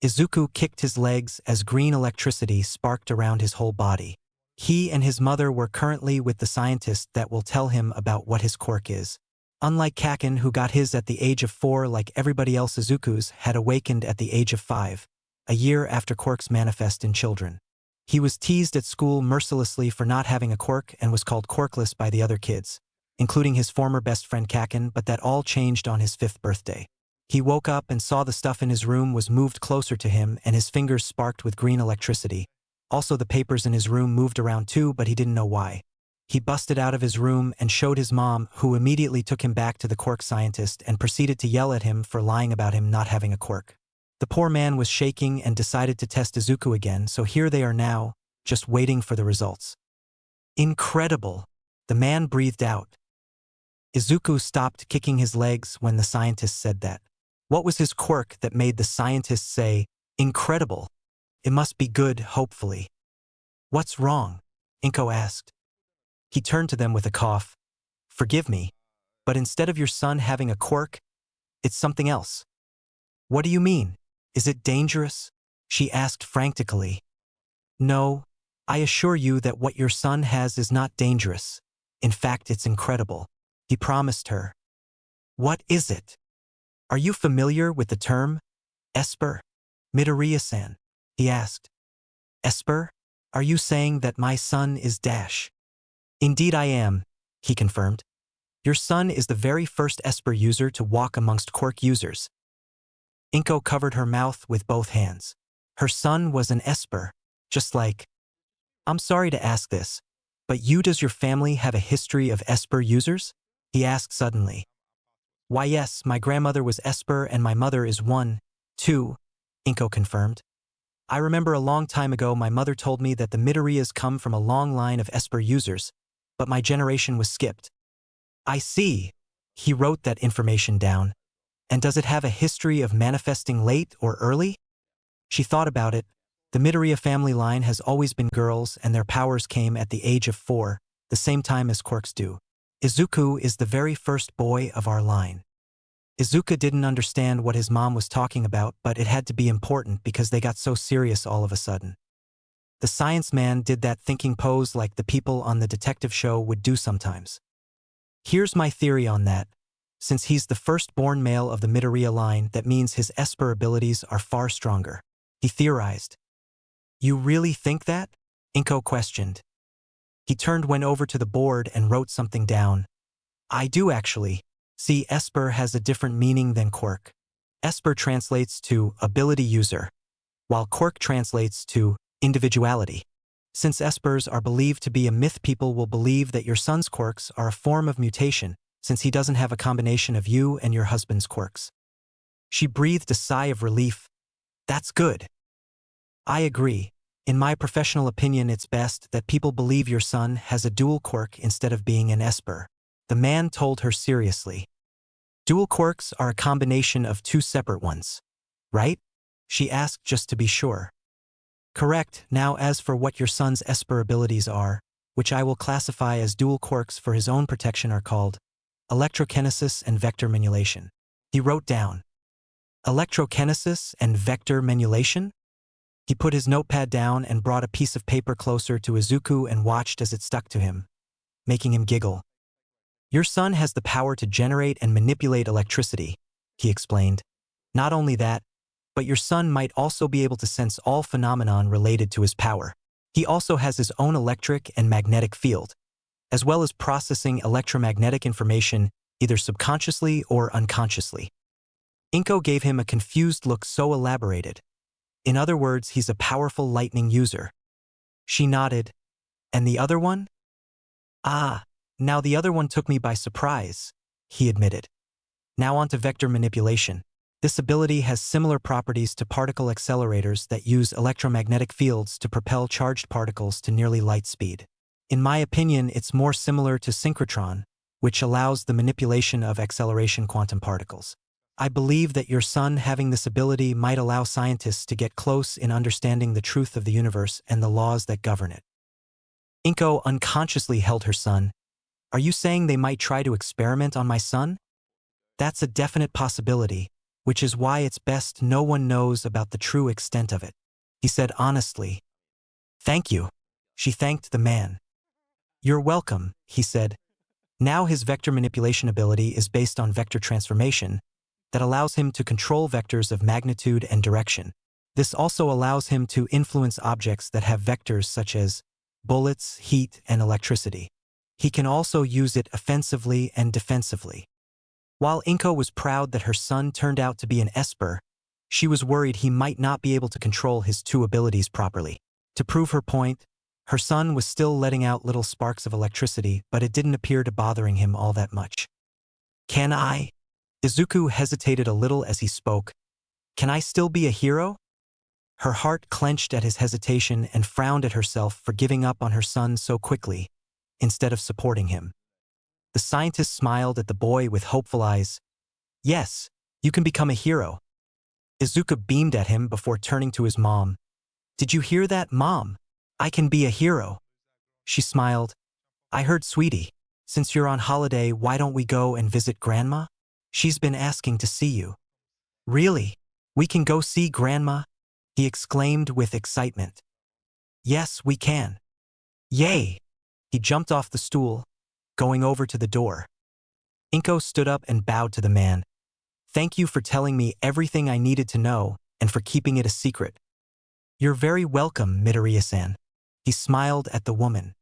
Izuku kicked his legs as green electricity sparked around his whole body. He and his mother were currently with the scientist that will tell him about what his quirk is. Unlike Kaken, who got his at the age of 4 like everybody else, Izuku's had awakened at the age of 5, a year after quirks manifest in children. He was teased at school mercilessly for not having a quirk and was called quirkless by the other kids, including his former best friend Kaken, but that all changed on his 5th birthday. He woke up and saw the stuff in his room was moved closer to him and his fingers sparked with green electricity. Also the papers in his room moved around too, but he didn't know why. He busted out of his room and showed his mom, who immediately took him back to the quirk scientist and proceeded to yell at him for lying about him not having a quirk. The poor man was shaking and decided to test Izuku again, so here they are now, just waiting for the results. Incredible! The man breathed out. Izuku stopped kicking his legs when the scientist said that. What was his quirk that made the scientist say, "Incredible"? It must be good, hopefully. "What's wrong?" Inko asked. He turned to them with a cough. "Forgive me, but instead of your son having a quirk, it's something else." "What do you mean? Is it dangerous?" she asked frantically. "No, I assure you that what your son has is not dangerous. In fact, it's incredible," he promised her. "What is it? Are you familiar with the term Esper?" "Midoriya-san," he asked. "Esper? Are you saying that my son is Dash?" "Indeed I am," he confirmed. "Your son is the very first Esper user to walk amongst quirk users." Inko covered her mouth with both hands. Her son was an Esper, just like... "I'm sorry to ask this, but does your family have a history of Esper users?" he asked suddenly. "Why yes, my grandmother was Esper and my mother is one, too," Inko confirmed. "I remember a long time ago my mother told me that the Midoriyas come from a long line of Esper users, but my generation was skipped." "I see." He wrote that information down. "And does it have a history of manifesting late or early?" She thought about it. The Midoriya family line has always been girls and their powers came at the age of 4, the same time as quirks do. Izuku is the very first boy of our line. Izuku didn't understand what his mom was talking about, but it had to be important because they got so serious all of a sudden. The science man did that thinking pose like the people on the detective show would do sometimes. "Here's my theory on that. Since he's the firstborn male of the Midoriya line, that means his Esper abilities are far stronger," he theorized. "You really think that?" Inko questioned. He went over to the board and wrote something down. "I do actually. See, Esper has a different meaning than quirk. Esper translates to ability user, while quirk translates to individuality. Since Espers are believed to be a myth, people will believe that your son's quirks are a form of mutation, since he doesn't have a combination of you and your husband's quirks." She breathed a sigh of relief. "That's good." "I agree. In my professional opinion, it's best that people believe your son has a dual quirk instead of being an Esper," the man told her seriously. "Dual quirks are a combination of 2 separate ones, right?" she asked just to be sure. "Correct. Now as for what your son's Esper abilities are, which I will classify as dual quirks for his own protection, are called electrokinesis and vector manipulation." He wrote down. Electrokinesis and vector manipulation? He put his notepad down and brought a piece of paper closer to Izuku and watched as it stuck to him, making him giggle. "Your son has the power to generate and manipulate electricity," he explained. "Not only that, but your son might also be able to sense all phenomenon related to his power. He also has his own electric and magnetic field, as well as processing electromagnetic information either subconsciously or unconsciously." Inko gave him a confused look so elaborated. "In other words, he's a powerful lightning user." She nodded. "And the other one?" "Ah, now the other one took me by surprise," he admitted. "Now on to vector manipulation. This ability has similar properties to particle accelerators that use electromagnetic fields to propel charged particles to nearly light speed. In my opinion, it's more similar to synchrotron, which allows the manipulation of acceleration quantum particles. I believe that your son having this ability might allow scientists to get close in understanding the truth of the universe and the laws that govern it." Inko unconsciously held her son. "Are you saying they might try to experiment on my son?" "That's a definite possibility. which is why it's best no one knows about the true extent of it," he said honestly. "Thank you." She thanked the man. "You're welcome," he said. Now his vector manipulation ability is based on vector transformation that allows him to control vectors of magnitude and direction. This also allows him to influence objects that have vectors such as bullets, heat, and electricity. He can also use it offensively and defensively. While Inko was proud that her son turned out to be an Esper, she was worried he might not be able to control his two abilities properly. To prove her point, her son was still letting out little sparks of electricity, but it didn't appear to bothering him all that much. "Can I?" Izuku hesitated a little as he spoke. "Can I still be a hero?" Her heart clenched at his hesitation and frowned at herself for giving up on her son so quickly, instead of supporting him. The scientist smiled at the boy with hopeful eyes. "Yes, you can become a hero." Izuku beamed at him before turning to his mom. "Did you hear that, Mom? I can be a hero." She smiled. "I heard, sweetie. Since you're on holiday, why don't we go and visit Grandma? She's been asking to see you." "Really? We can go see Grandma?" he exclaimed with excitement. "Yes, we can." "Yay!" He jumped off the stool, going over to the door. Inko stood up and bowed to the man. "Thank you for telling me everything I needed to know and for keeping it a secret." "You're very welcome, Midoriya-san." He smiled at the woman.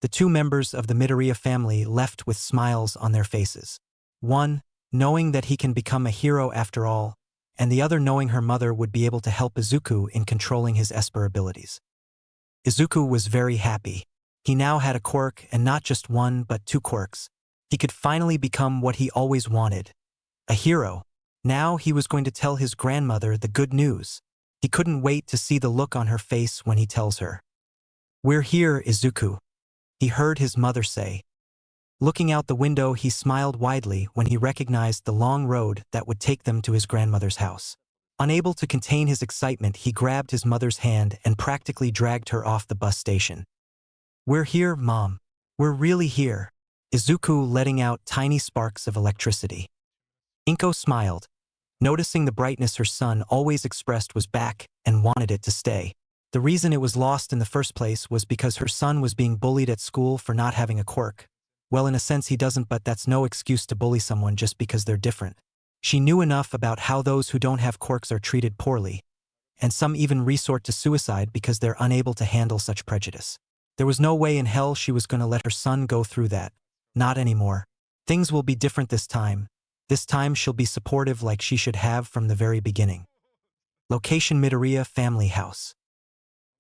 The two members of the Midoriya family left with smiles on their faces. One, knowing that he can become a hero after all, and the other knowing her mother would be able to help Izuku in controlling his Esper abilities. Izuku was very happy. He now had a quirk, and not just one but two quirks. He could finally become what he always wanted. A hero. Now he was going to tell his grandmother the good news. He couldn't wait to see the look on her face when he tells her. "We're here, Izuku," he heard his mother say. Looking out the window, he smiled widely when he recognized the long road that would take them to his grandmother's house. Unable to contain his excitement, he grabbed his mother's hand and practically dragged her off the bus station. "We're here, Mom. We're really here," Izuku letting out tiny sparks of electricity. Inko smiled, noticing the brightness her son always expressed was back and wanted it to stay. The reason it was lost in the first place was because her son was being bullied at school for not having a quirk. Well, in a sense he doesn't, but that's no excuse to bully someone just because they're different. She knew enough about how those who don't have quirks are treated poorly, and some even resort to suicide because they're unable to handle such prejudice. There was no way in hell she was going to let her son go through that. Not anymore. Things will be different this time. This time she'll be supportive like she should have from the very beginning. Location: Midoriya family house.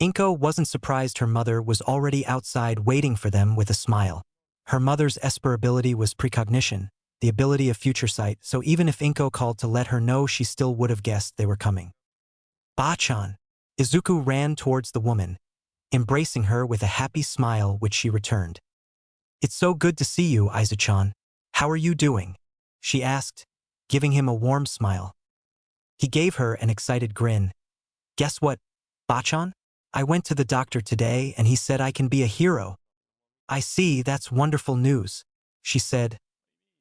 Inko wasn't surprised her mother was already outside waiting for them with a smile. Her mother's Esper ability was precognition, the ability of future sight, so even if Inko called to let her know, she still would have guessed they were coming. "Ba-chan!" Izuku ran towards the woman, embracing her with a happy smile which she returned. "It's so good to see you, Izu-chan. How are you doing?" she asked, giving him a warm smile. He gave her an excited grin. "Guess what, Ba-chan? I went to the doctor today and he said I can be a hero." "I see, that's wonderful news," she said,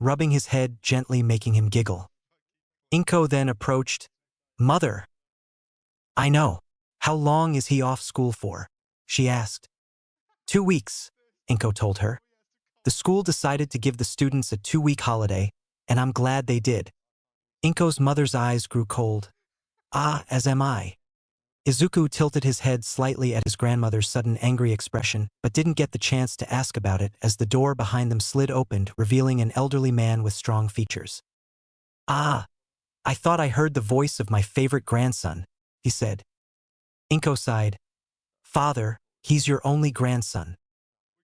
rubbing his head gently, making him giggle. Inko then approached. "Mother." "I know. How long is he off school for?" she asked. 2 weeks, Inko told her. The school decided to give the students a 2-week holiday, and I'm glad they did. Inko's mother's eyes grew cold. "Ah, as am I." Izuku tilted his head slightly at his grandmother's sudden angry expression, but didn't get the chance to ask about it as the door behind them slid open, revealing an elderly man with strong features. "Ah, I thought I heard the voice of my favorite grandson," he said. Inko sighed. "Father, he's your only grandson.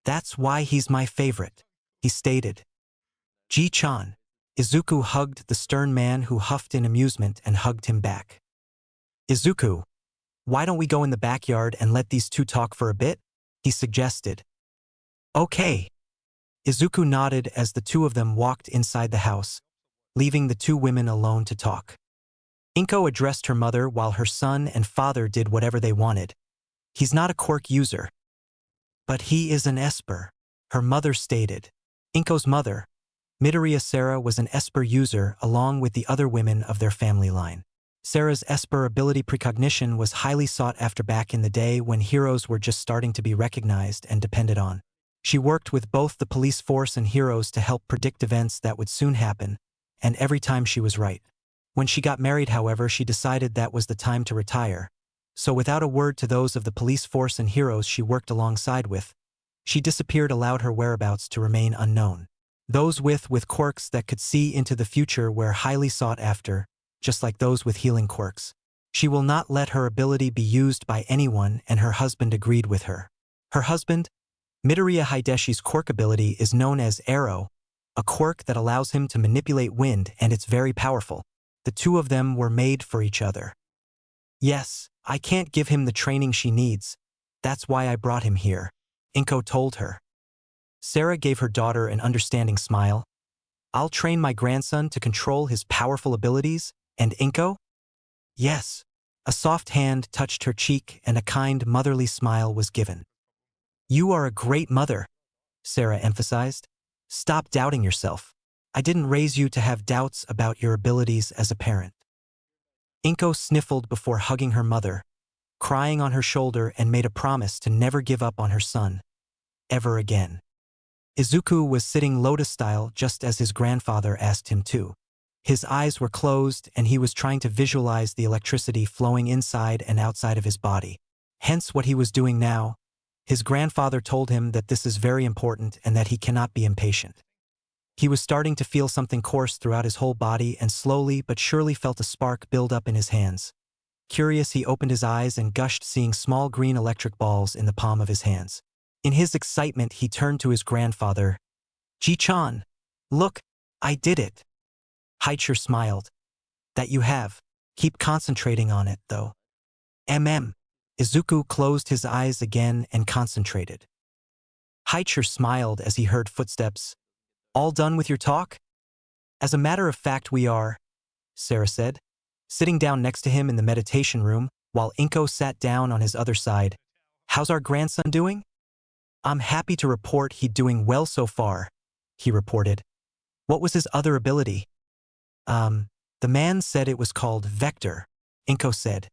That's why he's my favorite," he stated. "Ji-chan." Izuku hugged the stern man, who huffed in amusement and hugged him back. "Izuku, why don't we go in the backyard and let these two talk for a bit?" he suggested. "Okay." Izuku nodded as the two of them walked inside the house, leaving the two women alone to talk. Inko addressed her mother while her son and father did whatever they wanted. "He's not a quirk user." "But he is an Esper," her mother stated. Inko's mother, Midoriya Sarah was an Esper user along with the other women of their family line. Sarah's Esper ability precognition was highly sought after back in the day when heroes were just starting to be recognized and depended on. She worked with both the police force and heroes to help predict events that would soon happen, and every time she was right. When she got married, however, she decided that was the time to retire. So without a word to those of the police force and heroes she worked alongside with, she disappeared, allowed her whereabouts to remain unknown. Those with quirks that could see into the future were highly sought after, just like those with healing quirks. She will not let her ability be used by anyone, and her husband agreed with her. Her husband, Midoriya Hideshi's quirk ability is known as Arrow, a quirk that allows him to manipulate wind, and it's very powerful. The two of them were made for each other. Yes, I can't give him the training she needs. That's why I brought him here, Inko told her. Sarah gave her daughter an understanding smile. I'll train my grandson to control his powerful abilities, and Inko? Yes. A soft hand touched her cheek and a kind motherly smile was given. You are a great mother, Sarah emphasized. Stop doubting yourself. I didn't raise you to have doubts about your abilities as a parent. Inko sniffled before hugging her mother, crying on her shoulder, and made a promise to never give up on her son. Ever again. Izuku was sitting lotus-style just as his grandfather asked him to. His eyes were closed and he was trying to visualize the electricity flowing inside and outside of his body. Hence what he was doing now. His grandfather told him that this is very important and that he cannot be impatient. He was starting to feel something course throughout his whole body and slowly but surely felt a spark build up in his hands. Curious, he opened his eyes and gushed, seeing small green electric balls in the palm of his hands. In his excitement, he turned to his grandfather. Ji-chan, look, I did it. Haicher smiled. That you have. Keep concentrating on it, though. Izuku closed his eyes again and concentrated. Haicher smiled as he heard footsteps. All done with your talk? As a matter of fact, we are, Sarah said, sitting down next to him in the meditation room, while Inko sat down on his other side. How's our grandson doing? I'm happy to report he's doing well so far, he reported. What was his other ability? The man said it was called Vector, Inko said.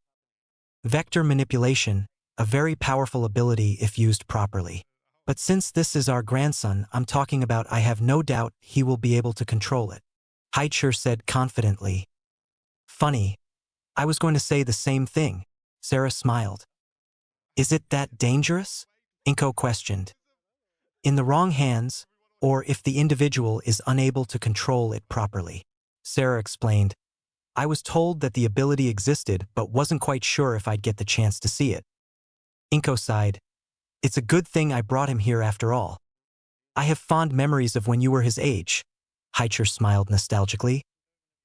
Vector manipulation, a very powerful ability if used properly. But since this is our grandson I'm talking about, I have no doubt he will be able to control it, Haicher said confidently. Funny. I was going to say the same thing, Sarah smiled. Is it that dangerous? Inko questioned. In the wrong hands, or if the individual is unable to control it properly, Sarah explained. I was told that the ability existed but wasn't quite sure if I'd get the chance to see it. Inko sighed. It's a good thing I brought him here after all. I have fond memories of when you were his age, Haicher smiled nostalgically.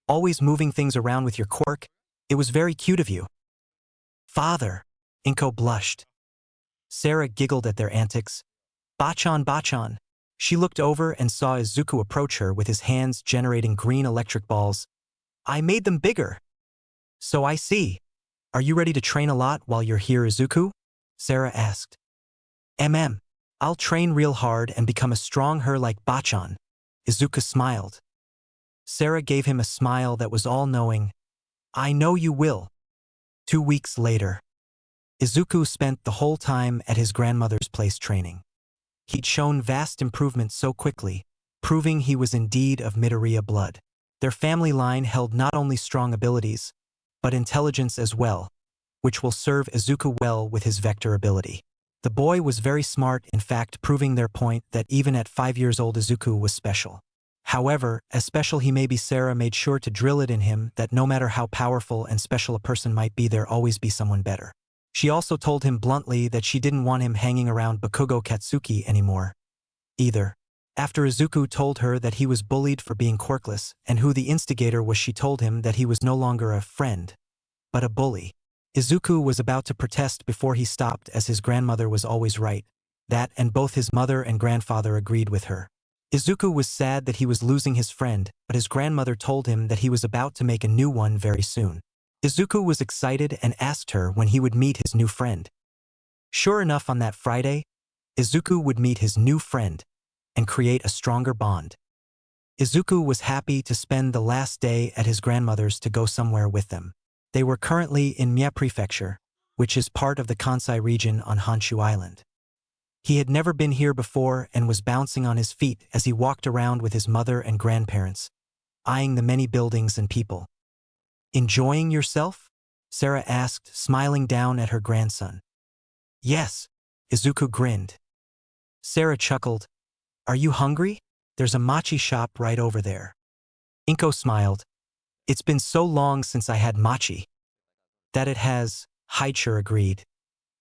Always moving things around with your quirk, it was very cute of you. Father, Inko blushed. Sarah giggled at their antics. Bachan. She looked over and saw Izuku approach her with his hands generating green electric balls. I made them bigger. So I see. Are you ready to train a lot while you're here, Izuku? Sarah asked. I'll train real hard and become a strong her like Bachan. Izuku smiled. Sarah gave him a smile that was all-knowing. I know you will. 2 weeks later. Izuku spent the whole time at his grandmother's place training. He'd shown vast improvement so quickly, proving he was indeed of Midoriya blood. Their family line held not only strong abilities, but intelligence as well, which will serve Izuku well with his vector ability. The boy was very smart, in fact, proving their point that even at 5 years old Izuku was special. However, as special he may be, Sarah made sure to drill it in him that no matter how powerful and special a person might be, there always be someone better. She also told him bluntly that she didn't want him hanging around Bakugo Katsuki anymore, either. After Izuku told her that he was bullied for being quirkless and who the instigator was, she told him that he was no longer a friend, but a bully. Izuku was about to protest before he stopped, as his grandmother was always right. That and both his mother and grandfather agreed with her. Izuku was sad that he was losing his friend, but his grandmother told him that he was about to make a new one very soon. Izuku was excited and asked her when he would meet his new friend. Sure enough, on that Friday, Izuku would meet his new friend and create a stronger bond. Izuku was happy to spend the last day at his grandmother's to go somewhere with them. They were currently in Mie Prefecture, which is part of the Kansai region on Honshu Island. He had never been here before and was bouncing on his feet as he walked around with his mother and grandparents, eyeing the many buildings and people. "Enjoying yourself?" Sarah asked, smiling down at her grandson. "Yes," Izuku grinned. Sarah chuckled. "Are you hungry? There's a mochi shop right over there." Inko smiled. "It's been so long since I had mochi." "That it has," Haicher agreed.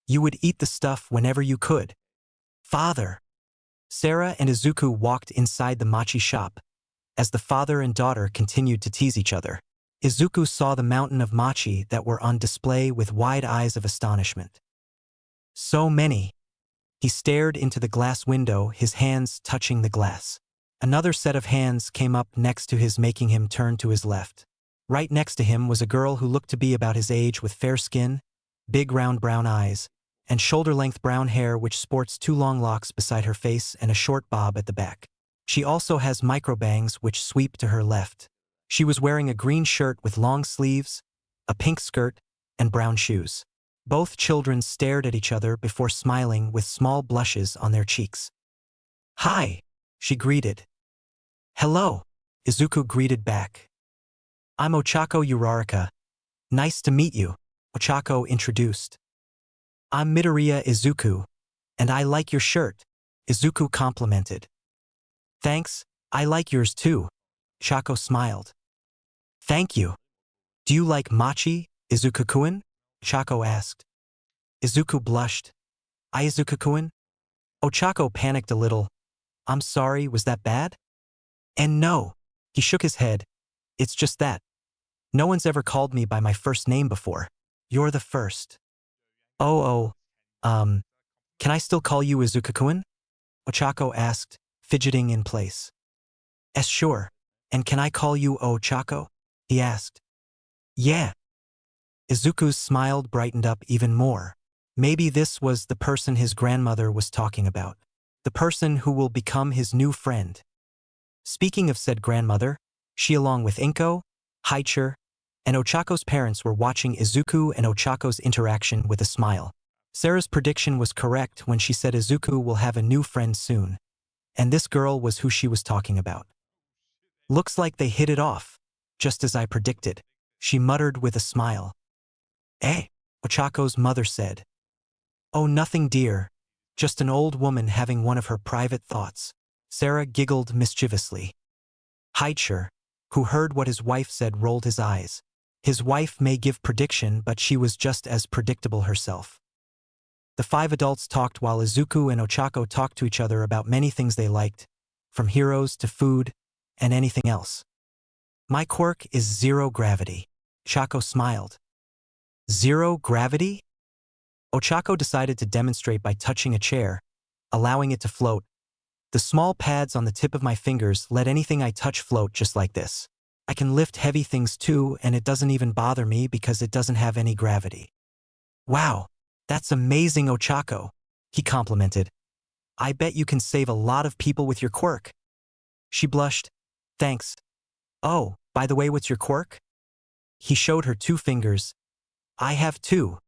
"You would eat the stuff whenever you could." "Father!" Sarah and Izuku walked inside the mochi shop, as the father and daughter continued to tease each other. Izuku saw the mountain of mochi that were on display with wide eyes of astonishment. So many. He stared into the glass window, his hands touching the glass. Another set of hands came up next to his, making him turn to his left. Right next to him was a girl who looked to be about his age with fair skin, big round brown eyes, and shoulder-length brown hair which sports 2 long locks beside her face and a short bob at the back. She also has microbangs which sweep to her left. She was wearing a green shirt with long sleeves, a pink skirt, and brown shoes. Both children stared at each other before smiling with small blushes on their cheeks. "Hi," she greeted. "Hello," Izuku greeted back. "I'm Ochako Uraraka. Nice to meet you," Ochako introduced. "I'm Midoriya Izuku, and I like your shirt," Izuku complimented. "Thanks, I like yours too," Ochako smiled. "Thank you. Do you like mochi, Izuku-kun?" Ochako asked. Izuku blushed. "I Izuku-kun?" Ochako panicked a little. "I'm sorry, was that bad?" "And no," he shook his head. "It's just that. No one's ever called me by my first name before. You're the first." Oh, can I still call you Izuku-kun?" Ochako asked, fidgeting in place. Sure. And can I call you Ochako?" he asked. "Yeah." Izuku's smile brightened up even more. Maybe this was the person his grandmother was talking about. The person who will become his new friend. Speaking of said grandmother, she along with Inko, Haicher, and Ochako's parents were watching Izuku and Ochako's interaction with a smile. Sarah's prediction was correct when she said Izuku will have a new friend soon. And this girl was who she was talking about. "Looks like they hit it off, just as I predicted," she muttered with a smile. "Eh?" Ochako's mother said. "Oh, nothing, dear. Just an old woman having one of her private thoughts." Sarah giggled mischievously. Haicher, who heard what his wife said, rolled his eyes. His wife may give prediction, but she was just as predictable herself. The 5 adults talked while Izuku and Ochako talked to each other about many things they liked, from heroes to food, and anything else. "My quirk is 0 gravity." Ochako smiled. 0 gravity? Ochako decided to demonstrate by touching a chair, allowing it to float. "The small pads on the tip of my fingers let anything I touch float just like this. I can lift heavy things too, and it doesn't even bother me because it doesn't have any gravity." "Wow, that's amazing, Ochako," he complimented. "I bet you can save a lot of people with your quirk." She blushed. "Thanks. Oh, by the way, what's your quirk?" He showed her 2 fingers. "I have 2.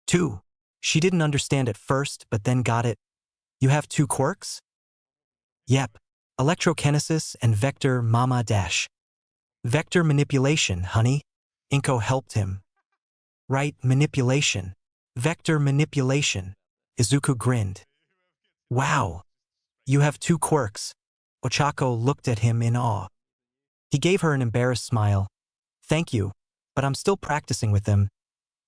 2. She didn't understand at first, but then got it. "You have 2 quirks?" "Yep. Electrokinesis and vector mama dash." "Vector manipulation, honey." Inko helped him. "Right, manipulation. Vector manipulation." Izuku grinned. "Wow. You have 2 quirks." Ochako looked at him in awe. He gave her an embarrassed smile. "Thank you, but I'm still practicing with them."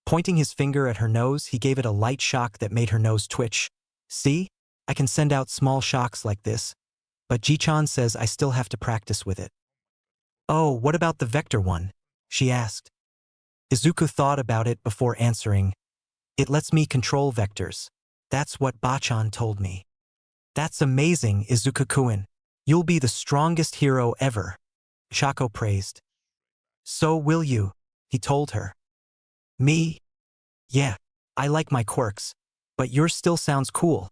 Pointing his finger at her nose, he gave it a light shock that made her nose twitch. "See? I can send out small shocks like this. But Ji-chan says I still have to practice with it." "Oh, what about the vector one?" she asked. Izuku thought about it before answering. "It lets me control vectors. That's what Bachan told me." "That's amazing, Izuku-kun. You'll be the strongest hero ever," Shako praised. "So will you," he told her. "Me? Yeah, I like my quirks, but yours still sounds cool,"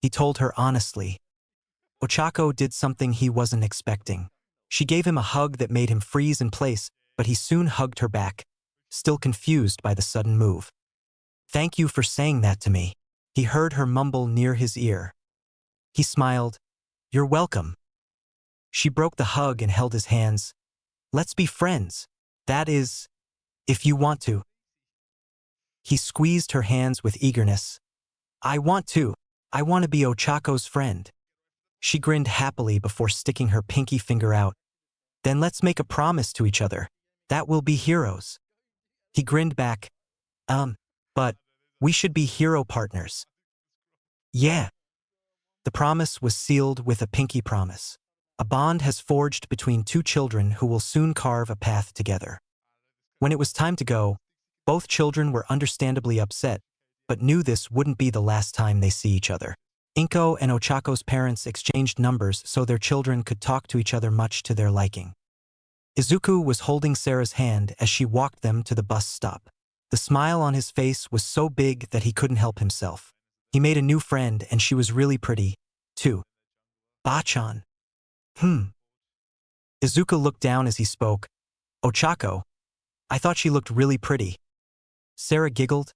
he told her honestly. Ochako did something he wasn't expecting. She gave him a hug that made him freeze in place, but he soon hugged her back, still confused by the sudden move. "Thank you for saying that to me," he heard her mumble near his ear. He smiled. "You're welcome." She broke the hug and held his hands. "Let's be friends. That is, if you want to." He squeezed her hands with eagerness. "I want to. I want to be Ochako's friend." She grinned happily before sticking her pinky finger out. "Then let's make a promise to each other. That we'll be heroes." He grinned back. But we should be hero partners." "Yeah." The promise was sealed with a pinky promise. A bond has forged between two children who will soon carve a path together. When it was time to go, both children were understandably upset, but knew this wouldn't be the last time they see each other. Inko and Ochako's parents exchanged numbers so their children could talk to each other much to their liking. Izuku was holding Sarah's hand as she walked them to the bus stop. The smile on his face was so big that he couldn't help himself. He made a new friend and she was really pretty, too. "Bachan." Izuku looked down as he spoke. "Ochako, I thought she looked really pretty." Sarah giggled.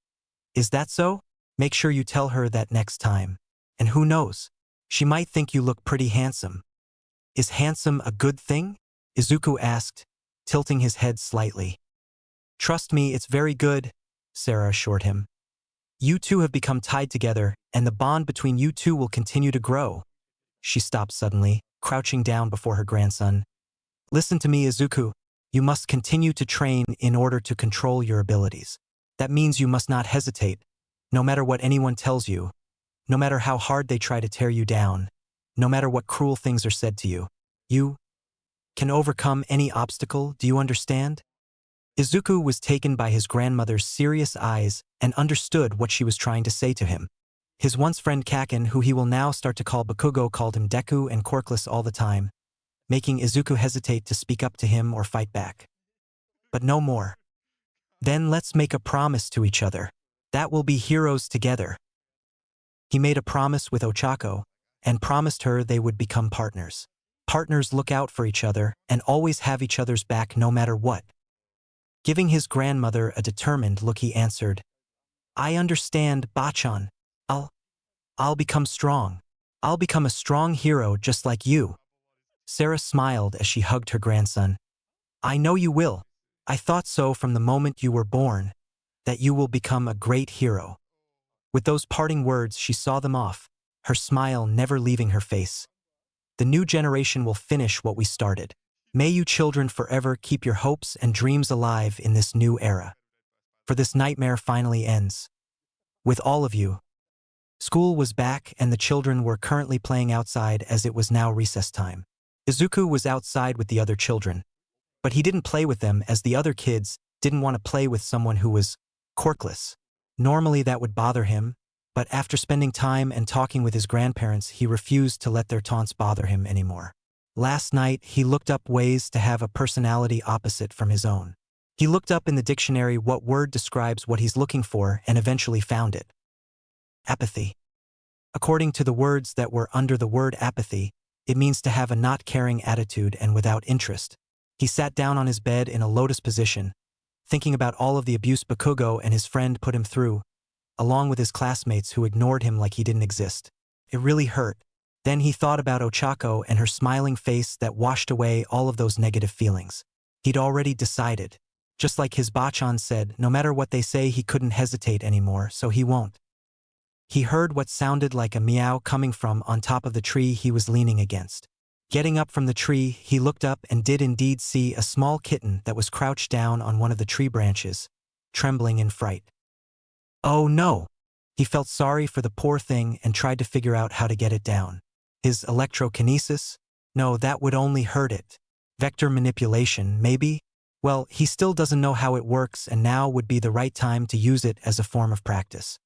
"Is that so? Make sure you tell her that next time. And who knows? She might think you look pretty handsome." "Is handsome a good thing?" Izuku asked, tilting his head slightly. "Trust me, it's very good," Sarah assured him. "You two have become tied together, and the bond between you two will continue to grow." She stopped suddenly, crouching down before her grandson. "Listen to me, Izuku. You must continue to train in order to control your abilities. That means you must not hesitate, no matter what anyone tells you, no matter how hard they try to tear you down, no matter what cruel things are said to you. You can overcome any obstacle, do you understand?" Izuku was taken by his grandmother's serious eyes and understood what she was trying to say to him. His once friend Kaken, who he will now start to call Bakugo, called him Deku and Quirkless all the time, making Izuku hesitate to speak up to him or fight back. But no more. "Then let's make a promise to each other. That we'll be heroes together." He made a promise with Ochako, and promised her they would become partners. Partners look out for each other and always have each other's back no matter what. Giving his grandmother a determined look, he answered, "I understand, Bachan. I'll become strong. I'll become a strong hero just like you." Sarah smiled as she hugged her grandson. "I know you will. I thought so from the moment you were born, that you will become a great hero." With those parting words, she saw them off, her smile never leaving her face. "The new generation will finish what we started. May you children forever keep your hopes and dreams alive in this new era. For this nightmare finally ends. With all of you." School was back and the children were currently playing outside as it was now recess time. Izuku was outside with the other children, but he didn't play with them as the other kids didn't want to play with someone who was quirkless. Normally that would bother him, but after spending time and talking with his grandparents, he refused to let their taunts bother him anymore. Last night, he looked up ways to have a personality opposite from his own. He looked up in the dictionary what word describes what he's looking for and eventually found it. Apathy. According to the words that were under the word apathy, it means to have a not caring attitude and without interest. He sat down on his bed in a lotus position, thinking about all of the abuse Bakugo and his friend put him through, along with his classmates who ignored him like he didn't exist. It really hurt. Then he thought about Ochako and her smiling face that washed away all of those negative feelings. He'd already decided. Just like his Bachan said, no matter what they say, he couldn't hesitate anymore, so he won't. He heard what sounded like a meow coming from on top of the tree he was leaning against. Getting up from the tree, he looked up and did indeed see a small kitten that was crouched down on one of the tree branches, trembling in fright. Oh no! He felt sorry for the poor thing and tried to figure out how to get it down. His electrokinesis? No, that would only hurt it. Vector manipulation, maybe? Well, he still doesn't know how it works, and now would be the right time to use it as a form of practice.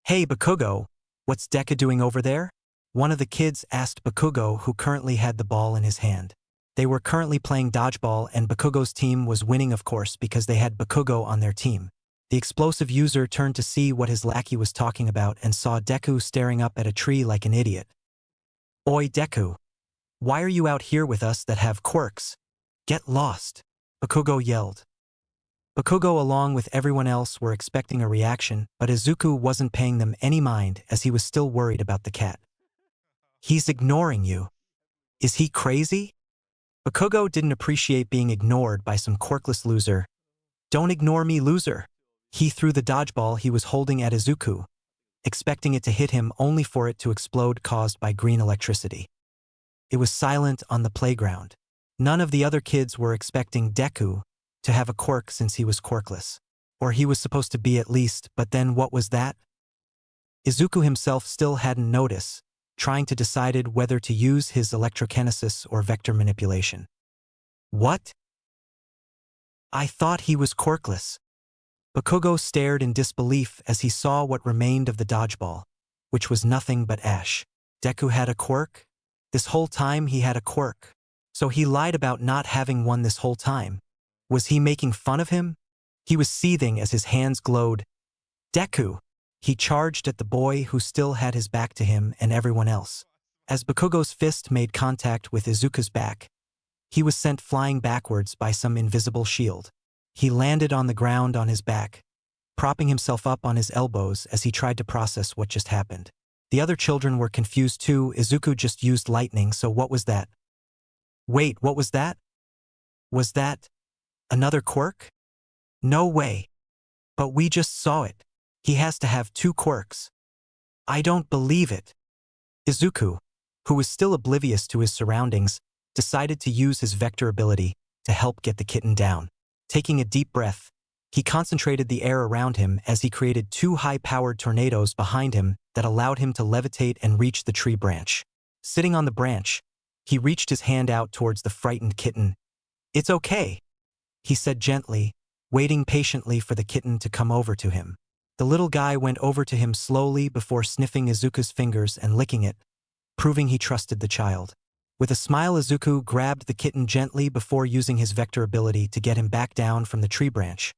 "Hey Bakugo, what's Deka doing over there?" One of the kids asked Bakugo, who currently had the ball in his hand. They were currently playing dodgeball and Bakugo's team was winning, of course, because they had Bakugo on their team. The explosive user turned to see what his lackey was talking about and saw Deku staring up at a tree like an idiot. "Oi Deku, Why are you out here with us that have quirks? Get lost, Bakugo yelled. Bakugo along with everyone else were expecting a reaction, but Izuku wasn't paying them any mind as he was still worried about the cat. He's ignoring you. Is he crazy? Bakugo didn't appreciate being ignored by some quirkless loser. Don't ignore me, loser. He threw the dodgeball he was holding at Izuku, expecting it to hit him only for it to explode caused by green electricity. It was silent on the playground. None of the other kids were expecting Deku to have a quirk since he was quirkless. Or he was supposed to be at least, but then what was that? Izuku himself still hadn't noticed, trying to decide whether to use his electrokinesis or vector manipulation. What? I thought he was quirkless. Bakugo stared in disbelief as he saw what remained of the dodgeball, which was nothing but ash. Deku had a quirk? This whole time he had a quirk. So he lied about not having one this whole time. Was he making fun of him? He was seething as his hands glowed. Deku! He charged at the boy who still had his back to him and everyone else. As Bakugo's fist made contact with Izuku's back, he was sent flying backwards by some invisible shield. He landed on the ground on his back, propping himself up on his elbows as he tried to process what just happened. The other children were confused too. Izuku just used lightning, so what was that? Wait, what was that? Was that another quirk? No way. But we just saw it. He has to have 2 quirks. I don't believe it. Izuku, who was still oblivious to his surroundings, decided to use his vector ability to help get the kitten down. Taking a deep breath, he concentrated the air around him as he created 2 high-powered tornadoes behind him that allowed him to levitate and reach the tree branch. Sitting on the branch, he reached his hand out towards the frightened kitten. It's okay, he said gently, waiting patiently for the kitten to come over to him. The little guy went over to him slowly before sniffing Izuku's fingers and licking it, proving he trusted the child. With a smile, Izuku grabbed the kitten gently before using his vector ability to get him back down from the tree branch,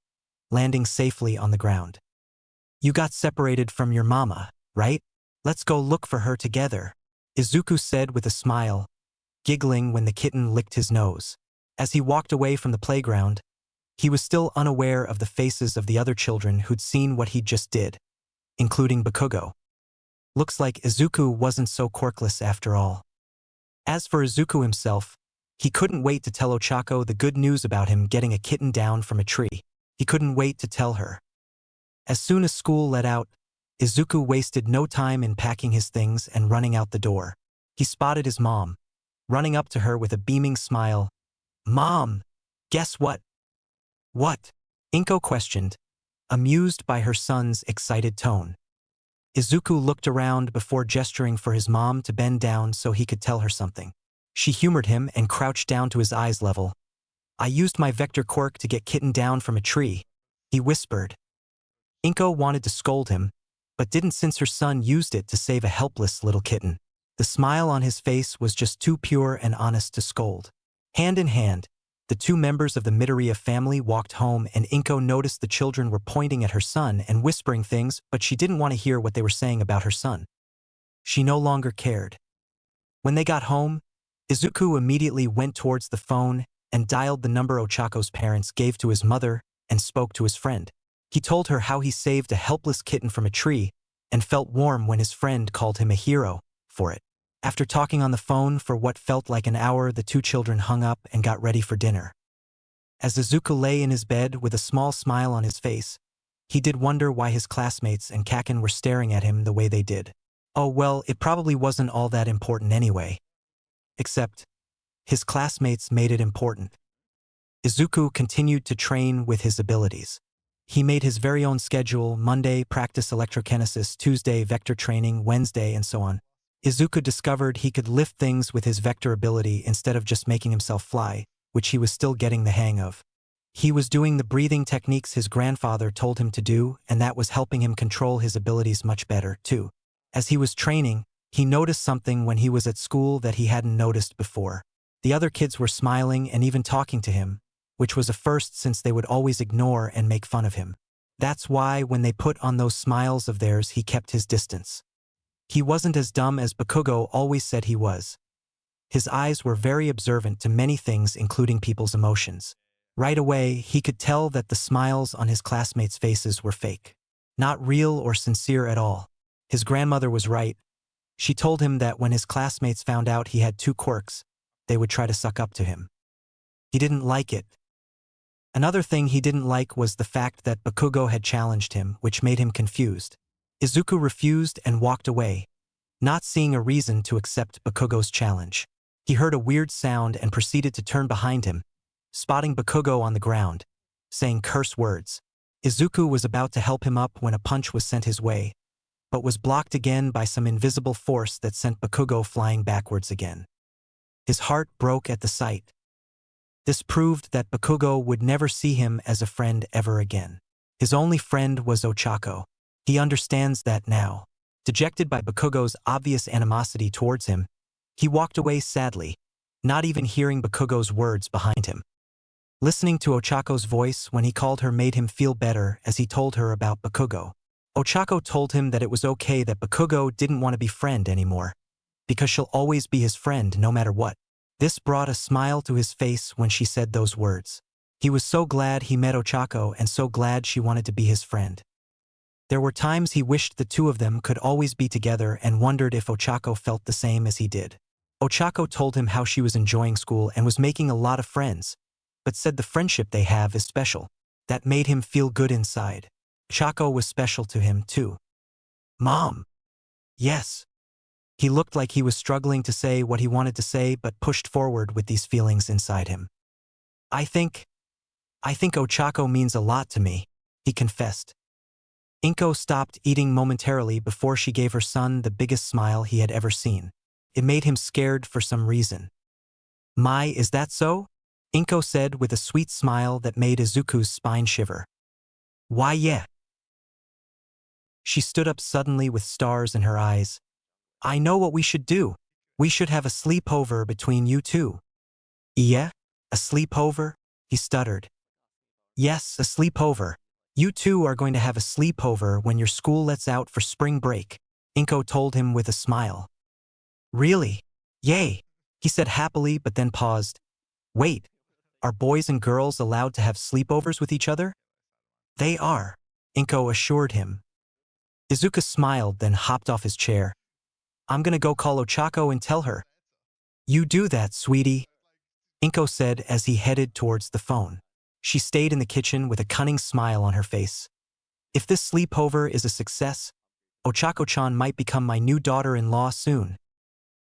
landing safely on the ground. You got separated from your mama, right? Let's go look for her together, Izuku said with a smile, giggling when the kitten licked his nose. As he walked away from the playground, he was still unaware of the faces of the other children who'd seen what he just did, including Bakugo. Looks like Izuku wasn't so quirkless after all. As for Izuku himself, he couldn't wait to tell Ochako the good news about him getting a kitten down from a tree. He couldn't wait to tell her. As soon as school let out, Izuku wasted no time in packing his things and running out the door. He spotted his mom, running up to her with a beaming smile. Mom, guess what? What? Inko questioned, amused by her son's excited tone. Izuku looked around before gesturing for his mom to bend down so he could tell her something. She humored him and crouched down to his eyes level. I used my vector quirk to get kitten down from a tree, he whispered. Inko wanted to scold him, but didn't since her son used it to save a helpless little kitten. The smile on his face was just too pure and honest to scold. Hand in hand, the 2 members of the Midoriya family walked home, and Inko noticed the children were pointing at her son and whispering things, but she didn't want to hear what they were saying about her son. She no longer cared. When they got home, Izuku immediately went towards the phone and dialed the number Ochako's parents gave to his mother and spoke to his friend. He told her how he saved a helpless kitten from a tree and felt warm when his friend called him a hero for it. After talking on the phone for what felt like an hour, the 2 children hung up and got ready for dinner. As Izuku lay in his bed with a small smile on his face, he did wonder why his classmates and Kaken were staring at him the way they did. Oh well, it probably wasn't all that important anyway. Except, his classmates made it important. Izuku continued to train with his abilities. He made his very own schedule: Monday, practice electrokinesis; Tuesday, vector training; Wednesday, and so on. Izuku discovered he could lift things with his vector ability instead of just making himself fly, which he was still getting the hang of. He was doing the breathing techniques his grandfather told him to do, and that was helping him control his abilities much better, too. As he was training, he noticed something when he was at school that he hadn't noticed before. The other kids were smiling and even talking to him, which was a first since they would always ignore and make fun of him. That's why when they put on those smiles of theirs, he kept his distance. He wasn't as dumb as Bakugo always said he was. His eyes were very observant to many things including people's emotions. Right away, he could tell that the smiles on his classmates' faces were fake. Not real or sincere at all. His grandmother was right. She told him that when his classmates found out he had two quirks, they would try to suck up to him. He didn't like it. Another thing he didn't like was the fact that Bakugo had challenged him, which made him confused. Izuku refused and walked away, not seeing a reason to accept Bakugo's challenge. He heard a weird sound and proceeded to turn behind him, spotting Bakugo on the ground, saying curse words. Izuku was about to help him up when a punch was sent his way, but was blocked again by some invisible force that sent Bakugo flying backwards again. His heart broke at the sight. This proved that Bakugo would never see him as a friend ever again. His only friend was Ochako. He understands that now. Dejected by Bakugo's obvious animosity towards him, he walked away sadly, not even hearing Bakugo's words behind him. Listening to Ochako's voice when he called her made him feel better as he told her about Bakugo. Ochako told him that it was okay that Bakugo didn't want to be friend anymore, because she'll always be his friend no matter what. This brought a smile to his face when she said those words. He was so glad he met Ochako and so glad she wanted to be his friend. There were times he wished the two of them could always be together and wondered if Ochako felt the same as he did. Ochako told him how she was enjoying school and was making a lot of friends, but said the friendship they have is special. That made him feel good inside. Ochako was special to him too. Mom. Yes. He looked like he was struggling to say what he wanted to say but pushed forward with these feelings inside him. I think Ochako means a lot to me, he confessed. Inko stopped eating momentarily before she gave her son the biggest smile he had ever seen. It made him scared for some reason. "My, is that so?" Inko said with a sweet smile that made Izuku's spine shiver. "Why, yeah." She stood up suddenly with stars in her eyes. "I know what we should do. We should have a sleepover between you two." "Yeah? A sleepover?" he stuttered. "Yes, a sleepover. You two are going to have a sleepover when your school lets out for spring break," Inko told him with a smile. "Really? Yay," he said happily but then paused. "Wait, are boys and girls allowed to have sleepovers with each other?" "They are," Inko assured him. Izuku smiled then hopped off his chair. "I'm gonna go call Ochako and tell her." "You do that, sweetie," Inko said as he headed towards the phone. She stayed in the kitchen with a cunning smile on her face. "If this sleepover is a success, Ochako-chan might become my new daughter-in-law soon."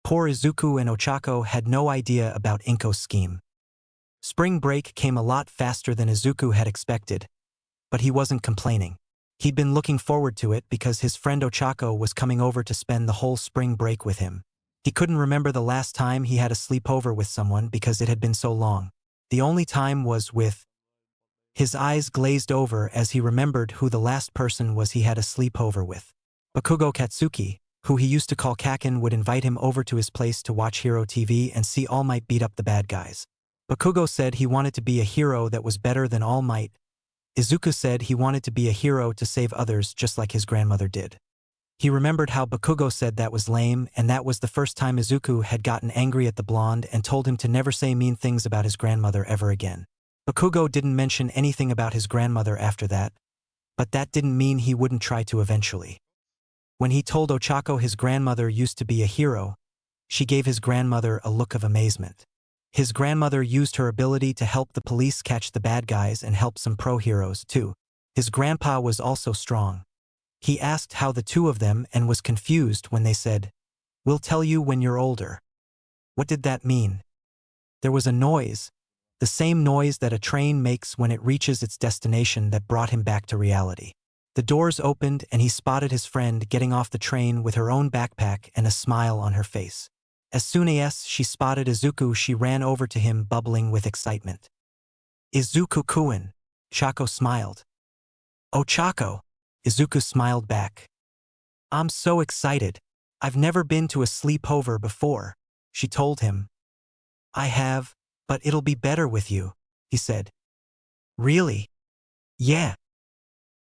Poor Izuku and Ochako had no idea about Inko's scheme. Spring break came a lot faster than Izuku had expected, but he wasn't complaining. He'd been looking forward to it because his friend Ochako was coming over to spend the whole spring break with him. He couldn't remember the last time he had a sleepover with someone because it had been so long. The only time was with... His eyes glazed over as he remembered who the last person was he had a sleepover with. Bakugo Katsuki, who he used to call Kakin, would invite him over to his place to watch Hero TV and see All Might beat up the bad guys. Bakugo said he wanted to be a hero that was better than All Might. Izuku said he wanted to be a hero to save others just like his grandmother did. He remembered how Bakugo said that was lame, and that was the first time Izuku had gotten angry at the blonde and told him to never say mean things about his grandmother ever again. Bakugo didn't mention anything about his grandmother after that, but that didn't mean he wouldn't try to eventually. When he told Ochako his grandmother used to be a hero, she gave his grandmother a look of amazement. His grandmother used her ability to help the police catch the bad guys and help some pro-heroes too. His grandpa was also strong. He asked how the two of them and was confused when they said, "We'll tell you when you're older." What did that mean? There was a noise, the same noise that a train makes when it reaches its destination, that brought him back to reality. The doors opened and he spotted his friend getting off the train with her own backpack and a smile on her face. As soon as she spotted Izuku, she ran over to him bubbling with excitement. "Izuku-kun," Chako smiled. "Oh, Chako," Izuku smiled back. "I'm so excited. I've never been to a sleepover before," she told him. "I have, but it'll be better with you," he said. "Really?" "Yeah."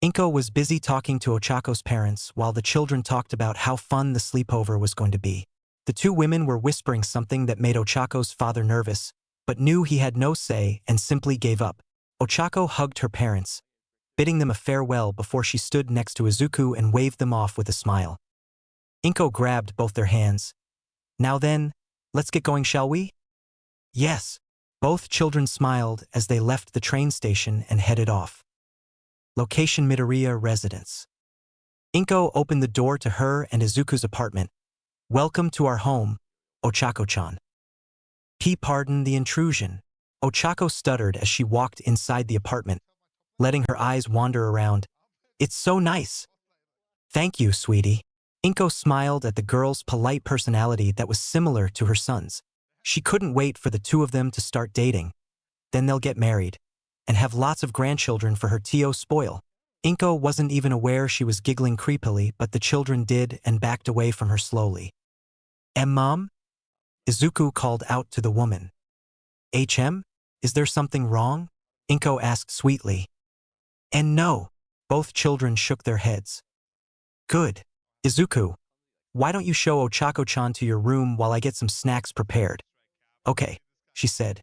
Inko was busy talking to Ochako's parents while the children talked about how fun the sleepover was going to be. The two women were whispering something that made Ochako's father nervous, but knew he had no say and simply gave up. Ochako hugged her parents, bidding them a farewell before she stood next to Izuku and waved them off with a smile. Inko grabbed both their hands. Now then, let's get going, shall we? Yes. Both children smiled as they left the train station and headed off. Location: Midoriya residence. Inko opened the door to her and Izuku's apartment. Welcome to our home, Ochako-chan. Pardon the intrusion. Ochako stuttered as she walked inside the apartment, letting her eyes wander around. It's so nice. Thank you, sweetie. Inko smiled at the girl's polite personality that was similar to her son's. She couldn't wait for the two of them to start dating. Then they'll get married and have lots of grandchildren for her to spoil. Inko wasn't even aware she was giggling creepily, but the children did and backed away from her slowly. Mom? Izuku called out to the woman. Is there something wrong? Inko asked sweetly. And no. Both children shook their heads. Good. Izuku, why don't you show Ochako-chan to your room while I get some snacks prepared? Okay, she said.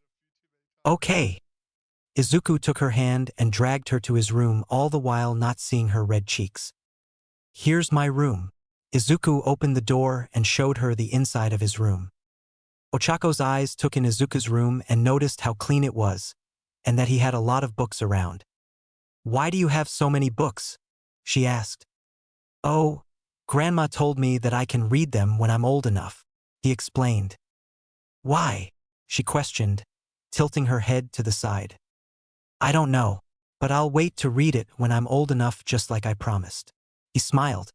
Okay. Izuku took her hand and dragged her to his room, all the while not seeing her red cheeks. Here's my room. Izuku opened the door and showed her the inside of his room. Ochako's eyes took in Izuku's room and noticed how clean it was, and that he had a lot of books around. Why do you have so many books? She asked. Oh, Grandma told me that I can read them when I'm old enough, he explained. Why? She questioned, tilting her head to the side. I don't know, but I'll wait to read it when I'm old enough, just like I promised. He smiled.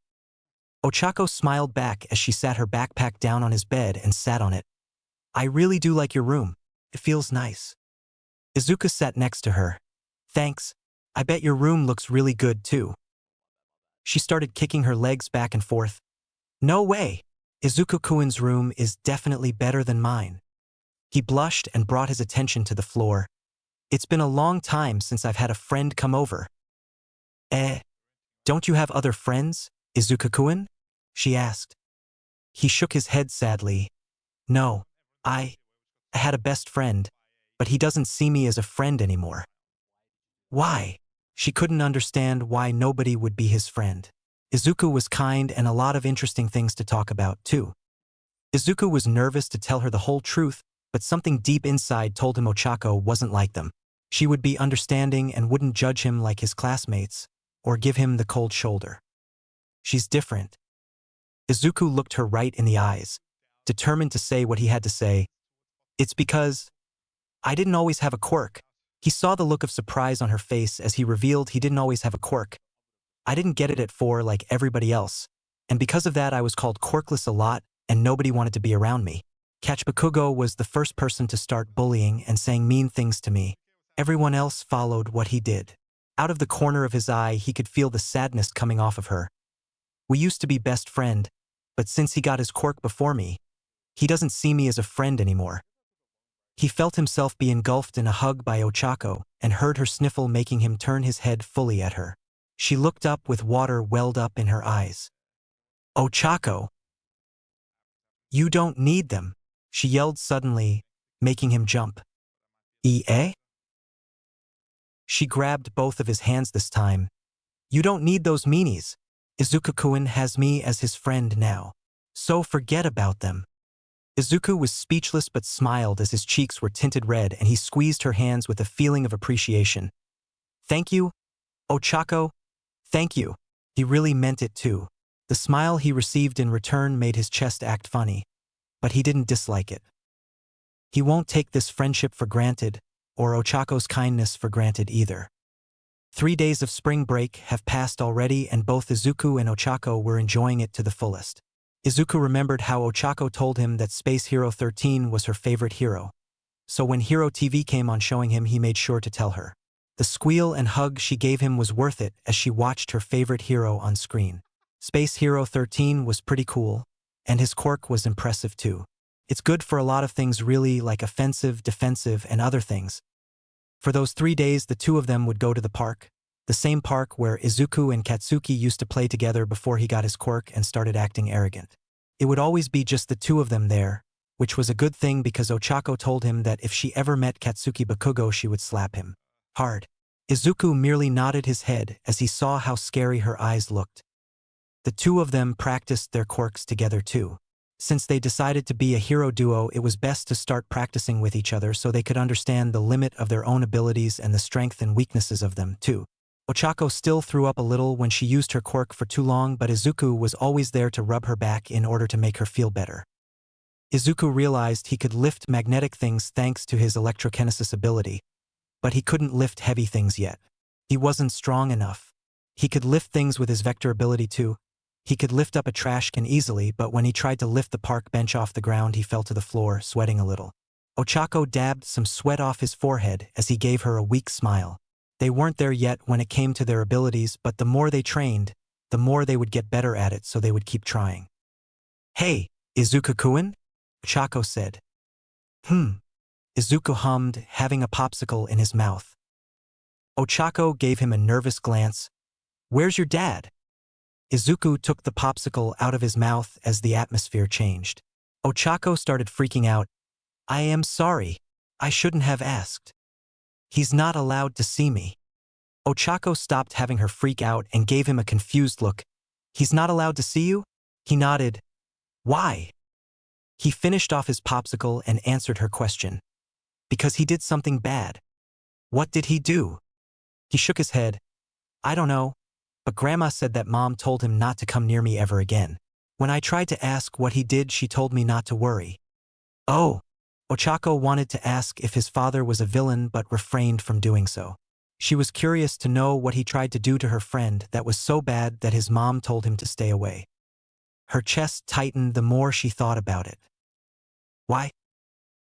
Ochako smiled back as she sat her backpack down on his bed and sat on it. I really do like your room. It feels nice. Izuku sat next to her. Thanks. I bet your room looks really good too. She started kicking her legs back and forth. No way. Izuku-kun's room is definitely better than mine. He blushed and brought his attention to the floor. It's been a long time since I've had a friend come over. Don't you have other friends, Izuku-kun? She asked. He shook his head sadly. No, I had a best friend, but he doesn't see me as a friend anymore. Why? She couldn't understand why nobody would be his friend. Izuku was kind and a lot of interesting things to talk about, too. Izuku was nervous to tell her the whole truth, but something deep inside told him Ochako wasn't like them. She would be understanding and wouldn't judge him like his classmates, or give him the cold shoulder. She's different. Izuku looked her right in the eyes, determined to say what he had to say. It's because I didn't always have a quirk. He saw the look of surprise on her face as he revealed he didn't always have a quirk. I didn't get it at 4 like everybody else, and because of that I was called quirkless a lot and nobody wanted to be around me. Bakugo was the first person to start bullying and saying mean things to me. Everyone else followed what he did. Out of the corner of his eye he could feel the sadness coming off of her. We used to be best friend, but since he got his quirk before me, he doesn't see me as a friend anymore. He felt himself be engulfed in a hug by Ochako and heard her sniffle, making him turn his head fully at her. She looked up with water welled up in her eyes. Ochako! You don't need them, she yelled suddenly, making him jump. She grabbed both of his hands this time. You don't need those meanies. Izuku-kun has me as his friend now. So forget about them. Izuku was speechless but smiled as his cheeks were tinted red and he squeezed her hands with a feeling of appreciation. Thank you, Ochako. Thank you. He really meant it too. The smile he received in return made his chest act funny, but he didn't dislike it. He won't take this friendship for granted, or Ochako's kindness for granted either. 3 days of spring break have passed already and both Izuku and Ochako were enjoying it to the fullest. Izuku remembered how Ochako told him that Space Hero 13 was her favorite hero. So when Hero TV came on showing him, he made sure to tell her. The squeal and hug she gave him was worth it as she watched her favorite hero on screen. Space Hero 13 was pretty cool, and his quirk was impressive too. It's good for a lot of things really, like offensive, defensive, and other things. For those 3 days the two of them would go to the park, the same park where Izuku and Katsuki used to play together before he got his quirk and started acting arrogant. It would always be just the two of them there, which was a good thing because Ochako told him that if she ever met Katsuki Bakugo she would slap him hard. Izuku merely nodded his head as he saw how scary her eyes looked. The two of them practiced their quirks together too. Since they decided to be a hero duo, it was best to start practicing with each other so they could understand the limit of their own abilities and the strength and weaknesses of them too. Ochako still threw up a little when she used her quirk for too long, but Izuku was always there to rub her back in order to make her feel better. Izuku realized he could lift magnetic things thanks to his electrokinesis ability, but he couldn't lift heavy things yet. He wasn't strong enough. He could lift things with his vector ability too. He could lift up a trash can easily, but when he tried to lift the park bench off the ground he fell to the floor, sweating a little. Ochako dabbed some sweat off his forehead as he gave her a weak smile. They weren't there yet when it came to their abilities, but the more they trained, the more they would get better at it, so they would keep trying. "Hey, Izuku-kun?" Ochako said. Izuku hummed, having a popsicle in his mouth. Ochako gave him a nervous glance. "Where's your dad?" Izuku took the popsicle out of his mouth as the atmosphere changed. Ochako started freaking out. "I am sorry. I shouldn't have asked. He's not allowed to see me." Ochako stopped having her freak out and gave him a confused look. "He's not allowed to see you?" He nodded. "Why?" He finished off his popsicle and answered her question. "Because he did something bad." "What did he do?" He shook his head. "I don't know, but Grandma said that Mom told him not to come near me ever again. When I tried to ask what he did, she told me not to worry." "Oh." Ochako wanted to ask if his father was a villain but refrained from doing so. She was curious to know what he tried to do to her friend that was so bad that his mom told him to stay away. Her chest tightened the more she thought about it. "Why?"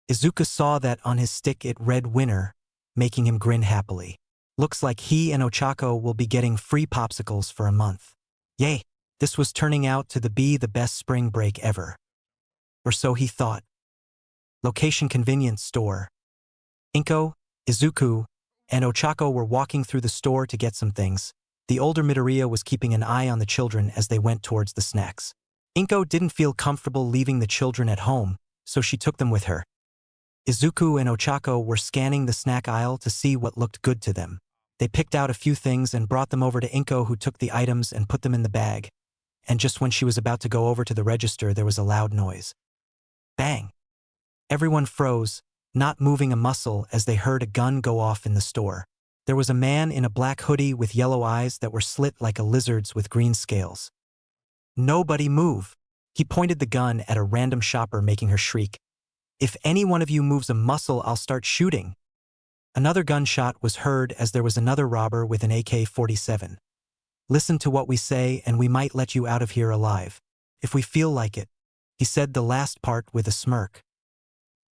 Izuku saw that on his stick it read "Winner," making him grin happily. Looks like he and Ochako will be getting free popsicles for a month. Yay! This was turning out to be the best spring break ever. Or so he thought. Location convenience store. Inko, Izuku, and Ochako were walking through the store to get some things. The older Midoriya was keeping an eye on the children as they went towards the snacks. Inko didn't feel comfortable leaving the children at home, so she took them with her. Izuku and Ochako were scanning the snack aisle to see what looked good to them. They picked out a few things and brought them over to Inko, who took the items and put them in the bag. And just when she was about to go over to the register, there was a loud noise. Bang! Everyone froze, not moving a muscle as they heard a gun go off in the store. There was a man in a black hoodie with yellow eyes that were slit like a lizard's with green scales. "Nobody move!" He pointed the gun at a random shopper, making her shriek. "If any one of you moves a muscle, I'll start shooting." Another gunshot was heard as there was another robber with an AK-47. "Listen to what we say and we might let you out of here alive. If we feel like it." He said the last part with a smirk.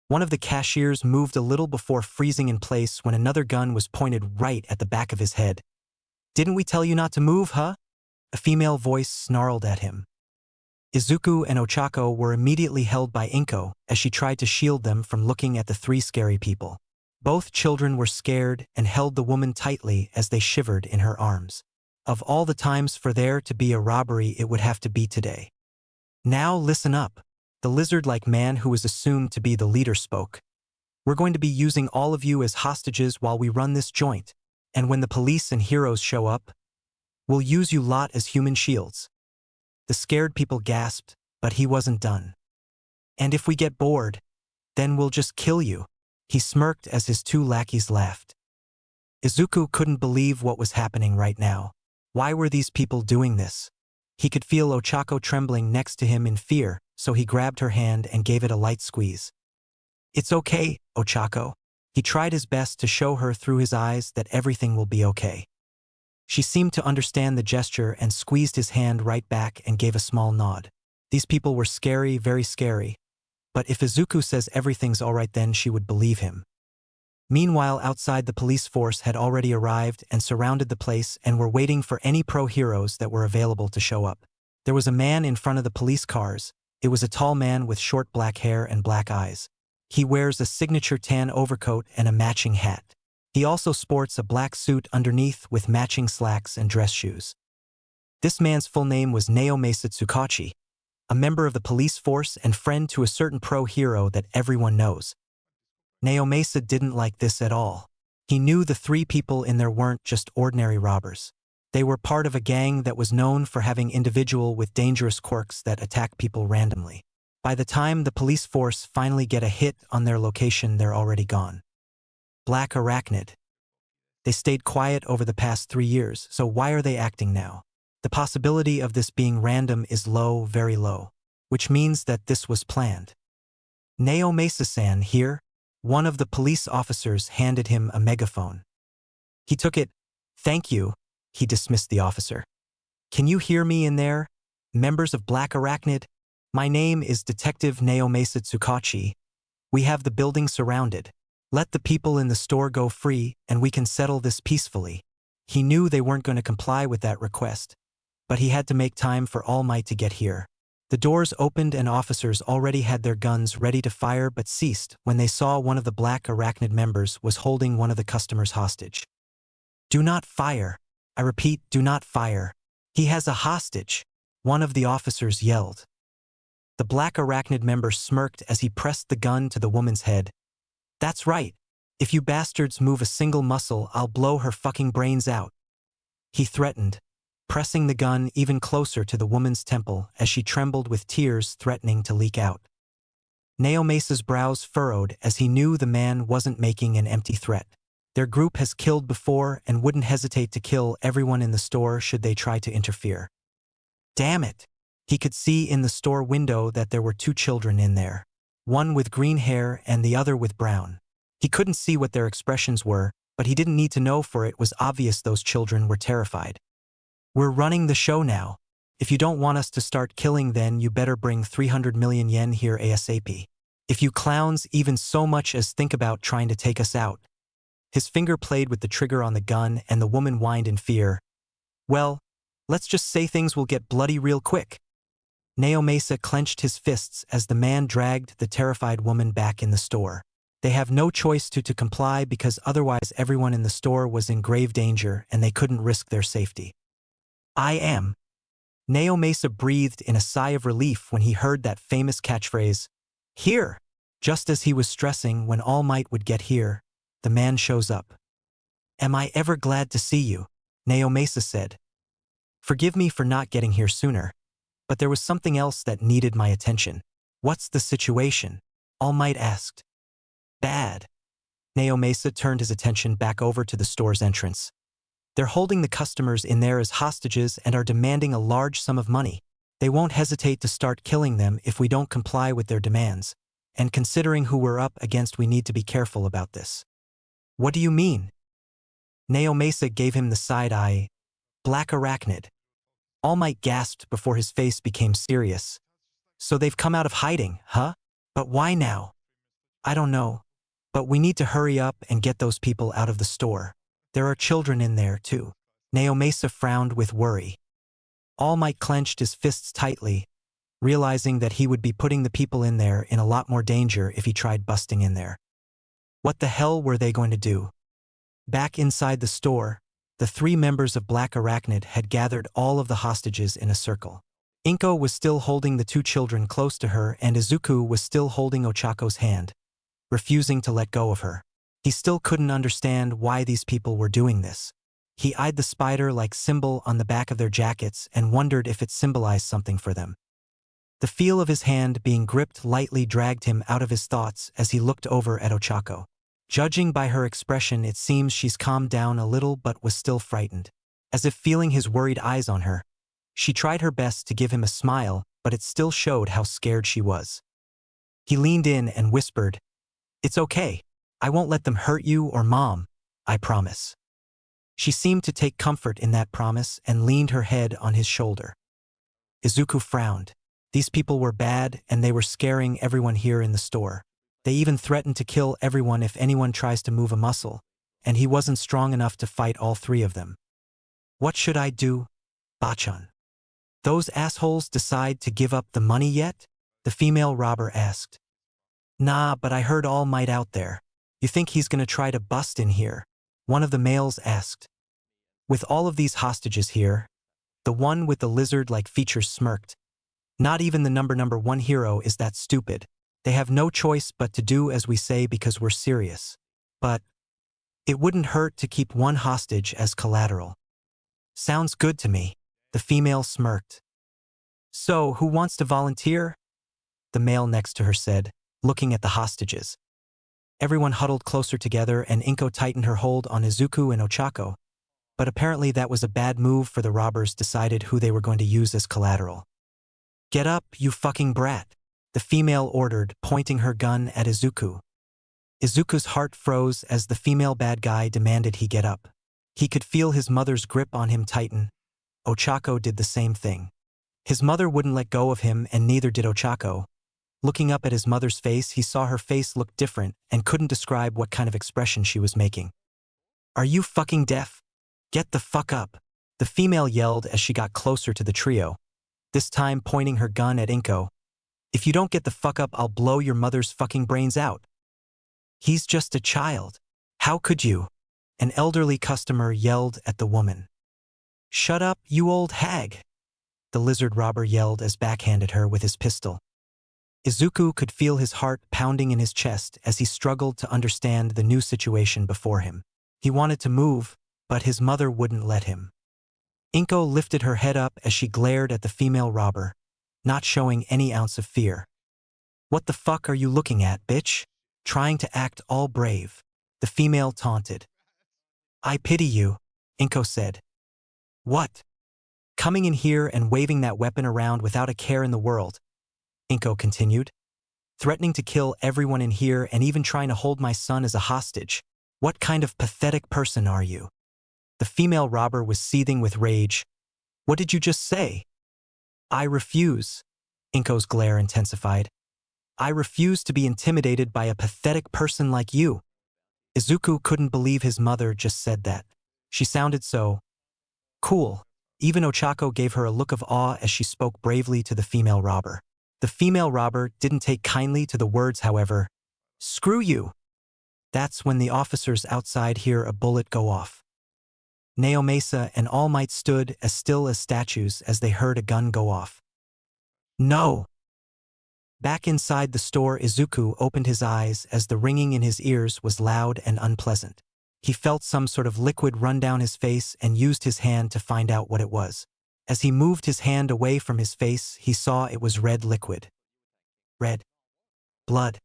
One of the cashiers moved a little before freezing in place when another gun was pointed right at the back of his head. "Didn't we tell you not to move, huh?" A female voice snarled at him. Izuku and Ochako were immediately held by Inko as she tried to shield them from looking at the three scary people. Both children were scared and held the woman tightly as they shivered in her arms. Of all the times for there to be a robbery, it would have to be today. "Now listen up." The lizard-like man who was assumed to be the leader spoke. "We're going to be using all of you as hostages while we run this joint, and when the police and heroes show up, we'll use you lot as human shields." The scared people gasped, but he wasn't done. "And if we get bored, then we'll just kill you." He smirked as his two lackeys laughed. Izuku couldn't believe what was happening right now. Why were these people doing this? He could feel Ochako trembling next to him in fear, so he grabbed her hand and gave it a light squeeze. "It's okay, Ochako." He tried his best to show her through his eyes that everything will be okay. She seemed to understand the gesture and squeezed his hand right back and gave a small nod. These people were scary, very scary. But if Izuku says everything's alright, then she would believe him. Meanwhile, outside, the police force had already arrived and surrounded the place and were waiting for any pro-heroes that were available to show up. There was a man in front of the police cars. It was a tall man with short black hair and black eyes. He wears a signature tan overcoat and a matching hat. He also sports a black suit underneath with matching slacks and dress shoes. This man's full name was Naomasa Tsukachi, a member of the police force and friend to a certain pro-hero that everyone knows. Naomasa didn't like this at all. He knew the three people in there weren't just ordinary robbers. They were part of a gang that was known for having individuals with dangerous quirks that attack people randomly. By the time the police force finally get a hit on their location, they're already gone. Black Arachnid. They stayed quiet over the past 3 years, so why are they acting now? The possibility of this being random is low, very low, which means that this was planned. Naomasa-san here, one of the police officers handed him a megaphone. He took it. Thank you, he dismissed the officer. Can you hear me in there, members of Black Arachnid? My name is Detective Naomasa Tsukachi. We have the building surrounded. Let the people in the store go free and we can settle this peacefully. He knew they weren't going to comply with that request, but he had to make time for All Might to get here. The doors opened and officers already had their guns ready to fire but ceased when they saw one of the Black Arachnid members was holding one of the customers hostage. Do not fire. I repeat, do not fire. He has a hostage, one of the officers yelled. The Black Arachnid member smirked as he pressed the gun to the woman's head. That's right. If you bastards move a single muscle, I'll blow her fucking brains out. He threatened, pressing the gun even closer to the woman's temple as she trembled with tears threatening to leak out. Naomasa's brows furrowed as he knew the man wasn't making an empty threat. Their group has killed before and wouldn't hesitate to kill everyone in the store should they try to interfere. Damn it! He could see in the store window that there were 2 children in there, one with green hair and the other with brown. He couldn't see what their expressions were, but he didn't need to know, for it was obvious those children were terrified. We're running the show now. If you don't want us to start killing, then you better bring 300 million yen here ASAP. If you clowns even so much as think about trying to take us out. His finger played with the trigger on the gun and the woman whined in fear. Well, let's just say things will get bloody real quick. Naomasa clenched his fists as the man dragged the terrified woman back in the store. They have no choice to comply because otherwise everyone in the store was in grave danger and they couldn't risk their safety. I am. Naomasa breathed in a sigh of relief when he heard that famous catchphrase, here. Just as he was stressing when All Might would get here, the man shows up. Am I ever glad to see you, Naomasa said. Forgive me for not getting here sooner, but there was something else that needed my attention. What's the situation? All Might asked. Bad. Naomasa turned his attention back over to the store's entrance. They're holding the customers in there as hostages and are demanding a large sum of money. They won't hesitate to start killing them if we don't comply with their demands. And considering who we're up against, we need to be careful about this. What do you mean? Naomasa gave him the side eye. Black Arachnid. All Might gasped before his face became serious. So they've come out of hiding, huh? But why now? I don't know. But we need to hurry up and get those people out of the store. There are children in there, too. Naomasa frowned with worry. All Might clenched his fists tightly, realizing that he would be putting the people in there in a lot more danger if he tried busting in there. What the hell were they going to do? Back inside the store, the 3 members of Black Arachnid had gathered all of the hostages in a circle. Inko was still holding the 2 children close to her and Izuku was still holding Ochako's hand, refusing to let go of her. He still couldn't understand why these people were doing this. He eyed the spider-like symbol on the back of their jackets and wondered if it symbolized something for them. The feel of his hand being gripped lightly dragged him out of his thoughts as he looked over at Ochako. Judging by her expression, it seems she's calmed down a little but was still frightened. As if feeling his worried eyes on her, she tried her best to give him a smile, but it still showed how scared she was. He leaned in and whispered, It's okay. I won't let them hurt you or Mom, I promise. She seemed to take comfort in that promise and leaned her head on his shoulder. Izuku frowned. These people were bad and they were scaring everyone here in the store. They even threatened to kill everyone if anyone tries to move a muscle, and he wasn't strong enough to fight all 3 of them. What should I do, Bachan? Those assholes decide to give up the money yet? The female robber asked. Nah, but I heard All Might out there. You think he's gonna try to bust in here? One of the males asked. With all of these hostages here, the one with the lizard-like features smirked. Not even the number one hero is that stupid. They have no choice but to do as we say because we're serious. But it wouldn't hurt to keep one hostage as collateral. Sounds good to me. The female smirked. So, who wants to volunteer? The male next to her said, looking at the hostages. Everyone huddled closer together and Inko tightened her hold on Izuku and Ochako. But apparently that was a bad move, for the robbers decided who they were going to use as collateral. Get up, you fucking brat, the female ordered, pointing her gun at Izuku. Izuku's heart froze as the female bad guy demanded he get up. He could feel his mother's grip on him tighten. Ochako did the same thing. His mother wouldn't let go of him, and neither did Ochako. Looking up at his mother's face, he saw her face look different and couldn't describe what kind of expression she was making. Are you fucking deaf? Get the fuck up, the female yelled as she got closer to the trio, this time pointing her gun at Inko. If you don't get the fuck up, I'll blow your mother's fucking brains out. He's just a child. How could you? An elderly customer yelled at the woman. Shut up, you old hag, the lizard robber yelled as backhanded her with his pistol. Izuku could feel his heart pounding in his chest as he struggled to understand the new situation before him. He wanted to move, but his mother wouldn't let him. Inko lifted her head up as she glared at the female robber, not showing any ounce of fear. What the fuck are you looking at, bitch? Trying to act all brave, the female taunted. I pity you, Inko said. What? Coming in here and waving that weapon around without a care in the world, Inko continued. Threatening to kill everyone in here and even trying to hold my son as a hostage. What kind of pathetic person are you? The female robber was seething with rage. What did you just say? I refuse. Inko's glare intensified. I refuse to be intimidated by a pathetic person like you. Izuku couldn't believe his mother just said that. She sounded so cool. Even Ochako gave her a look of awe as she spoke bravely to the female robber. The female robber didn't take kindly to the words, however. Screw you. That's when the officers outside hear a bullet go off. Naomasa and All Might stood as still as statues as they heard a gun go off. No! Back inside the store, Izuku opened his eyes as the ringing in his ears was loud and unpleasant. He felt some sort of liquid run down his face and used his hand to find out what it was. As he moved his hand away from his face, he saw it was red liquid. Red. Blood.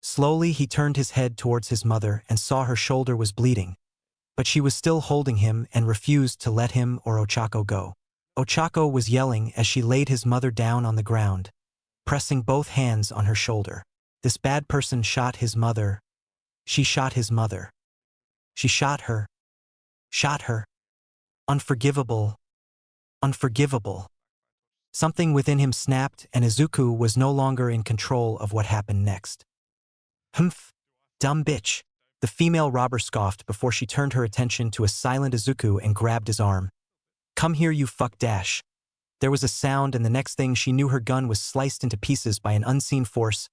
Slowly he turned his head towards his mother and saw her shoulder was bleeding. But she was still holding him and refused to let him or Ochako go. Ochako was yelling as she laid his mother down on the ground, pressing both hands on her shoulder. This bad person shot his mother. She shot his mother. She shot her. Shot her. Unforgivable. Unforgivable. Something within him snapped and Izuku was no longer in control of what happened next. Humph. Dumb bitch. The female robber scoffed before she turned her attention to a silent Izuku and grabbed his arm. Come here, you fuck dash. There was a sound and the next thing she knew her gun was sliced into pieces by an unseen force.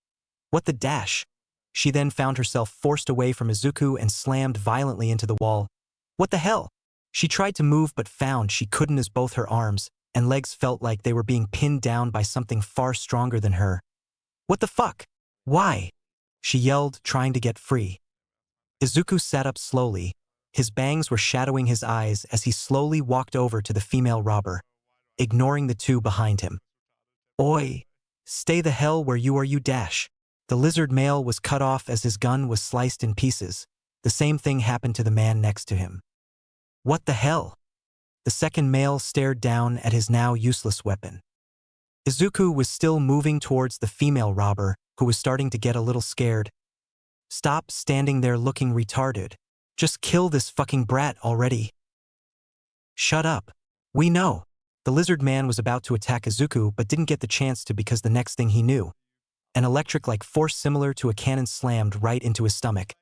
What the dash? She then found herself forced away from Izuku and slammed violently into the wall. What the hell? She tried to move but found she couldn't as both her arms and legs felt like they were being pinned down by something far stronger than her. What the fuck? Why? She yelled, trying to get free. Izuku sat up slowly. His bangs were shadowing his eyes as he slowly walked over to the female robber, ignoring the two behind him. Oi! Stay the hell where you are, you dash. The lizard male was cut off as his gun was sliced in pieces. The same thing happened to the man next to him. What the hell? The second male stared down at his now useless weapon. Izuku was still moving towards the female robber, who was starting to get a little scared. Stop standing there looking retarded. Just kill this fucking brat already. Shut up. We know. The lizard man was about to attack Izuku but didn't get the chance to because the next thing he knew, an electric-like force similar to a cannon slammed right into his stomach,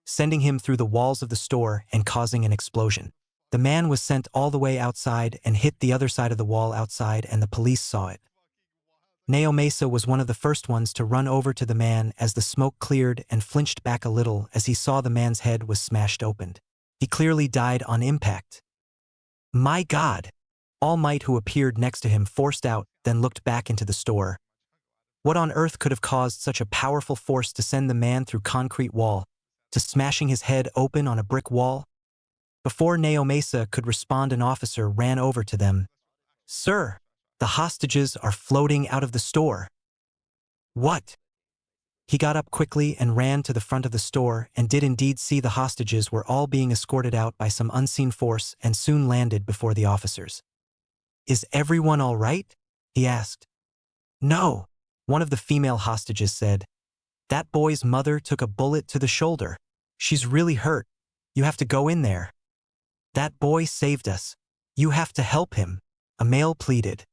sending him through the walls of the store and causing an explosion. The man was sent all the way outside and hit the other side of the wall outside, and the police saw it. Naomasa was one of the first ones to run over to the man as the smoke cleared and flinched back a little as he saw the man's head was smashed open. He clearly died on impact. My God! All Might, who appeared next to him, forced out, then looked back into the store. What on earth could have caused such a powerful force to send the man through concrete wall, to smashing his head open on a brick wall? Before Naomesa could respond, an officer ran over to them. "Sir, the hostages are floating out of the store." "What?" He got up quickly and ran to the front of the store and did indeed see the hostages were all being escorted out by some unseen force and soon landed before the officers. "Is everyone all right?" he asked. "No," one of the female hostages said. "That boy's mother took a bullet to the shoulder. She's really hurt. You have to go in there." "That boy saved us. You have to help him," a male pleaded.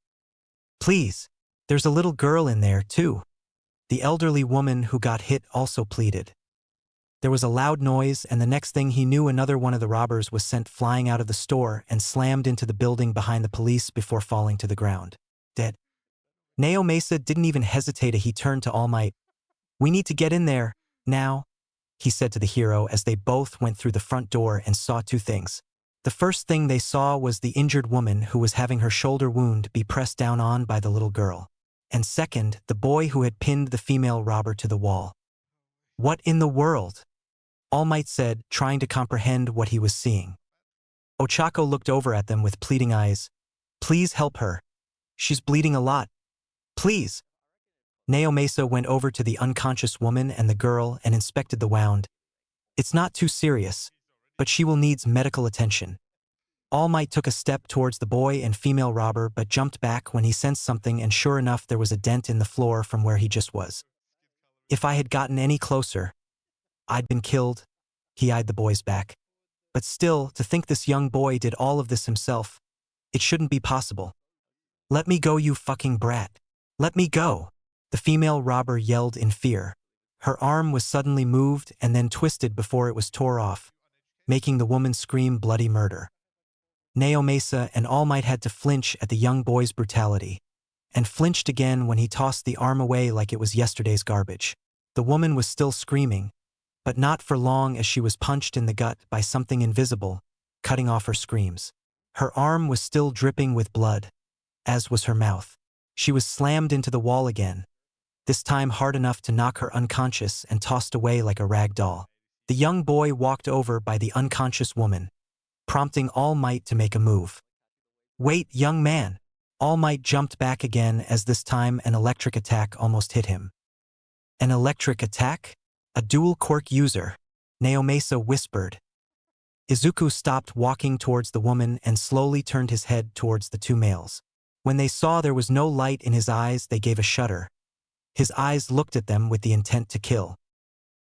"Please, there's a little girl in there, too," the elderly woman who got hit also pleaded. There was a loud noise, and the next thing he knew, another one of the robbers was sent flying out of the store and slammed into the building behind the police before falling to the ground, dead. Naomesa didn't even hesitate. He turned to All Might. "We need to get in there, now," he said to the hero as they both went through the front door and saw two things. The first thing they saw was the injured woman who was having her shoulder wound be pressed down on by the little girl. And second, the boy who had pinned the female robber to the wall. "What in the world?" All Might said, trying to comprehend what he was seeing. Ochako looked over at them with pleading eyes. "Please help her. She's bleeding a lot. Please." Naomesa went over to the unconscious woman and the girl and inspected the wound. "It's not too serious, but she will need medical attention." All Might took a step towards the boy and female robber but jumped back when he sensed something, and sure enough there was a dent in the floor from where he just was. "If I had gotten any closer, I'd been killed," he eyed the boy's back. "But still, to think this young boy did all of this himself. It shouldn't be possible." "Let me go, you fucking brat. Let me go," the female robber yelled in fear. Her arm was suddenly moved and then twisted before it was tore off, making the woman scream bloody murder. Naomesa and All Might had to flinch at the young boy's brutality, and flinched again when he tossed the arm away like it was yesterday's garbage. The woman was still screaming, but not for long, as she was punched in the gut by something invisible, cutting off her screams. Her arm was still dripping with blood, as was her mouth. She was slammed into the wall again, this time hard enough to knock her unconscious and tossed away like a rag doll. The young boy walked over by the unconscious woman, prompting All Might to make a move. "Wait, young man." All Might jumped back again as this time an electric attack almost hit him. "An electric attack? A dual quirk user," Naomesa whispered. Izuku stopped walking towards the woman and slowly turned his head towards the two males. When they saw there was no light in his eyes, they gave a shudder. His eyes looked at them with the intent to kill.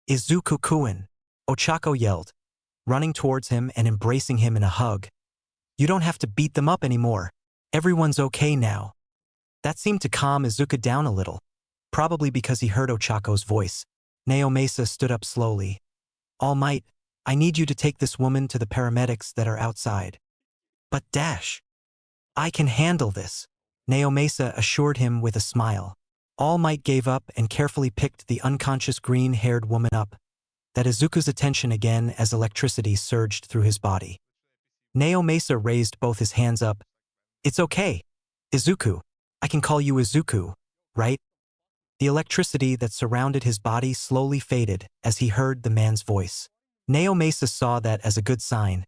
"Izuku-kun," Ochako yelled, running towards him and embracing him in a hug. "You don't have to beat them up anymore. Everyone's okay now." That seemed to calm Izuku down a little, probably because he heard Ochako's voice. Naomesa stood up slowly. "All Might, I need you to take this woman to the paramedics that are outside." "But Dash, I can handle this," Naomesa assured him with a smile. All Might gave up and carefully picked the unconscious green-haired woman up, that Izuku's attention again as electricity surged through his body. Naomesa raised both his hands up. "It's okay, Izuku. I can call you Izuku, right?" The electricity that surrounded his body slowly faded as he heard the man's voice. Naomesa saw that as a good sign.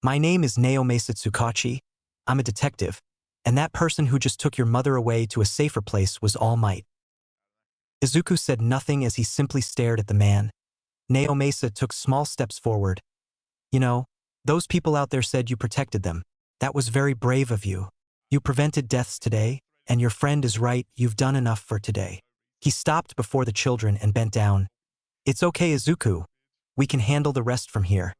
"My name is Naomesa Tsukachi. I'm a detective, and that person who just took your mother away to a safer place was All Might." Izuku said nothing as he simply stared at the man. Naomesa took small steps forward. "You know, those people out there said you protected them. That was very brave of you. You prevented deaths today, and your friend is right, you've done enough for today." He stopped before the children and bent down. "It's okay, Izuku. We can handle the rest from here."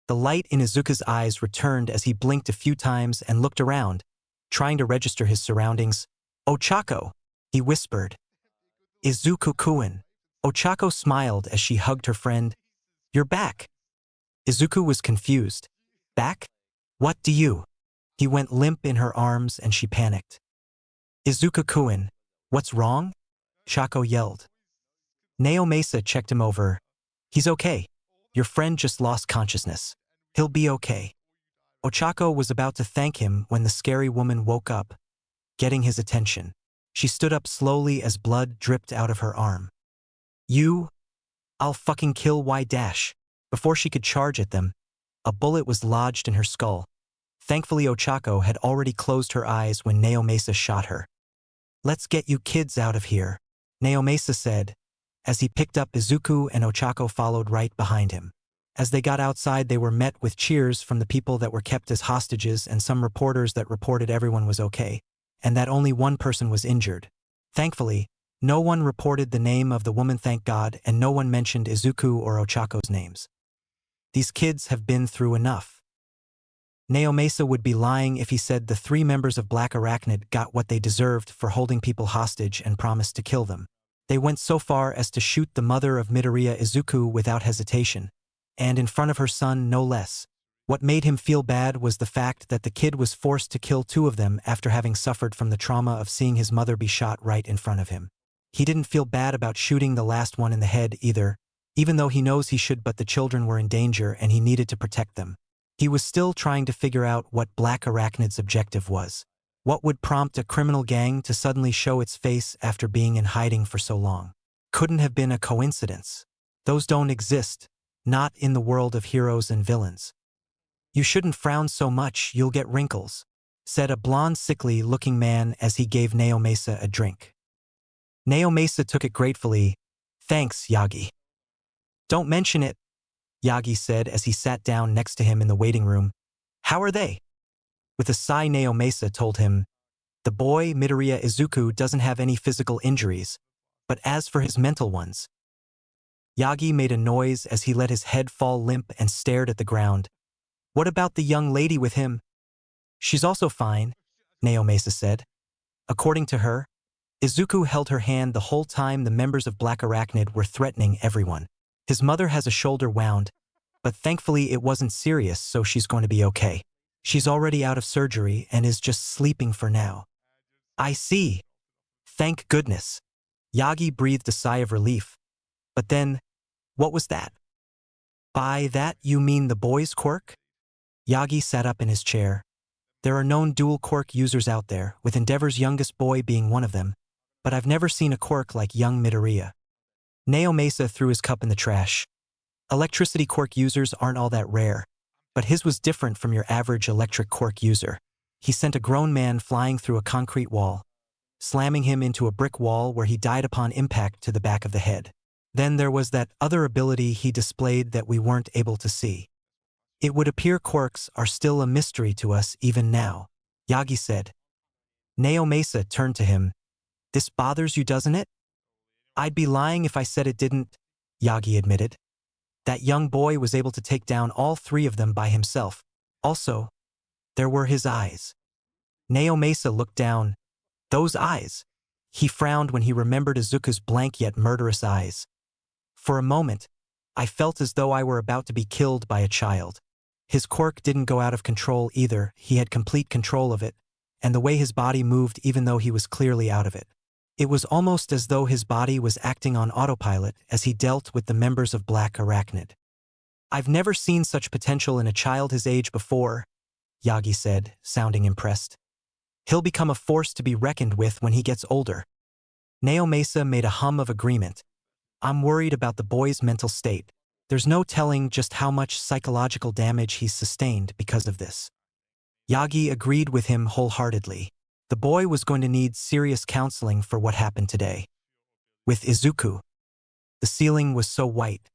The light in Izuku's eyes returned as he blinked a few times and looked around, trying to register his surroundings. "Ochako," he whispered. "Izuku-kun." Ochako smiled as she hugged her friend. "You're back." Izuku was confused. "Back? What do you?" He went limp in her arms and she panicked. "Izuku-kun, what's wrong?" Chako yelled. Naomesa checked him over. "He's okay. Your friend just lost consciousness. He'll be okay." Ochako was about to thank him when the scary woman woke up, getting his attention. She stood up slowly as blood dripped out of her arm. You? I'll fucking kill Y dash. Before she could charge at them, a bullet was lodged in her skull. Thankfully Ochako had already closed her eyes when Naomasa shot her. Let's get you kids out of here, Naomasa said, as he picked up Izuku and Ochako followed right behind him. As they got outside they were met with cheers from the people that were kept as hostages and some reporters that reported everyone was okay, and that only one person was injured. Thankfully, no one reported the name of the woman, thank God, and no one mentioned Izuku or Ochako's names. These kids have been through enough. Naomasa would be lying if he said the 3 members of Black Arachnid got what they deserved for holding people hostage and promised to kill them. They went so far as to shoot the mother of Midoriya Izuku without hesitation, and in front of her son no less. What made him feel bad was the fact that the kid was forced to kill 2 of them after having suffered from the trauma of seeing his mother be shot right in front of him. He didn't feel bad about shooting the last one in the head either, even though he knows he should, but the children were in danger and he needed to protect them. He was still trying to figure out what Black Arachnid's objective was. What would prompt a criminal gang to suddenly show its face after being in hiding for so long? Couldn't have been a coincidence. Those don't exist, not in the world of heroes and villains. You shouldn't frown so much, you'll get wrinkles, said a blond sickly-looking man as he gave Naomasa a drink. Naomasa took it gratefully. Thanks, Yagi. Don't mention it, Yagi said as he sat down next to him in the waiting room. How are they? With a sigh Naomasa told him, the boy, Midoriya Izuku, doesn't have any physical injuries, but as for his mental ones. Yagi made a noise as he let his head fall limp and stared at the ground. What about the young lady with him? She's also fine, Naomasa said. According to her, Izuku held her hand the whole time the members of Black Arachnid were threatening everyone. His mother has a shoulder wound, but thankfully it wasn't serious, so she's going to be okay. She's already out of surgery and is just sleeping for now. I see. Thank goodness. Yagi breathed a sigh of relief. But then, what was that? By that you mean the boy's quirk? Yagi sat up in his chair. There are known dual quirk users out there, with Endeavor's youngest boy being one of them, but I've never seen a quirk like young Midoriya. Naomasa threw his cup in the trash. Electricity quirk users aren't all that rare, but his was different from your average electric quirk user. He sent a grown man flying through a concrete wall, slamming him into a brick wall where he died upon impact to the back of the head. Then there was that other ability he displayed that we weren't able to see. It would appear quirks are still a mystery to us even now, Yagi said. Naomasa turned to him. This bothers you, doesn't it? I'd be lying if I said it didn't, Yagi admitted. That young boy was able to take down all 3 of them by himself. Also, there were his eyes. Naomasa looked down. Those eyes. He frowned when he remembered Izuku's blank yet murderous eyes. For a moment, I felt as though I were about to be killed by a child. His quirk didn't go out of control either, he had complete control of it, and the way his body moved even though he was clearly out of it. It was almost as though his body was acting on autopilot as he dealt with the members of Black Arachnid. I've never seen such potential in a child his age before, Yagi said, sounding impressed. He'll become a force to be reckoned with when he gets older. Naomasa made a hum of agreement. I'm worried about the boy's mental state. There's no telling just how much psychological damage he's sustained because of this. Yagi agreed with him wholeheartedly. The boy was going to need serious counseling for what happened today. With Izuku, the ceiling was so white.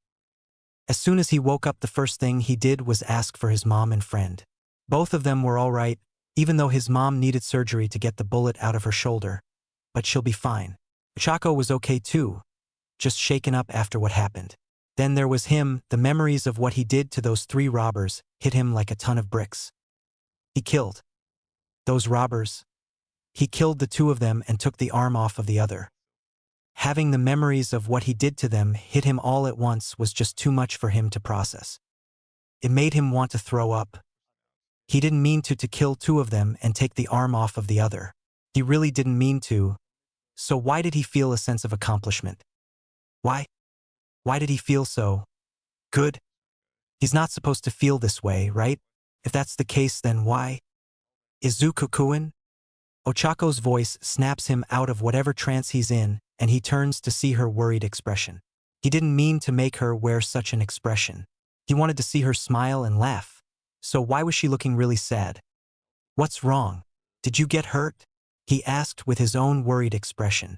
As soon as he woke up, the first thing he did was ask for his mom and friend. Both of them were all right, even though his mom needed surgery to get the bullet out of her shoulder. But she'll be fine. Ochako was okay too, just shaken up after what happened. Then there was him. The memories of what he did to those 3 robbers hit him like a ton of bricks. He killed those robbers. He killed the 2 of them and took the arm off of the other. Having the memories of what he did to them hit him all at once was just too much for him to process. It made him want to throw up. He didn't mean to kill 2 of them and take the arm off of the other. He really didn't mean to. So why did he feel a sense of accomplishment? Why? Why did he feel so good? He's not supposed to feel this way, right? If that's the case, then why? Izuku-kun? Ochako's voice snaps him out of whatever trance he's in, and he turns to see her worried expression. He didn't mean to make her wear such an expression. He wanted to see her smile and laugh. So why was she looking really sad? What's wrong? Did you get hurt? He asked with his own worried expression.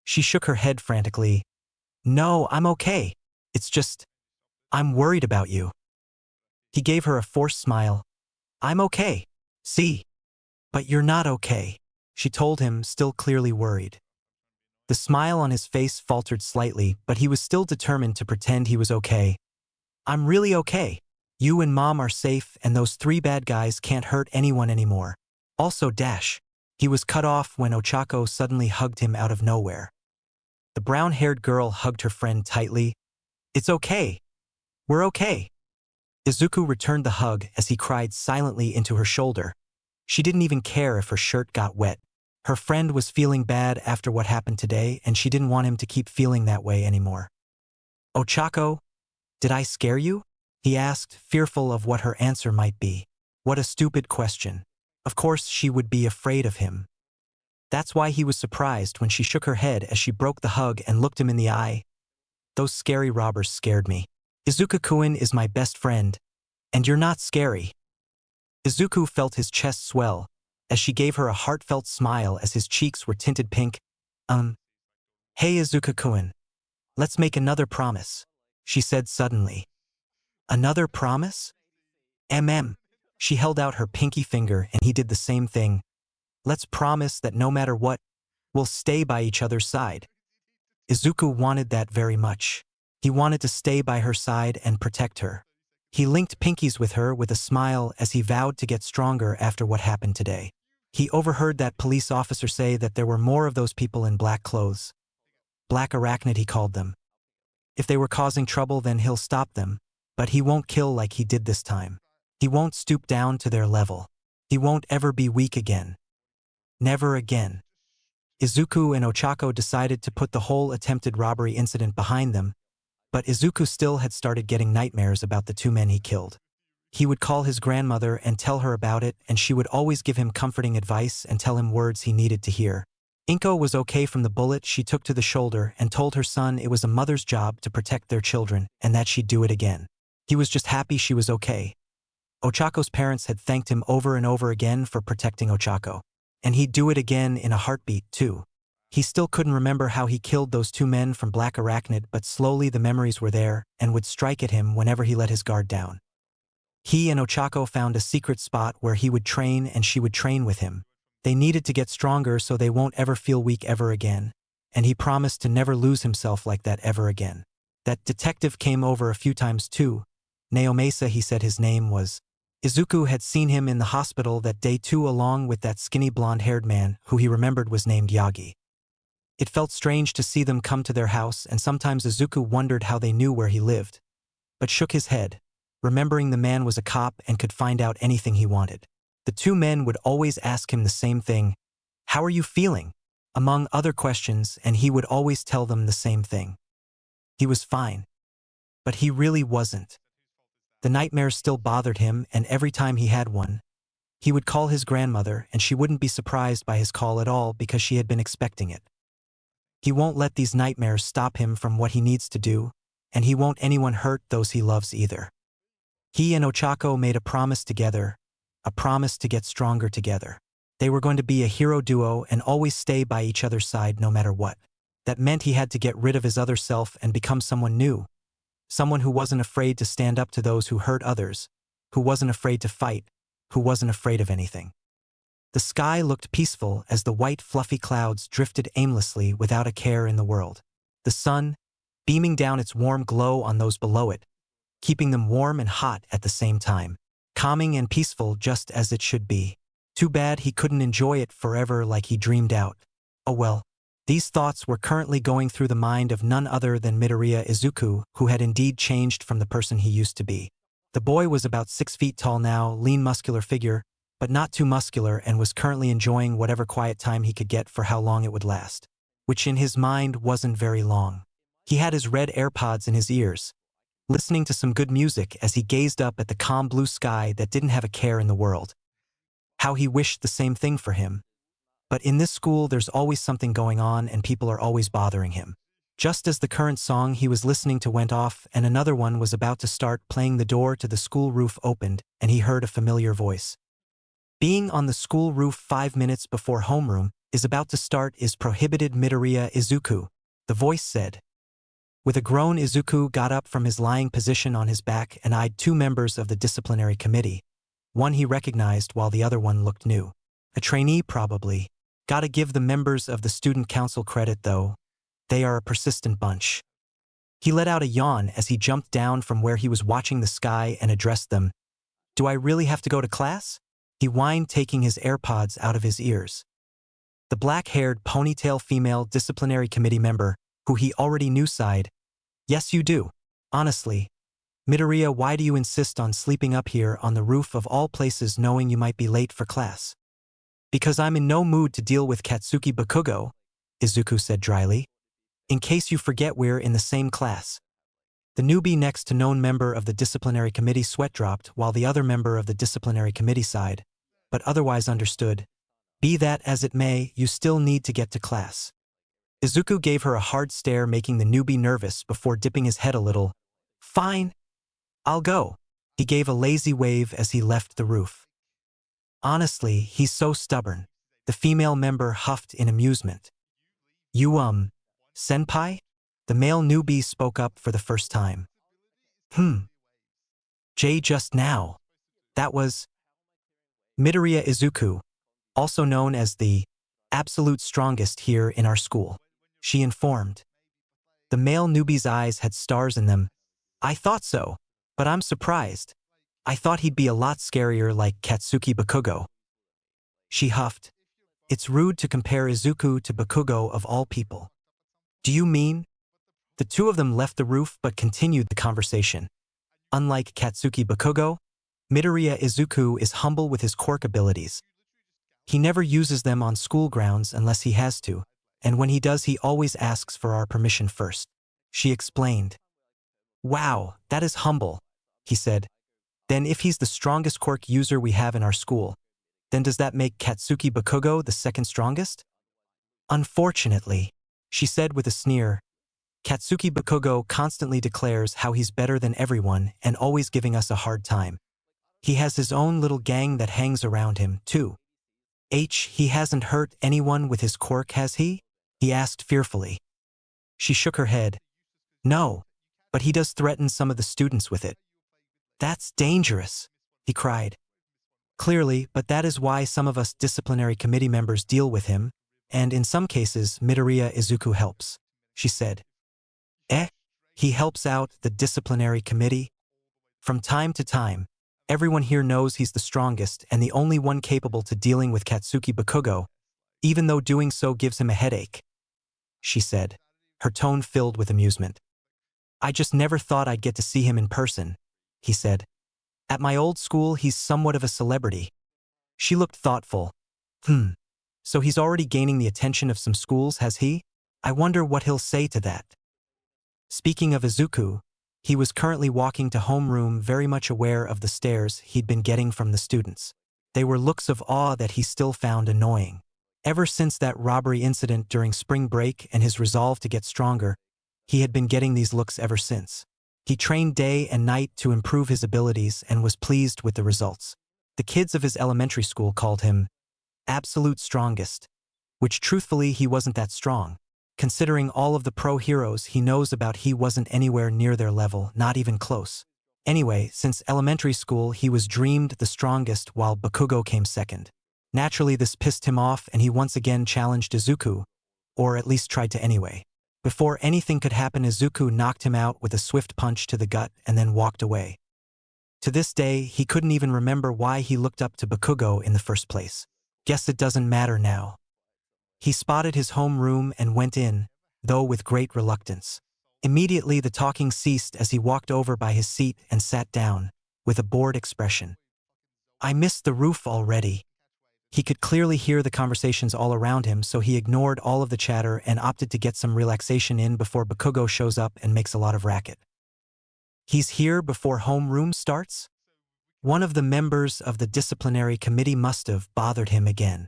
She shook her head frantically. No, I'm okay. It's just, I'm worried about you. He gave her a forced smile. I'm okay. See? But you're not okay, she told him, still clearly worried. The smile on his face faltered slightly, but he was still determined to pretend he was okay. I'm really okay. You and Mom are safe, and those 3 bad guys can't hurt anyone anymore. Also Dash. He was cut off when Ochako suddenly hugged him out of nowhere. The brown-haired girl hugged her friend tightly. It's okay. We're okay. Izuku returned the hug as he cried silently into her shoulder. She didn't even care if her shirt got wet. Her friend was feeling bad after what happened today, and she didn't want him to keep feeling that way anymore. Ochako, did I scare you? He asked, fearful of what her answer might be. What a stupid question. Of course she would be afraid of him. That's why he was surprised when she shook her head as she broke the hug and looked him in the eye. Those scary robbers scared me. Izuku-kun is my best friend, and you're not scary. Izuku felt his chest swell, as she gave her a heartfelt smile as his cheeks were tinted pink. Hey Izuku-kun, let's make another promise, she said suddenly. Another promise? She held out her pinky finger and he did the same thing. Let's promise that no matter what, we'll stay by each other's side. Izuku wanted that very much. He wanted to stay by her side and protect her. He linked pinkies with her with a smile as he vowed to get stronger after what happened today. He overheard that police officer say that there were more of those people in black clothes. Black arachnid, he called them. If they were causing trouble, then he'll stop them, but he won't kill like he did this time. He won't stoop down to their level. He won't ever be weak again. Never again. Izuku and Ochako decided to put the whole attempted robbery incident behind them, but Izuku still had started getting nightmares about the 2 men he killed. He would call his grandmother and tell her about it, and she would always give him comforting advice and tell him words he needed to hear. Inko was okay from the bullet she took to the shoulder and told her son it was a mother's job to protect their children and that she'd do it again. He was just happy she was okay. Ochako's parents had thanked him over and over again for protecting Ochako. And he'd do it again in a heartbeat, too. He still couldn't remember how he killed those 2 men from Black Arachnid, but slowly the memories were there and would strike at him whenever he let his guard down. He and Ochako found a secret spot where he would train and she would train with him. They needed to get stronger so they won't ever feel weak ever again, and he promised to never lose himself like that ever again. That detective came over a few times too. Naomasa, he said his name was. Izuku had seen him in the hospital that day too, along with that skinny blonde-haired man who he remembered was named Yagi. It felt strange to see them come to their house, and sometimes Izuku wondered how they knew where he lived, but shook his head, remembering the man was a cop and could find out anything he wanted. The 2 men would always ask him the same thing, "How are you feeling?" among other questions, and he would always tell them the same thing. He was fine. But he really wasn't. The nightmares still bothered him, and every time he had one, he would call his grandmother, and she wouldn't be surprised by his call at all because she had been expecting it. He won't let these nightmares stop him from what he needs to do, and he won't anyone hurt those he loves either. He and Ochako made a promise together, a promise to get stronger together. They were going to be a hero duo and always stay by each other's side no matter what. That meant he had to get rid of his other self and become someone new. Someone who wasn't afraid to stand up to those who hurt others, who wasn't afraid to fight, who wasn't afraid of anything. The sky looked peaceful as the white fluffy clouds drifted aimlessly without a care in the world. The sun, beaming down its warm glow on those below it, keeping them warm and hot at the same time. Calming and peaceful just as it should be. Too bad he couldn't enjoy it forever like he dreamed out. Oh well. These thoughts were currently going through the mind of none other than Midoriya Izuku, who had indeed changed from the person he used to be. The boy was about 6 feet tall now, lean muscular figure, but not too muscular, and was currently enjoying whatever quiet time he could get for how long it would last. Which in his mind wasn't very long. He had his red AirPods in his ears, listening to some good music as he gazed up at the calm blue sky that didn't have a care in the world. How he wished the same thing for him. But in this school there's always something going on and people are always bothering him. Just as the current song he was listening to went off and another one was about to start playing, the door to the school roof opened and he heard a familiar voice. Being on the school roof 5 minutes before homeroom is about to start is prohibited. Midoriya Izuku, the voice said. With a groan, Izuku got up from his lying position on his back and eyed two members of the disciplinary committee. One he recognized while the other one looked new. A trainee probably. Gotta give the members of the student council credit though. They are a persistent bunch. He let out a yawn as he jumped down from where he was watching the sky and addressed them. Do I really have to go to class? He whined, taking his AirPods out of his ears. The black-haired, ponytail female disciplinary committee member, who he already knew, sighed. Yes, you do. Honestly. Midoriya, why do you insist on sleeping up here on the roof of all places knowing you might be late for class? Because I'm in no mood to deal with Katsuki Bakugo, Izuku said dryly. In case you forget, we're in the same class. The newbie next to known member of the disciplinary committee sweat dropped while the other member of the disciplinary committee sighed, but otherwise understood. Be that as it may, you still need to get to class. Izuku gave her a hard stare, making the newbie nervous before dipping his head a little. Fine. I'll go. He gave a lazy wave as he left the roof. Honestly, he's so stubborn. The female member huffed in amusement. You, senpai? The male newbie spoke up for the first time. Jay, just now. That was Midoriya Izuku, also known as the absolute strongest here in our school, she informed. The male newbie's eyes had stars in them. I thought so, but I'm surprised. I thought he'd be a lot scarier like Katsuki Bakugo. She huffed. It's rude to compare Izuku to Bakugo of all people. Do you mean? The two of them left the roof but continued the conversation. Unlike Katsuki Bakugo, Midoriya Izuku is humble with his quirk abilities. He never uses them on school grounds unless he has to, and when he does he always asks for our permission first. She explained. Wow, that is humble, he said. Then if he's the strongest quirk user we have in our school, then does that make Katsuki Bakugo the second strongest? Unfortunately, she said with a sneer. Katsuki Bakugo constantly declares how he's better than everyone and always giving us a hard time. He has his own little gang that hangs around him, too. He hasn't hurt anyone with his quirk, has he? He asked fearfully. She shook her head. No, but he does threaten some of the students with it. That's dangerous, he cried. Clearly, but that is why some of us disciplinary committee members deal with him, and in some cases Midoriya Izuku helps, she said. He helps out the disciplinary committee? From time to time, everyone here knows he's the strongest and the only one capable to dealing with Katsuki Bakugo, even though doing so gives him a headache, she said, her tone filled with amusement. I just never thought I'd get to see him in person, he said. At my old school he's somewhat of a celebrity. She looked thoughtful. So he's already gaining the attention of some schools, has he? I wonder what he'll say to that. Speaking of Izuku, he was currently walking to homeroom, very much aware of the stares he'd been getting from the students. They were looks of awe that he still found annoying. Ever since that robbery incident during spring break and his resolve to get stronger, he had been getting these looks ever since. He trained day and night to improve his abilities and was pleased with the results. The kids of his elementary school called him absolute strongest, which truthfully he wasn't that strong. Considering all of the pro heroes he knows about, he wasn't anywhere near their level, not even close. Anyway, since elementary school he was deemed the strongest while Bakugo came second. Naturally this pissed him off and he once again challenged Izuku, or at least tried to anyway. Before anything could happen, Izuku knocked him out with a swift punch to the gut and then walked away. To this day, he couldn't even remember why he looked up to Bakugo in the first place. Guess it doesn't matter now. He spotted his homeroom and went in, though with great reluctance. Immediately the talking ceased as he walked over by his seat and sat down, with a bored expression. I missed the roof already. He could clearly hear the conversations all around him, so he ignored all of the chatter and opted to get some relaxation in before Bakugo shows up and makes a lot of racket. He's here before homeroom starts? One of the members of the disciplinary committee must have bothered him again.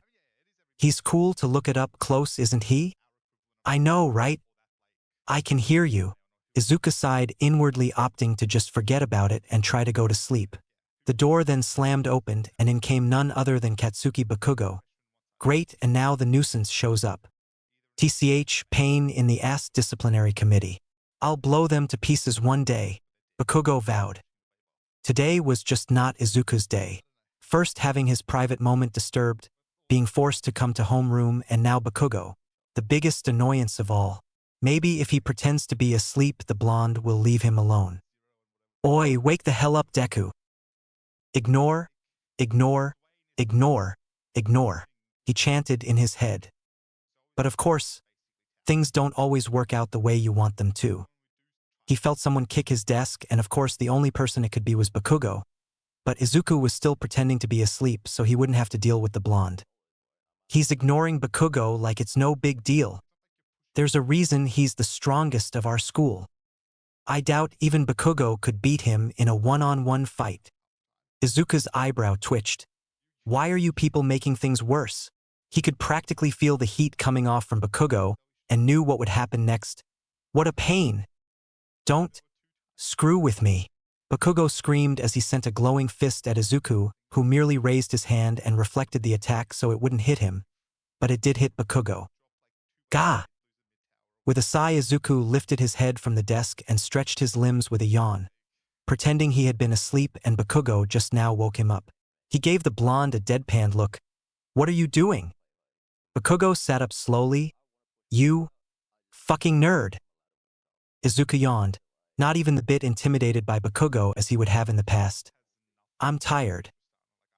He's cool to look it up close, isn't he? I know, right? I can hear you. Izuku sighed, inwardly opting to just forget about it and try to go to sleep. The door then slammed open and in came none other than Katsuki Bakugo. Great, and now the nuisance shows up. TCH, pain in the ass disciplinary committee. I'll blow them to pieces one day, Bakugo vowed. Today was just not Izuku's day. First having his private moment disturbed, being forced to come to homeroom, and now Bakugo. The biggest annoyance of all. Maybe if he pretends to be asleep, the blonde will leave him alone. Oi, wake the hell up, Deku. Ignore, ignore, ignore, ignore, he chanted in his head. But of course, things don't always work out the way you want them to. He felt someone kick his desk, and of course the only person it could be was Bakugo. But Izuku was still pretending to be asleep so he wouldn't have to deal with the blonde. He's ignoring Bakugo like it's no big deal. There's a reason he's the strongest of our school. I doubt even Bakugo could beat him in a one-on-one fight. Izuku's eyebrow twitched. Why are you people making things worse? He could practically feel the heat coming off from Bakugo and knew what would happen next. What a pain! Don't screw with me. Bakugo screamed as he sent a glowing fist at Izuku, who merely raised his hand and reflected the attack so it wouldn't hit him. But it did hit Bakugo. Gah! With a sigh, Izuku lifted his head from the desk and stretched his limbs with a yawn, pretending he had been asleep, and Bakugo just now woke him up. He gave the blonde a deadpan look. What are you doing? Bakugo sat up slowly. You fucking nerd. Izuku yawned, not even the bit intimidated by Bakugo as he would have in the past. I'm tired.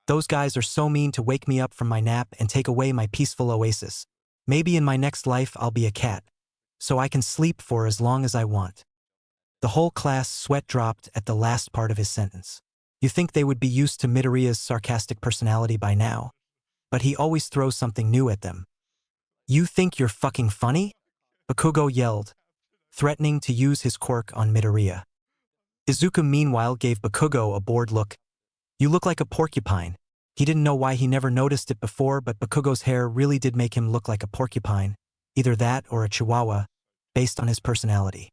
Those guys are so mean to wake me up from my nap and take away my peaceful oasis. Maybe in my next life I'll be a cat, so I can sleep for as long as I want. The whole class sweat dropped at the last part of his sentence. You think they would be used to Midoriya's sarcastic personality by now? But he always throws something new at them. You think you're fucking funny? Bakugo yelled, threatening to use his quirk on Midoriya. Izuku meanwhile gave Bakugo a bored look. You look like a porcupine. He didn't know why he never noticed it before, but Bakugo's hair really did make him look like a porcupine, either that or a chihuahua, based on his personality.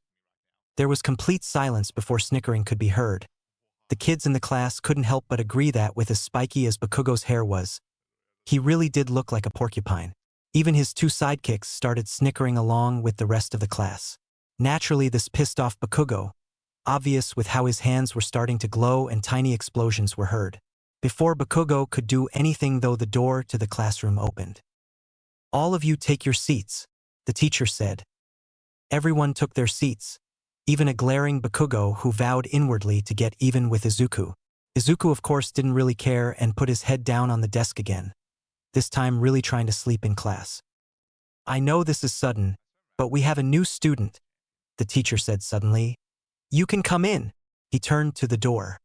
There was complete silence before snickering could be heard. The kids in the class couldn't help but agree that, with as spiky as Bakugo's hair was, he really did look like a porcupine. Even his two sidekicks started snickering along with the rest of the class. Naturally, this pissed off Bakugo, obvious with how his hands were starting to glow and tiny explosions were heard. Before Bakugo could do anything though, the door to the classroom opened. All of you take your seats, the teacher said. Everyone took their seats, even a glaring Bakugo who vowed inwardly to get even with Izuku. Izuku of course didn't really care and put his head down on the desk again, this time really trying to sleep in class. I know this is sudden, but we have a new student, the teacher said suddenly. You can come in. He turned to the door.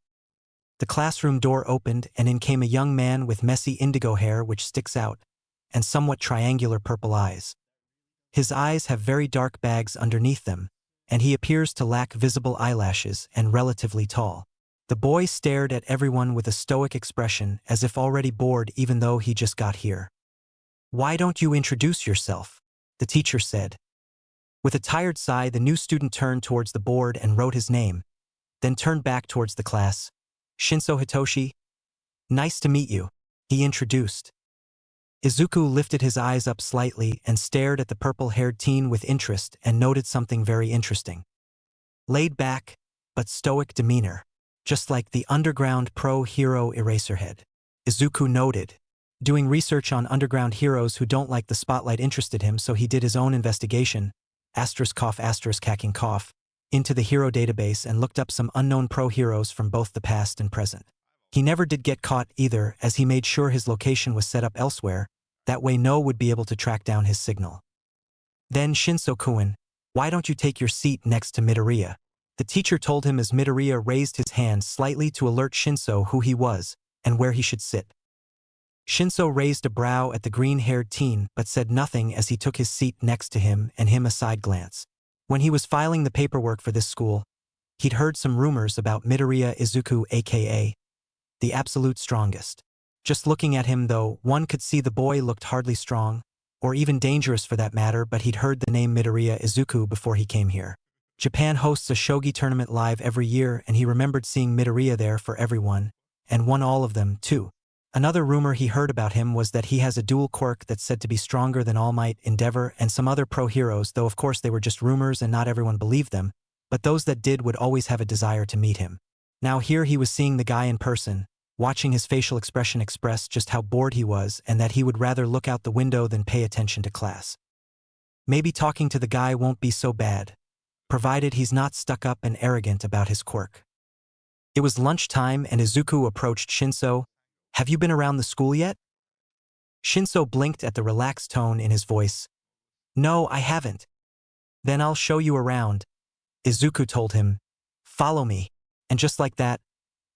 The classroom door opened and in came a young man with messy indigo hair which sticks out, and somewhat triangular purple eyes. His eyes have very dark bags underneath them, and he appears to lack visible eyelashes and relatively tall. The boy stared at everyone with a stoic expression as if already bored even though he just got here. Why don't you introduce yourself? The teacher said. With a tired sigh, the new student turned towards the board and wrote his name, then turned back towards the class. Shinso Hitoshi. Nice to meet you, he introduced. Izuku lifted his eyes up slightly and stared at the purple-haired teen with interest and noted something very interesting. Laid back, but stoic demeanor, just like the underground pro-hero Eraserhead. Izuku noted. Doing research on underground heroes who don't like the spotlight interested him, so he did his own investigation, ***hacking cough, into the hero database and looked up some unknown pro-heroes from both the past and present. He never did get caught either, as he made sure his location was set up elsewhere, that way no would be able to track down his signal. Then Shinso-kun, why don't you take your seat next to Midoriya? The teacher told him as Midoriya raised his hand slightly to alert Shinso who he was and where he should sit. Shinso raised a brow at the green-haired teen but said nothing as he took his seat next to him and him a side glance. When he was filing the paperwork for this school, He'd heard some rumors about Midoriya Izuku aka the absolute strongest. Just looking at him though, one could see the boy looked hardly strong, or even dangerous for that matter, but he'd heard the name Midoriya Izuku before he came here. Japan hosts a shogi tournament live every year and he remembered seeing Midoriya there for everyone, and won all of them, too. Another rumor he heard about him was that he has a dual quirk that's said to be stronger than All Might, Endeavor, and some other pro-heroes, though of course they were just rumors and not everyone believed them, but those that did would always have a desire to meet him. Now here he was seeing the guy in person, watching his facial expression express just how bored he was and that he would rather look out the window than pay attention to class. Maybe talking to the guy won't be so bad, provided he's not stuck up and arrogant about his quirk. It was lunchtime and Izuku approached Shinso. "Have you been around the school yet?" Shinso blinked at the relaxed tone in his voice. "No, I haven't." "Then I'll show you around," Izuku told him. "Follow me." And just like that,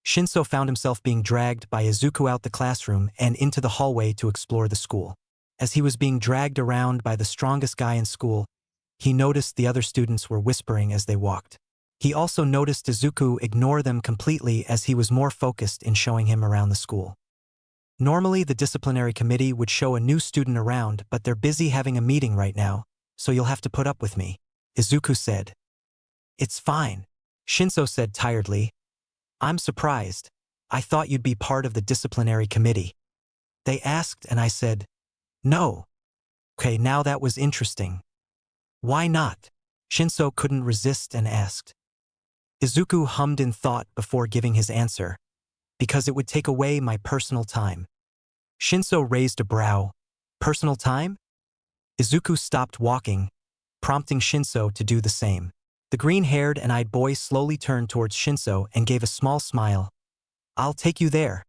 Shinso found himself being dragged by Izuku out the classroom and into the hallway to explore the school. As he was being dragged around by the strongest guy in school, he noticed the other students were whispering as they walked. He also noticed Izuku ignore them completely as he was more focused in showing him around the school. Normally, the disciplinary committee would show a new student around, but they're busy having a meeting right now, so you'll have to put up with me, Izuku said. "It's fine," Shinso said tiredly. "I'm surprised. I thought you'd be part of the disciplinary committee." "They asked and I said, no." "Okay, now that was interesting." "Why not?" Shinso couldn't resist and asked. Izuku hummed in thought before giving his answer. "Because it would take away my personal time." Shinso raised a brow. "Personal time?" Izuku stopped walking, prompting Shinso to do the same. The green-haired and eyed boy slowly turned towards Shinso and gave a small smile. "I'll take you there."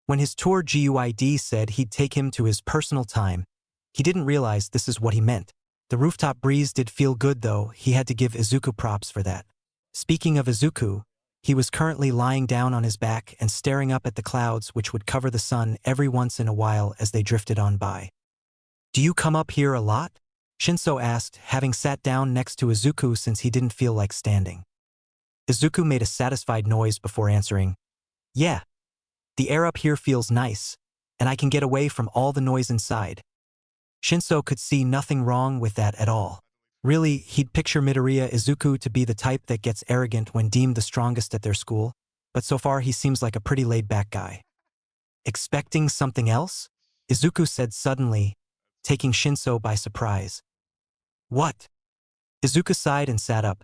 When his tour guide said he'd take him to his personal time, he didn't realize this is what he meant. The rooftop breeze did feel good though, he had to give Izuku props for that. Speaking of Izuku, he was currently lying down on his back and staring up at the clouds which would cover the sun every once in a while as they drifted on by. "Do you come up here a lot?" Shinso asked, having sat down next to Izuku since he didn't feel like standing. Izuku made a satisfied noise before answering. "Yeah. The air up here feels nice, and I can get away from all the noise inside." Shinso could see nothing wrong with that at all. Really, he'd picture Midoriya Izuku to be the type that gets arrogant when deemed the strongest at their school, but so far he seems like a pretty laid-back guy. "Expecting something else?" Izuku said suddenly, taking Shinso by surprise. "What?" Izuku sighed and sat up.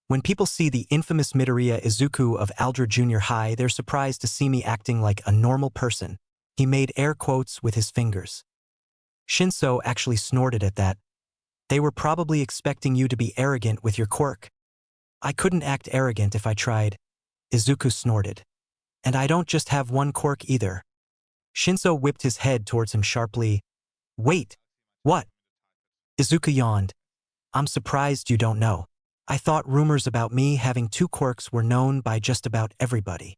When people see the infamous Midoriya Izuku of Aldra Junior High, they're surprised to see me acting like a normal person. He made air quotes with his fingers. Shinso actually snorted at that. "They were probably expecting you to be arrogant with your quirk." "I couldn't act arrogant if I tried," Izuku snorted. "And I don't just have one quirk either." Shinso whipped his head towards him sharply. "Wait. What?" Izuku yawned. "I'm surprised you don't know. I thought rumors about me having two quirks were known by just about everybody."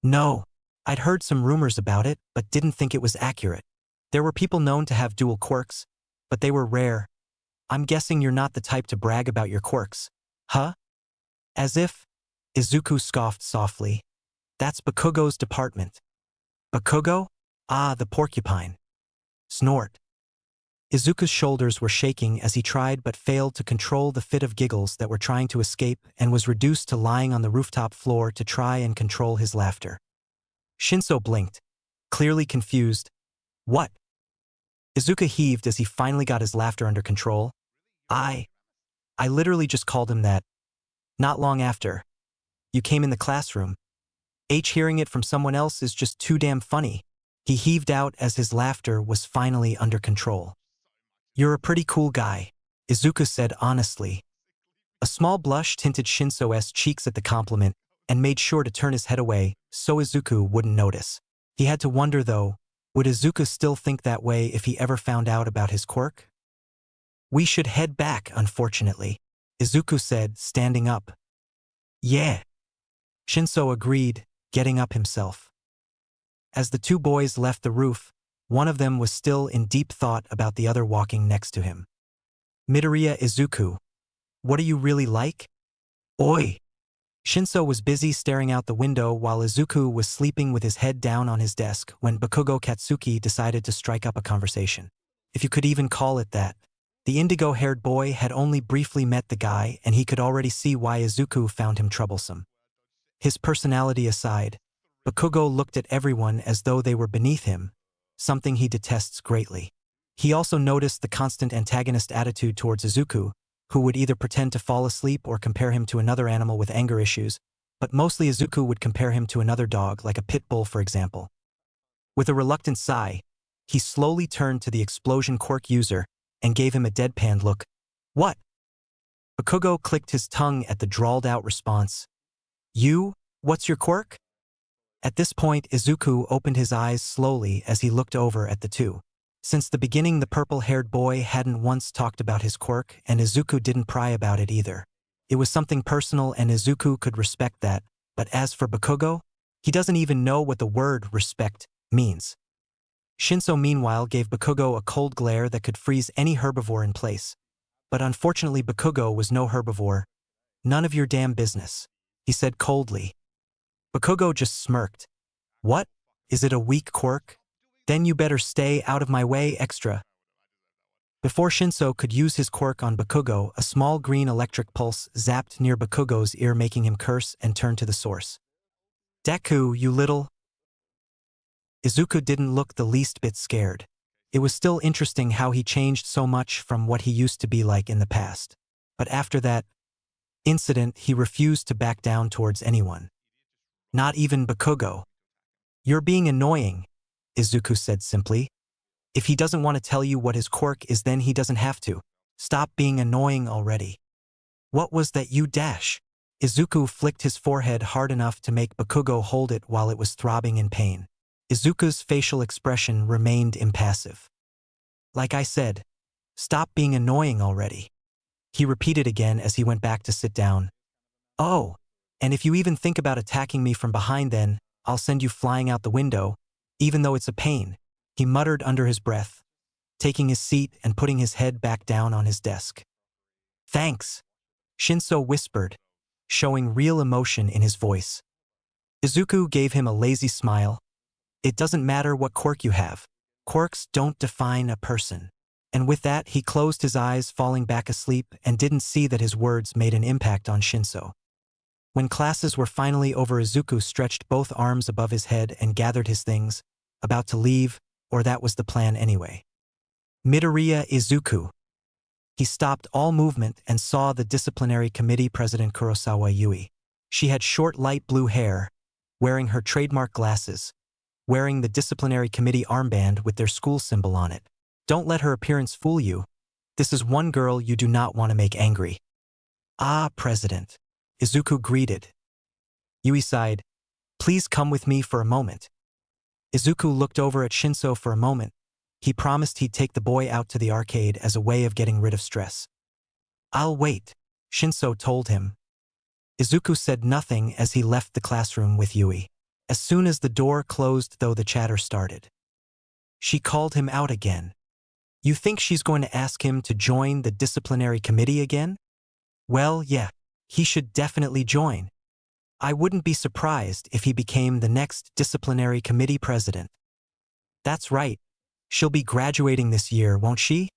"No. I'd heard some rumors about it, but didn't think it was accurate. There were people known to have dual quirks, but they were rare. I'm guessing you're not the type to brag about your quirks, huh?" "As if," Izuku scoffed softly. "That's Bakugo's department." "Bakugo? Ah, the porcupine." Snort. Izuku's shoulders were shaking as he tried but failed to control the fit of giggles that were trying to escape and was reduced to lying on the rooftop floor to try and control his laughter. Shinso blinked, clearly confused. "What?" Izuku heaved as he finally got his laughter under control. I literally just called him that. Not long after. You came in the classroom. Hearing it from someone else is just too damn funny." He heaved out as his laughter was finally under control. "You're a pretty cool guy," Izuku said honestly. A small blush tinted Shinso's cheeks at the compliment and made sure to turn his head away so Izuku wouldn't notice. He had to wonder though, would Izuku still think that way if he ever found out about his quirk? "We should head back, unfortunately," Izuku said, standing up. "Yeah." Shinso agreed, getting up himself. As the two boys left the roof, one of them was still in deep thought about the other walking next to him. "Midoriya Izuku, what are you really like?" "Oi!" Shinso was busy staring out the window while Izuku was sleeping with his head down on his desk when Bakugo Katsuki decided to strike up a conversation. If you could even call it that. The indigo-haired boy had only briefly met the guy, and he could already see why Izuku found him troublesome. His personality aside, Bakugo looked at everyone as though they were beneath him, something he detests greatly. He also noticed the constant antagonist attitude towards Izuku, who would either pretend to fall asleep or compare him to another animal with anger issues, but mostly Izuku would compare him to another dog, like a pit bull for example. With a reluctant sigh, he slowly turned to the explosion Quirk user and gave him a deadpan look. What? Bakugo clicked his tongue at the drawled-out response. You? What's your quirk? At this point, Izuku opened his eyes slowly as he looked over at the two. Since the beginning, the purple-haired boy hadn't once talked about his quirk, and Izuku didn't pry about it either. It was something personal, and Izuku could respect that, but as for Bakugo, he doesn't even know what the word respect means. Shinso meanwhile gave Bakugo a cold glare that could freeze any herbivore in place. But unfortunately Bakugo was no herbivore. None of your damn business, he said coldly. Bakugo just smirked. What? Is it a weak quirk? Then you better stay out of my way extra. Before Shinso could use his quirk on Bakugo, a small green electric pulse zapped near Bakugo's ear, making him curse and turn to the source. Deku, you little... Izuku didn't look the least bit scared. It was still interesting how he changed so much from what he used to be like in the past. But after that incident, he refused to back down towards anyone. Not even Bakugo. You're being annoying, Izuku said simply. If he doesn't want to tell you what his quirk is, then he doesn't have to. Stop being annoying already. What was that you dash? Izuku flicked his forehead hard enough to make Bakugo hold it while it was throbbing in pain. Izuku's facial expression remained impassive. Like I said, stop being annoying already. He repeated again as he went back to sit down. Oh, and if you even think about attacking me from behind, then I'll send you flying out the window, even though it's a pain, he muttered under his breath, taking his seat and putting his head back down on his desk. Thanks, Shinso whispered, showing real emotion in his voice. Izuku gave him a lazy smile. It doesn't matter what quirk you have. Quirks don't define a person. And with that, he closed his eyes, falling back asleep, and didn't see that his words made an impact on Shinso. When classes were finally over, Izuku stretched both arms above his head and gathered his things, about to leave, or that was the plan anyway. Midoriya Izuku. He stopped all movement and saw the disciplinary committee president Kurosawa Yui. She had short light blue hair, wearing her trademark glasses, wearing the disciplinary committee armband with their school symbol on it. Don't let her appearance fool you. This is one girl you do not want to make angry. Ah, President. Izuku greeted. Yui sighed. Please come with me for a moment. Izuku looked over at Shinso for a moment. He promised he'd take the boy out to the arcade as a way of getting rid of stress. I'll wait, Shinso told him. Izuku said nothing as he left the classroom with Yui. As soon as the door closed, though, the chatter started. She called him out again. You think she's going to ask him to join the disciplinary committee again? Well, yeah, he should definitely join. I wouldn't be surprised if he became the next disciplinary committee president. That's right. She'll be graduating this year, won't she?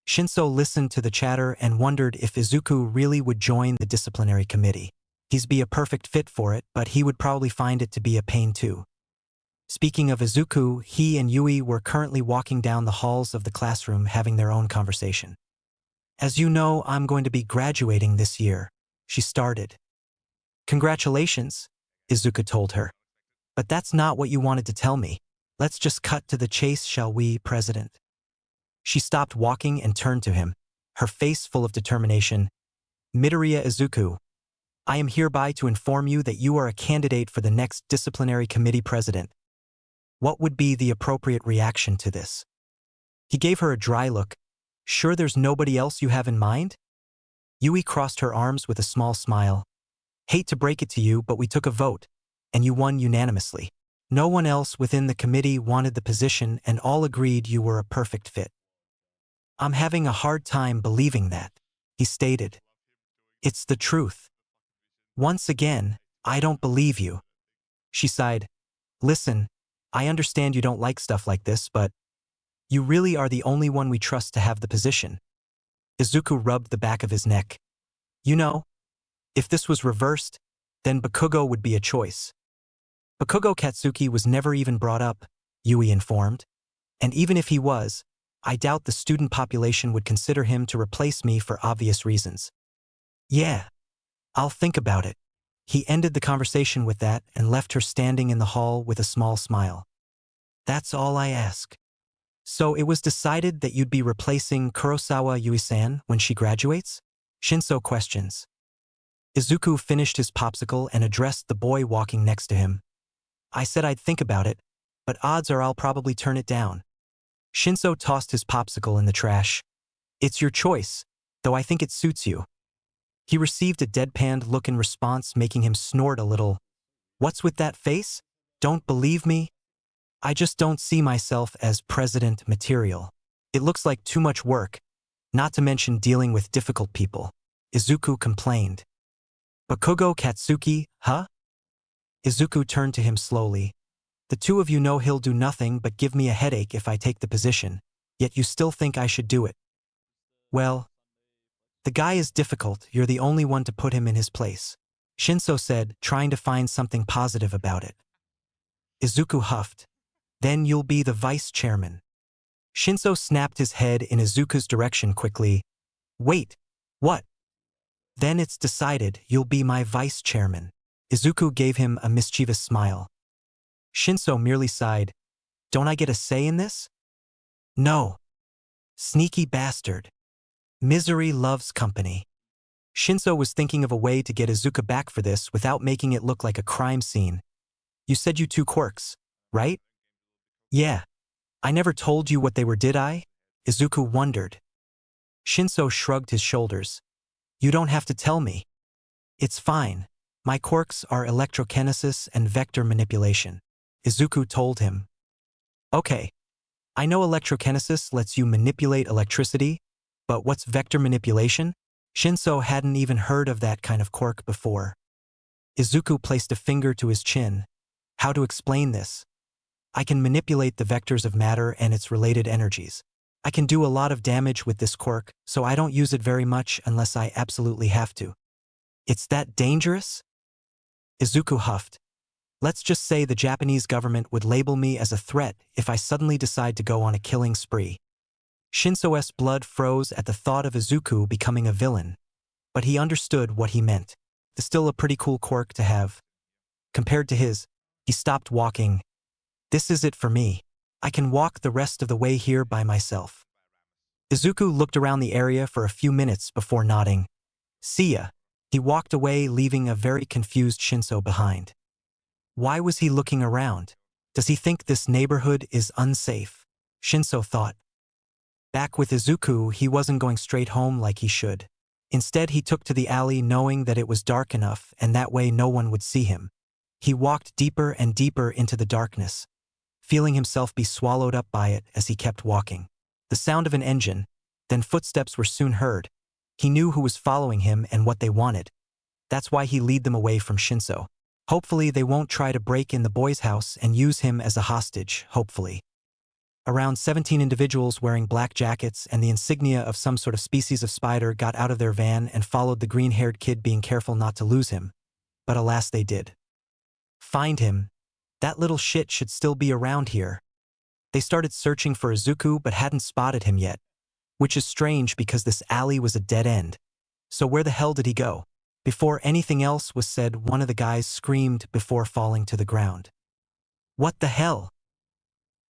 Shinso listened to the chatter and wondered if Izuku really would join the disciplinary committee. He'd be a perfect fit for it, but he would probably find it to be a pain too. Speaking of Izuku, he and Yui were currently walking down the halls of the classroom having their own conversation. As you know, I'm going to be graduating this year, she started. Congratulations, Izuku told her. But that's not what you wanted to tell me. Let's just cut to the chase, shall we, President? She stopped walking and turned to him, her face full of determination. Midoriya Izuku, I am hereby to inform you that you are a candidate for the next disciplinary committee president. What would be the appropriate reaction to this? He gave her a dry look. Sure there's nobody else you have in mind? Yui crossed her arms with a small smile. Hate to break it to you, but we took a vote, and you won unanimously. No one else within the committee wanted the position, and all agreed you were a perfect fit. I'm having a hard time believing that, he stated. It's the truth. Once again, I don't believe you. She sighed. Listen, I understand you don't like stuff like this, but you really are the only one we trust to have the position. Izuku rubbed the back of his neck. You know, if this was reversed, then Bakugo would be a choice. Bakugo Katsuki was never even brought up, Yui informed. And even if he was, I doubt the student population would consider him to replace me for obvious reasons. Yeah, I'll think about it. He ended the conversation with that and left her standing in the hall with a small smile. That's all I ask. So it was decided that you'd be replacing Kurosawa Yui-san when she graduates? Shinso questions. Izuku finished his popsicle and addressed the boy walking next to him. I said I'd think about it, but odds are I'll probably turn it down. Shinso tossed his popsicle in the trash. It's your choice, though I think it suits you. He received a deadpanned look in response, making him snort a little. What's with that face? Don't believe me? I just don't see myself as president material. It looks like too much work, not to mention dealing with difficult people. Izuku complained. Bakugo Katsuki, huh? Izuku turned to him slowly. The two of you know he'll do nothing but give me a headache if I take the position, yet you still think I should do it. Well, the guy is difficult, you're the only one to put him in his place. Shinso said, trying to find something positive about it. Izuku huffed. Then you'll be the vice chairman. Shinso snapped his head in Izuku's direction quickly. Wait, what? Then it's decided you'll be my vice chairman. Izuku gave him a mischievous smile. Shinso merely sighed. Don't I get a say in this? No. Sneaky bastard. Misery loves company. Shinso was thinking of a way to get Izuku back for this without making it look like a crime scene. You said you two quirks, right? Yeah. I never told you what they were, did I? Izuku wondered. Shinso shrugged his shoulders. You don't have to tell me. It's fine. My quirks are electrokinesis and vector manipulation. Izuku told him. Okay. I know electrokinesis lets you manipulate electricity, but what's vector manipulation? Shinso hadn't even heard of that kind of quirk before. Izuku placed a finger to his chin. How to explain this? I can manipulate the vectors of matter and its related energies. I can do a lot of damage with this quirk, so I don't use it very much unless I absolutely have to. It's that dangerous? Izuku huffed. Let's just say the Japanese government would label me as a threat if I suddenly decide to go on a killing spree. Shinso's blood froze at the thought of Izuku becoming a villain, but he understood what he meant. It's still a pretty cool quirk to have. Compared to his, he stopped walking. This is it for me. I can walk the rest of the way here by myself. Izuku looked around the area for a few minutes before nodding. See ya. He walked away, leaving a very confused Shinso behind. Why was he looking around? Does he think this neighborhood is unsafe? Shinso thought. Back with Izuku, he wasn't going straight home like he should. Instead, he took to the alley knowing that it was dark enough and that way no one would see him. He walked deeper and deeper into the darkness, feeling himself be swallowed up by it as he kept walking. The sound of an engine, then footsteps were soon heard. He knew who was following him and what they wanted. That's why he led them away from Shinso. Hopefully they won't try to break in the boy's house and use him as a hostage, hopefully. Around 17 individuals wearing black jackets and the insignia of some sort of species of spider got out of their van and followed the green-haired kid, being careful not to lose him. But alas, they did. Find him. That little shit should still be around here. They started searching for Izuku but hadn't spotted him yet, which is strange because this alley was a dead end. So where the hell did he go? Before anything else was said, one of the guys screamed before falling to the ground. What the hell?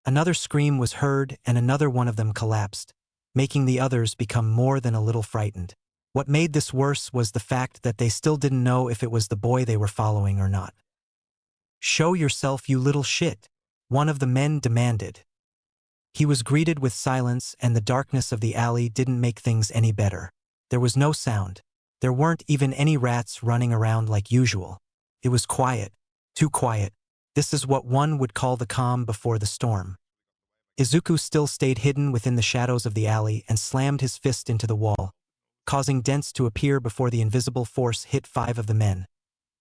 Another scream was heard and another one of them collapsed, making the others become more than a little frightened. What made this worse was the fact that they still didn't know if it was the boy they were following or not. Show yourself, you little shit, one of the men demanded. He was greeted with silence, and the darkness of the alley didn't make things any better. There was no sound. There weren't even any rats running around like usual. It was quiet. Too quiet. This is what one would call the calm before the storm. Izuku still stayed hidden within the shadows of the alley and slammed his fist into the wall, causing dents to appear before the invisible force hit 5 of the men.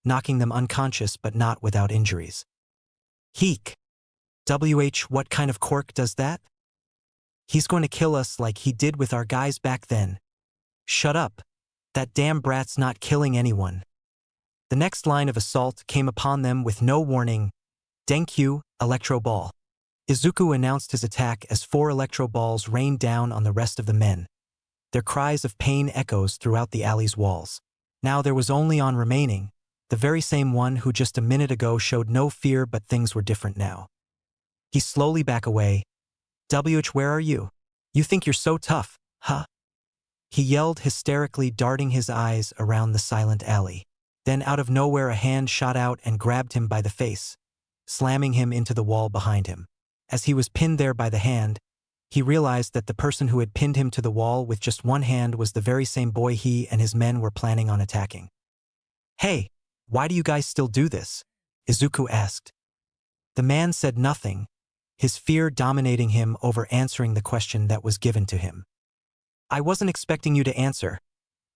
knocking them unconscious but not without injuries. Heek. What kind of Quirk does that? He's going to kill us like he did with our guys back then. Shut up. That damn brat's not killing anyone. The next line of assault came upon them with no warning. Denkyu, Electro Ball. Izuku announced his attack as 4 electro balls rained down on the rest of the men. Their cries of pain echoes throughout the alley's walls. Now there was only on remaining, the very same one who just a minute ago showed no fear, but things were different now. He slowly back away. Where are you? You think you're so tough, huh? He yelled hysterically, darting his eyes around the silent alley. Then out of nowhere a hand shot out and grabbed him by the face, slamming him into the wall behind him. As he was pinned there by the hand, he realized that the person who had pinned him to the wall with just one hand was the very same boy he and his men were planning on attacking. Hey, why do you guys still do this? Izuku asked. The man said nothing, his fear dominating him over answering the question that was given to him. I wasn't expecting you to answer,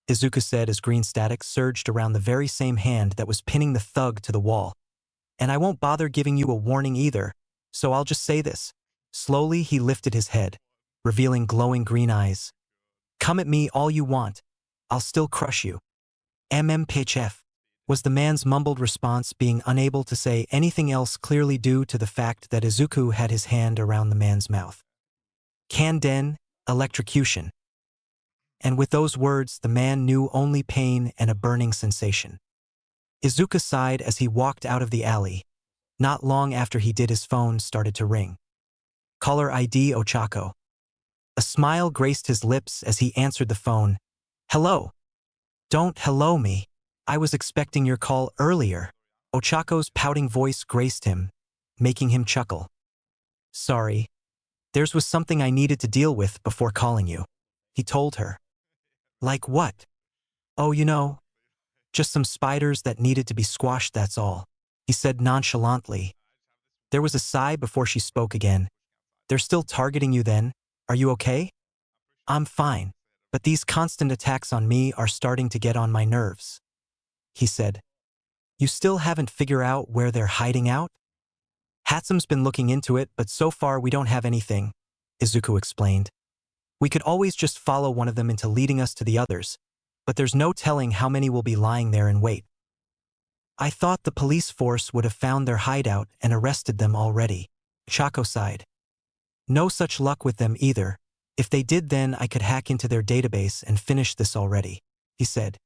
Izuku said as green static surged around the very same hand that was pinning the thug to the wall. And I won't bother giving you a warning either, so I'll just say this. Slowly he lifted his head, revealing glowing green eyes. Come at me all you want. I'll still crush you. MMPHF was the man's mumbled response, being unable to say anything else clearly due to the fact that Izuku had his hand around the man's mouth. Kanden, electrocution. And with those words, the man knew only pain and a burning sensation. Izuku sighed as he walked out of the alley. Not long after he did, his phone started to ring. Caller ID Ochako. A smile graced his lips as he answered the phone. Hello. Don't hello me. I was expecting your call earlier. Ochako's pouting voice graced him, making him chuckle. Sorry. Theirs was something I needed to deal with before calling you, he told her. Like what? Oh, just some spiders that needed to be squashed, that's all, he said nonchalantly. There was a sigh before she spoke again. They're still targeting you then? Are you okay? I'm fine, but these constant attacks on me are starting to get on my nerves, he said. You still haven't figured out where they're hiding out? Hatsum's been looking into it, but so far we don't have anything, Izuku explained. We could always just follow one of them into leading us to the others, but there's no telling how many will be lying there in wait. I thought the police force would have found their hideout and arrested them already, Chaco sighed. No such luck with them either. If they did, then I could hack into their database and finish this already, he said.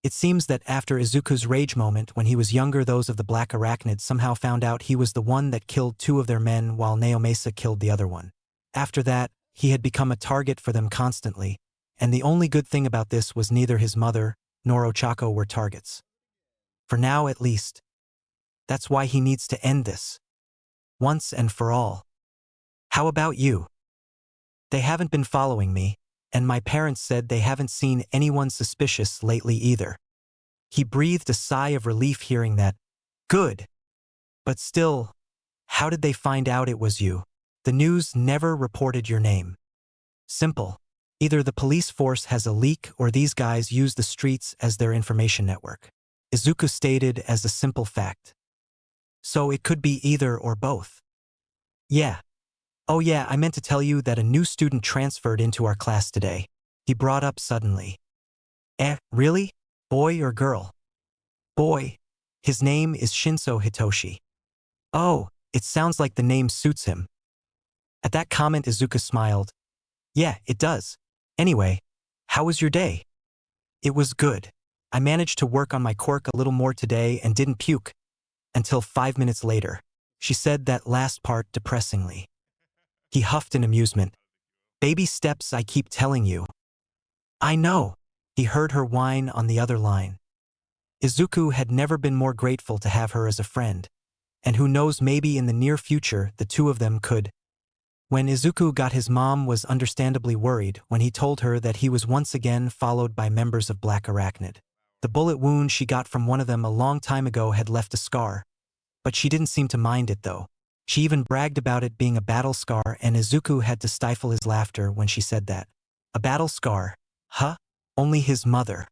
It seems that after Izuku's rage moment when he was younger, those of the Black Arachnid somehow found out he was the one that killed 2 of their men while Naomasa killed the other one. After that, he had become a target for them constantly, and the only good thing about this was neither his mother nor Ochako were targets. For now, at least. That's why he needs to end this. Once and for all. How about you? They haven't been following me, and my parents said they haven't seen anyone suspicious lately either. He breathed a sigh of relief hearing that. Good. But still, how did they find out it was you? The news never reported your name. Simple. Either the police force has a leak or these guys use the streets as their information network, Izuku stated as a simple fact. So it could be either or both. Yeah. Oh yeah, I meant to tell you that a new student transferred into our class today, he brought up suddenly. Really? Boy or girl? Boy. His name is Shinso Hitoshi. Oh, it sounds like the name suits him. At that comment, Izuku smiled. Yeah, it does. Anyway, how was your day? It was good. I managed to work on my quirk a little more today and didn't puke. Until 5 minutes later. She said that last part depressingly. He huffed in amusement. Baby steps, I keep telling you. I know. He heard her whine on the other line. Izuku had never been more grateful to have her as a friend. And who knows, maybe in the near future the two of them could. When Izuku got his mom was understandably worried when he told her that he was once again followed by members of Black Arachnid. The bullet wound she got from one of them a long time ago had left a scar. But she didn't seem to mind it though. She even bragged about it being a battle scar, and Izuku had to stifle his laughter when she said that. A battle scar? Huh? Only his mother.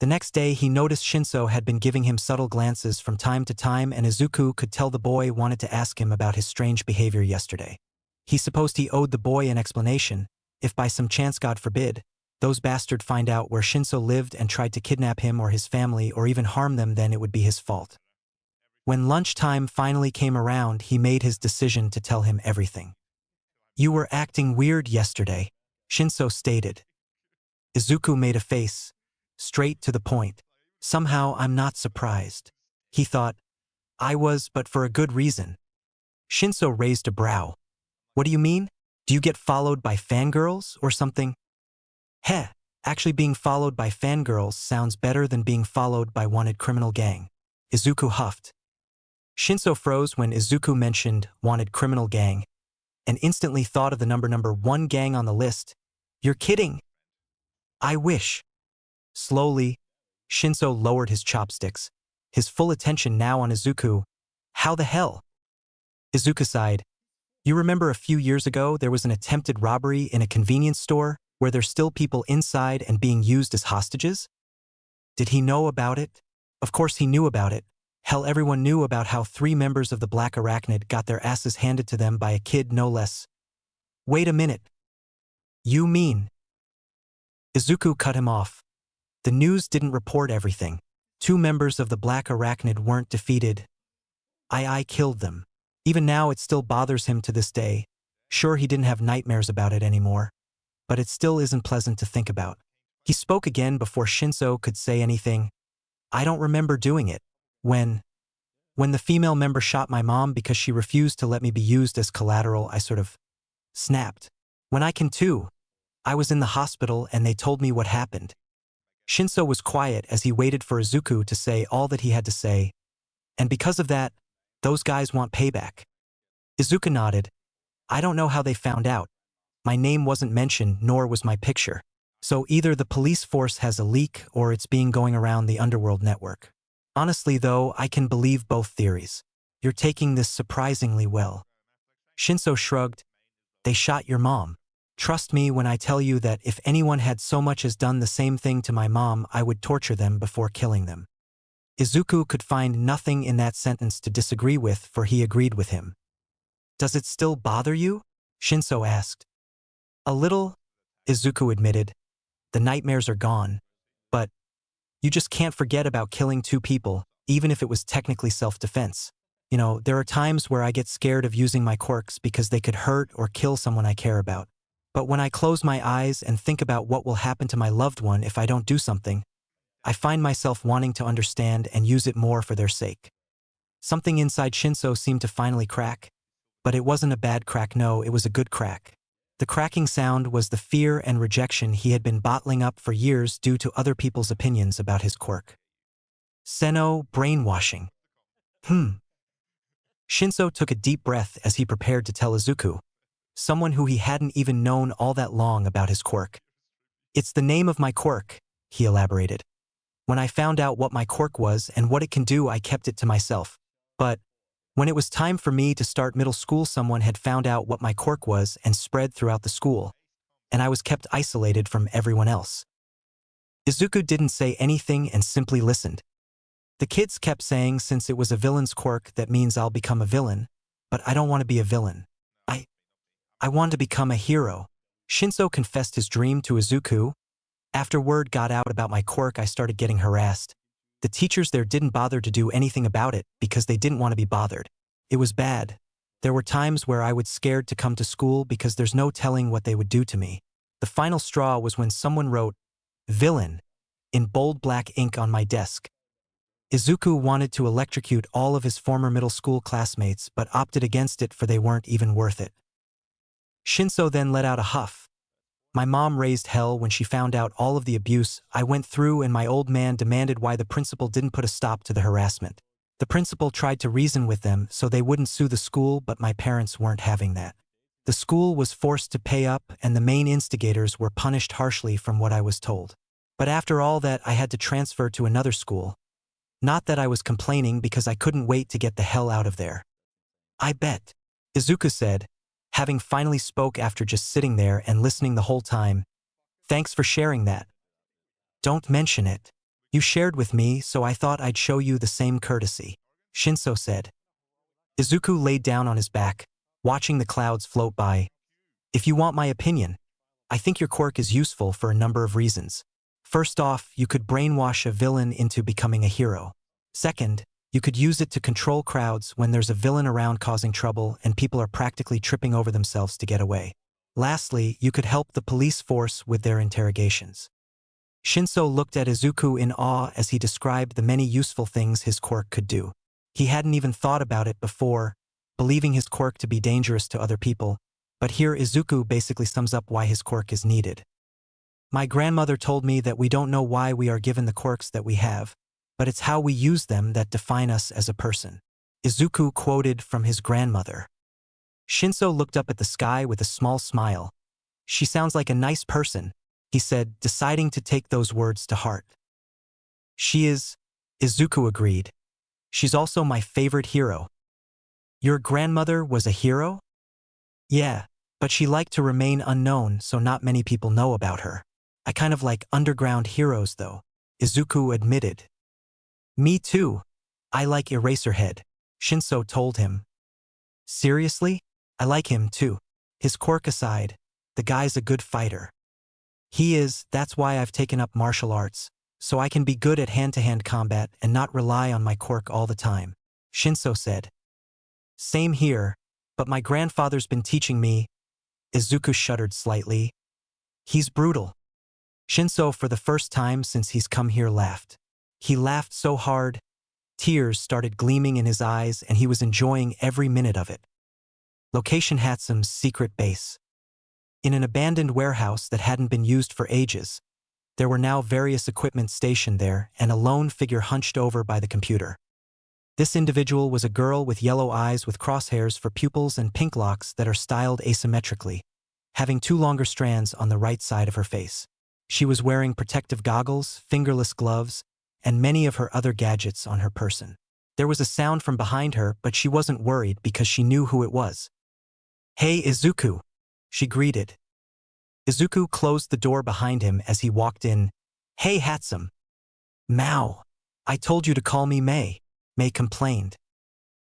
The next day he noticed Shinso had been giving him subtle glances from time to time, and Izuku could tell the boy wanted to ask him about his strange behavior yesterday. He supposed he owed the boy an explanation, if by some chance, God forbid, those bastards find out where Shinso lived and tried to kidnap him or his family or even harm them, then it would be his fault. When lunchtime finally came around, he made his decision to tell him everything. "You were acting weird yesterday," Shinso stated. Izuku made a face, straight to the point. "Somehow I'm not surprised," he thought. "I was, but for a good reason." Shinso raised a brow. "What do you mean? Do you get followed by fangirls or something?" "Heh, actually being followed by fangirls sounds better than being followed by wanted criminal gang," Izuku huffed. Shinso froze when Izuku mentioned wanted criminal gang, and instantly thought of the number 1 gang on the list. "You're kidding." "I wish." Slowly, Shinso lowered his chopsticks, his full attention now on Izuku. "How the hell?" Izuku sighed. "You remember a few years ago there was an attempted robbery in a convenience store where there's still people inside and being used as hostages?" Did he know about it? Of course he knew about it. Hell, everyone knew about how 3 members of the Black Arachnid got their asses handed to them by a kid no less. "Wait a minute. You mean?" Izuku cut him off. "The news didn't report everything. 2 members of the Black Arachnid weren't defeated. I killed them. Even now it still bothers him to this day. Sure, he didn't have nightmares about it anymore, but it still isn't pleasant to think about." He spoke again before Shinso could say anything. "I don't remember doing it. When the female member shot my mom because she refused to let me be used as collateral, I sort of snapped. When I can too. I was in the hospital and they told me what happened." Shinso was quiet as he waited for Izuku to say all that he had to say. "And because of that, those guys want payback." Izuku nodded. "I don't know how they found out. My name wasn't mentioned, nor was my picture. So either the police force has a leak or it's being going around the underworld network. Honestly though, I can believe both theories. You're taking this surprisingly well." Shinso shrugged. "They shot your mom. Trust me when I tell you that if anyone had so much as done the same thing to my mom, I would torture them before killing them." Izuku could find nothing in that sentence to disagree with, for he agreed with him. "Does it still bother you?" Shinso asked. "A little," Izuku admitted. "The nightmares are gone. But you just can't forget about killing 2 people, even if it was technically self-defense. You know, there are times where I get scared of using my quirks because they could hurt or kill someone I care about. But when I close my eyes and think about what will happen to my loved one if I don't do something, I find myself wanting to understand and use it more for their sake." Something inside Shinso seemed to finally crack. But it wasn't a bad crack, no, it was a good crack. The cracking sound was the fear and rejection he had been bottling up for years due to other people's opinions about his quirk. Seno, brainwashing. Shinso took a deep breath as he prepared to tell Izuku, someone who he hadn't even known all that long, about his quirk. "It's the name of my quirk," he elaborated. "When I found out what my quirk was and what it can do, I kept it to myself. But when it was time for me to start middle school, someone had found out what my quirk was and spread throughout the school, and I was kept isolated from everyone else." Izuku didn't say anything and simply listened. The kids kept saying since it was a villain's quirk, that means I'll become a villain, but I don't want to be a villain. I want to become a hero. Shinso confessed his dream to Izuku. "After word got out about my quirk, I started getting harassed. The teachers there didn't bother to do anything about it because they didn't want to be bothered. It was bad. There were times where I was scared to come to school because there's no telling what they would do to me. The final straw was when someone wrote, 'Villain,' in bold black ink on my desk." Izuku wanted to electrocute all of his former middle school classmates, but opted against it, for they weren't even worth it. Shinso then let out a huff. "My mom raised hell when she found out all of the abuse I went through, and my old man demanded why the principal didn't put a stop to the harassment. The principal tried to reason with them so they wouldn't sue the school, but my parents weren't having that. The school was forced to pay up, and the main instigators were punished harshly from what I was told. But after all that, I had to transfer to another school. Not that I was complaining, because I couldn't wait to get the hell out of there." "I bet," Izuku said, having finally spoke after just sitting there and listening the whole time. "Thanks for sharing that. Don't mention it." You shared with me, so I thought I'd show you the same courtesy, Shinso said. Izuku laid down on his back, watching the clouds float by. If you want my opinion, I think your quirk is useful for a number of reasons. First off, you could brainwash a villain into becoming a hero. Second, you could use it to control crowds when there's a villain around causing trouble and people are practically tripping over themselves to get away. Lastly, you could help the police force with their interrogations. Shinso looked at Izuku in awe as he described the many useful things his quirk could do. He hadn't even thought about it before, believing his quirk to be dangerous to other people, but here Izuku basically sums up why his quirk is needed. My grandmother told me that we don't know why we are given the quirks that we have, but it's how we use them that define us as a person. Izuku quoted from his grandmother. Shinso looked up at the sky with a small smile. She sounds like a nice person, he said, deciding to take those words to heart. She is, Izuku agreed. She's also my favorite hero. Your grandmother was a hero? Yeah, but she liked to remain unknown, so not many people know about her. I kind of like underground heroes though, Izuku admitted. Me too. I like Eraserhead, Shinso told him. Seriously? I like him too. His quirk aside, the guy's a good fighter. He is, that's why I've taken up martial arts, so I can be good at hand-to-hand combat and not rely on my quirk all the time, Shinso said. Same here, but my grandfather's been teaching me. Izuku shuddered slightly. He's brutal. Shinso, for the first time since he's come here, laughed. He laughed so hard, tears started gleaming in his eyes and he was enjoying every minute of it. Location: Hatsume's secret base. In an abandoned warehouse that hadn't been used for ages, there were now various equipment stationed there and a lone figure hunched over by the computer. This individual was a girl with yellow eyes with crosshairs for pupils and pink locks that are styled asymmetrically, having two longer strands on the right side of her face. She was wearing protective goggles, fingerless gloves, and many of her other gadgets on her person. There was a sound from behind her, but she wasn't worried because she knew who it was. Hey Izuku, she greeted. Izuku closed the door behind him as he walked in. Hey Hatsume. Mao. I told you to call me May, May complained.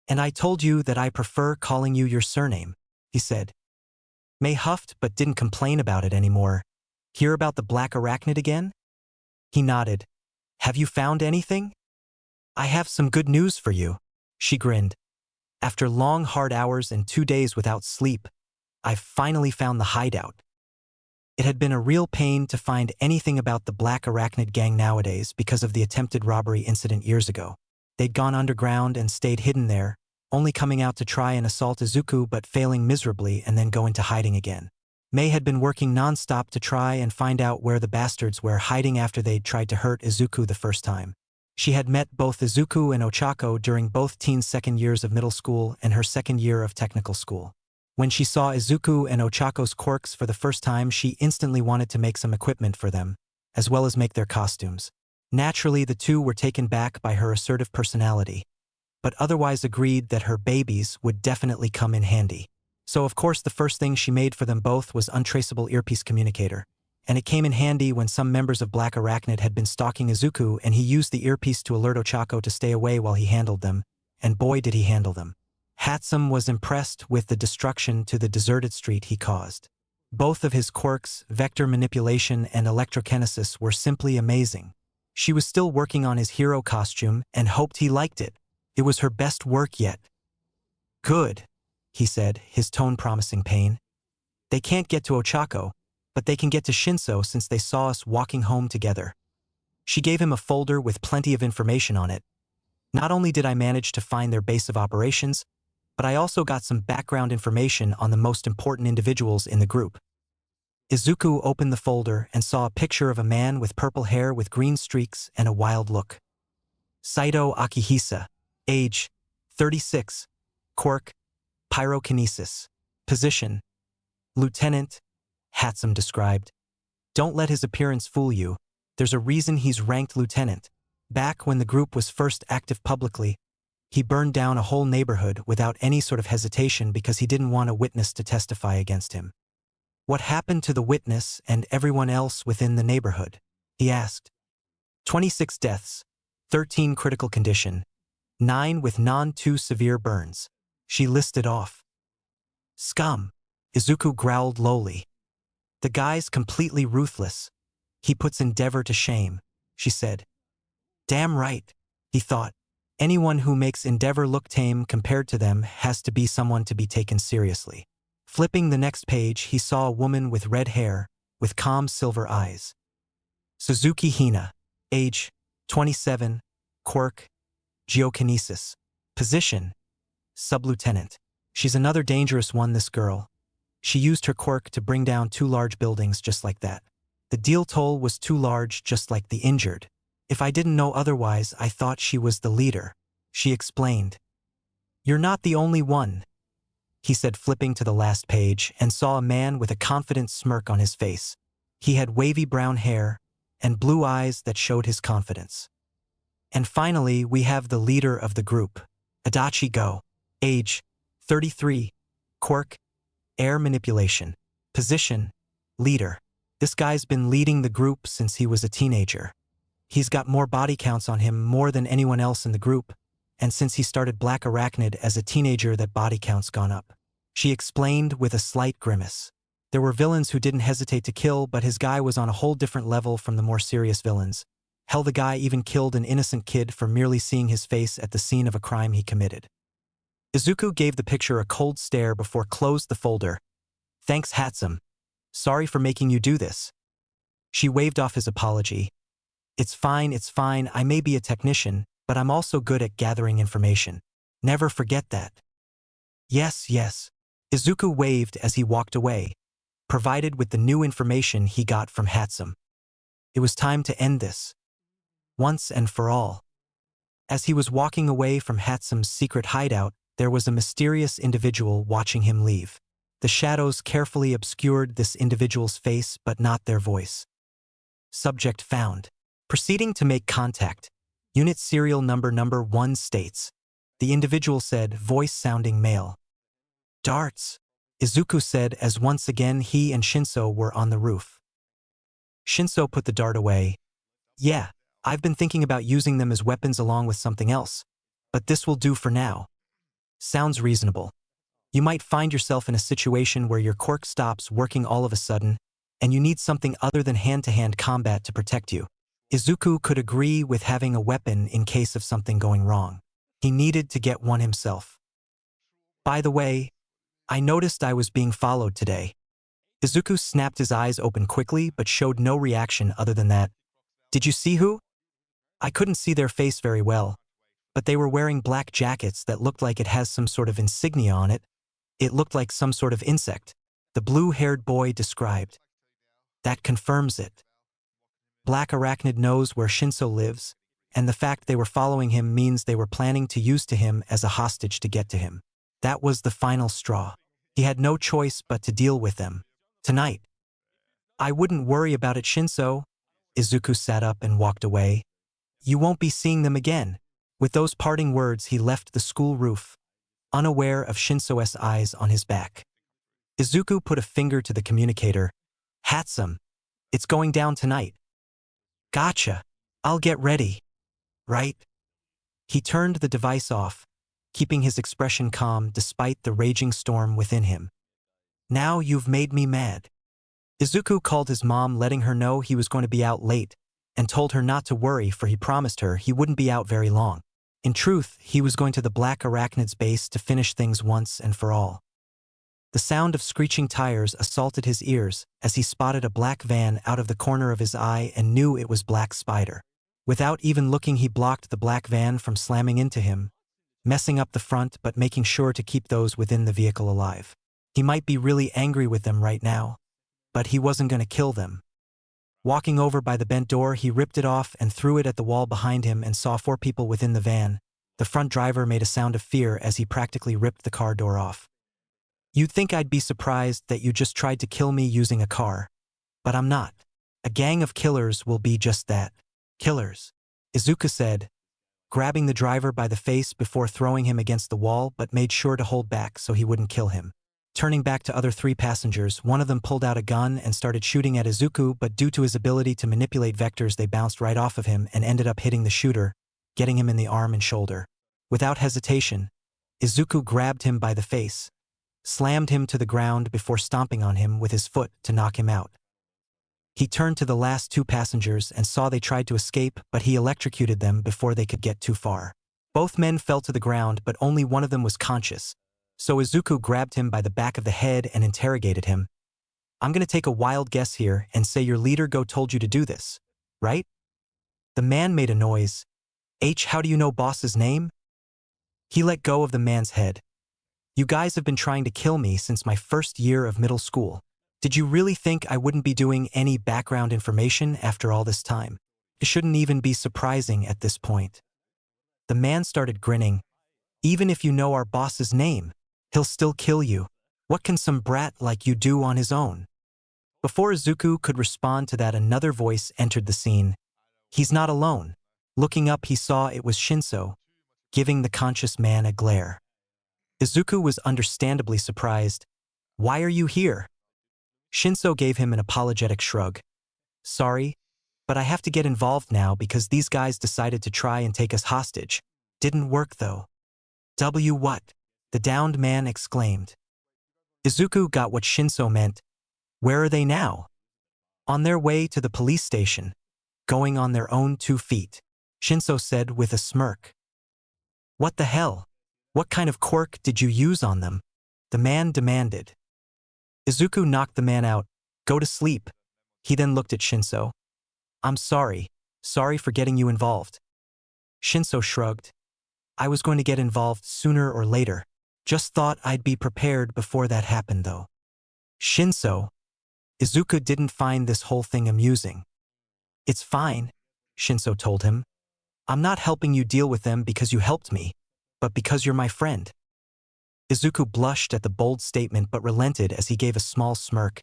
And I told you that I prefer calling you your surname, he said. May huffed but didn't complain about it anymore. Hear about the black arachnid again? He nodded. Have you found anything? I have some good news for you, she grinned. After long hard hours and 2 days without sleep, I've finally found the hideout. It had been a real pain to find anything about the Black Arachnid gang nowadays because of the attempted robbery incident years ago. They'd gone underground and stayed hidden there, only coming out to try and assault Izuku but failing miserably and then go into hiding again. May had been working non-stop to try and find out where the bastards were hiding after they'd tried to hurt Izuku the first time. She had met both Izuku and Ochako during both Teen's second years of middle school and her second year of technical school. When she saw Izuku and Ochako's quirks for the first time, she instantly wanted to make some equipment for them, as well as make their costumes. Naturally, the two were taken back by her assertive personality, but otherwise agreed that her babies would definitely come in handy. So of course the first thing she made for them both was untraceable earpiece communicator, and it came in handy when some members of Black Arachnid had been stalking Izuku and he used the earpiece to alert Ochako to stay away while he handled them, and boy did he handle them. Hatsume was impressed with the destruction to the deserted street he caused. Both of his quirks, vector manipulation and electrokinesis, were simply amazing. She was still working on his hero costume and hoped he liked it. It was her best work yet. Good, he said, his tone promising pain. They can't get to Ochako, but they can get to Shinso since they saw us walking home together. She gave him a folder with plenty of information on it. Not only did I manage to find their base of operations, but I also got some background information on the most important individuals in the group. Izuku opened the folder and saw a picture of a man with purple hair with green streaks and a wild look. Saito Akihisa. Age, 36. Quirk, pyrokinesis. Position, Lieutenant, Hatsume described. Don't let his appearance fool you. There's a reason he's ranked lieutenant. Back when the group was first active publicly, he burned down a whole neighborhood without any sort of hesitation because he didn't want a witness to testify against him. What happened to the witness and everyone else within the neighborhood? He asked. 26 deaths, 13 critical condition, 9 with non-too severe burns. She listed off. Scum, Izuku growled lowly. The guy's completely ruthless. He puts Endeavor to shame, she said. Damn right, he thought. Anyone who makes Endeavor look tame compared to them has to be someone to be taken seriously. Flipping the next page, he saw a woman with red hair, with calm silver eyes. Suzuki Hina, age, 27, quirk, geokinesis, position, sub-lieutenant. She's another dangerous one, this girl. She used her quirk to bring down 2 large buildings just like that. The deal toll was too large, just like the injured. If I didn't know otherwise, I thought she was the leader, she explained. You're not the only one, he said, flipping to the last page, and saw a man with a confident smirk on his face. He had wavy brown hair and blue eyes that showed his confidence. And finally, we have the leader of the group, Adachi Go, age, 33, quirk, air manipulation, position, leader. This guy's been leading the group since he was a teenager. He's got more body counts on him more than anyone else in the group, and since he started Black Arachnid as a teenager, that body count's gone up. She explained with a slight grimace. There were villains who didn't hesitate to kill, but his guy was on a whole different level from the more serious villains. Hell, the guy even killed an innocent kid for merely seeing his face at the scene of a crime he committed. Izuku gave the picture a cold stare before closed the folder. Thanks, Hatsum. Sorry for making you do this. She waved off his apology. It's fine, I may be a technician, but I'm also good at gathering information. Never forget that. Yes. Izuku waved as he walked away, provided with the new information he got from Hatsum. It was time to end this. Once and for all. As he was walking away from Hatsum's secret hideout, there was a mysterious individual watching him leave. The shadows carefully obscured this individual's face but not their voice. Subject found. Proceeding to make contact. Unit serial number 1 states. The individual said, voice sounding male. Darts, Izuku said as once again he and Shinso were on the roof. Shinso put the dart away. Yeah, I've been thinking about using them as weapons along with something else, but this will do for now. Sounds reasonable. You might find yourself in a situation where your quirk stops working all of a sudden, and you need something other than hand-to-hand combat to protect you. Izuku could agree with having a weapon in case of something going wrong. He needed to get one himself. By the way, I noticed I was being followed today. Izuku snapped his eyes open quickly but showed no reaction other than that. Did you see who? I couldn't see their face very well, but they were wearing black jackets that looked like it has some sort of insignia on it. It looked like some sort of insect, the blue-haired boy described. That confirms it. Black Arachnid knows where Shinso lives, and the fact they were following him means they were planning to use to him as a hostage to get to him. That was the final straw. He had no choice but to deal with them. Tonight. I wouldn't worry about it, Shinso. Izuku sat up and walked away. You won't be seeing them again. With those parting words, he left the school roof, unaware of Shinso's eyes on his back. Izuku put a finger to the communicator. Hatsum. It's going down tonight. Gotcha. I'll get ready. Right? He turned the device off, keeping his expression calm despite the raging storm within him. Now you've made me mad. Izuku called his mom, letting her know he was going to be out late, and told her not to worry, for he promised her he wouldn't be out very long. In truth, he was going to the Black Arachnid's base to finish things once and for all. The sound of screeching tires assaulted his ears as he spotted a black van out of the corner of his eye and knew it was Black Spider. Without even looking, he blocked the black van from slamming into him, messing up the front but making sure to keep those within the vehicle alive. He might be really angry with them right now, but he wasn't going to kill them. Walking over by the bent door, he ripped it off and threw it at the wall behind him and saw 4 people within the van. The front driver made a sound of fear as he practically ripped the car door off. You'd think I'd be surprised that you just tried to kill me using a car, but I'm not. A gang of killers will be just that. Killers, Izuku said, grabbing the driver by the face before throwing him against the wall, but made sure to hold back so he wouldn't kill him. Turning back to other three passengers, one of them pulled out a gun and started shooting at Izuku, but due to his ability to manipulate vectors, they bounced right off of him and ended up hitting the shooter, getting him in the arm and shoulder. Without hesitation, Izuku grabbed him by the face, slammed him to the ground before stomping on him with his foot to knock him out. He turned to the last two passengers and saw they tried to escape, but he electrocuted them before they could get too far. Both men fell to the ground, but only one of them was conscious, so Izuku grabbed him by the back of the head and interrogated him. "I'm gonna take a wild guess here and say your leader Go told you to do this, right?" The man made a noise. How do you know boss's name?" He let go of the man's head. "You guys have been trying to kill me since my first year of middle school. Did you really think I wouldn't be doing any background information after all this time? It shouldn't even be surprising at this point." The man started grinning. "Even if you know our boss's name, he'll still kill you. What can some brat like you do on his own?" Before Izuku could respond to that, another voice entered the scene. He's not alone. Looking up, he saw it was Shinso, giving the conscious man a glare. Izuku was understandably surprised. "Why are you here?" Shinso gave him an apologetic shrug. "Sorry, but I have to get involved now because these guys decided to try and take us hostage. Didn't work though." What?" the downed man exclaimed. Izuku got what Shinso meant. "Where are they now?" "On their way to the police station, going on their own 2 feet," Shinso said with a smirk. "What the hell? What kind of quirk did you use on them?" the man demanded. Izuku knocked the man out. "Go to sleep." He then looked at Shinso. "I'm sorry for getting you involved." Shinso shrugged. "I was going to get involved sooner or later. Just thought I'd be prepared before that happened though." "Shinso." Izuku didn't find this whole thing amusing. "It's fine," Shinso told him. "I'm not helping you deal with them because you helped me, but because you're my friend." Izuku blushed at the bold statement but relented as he gave a small smirk.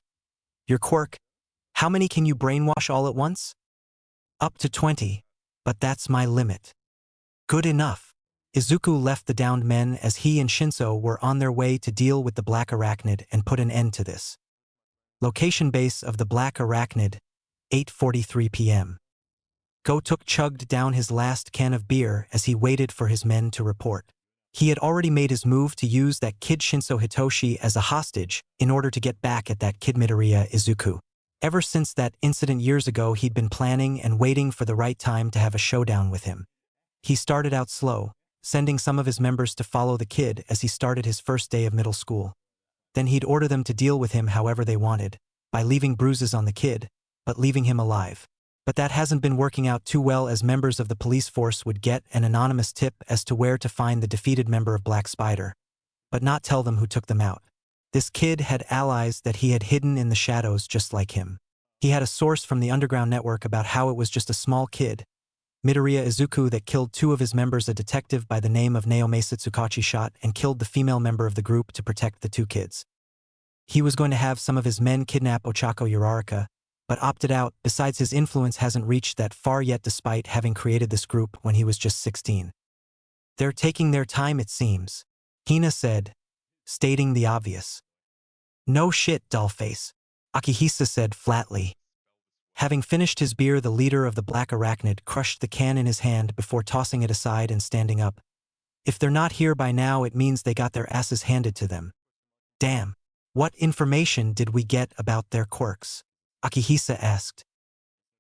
"Your quirk, how many can you brainwash all at once?" "Up to 20, but that's my limit." "Good enough." Izuku left the downed men as he and Shinso were on their way to deal with the Black Arachnid and put an end to this. Location base of the Black Arachnid, 8:43 p.m. Go chugged down his last can of beer as he waited for his men to report. He had already made his move to use that kid Shinso Hitoshi as a hostage in order to get back at that kid Midoriya Izuku. Ever since that incident years ago, he'd been planning and waiting for the right time to have a showdown with him. He started out slow, sending some of his members to follow the kid as he started his first day of middle school. Then he'd order them to deal with him however they wanted, by leaving bruises on the kid, but leaving him alive. But that hasn't been working out too well, as members of the police force would get an anonymous tip as to where to find the defeated member of Black Spider, but not tell them who took them out. This kid had allies that he had hidden in the shadows just like him. He had a source from the underground network about how it was just a small kid, Midoriya Izuku, that killed 2 of his members. A detective by the name of Naomasa Tsukachi shot and killed the female member of the group to protect the 2 kids. He was going to have some of his men kidnap Ochako Uraraka, but opted out. Besides, his influence hasn't reached that far yet despite having created this group when he was just 16. "They're taking their time, it seems," Hina said, stating the obvious. "No shit, dollface," Akihisa said flatly. Having finished his beer, the leader of the Black Arachnid crushed the can in his hand before tossing it aside and standing up. "If they're not here by now, it means they got their asses handed to them." "Damn. What information did we get about their quirks?" Akihisa asked.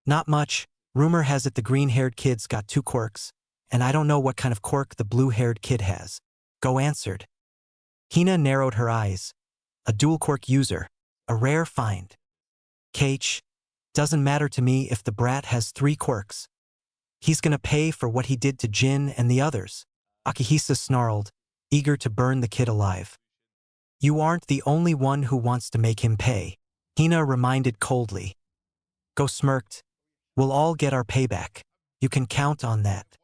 "Not much. Rumor has it the green-haired kid's got 2 quirks, and I don't know what kind of quirk the blue-haired kid has," Go answered. Hina narrowed her eyes. "A dual quirk user. A rare find." "Kach, doesn't matter to me if the brat has 3 quirks. He's gonna pay for what he did to Jin and the others," Akihisa snarled, eager to burn the kid alive. "You aren't the only one who wants to make him pay," Hina reminded coldly. Go smirked. "We'll all get our payback. You can count on that."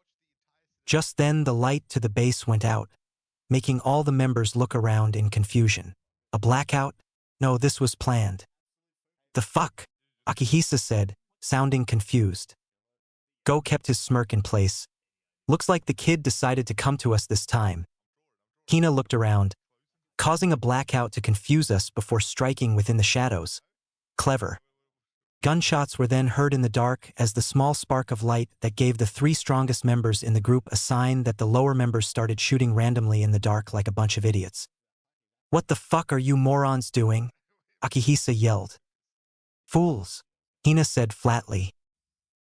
Just then the light to the base went out, making all the members look around in confusion. A blackout? No, this was planned. "The fuck?" Akihisa said, sounding confused. Go kept his smirk in place. "Looks like the kid decided to come to us this time." Hina looked around. causing a blackout to confuse us before striking within the shadows. Clever. Gunshots were then heard in the dark as the small spark of light that gave the three strongest members in the group a sign that the lower members started shooting randomly in the dark like a bunch of idiots. "What the fuck are you morons doing?" Akihisa yelled. "Fools," Hina said flatly.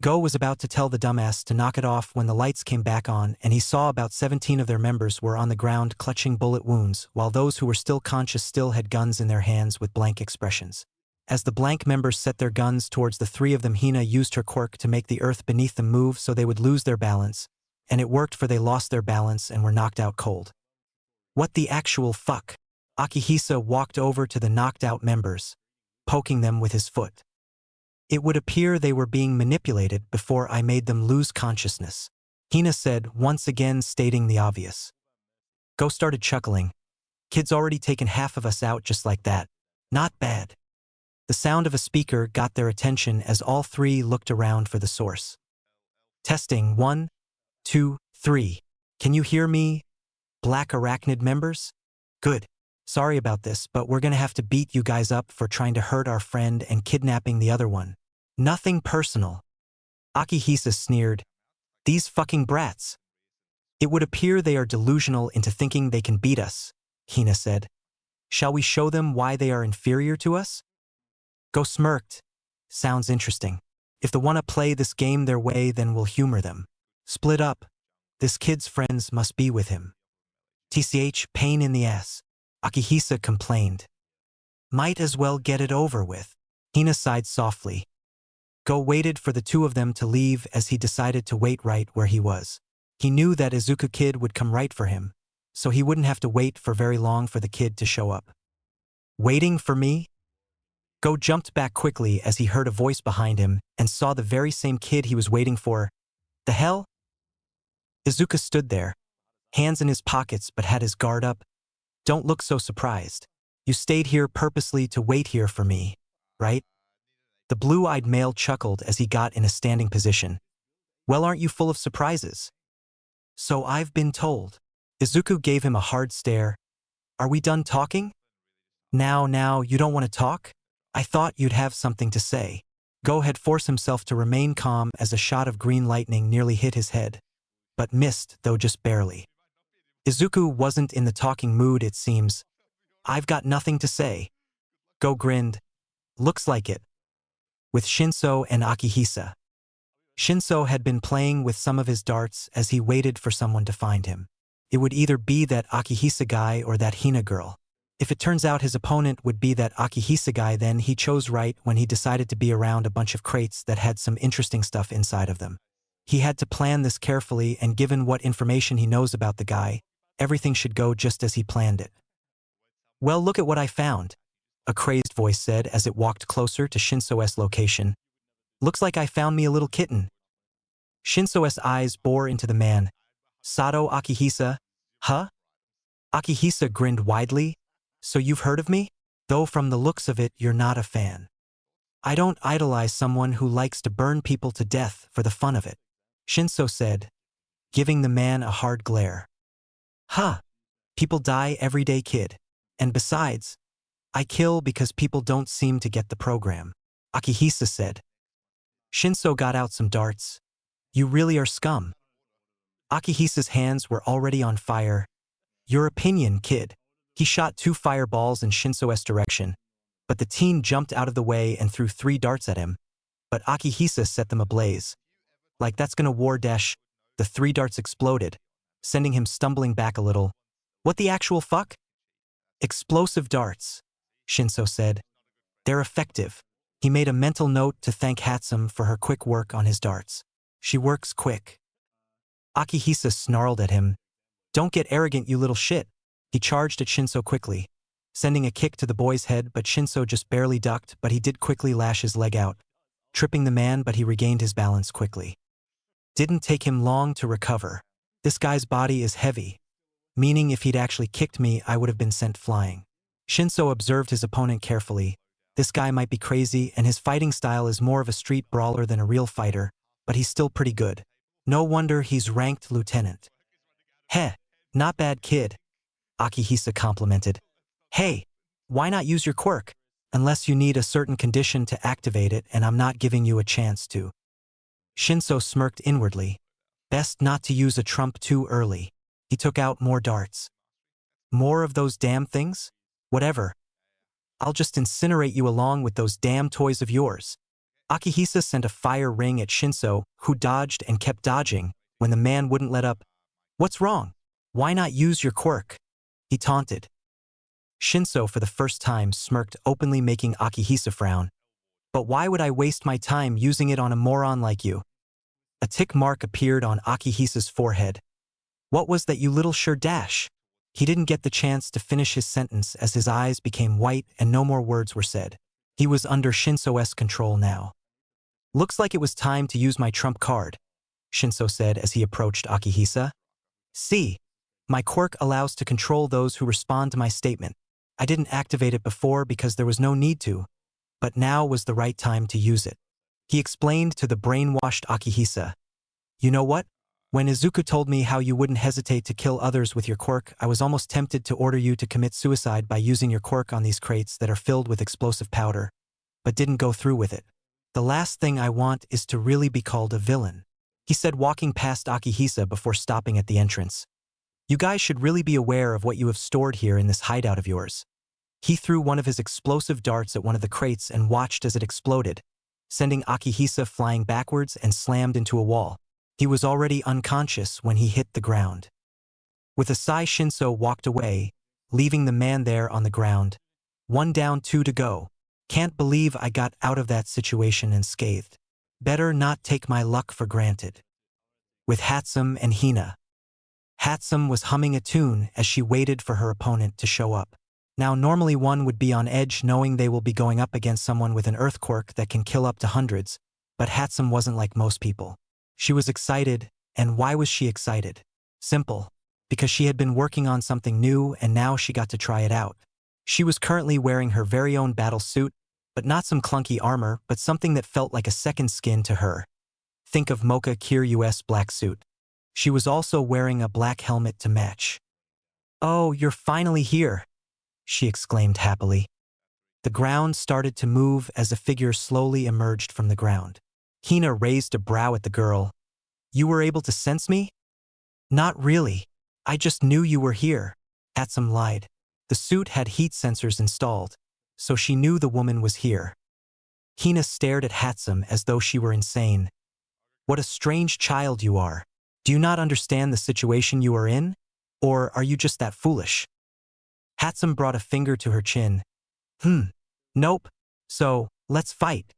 Go was about to tell the dumbass to knock it off when the lights came back on and he saw about 17 of their members were on the ground clutching bullet wounds, while those who were still conscious still had guns in their hands with blank expressions. As the blank members set their guns towards the three of them, Hina used her quirk to make the earth beneath them move so they would lose their balance, and it worked, for they lost their balance and were knocked out cold. "What the actual fuck?" Akihisa walked over to the knocked out members, poking them with his foot. "It would appear they were being manipulated before I made them lose consciousness," Hina said, once again stating the obvious. Go started chuckling. "Kid's already taken half of us out just like that. Not bad." The sound of a speaker got their attention as all three looked around for the source. "Testing 1, 2, 3. Can you hear me, Black Arachnid members? Good. Sorry about this, but we're gonna have to beat you guys up for trying to hurt our friend and kidnapping the other one. Nothing personal." Akihisa sneered. "These fucking brats. It would appear they are delusional into thinking they can beat us," Hina said. "Shall we show them why they are inferior to us?" Go smirked. "Sounds interesting. If they wanna play this game their way, then we'll humor them. Split up. This kid's friends must be with him." "TCH, pain in the ass," Akihisa complained. "Might as well get it over with," Hina sighed softly. Go waited for the two of them to leave as he decided to wait right where he was. He knew that Izuku kid would come right for him, so he wouldn't have to wait for very long for the kid to show up. "Waiting for me?" Go jumped back quickly as he heard a voice behind him and saw the very same kid he was waiting for. "The hell?" Izuku stood there, hands in his pockets, but had his guard up. "Don't look so surprised. You stayed here purposely to wait here for me, right?" The blue-eyed male chuckled as he got in a standing position. "Well, aren't you full of surprises?" "So I've been told." Izuku gave him a hard stare. "Are we done talking?" Now, you don't want to talk? I thought you'd have something to say." Go had forced himself to remain calm as a shot of green lightning nearly hit his head, but missed, though just barely. Izuku wasn't in the talking mood, it seems. "I've got nothing to say." Go grinned. "Looks like it." With Shinso and Akihisa. Shinso had been playing with some of his darts as he waited for someone to find him. It would either be that Akihisa guy or that Hina girl. If it turns out his opponent would be that Akihisa guy, then he chose right when he decided to be around a bunch of crates that had some interesting stuff inside of them. He had to plan this carefully, and given what information he knows about the guy, everything should go just as he planned it. "Well, look at what I found," a crazed voice said as it walked closer to Shinso's location. "Looks like I found me a little kitten." Shinso's eyes bore into the man. "Sato Akihisa? Huh?" Akihisa grinned widely. "So you've heard of me? Though from the looks of it, you're not a fan." "I don't idolize someone who likes to burn people to death for the fun of it," Shinso said, giving the man a hard glare. "Huh. People die every day, kid. And besides, I kill because people don't seem to get the program," Akihisa said. Shinso got out some darts. "You really are scum." Akihisa's hands were already on fire. "Your opinion, kid." He shot 2 fireballs in Shinso's direction, but the teen jumped out of the way and threw 3 darts at him, but Akihisa set them ablaze. "Like that's gonna war dash." The 3 darts exploded, sending him stumbling back a little. "What the actual fuck?" "Explosive darts," Shinso said. "They're effective." He made a mental note to thank Hatsum for her quick work on his darts. "She works quick." Akihisa snarled at him. "Don't get arrogant, you little shit." He charged at Shinso quickly, sending a kick to the boy's head, but Shinso just barely ducked, but he did quickly lash his leg out, tripping the man, but he regained his balance quickly. Didn't take him long to recover. This guy's body is heavy, meaning if he'd actually kicked me, I would have been sent flying. Shinso observed his opponent carefully. This guy might be crazy, and his fighting style is more of a street brawler than a real fighter, but he's still pretty good. No wonder he's ranked lieutenant. "Heh, not bad, kid," Akihisa complimented. Hey, why not use your quirk? Unless you need a certain condition to activate it and I'm not giving you a chance to. Shinso smirked inwardly. Best not to use a trump too early. He took out more darts. More of those damn things? Whatever. I'll just incinerate you along with those damn toys of yours. Akihisa sent a fire ring at Shinso, who dodged and kept dodging when the man wouldn't let up. What's wrong? Why not use your quirk? He taunted. Shinso for the first time smirked, openly making Akihisa frown. But why would I waste my time using it on a moron like you? A tick mark appeared on Akihisa's forehead. What was that, you little sure dash? He didn't get the chance to finish his sentence as his eyes became white and no more words were said. He was under Shinso's control now. Looks like it was time to use my trump card, Shinso said as he approached Akihisa. See, my quirk allows to control those who respond to my statement. I didn't activate it before because there was no need to, but now was the right time to use it. He explained to the brainwashed Akihisa. You know what? When Izuku told me how you wouldn't hesitate to kill others with your quirk, I was almost tempted to order you to commit suicide by using your quirk on these crates that are filled with explosive powder, but didn't go through with it. The last thing I want is to really be called a villain, he said, walking past Akihisa before stopping at the entrance. You guys should really be aware of what you have stored here in this hideout of yours. He threw one of his explosive darts at one of the crates and watched as it exploded, sending Akihisa flying backwards and slammed into a wall. He was already unconscious when he hit the ground. With a sigh, Shinso walked away, leaving the man there on the ground. 1 down, 2 to go. Can't believe I got out of that situation unscathed. Better not take my luck for granted. With Hatsum and Hina. Hatsum was humming a tune as she waited for her opponent to show up. Now normally one would be on edge knowing they will be going up against someone with an earth quirk that can kill up to hundreds, but Hatsum wasn't like most people. She was excited, and why was she excited? Simple. Because she had been working on something new and now she got to try it out. She was currently wearing her very own battle suit, but not some clunky armor, but something that felt like a second skin to her. Think of Mocha Kier US black suit. She was also wearing a black helmet to match. Oh, you're finally here, she exclaimed happily. The ground started to move as a figure slowly emerged from the ground. Hina raised a brow at the girl. You were able to sense me? Not really. I just knew you were here, Hatsum lied. The suit had heat sensors installed, so she knew the woman was here. Hina stared at Hatsum as though she were insane. What a strange child you are. Do you not understand the situation you are in? Or are you just that foolish? Hatsum brought a finger to her chin. Nope. So, let's fight.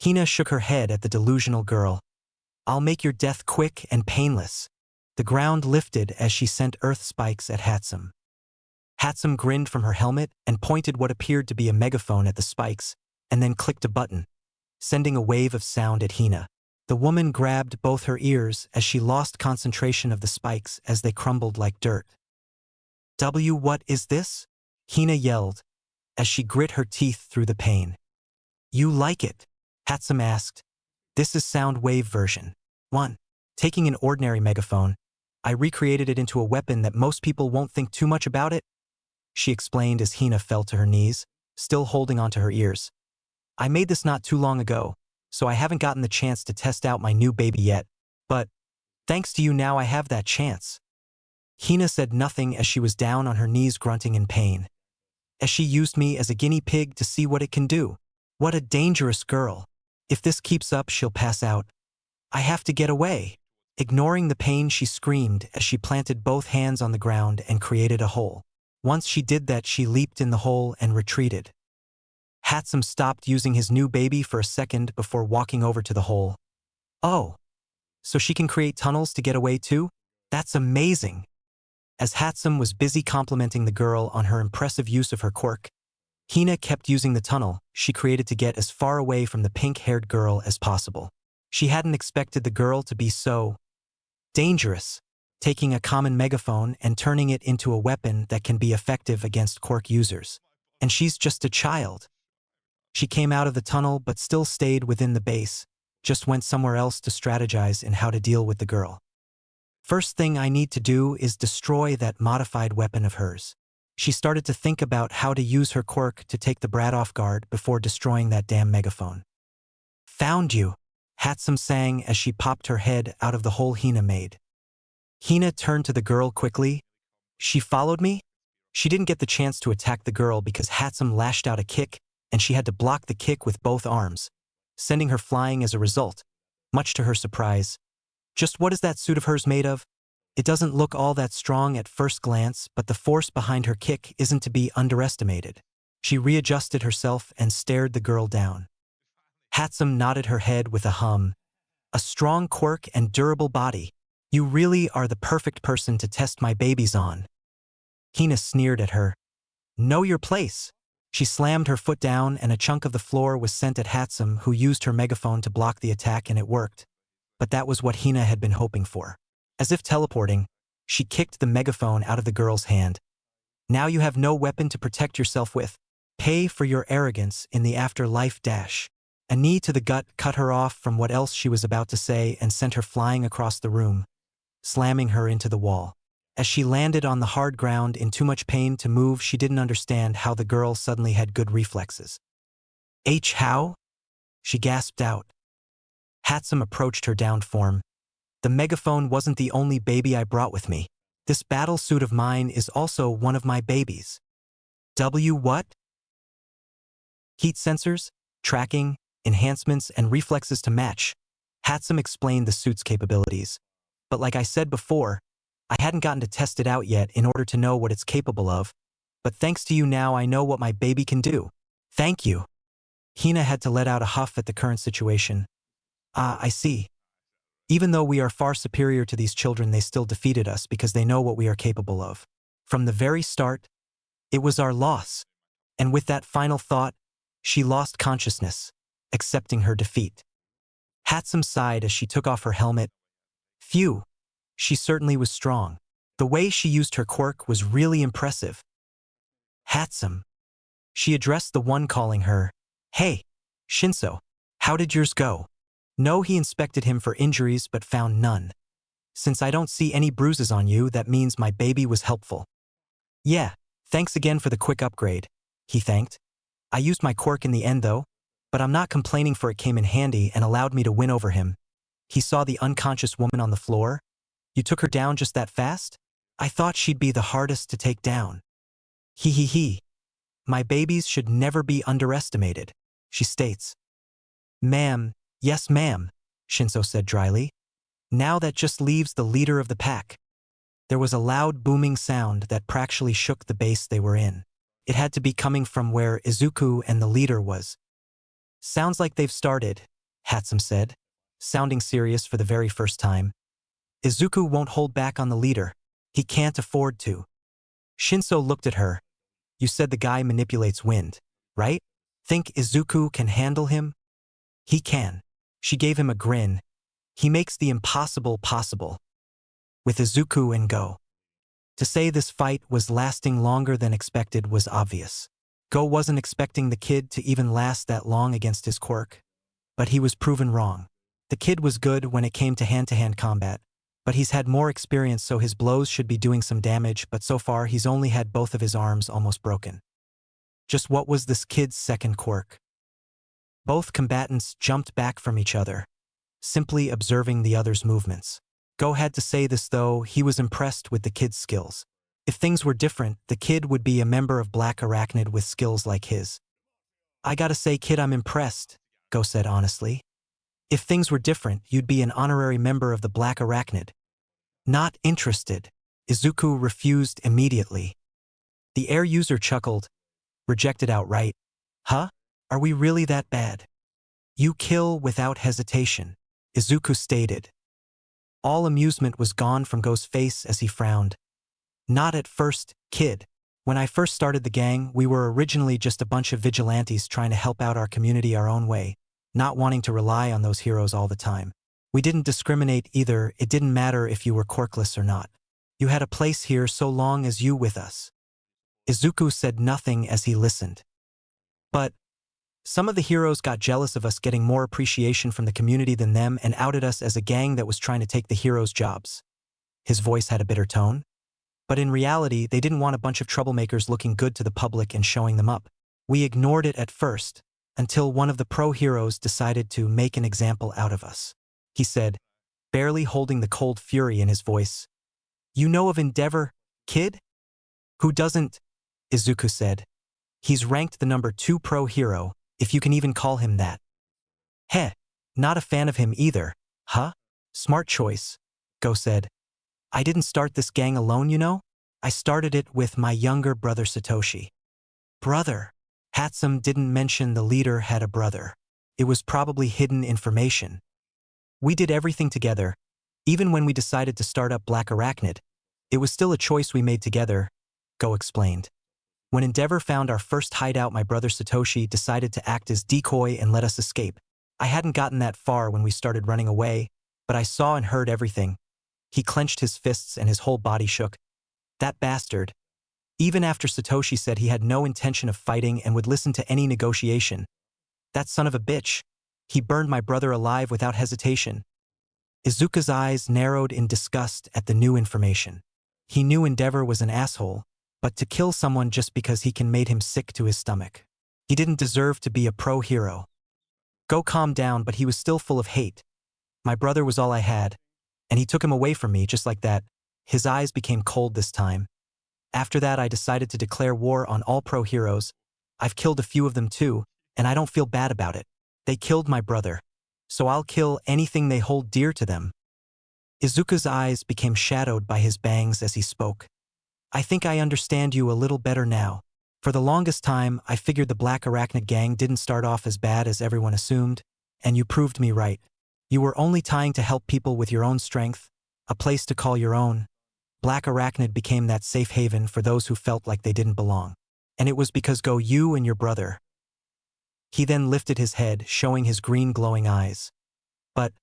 Hina shook her head at the delusional girl. I'll make your death quick and painless. The ground lifted as she sent earth spikes at Hatsum. Hatsum grinned from her helmet and pointed what appeared to be a megaphone at the spikes, and then clicked a button, sending a wave of sound at Hina. The woman grabbed both her ears as she lost concentration of the spikes as they crumbled like dirt. What is this? Hina yelled, as she grit her teeth through the pain. You like it? Hatsum asked. This is sound wave version 1. Taking an ordinary megaphone, I recreated it into a weapon that most people won't think too much about it, she explained as Hina fell to her knees, still holding onto her ears. I made this not too long ago, so I haven't gotten the chance to test out my new baby yet, but thanks to you now I have that chance. Hina said nothing as she was down on her knees grunting in pain. As she used me as a guinea pig to see what it can do. What a dangerous girl. If this keeps up, she'll pass out. I have to get away. Ignoring the pain, she screamed as she planted both hands on the ground and created a hole. Once she did that, she leaped in the hole and retreated. Hatsum stopped using his new baby for a second before walking over to the hole. Oh, so she can create tunnels to get away too? That's amazing. As Hatsum was busy complimenting the girl on her impressive use of her quirk, Hina kept using the tunnel she created to get as far away from the pink-haired girl as possible. She hadn't expected the girl to be so dangerous, taking a common megaphone and turning it into a weapon that can be effective against quirk users. And she's just a child. She came out of the tunnel but still stayed within the base, just went somewhere else to strategize in how to deal with the girl. First thing I need to do is destroy that modified weapon of hers. She started to think about how to use her quirk to take the brat off guard before destroying that damn megaphone. "Found you," Hatsum sang as she popped her head out of the hole Hina made. Hina turned to the girl quickly. "She followed me?" She didn't get the chance to attack the girl because Hatsum lashed out a kick, and she had to block the kick with both arms, sending her flying as a result, much to her surprise. Just what is that suit of hers made of? It doesn't look all that strong at first glance, but the force behind her kick isn't to be underestimated. She readjusted herself and stared the girl down. Hatsum nodded her head with a hum. "A strong quirk and durable body. You really are the perfect person to test my babies on." Hina sneered at her. "Know your place." She slammed her foot down and a chunk of the floor was sent at Hatsum, who used her megaphone to block the attack, and it worked. But that was what Hina had been hoping for. As if teleporting, she kicked the megaphone out of the girl's hand. "Now you have no weapon to protect yourself with. Pay for your arrogance in the afterlife dash." A knee to the gut cut her off from what else she was about to say and sent her flying across the room, slamming her into the wall. As she landed on the hard ground in too much pain to move, she didn't understand how the girl suddenly had good reflexes. How?" she gasped out. Hatsum approached her downed form. "The megaphone wasn't the only baby I brought with me. This battle suit of mine is also one of my babies." What? Heat sensors, tracking, enhancements, and reflexes to match. Hatsum explained the suit's capabilities. "But like I said before, I hadn't gotten to test it out yet in order to know what it's capable of. But thanks to you now I know what my baby can do." "Thank you." Hina had to let out a huff at the current situation. "Ah, I see. Even though we are far superior to these children, they still defeated us because they know what we are capable of. From the very start, it was our loss." And with that final thought, she lost consciousness, accepting her defeat. Hatsum sighed as she took off her helmet. Phew, she certainly was strong. The way she used her quirk was really impressive. "Hatsum." She addressed the one calling her. "Hey, Shinso, how did yours go?" No, he inspected him for injuries but found none. "Since I don't see any bruises on you, that means my baby was helpful." "Yeah, thanks again for the quick upgrade," he thanked. "I used my quirk in the end though, but I'm not complaining, for it came in handy and allowed me to win over him." He saw the unconscious woman on the floor. "You took her down just that fast? I thought she'd be the hardest to take down." He. "My babies should never be underestimated," she states. "Ma'am, yes ma'am," Shinso said dryly. "Now that just leaves the leader of the pack." There was a loud booming sound that practically shook the base they were in. It had to be coming from where Izuku and the leader was. "Sounds like they've started," Hatsum said, sounding serious for the very first time. "Izuku won't hold back on the leader. He can't afford to." Shinso looked at her. "You said the guy manipulates wind, right? Think Izuku can handle him?" "He can." She gave him a grin. "He makes the impossible possible. With Izuku and Go." To say this fight was lasting longer than expected was obvious. Go wasn't expecting the kid to even last that long against his quirk. But he was proven wrong. The kid was good when it came to hand-to-hand combat, but he's had more experience, so his blows should be doing some damage, but so far he's only had both of his arms almost broken. Just what was this kid's second quirk? Both combatants jumped back from each other, simply observing the other's movements. Go had to say this though, he was impressed with the kid's skills. If things were different, the kid would be a member of Black Arachnid with skills like his. "I gotta say, kid, I'm impressed," Go said honestly. "If things were different, you'd be an honorary member of the Black Arachnid." "Not interested." Izuku refused immediately. The air user chuckled, rejected outright. "Huh? Are we really that bad?" "You kill without hesitation," Izuku stated. All amusement was gone from Go's face as he frowned. "Not at first, kid. When I first started the gang, we were originally just a bunch of vigilantes trying to help out our community our own way, not wanting to rely on those heroes all the time. We didn't discriminate either, it didn't matter if you were quirkless or not. You had a place here so long as you with us." Izuku said nothing as he listened. "But some of the heroes got jealous of us getting more appreciation from the community than them and outed us as a gang that was trying to take the heroes' jobs." His voice had a bitter tone. But in reality, they didn't want a bunch of troublemakers looking good to the public and showing them up. We ignored it at first, until one of the pro-heroes decided to make an example out of us. He said, barely holding the cold fury in his voice. You know of Endeavor, kid? Who doesn't? Izuku said. He's ranked the number 2 pro-hero, if you can even call him that. Heh, not a fan of him either, huh? Smart choice, Go said. I didn't start this gang alone, you know? I started it with my younger brother Satoshi. Brother. Hatsum didn't mention the leader had a brother. It was probably hidden information. We did everything together. Even when we decided to start up Black Arachnid, it was still a choice we made together, Go explained. When Endeavor found our first hideout, my brother Satoshi decided to act as decoy and let us escape. I hadn't gotten that far when we started running away, but I saw and heard everything. He clenched his fists and his whole body shook. That bastard. Even after Satoshi said he had no intention of fighting and would listen to any negotiation. That son of a bitch. He burned my brother alive without hesitation. Izuku's eyes narrowed in disgust at the new information. He knew Endeavor was an asshole, but to kill someone just because he can made him sick to his stomach. He didn't deserve to be a pro-hero. Go calmed down, but he was still full of hate. My brother was all I had, and he took him away from me just like that. His eyes became cold this time. After that, I decided to declare war on all pro-heroes. I've killed a few of them too, and I don't feel bad about it. They killed my brother, so I'll kill anything they hold dear to them. Izuku's eyes became shadowed by his bangs as he spoke. I think I understand you a little better now. For the longest time, I figured the Black Arachnid gang didn't start off as bad as everyone assumed, and you proved me right. You were only trying to help people with your own strength, a place to call your own. Black Arachnid became that safe haven for those who felt like they didn't belong. And it was because you and your brother. He then lifted his head, showing his green glowing eyes. But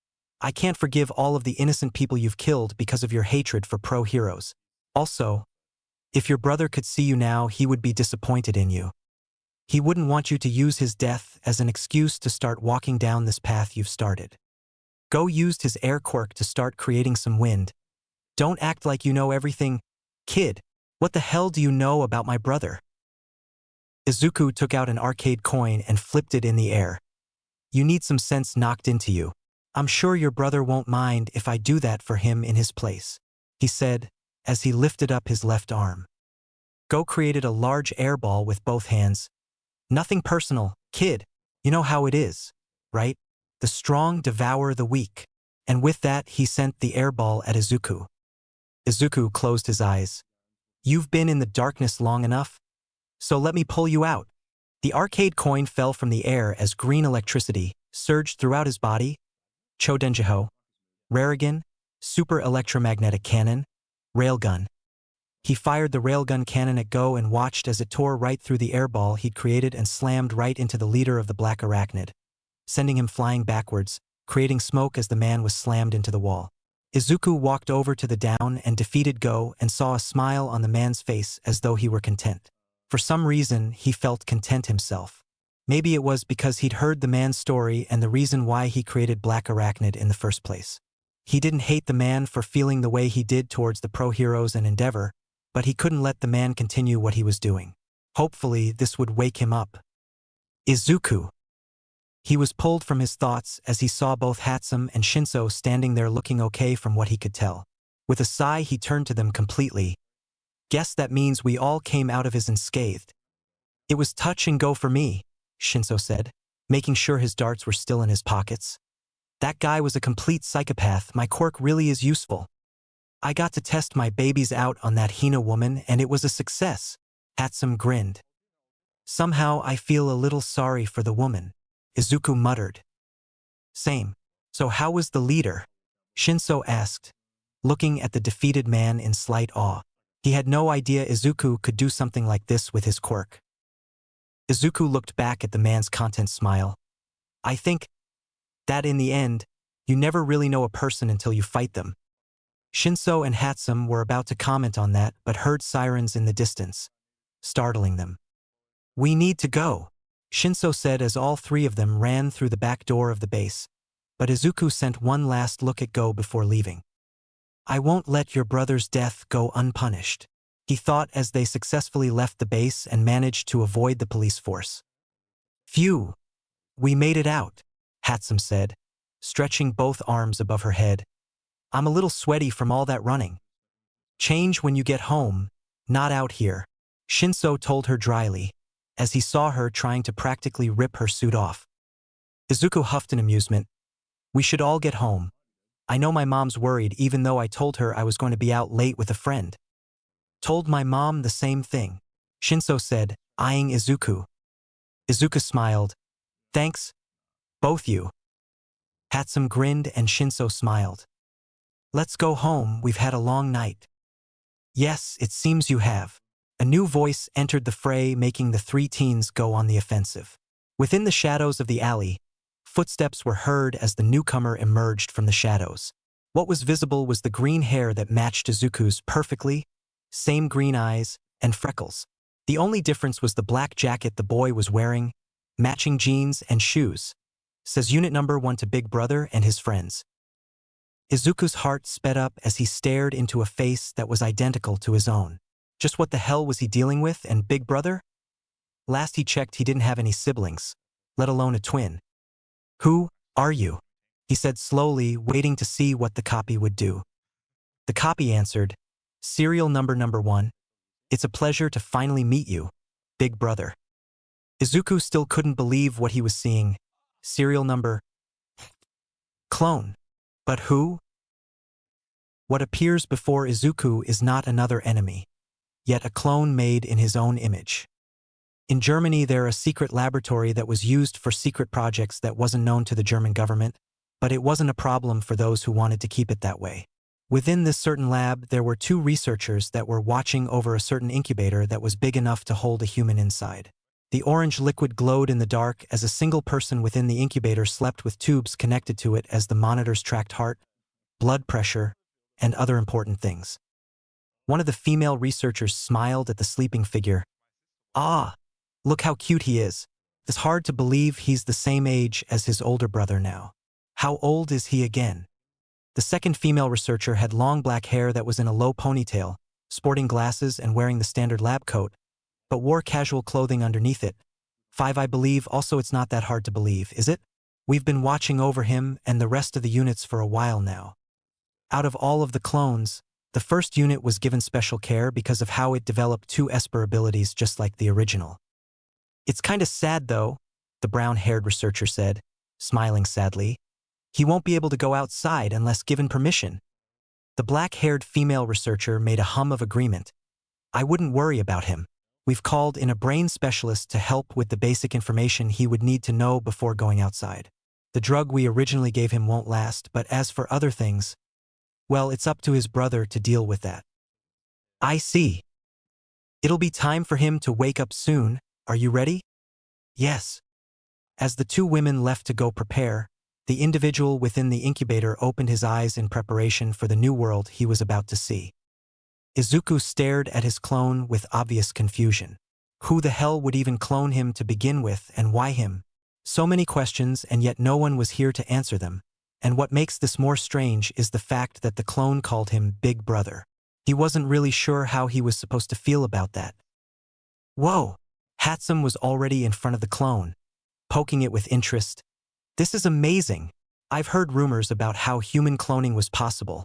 I can't forgive all of the innocent people you've killed because of your hatred for pro-heroes. Also, if your brother could see you now, he would be disappointed in you. He wouldn't want you to use his death as an excuse to start walking down this path you've started. Go used his air quirk to start creating some wind. Don't act like you know everything. Kid, what the hell do you know about my brother? Izuku took out an arcade coin and flipped it in the air. You need some sense knocked into you. I'm sure your brother won't mind if I do that for him in his place, he said, as he lifted up his left arm. Go created a large airball with both hands. Nothing personal, kid. You know how it is, right? The strong devour the weak. And with that, he sent the airball at Izuku. Izuku closed his eyes. You've been in the darkness long enough? So let me pull you out. The arcade coin fell from the air as green electricity surged throughout his body. Chodenjiho, Raregan, super electromagnetic cannon, railgun. He fired the railgun cannon at Go and watched as it tore right through the airball he'd created and slammed right into the leader of the Black Arachnid, sending him flying backwards, creating smoke as the man was slammed into the wall. Izuku walked over to the down and defeated Go and saw a smile on the man's face as though he were content. For some reason, he felt content himself. Maybe it was because he'd heard the man's story and the reason why he created Black Arachnid in the first place. He didn't hate the man for feeling the way he did towards the pro-heroes and Endeavor, but he couldn't let the man continue what he was doing. Hopefully, this would wake him up. Izuku. He was pulled from his thoughts as he saw both Hatsum and Shinso standing there looking okay from what he could tell. With a sigh, he turned to them completely. Guess that means we all came out of his unscathed. It was touch and go for me, Shinso said, making sure his darts were still in his pockets. That guy was a complete psychopath. My quirk really is useful. I got to test my babies out on that Hina woman and it was a success. Hatsum grinned. Somehow I feel a little sorry for the woman, Izuku muttered. Same. So how was the leader? Shinso asked, looking at the defeated man in slight awe. He had no idea Izuku could do something like this with his quirk. Izuku looked back at the man's content smile. I think that in the end, you never really know a person until you fight them. Shinso and Hatsum were about to comment on that but heard sirens in the distance, startling them. We need to go, Shinso said as all three of them ran through the back door of the base, but Izuku sent one last look at Go before leaving. I won't let your brother's death go unpunished. he thought as they successfully left the base and managed to avoid the police force. Phew! We made it out, Hatsum said, stretching both arms above her head. I'm a little sweaty from all that running. Change when you get home, not out here, Shinso told her dryly, as he saw her trying to practically rip her suit off. Izuku huffed in amusement. We should all get home. I know my mom's worried even though I told her I was going to be out late with a friend. Told my mom the same thing, Shinso said, eyeing Izuku. Izuku smiled. Thanks, both you. Hatsum grinned and Shinso smiled. Let's go home, we've had a long night. Yes, it seems you have. A new voice entered the fray, making the three teens go on the offensive. Within the shadows of the alley, footsteps were heard as the newcomer emerged from the shadows. What was visible was the green hair that matched Izuku's perfectly, same green eyes, and freckles. The only difference was the black jacket the boy was wearing, matching jeans and shoes. Says Unit Number 1 to Big Brother and his friends. Izuku's heart sped up as he stared into a face that was identical to his own. Just what the hell was he dealing with, and Big Brother? Last he checked, he didn't have any siblings, let alone a twin. Who are you? He said slowly, waiting to see what the copy would do. The copy answered, Serial number 1. It's a pleasure to finally meet you, Big Brother. Izuku still couldn't believe what he was seeing. Serial number clone. But who? What appears before Izuku is not another enemy, yet a clone made in his own image. In Germany, there is a secret laboratory that was used for secret projects that wasn't known to the German government, but it wasn't a problem for those who wanted to keep it that way. Within this certain lab, there were two researchers that were watching over a certain incubator that was big enough to hold a human inside. The orange liquid glowed in the dark as a single person within the incubator slept with tubes connected to it as the monitors tracked heart, blood pressure, and other important things. One of the female researchers smiled at the sleeping figure. Ah, look how cute he is. It's hard to believe he's the same age as his older brother now. How old is he again? The second female researcher had long black hair that was in a low ponytail, sporting glasses and wearing the standard lab coat, but wore casual clothing underneath it. 5 I believe. Also, it's not that hard to believe, is it? We've been watching over him and the rest of the units for a while now. Out of all of the clones, the first unit was given special care because of how it developed 2 Esper abilities just like the original. It's kinda sad though, the brown-haired researcher said, smiling sadly. He won't be able to go outside unless given permission. The black-haired female researcher made a hum of agreement. I wouldn't worry about him. We've called in a brain specialist to help with the basic information he would need to know before going outside. The drug we originally gave him won't last, but as for other things, well, it's up to his brother to deal with that. I see. It'll be time for him to wake up soon. Are you ready? Yes. As the 2 women left to go prepare, the individual within the incubator opened his eyes in preparation for the new world he was about to see. Izuku stared at his clone with obvious confusion. Who the hell would even clone him to begin with, and why him? So many questions, and yet no one was here to answer them. And what makes this more strange is the fact that the clone called him Big Brother. He wasn't really sure how he was supposed to feel about that. Whoa! Hatsum was already in front of the clone, poking it with interest. This is amazing. I've heard rumors about how human cloning was possible,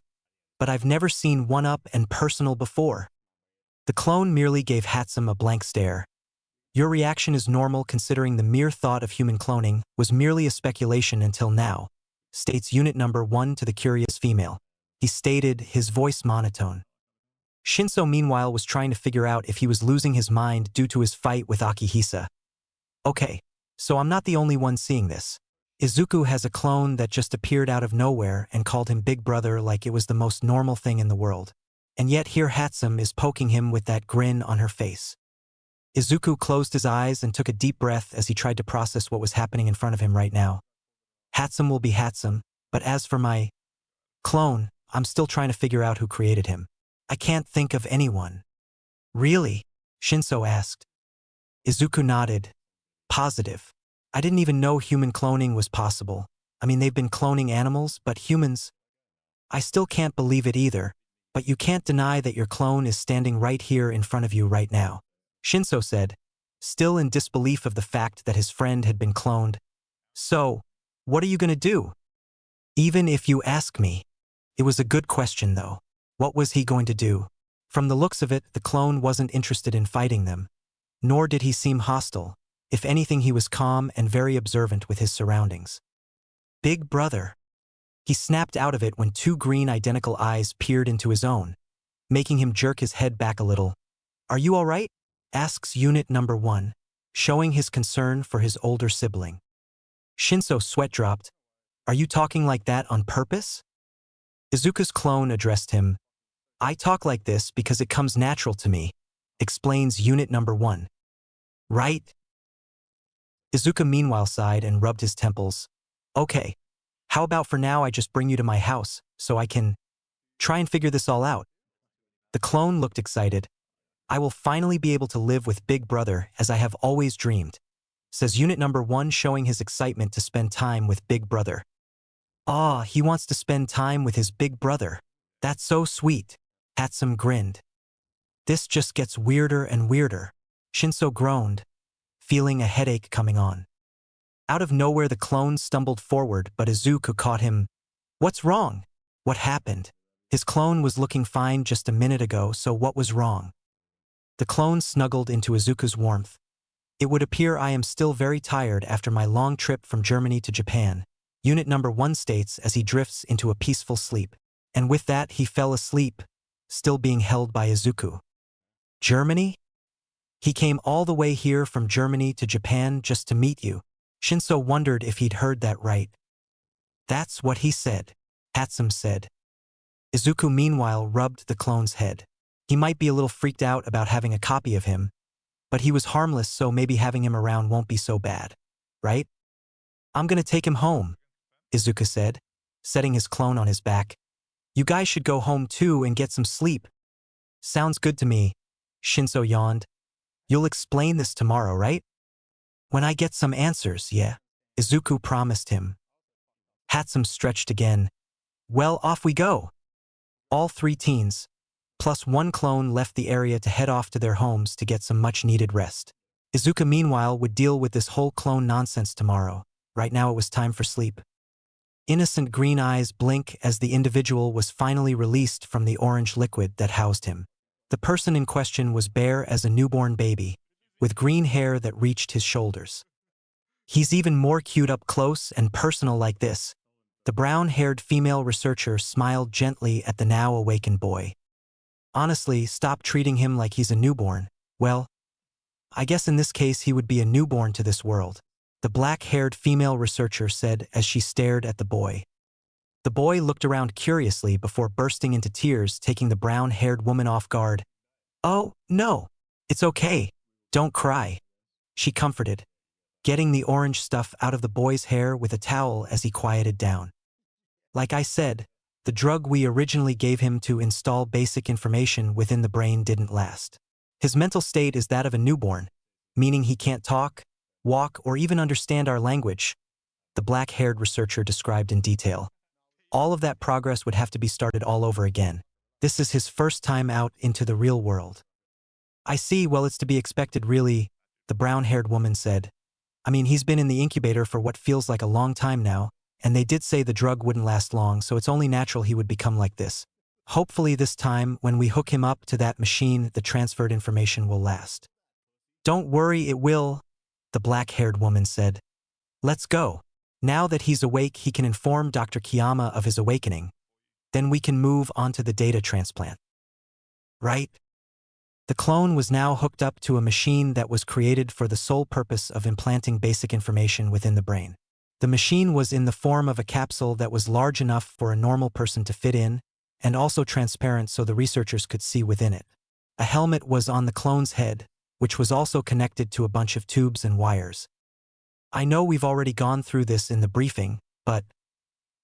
but I've never seen one-up and personal before. The clone merely gave Hatsum a blank stare. Your reaction is normal considering the mere thought of human cloning was merely a speculation until now, states Unit Number 1 to the curious female. He stated, his voice monotone. Shinso meanwhile was trying to figure out if he was losing his mind due to his fight with Akihisa. Okay, so I'm not the only one seeing this. Izuku has a clone that just appeared out of nowhere and called him Big Brother like it was the most normal thing in the world. And yet here Hatsum is poking him with that grin on her face. Izuku closed his eyes and took a deep breath as he tried to process what was happening in front of him right now. Hatsum will be Hatsum, but as for my clone, I'm still trying to figure out who created him. I can't think of anyone. Really? Shinso asked. Izuku nodded. Positive. I didn't even know human cloning was possible. I mean, they've been cloning animals, but humans... I still can't believe it either. But you can't deny that your clone is standing right here in front of you right now, Shinso said, still in disbelief of the fact that his friend had been cloned. So, what are you gonna do? Even if you ask me. It was a good question though. What was he going to do? From the looks of it, the clone wasn't interested in fighting them. Nor did he seem hostile. If anything, he was calm and very observant with his surroundings. Big brother. He snapped out of it when two green identical eyes peered into his own, making him jerk his head back a little. Are you all right? Asks unit number 1, showing his concern for his older sibling. Shinso sweat dropped. Are you talking like that on purpose? Izuku's clone addressed him. I talk like this because it comes natural to me, explains unit number 1. Right? Izuku meanwhile sighed and rubbed his temples. Okay. How about for now I just bring you to my house, so I can try and figure this all out? The clone looked excited. I will finally be able to live with Big Brother as I have always dreamed, says unit number 1, showing his excitement to spend time with Big Brother. Ah, he wants to spend time with his big brother. That's so sweet. Hatsum grinned. This just gets weirder and weirder. Shinso groaned, feeling a headache coming on. Out of nowhere the clone stumbled forward, but Izuku caught him. What's wrong? What happened? His clone was looking fine just a minute ago, so what was wrong? The clone snuggled into Izuku's warmth. It would appear I am still very tired after my long trip from Germany to Japan, unit number 1 states as he drifts into a peaceful sleep. And with that he fell asleep, still being held by Izuku. Germany? He came all the way here from Germany to Japan just to meet you. Shinso wondered if he'd heard that right. That's what he said, Hatsum said. Izuku meanwhile rubbed the clone's head. He might be a little freaked out about having a copy of him, but he was harmless, so maybe having him around won't be so bad, right? I'm gonna take him home, Izuku said, setting his clone on his back. You guys should go home too and get some sleep. Sounds good to me, Shinso yawned. You'll explain this tomorrow, right? When I get some answers, yeah, Izuku promised him. Hatsum stretched again. Well, off we go. All 3 teens, plus 1 clone, left the area to head off to their homes to get some much-needed rest. Izuku meanwhile would deal with this whole clone nonsense tomorrow. Right now it was time for sleep. Innocent green eyes blink as the individual was finally released from the orange liquid that housed him. The person in question was bare as a newborn baby, with green hair that reached his shoulders. He's even more cute up close and personal like this. The brown-haired female researcher smiled gently at the now awakened boy. Honestly, stop treating him like he's a newborn. Well, I guess in this case he would be a newborn to this world, the black-haired female researcher said as she stared at the boy. The boy looked around curiously before bursting into tears, taking the brown-haired woman off guard. Oh, no. It's okay. Don't cry, she comforted, getting the orange stuff out of the boy's hair with a towel as he quieted down. Like I said, the drug we originally gave him to install basic information within the brain didn't last. His mental state is that of a newborn, meaning he can't talk, walk, or even understand our language, the black-haired researcher described in detail. All of that progress would have to be started all over again. This is his first time out into the real world. I see, well, it's to be expected really, the brown-haired woman said. I mean, he's been in the incubator for what feels like a long time now, and they did say the drug wouldn't last long, so it's only natural he would become like this. Hopefully this time, when we hook him up to that machine, the transferred information will last. Don't worry, it will, the black-haired woman said. Let's go. Now that he's awake, he can inform Dr. Kiyama of his awakening. Then we can move on to the data transplant. Right? The clone was now hooked up to a machine that was created for the sole purpose of implanting basic information within the brain. The machine was in the form of a capsule that was large enough for a normal person to fit in, and also transparent so the researchers could see within it. A helmet was on the clone's head, which was also connected to a bunch of tubes and wires. I know we've already gone through this in the briefing, but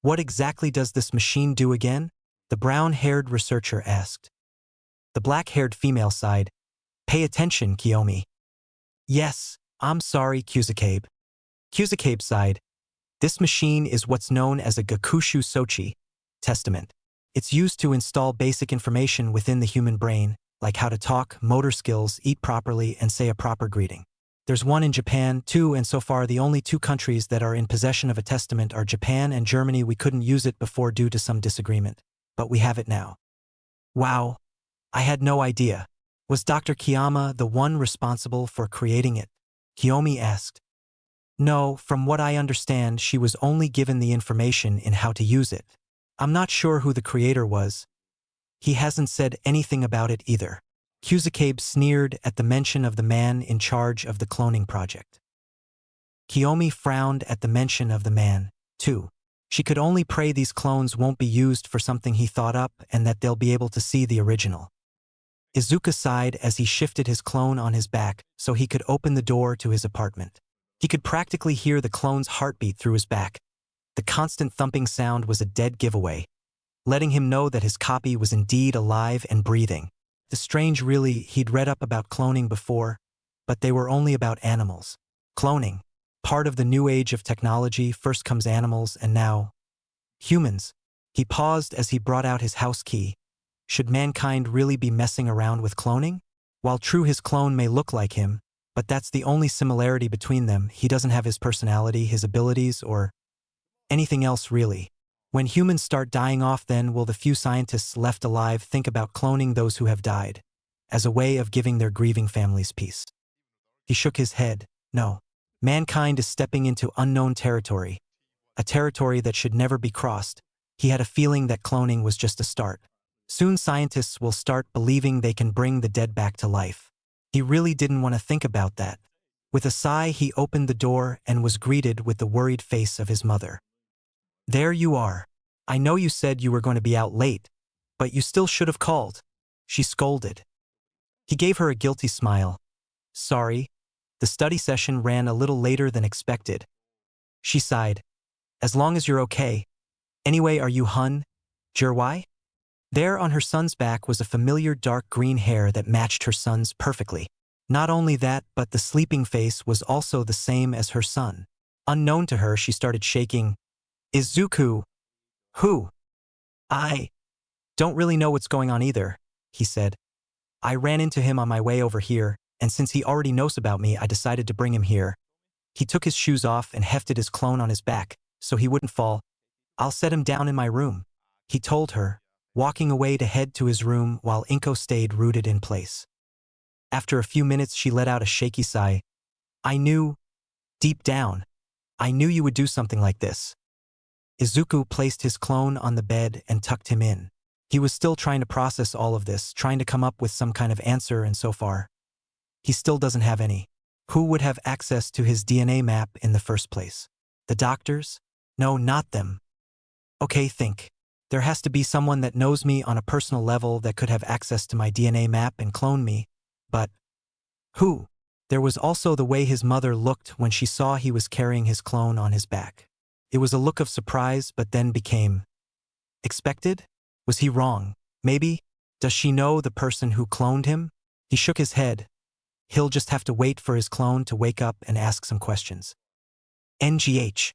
what exactly does this machine do again? The brown-haired researcher asked. The black-haired female sighed. Pay attention, Kiyomi. Yes, I'm sorry, Kusakabe. Kusakabe sighed. This machine is what's known as a Gakushu Sochi, testament. It's used to install basic information within the human brain, like how to talk, motor skills, eat properly, and say a proper greeting. There's one in Japan, too, and so far the only two countries that are in possession of a testament are Japan and Germany. We couldn't use it before due to some disagreement, but we have it now. Wow, I had no idea. Was Dr. Kiyama the one responsible for creating it? Kiyomi asked. No, from what I understand, she was only given the information in how to use it. I'm not sure who the creator was. He hasn't said anything about it either. Kusakabe sneered at the mention of the man in charge of the cloning project. Kiyomi frowned at the mention of the man, too. She could only pray these clones won't be used for something he thought up and that they'll be able to see the original. Izuku sighed as he shifted his clone on his back so he could open the door to his apartment. He could practically hear the clone's heartbeat through his back. The constant thumping sound was a dead giveaway, letting him know that his copy was indeed alive and breathing. The strange really, he'd read up about cloning before, but they were only about animals. Cloning, part of the new age of technology, first comes animals and now humans. He paused as he brought out his house key. Should mankind really be messing around with cloning? While true his clone may look like him, but that's the only similarity between them. He doesn't have his personality, his abilities, or anything else really. When humans start dying off, then will the few scientists left alive think about cloning those who have died, as a way of giving their grieving families peace? He shook his head. No. Mankind is stepping into unknown territory, a territory that should never be crossed. He had a feeling that cloning was just a start. Soon scientists will start believing they can bring the dead back to life. He really didn't want to think about that. With a sigh, he opened the door and was greeted with the worried face of his mother. There you are. I know you said you were going to be out late, but you still should have called, she scolded. He gave her a guilty smile. Sorry. The study session ran a little later than expected. She sighed. As long as you're okay. Anyway, are you Hun? Jirwai? There on her son's back was a familiar dark green hair that matched her son's perfectly. Not only that, but the sleeping face was also the same as her son. Unknown to her, she started shaking. Izuku. Who? I don't really know what's going on either, he said. I ran into him on my way over here, and since he already knows about me, I decided to bring him here. He took his shoes off and hefted his clone on his back, so he wouldn't fall. I'll set him down in my room, he told her, walking away to head to his room while Inko stayed rooted in place. After a few minutes, she let out a shaky sigh. I knew, deep down, I knew you would do something like this. Izuku placed his clone on the bed and tucked him in. He was still trying to process all of this, trying to come up with some kind of answer, and so far, he still doesn't have any. Who would have access to his DNA map in the first place? The doctors? No, not them. Okay, think. There has to be someone that knows me on a personal level that could have access to my DNA map and clone me. But who? There was also the way his mother looked when she saw he was carrying his clone on his back. It was a look of surprise, but then became expected? Was he wrong? Maybe? Does she know the person who cloned him? He shook his head. He'll just have to wait for his clone to wake up and ask some questions. NGH.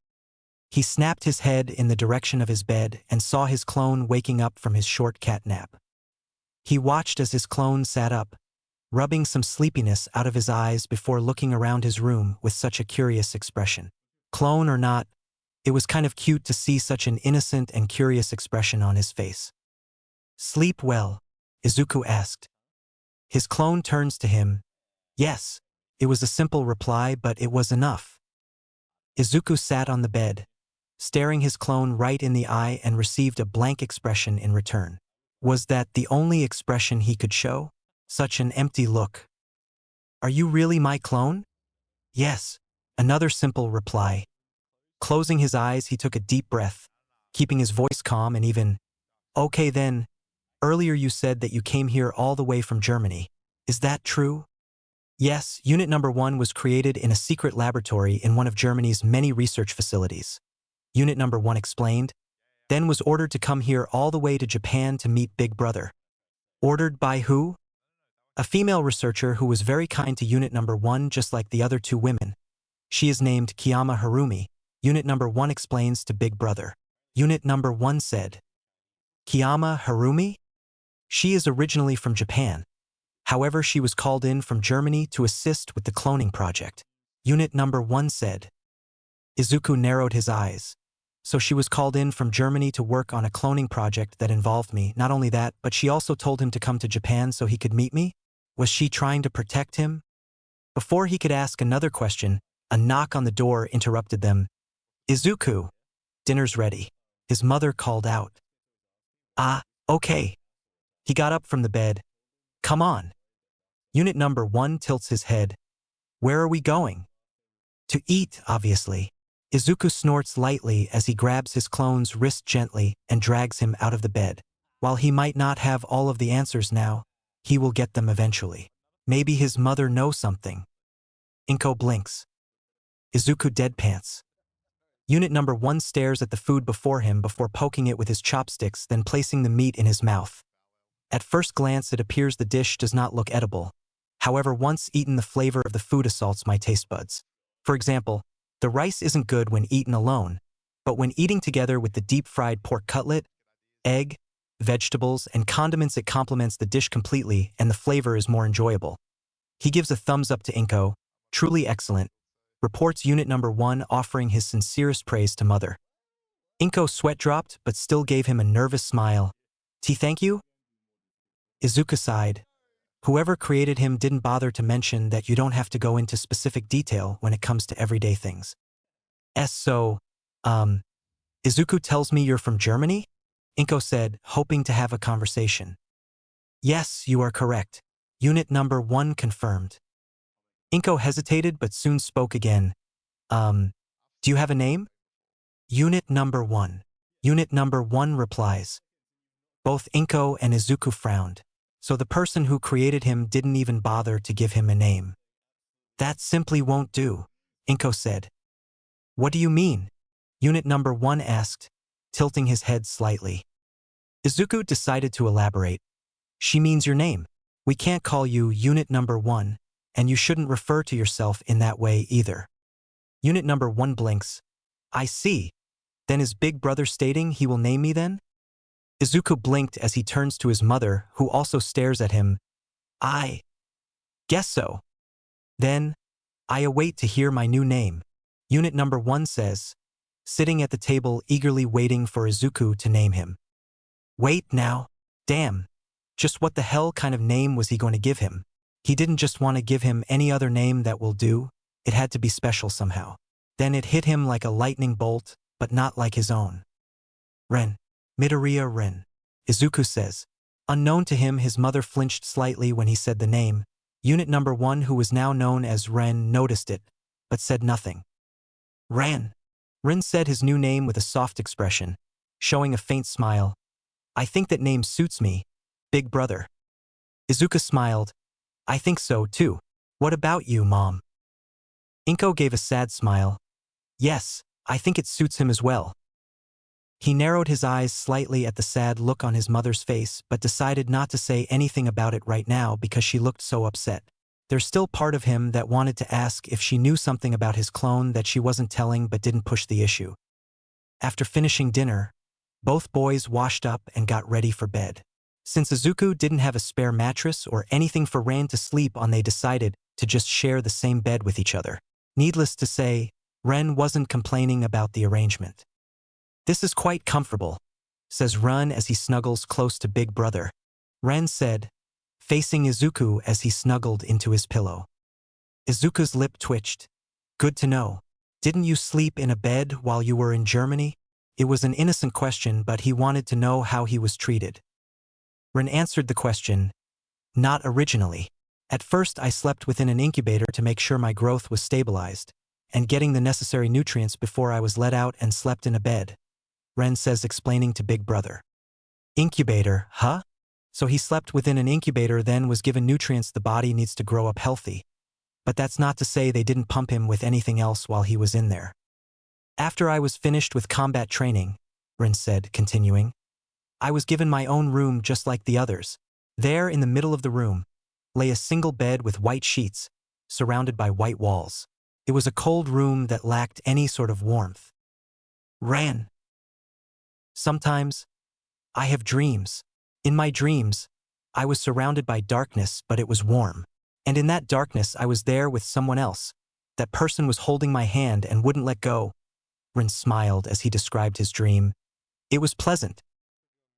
He snapped his head in the direction of his bed and saw his clone waking up from his short cat nap. He watched as his clone sat up, rubbing some sleepiness out of his eyes before looking around his room with such a curious expression. Clone or not, it was kind of cute to see such an innocent and curious expression on his face. Sleep well? Izuku asked. His clone turns to him. Yes. It was a simple reply, but it was enough. Izuku sat on the bed, staring his clone right in the eye, and received a blank expression in return. Was that the only expression he could show? Such an empty look. Are you really my clone? Yes. Another simple reply. Closing his eyes, he took a deep breath, keeping his voice calm and even, okay then, earlier you said that you came here all the way from Germany. Is that true? Yes, Unit Number 1 was created in a secret laboratory in one of Germany's many research facilities. Unit Number 1 explained, then was ordered to come here all the way to Japan to meet Big Brother. Ordered by who? A female researcher who was very kind to Unit Number 1 just like the other two women. She is named Kiyama Harumi. Unit Number 1 explains to Big Brother. Unit Number 1 said, Kiyama Harumi? She is originally from Japan. However, she was called in from Germany to assist with the cloning project. Unit number 1 said. Izuku narrowed his eyes. So she was called in from Germany to work on a cloning project that involved me. Not only that, but she also told him to come to Japan so he could meet me? Was she trying to protect him? Before he could ask another question, a knock on the door interrupted them. Izuku, dinner's ready. His mother called out. Ah, okay. He got up from the bed. Come on. Unit number 1 tilts his head. Where are we going? To eat, obviously. Izuku snorts lightly as he grabs his clone's wrist gently and drags him out of the bed. While he might not have all of the answers now, he will get them eventually. Maybe his mother knows something. Inko blinks. Izuku deadpants. Unit number 1 stares at the food before him before poking it with his chopsticks, then placing the meat in his mouth. At first glance, it appears the dish does not look edible. However, once eaten, the flavor of the food assaults my taste buds. For example, the rice isn't good when eaten alone, but when eating together with the deep-fried pork cutlet, egg, vegetables, and condiments, it complements the dish completely and the flavor is more enjoyable. He gives a thumbs up to Inko. Truly excellent. Reports Unit number 1, offering his sincerest praise to Mother. Inko sweat dropped but still gave him a nervous smile. Thank you? Izuku sighed. Whoever created him didn't bother to mention that you don't have to go into specific detail when it comes to everyday things. Izuku tells me you're from Germany? Inko said, hoping to have a conversation. Yes, you are correct. Unit number 1 confirmed. Inko hesitated but soon spoke again. Do you have a name? Unit number 1. Unit number 1 replies. Both Inko and Izuku frowned. So the person who created him didn't even bother to give him a name. That simply won't do, Inko said. What do you mean? Unit number 1 asked, tilting his head slightly. Izuku decided to elaborate. She means your name. We can't call you Unit number 1, and you shouldn't refer to yourself in that way either. Unit number 1 blinks. I see. Then is Big Brother stating he will name me then? Izuku blinked as he turns to his mother, who also stares at him. I guess so. Then, I await to hear my new name. Unit number 1 says, sitting at the table eagerly waiting for Izuku to name him. Wait now. Damn. Just what the hell kind of name was he going to give him? He didn't just want to give him any other name that will do, it had to be special somehow. Then it hit him like a lightning bolt, but not like his own. Ren. Midoriya Ren. Izuku says. Unknown to him, his mother flinched slightly when he said the name. Unit number 1, who was now known as Ren, noticed it, but said nothing. Ren. Ren said his new name with a soft expression, showing a faint smile. I think that name suits me, Big Brother. Izuku smiled. I think so too. What about you, Mom? Inko gave a sad smile. Yes, I think it suits him as well. He narrowed his eyes slightly at the sad look on his mother's face, but decided not to say anything about it right now because she looked so upset. There's still part of him that wanted to ask if she knew something about his clone that she wasn't telling but didn't push the issue. After finishing dinner, both boys washed up and got ready for bed. Since Izuku didn't have a spare mattress or anything for Ren to sleep on, they decided to just share the same bed with each other. Needless to say, Ren wasn't complaining about the arrangement. This is quite comfortable, says Ren as he snuggles close to Big Brother. Ren said, facing Izuku as he snuggled into his pillow. Izuku's lip twitched. Good to know. Didn't you sleep in a bed while you were in Germany? It was an innocent question, but he wanted to know how he was treated. Ren answered the question, not originally. At first I slept within an incubator to make sure my growth was stabilized, and getting the necessary nutrients before I was let out and slept in a bed. Ren says, explaining to Big Brother. Incubator, huh? So he slept within an incubator, then was given nutrients the body needs to grow up healthy. But that's not to say they didn't pump him with anything else while he was in there. After I was finished with combat training, Ren said, continuing, I was given my own room just like the others. There in the middle of the room lay a single bed with white sheets, surrounded by white walls. It was a cold room that lacked any sort of warmth. Ren. Sometimes, I have dreams. In my dreams, I was surrounded by darkness, but it was warm. And in that darkness, I was there with someone else. That person was holding my hand and wouldn't let go. Rin smiled as he described his dream. It was pleasant.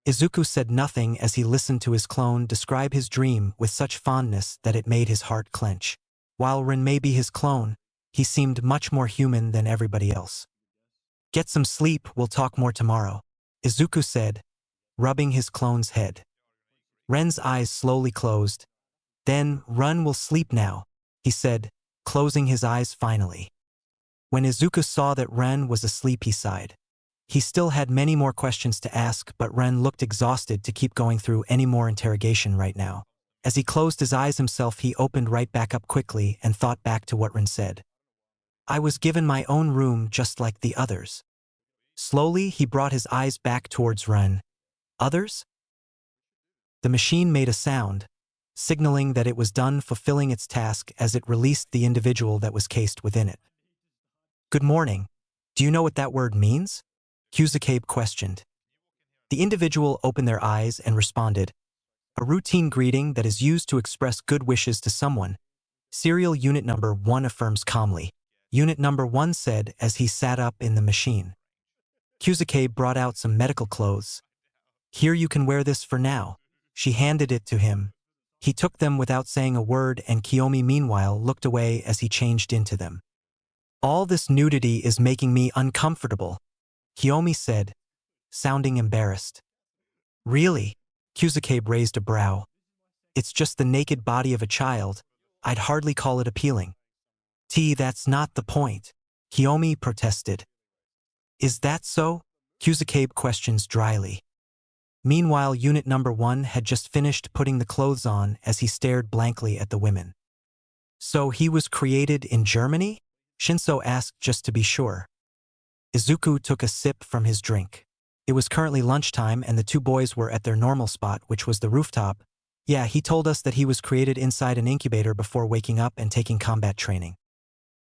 Izuku said nothing as he listened to his clone describe his dream with such fondness that it made his heart clench. While Rin may be his clone, he seemed much more human than everybody else. Get some sleep, we'll talk more tomorrow, Izuku said, rubbing his clone's head. Ren's eyes slowly closed. Then, Ren will sleep now, he said, closing his eyes finally. When Izuku saw that Ren was asleep, he sighed. He still had many more questions to ask, but Ren looked exhausted to keep going through any more interrogation right now. As he closed his eyes himself, he opened right back up quickly and thought back to what Ren said. I was given my own room just like the others. Slowly, he brought his eyes back towards Ren. Others? The machine made a sound, signaling that it was done fulfilling its task as it released the individual that was cased within it. Good morning. Do you know what that word means? Kuzukabe questioned. The individual opened their eyes and responded, a routine greeting that is used to express good wishes to someone. Serial Unit Number 1 affirms calmly. Unit Number 1 said as he sat up in the machine. Kuzukabe brought out some medical clothes. Here, you can wear this for now. She handed it to him. He took them without saying a word, and Kiyomi meanwhile looked away as he changed into them. All this nudity is making me uncomfortable, Kiyomi said, sounding embarrassed. Really? Kuzukabe raised a brow. It's just the naked body of a child. I'd hardly call it appealing. That's not the point, Kiyomi protested. Is that so? Kuzukabe questions dryly. Meanwhile, Unit Number 1 had just finished putting the clothes on as he stared blankly at the women. So he was created in Germany? Shinso asked just to be sure. Izuku took a sip from his drink. It was currently lunchtime and the two boys were at their normal spot, which was the rooftop. Yeah, he told us that he was created inside an incubator before waking up and taking combat training.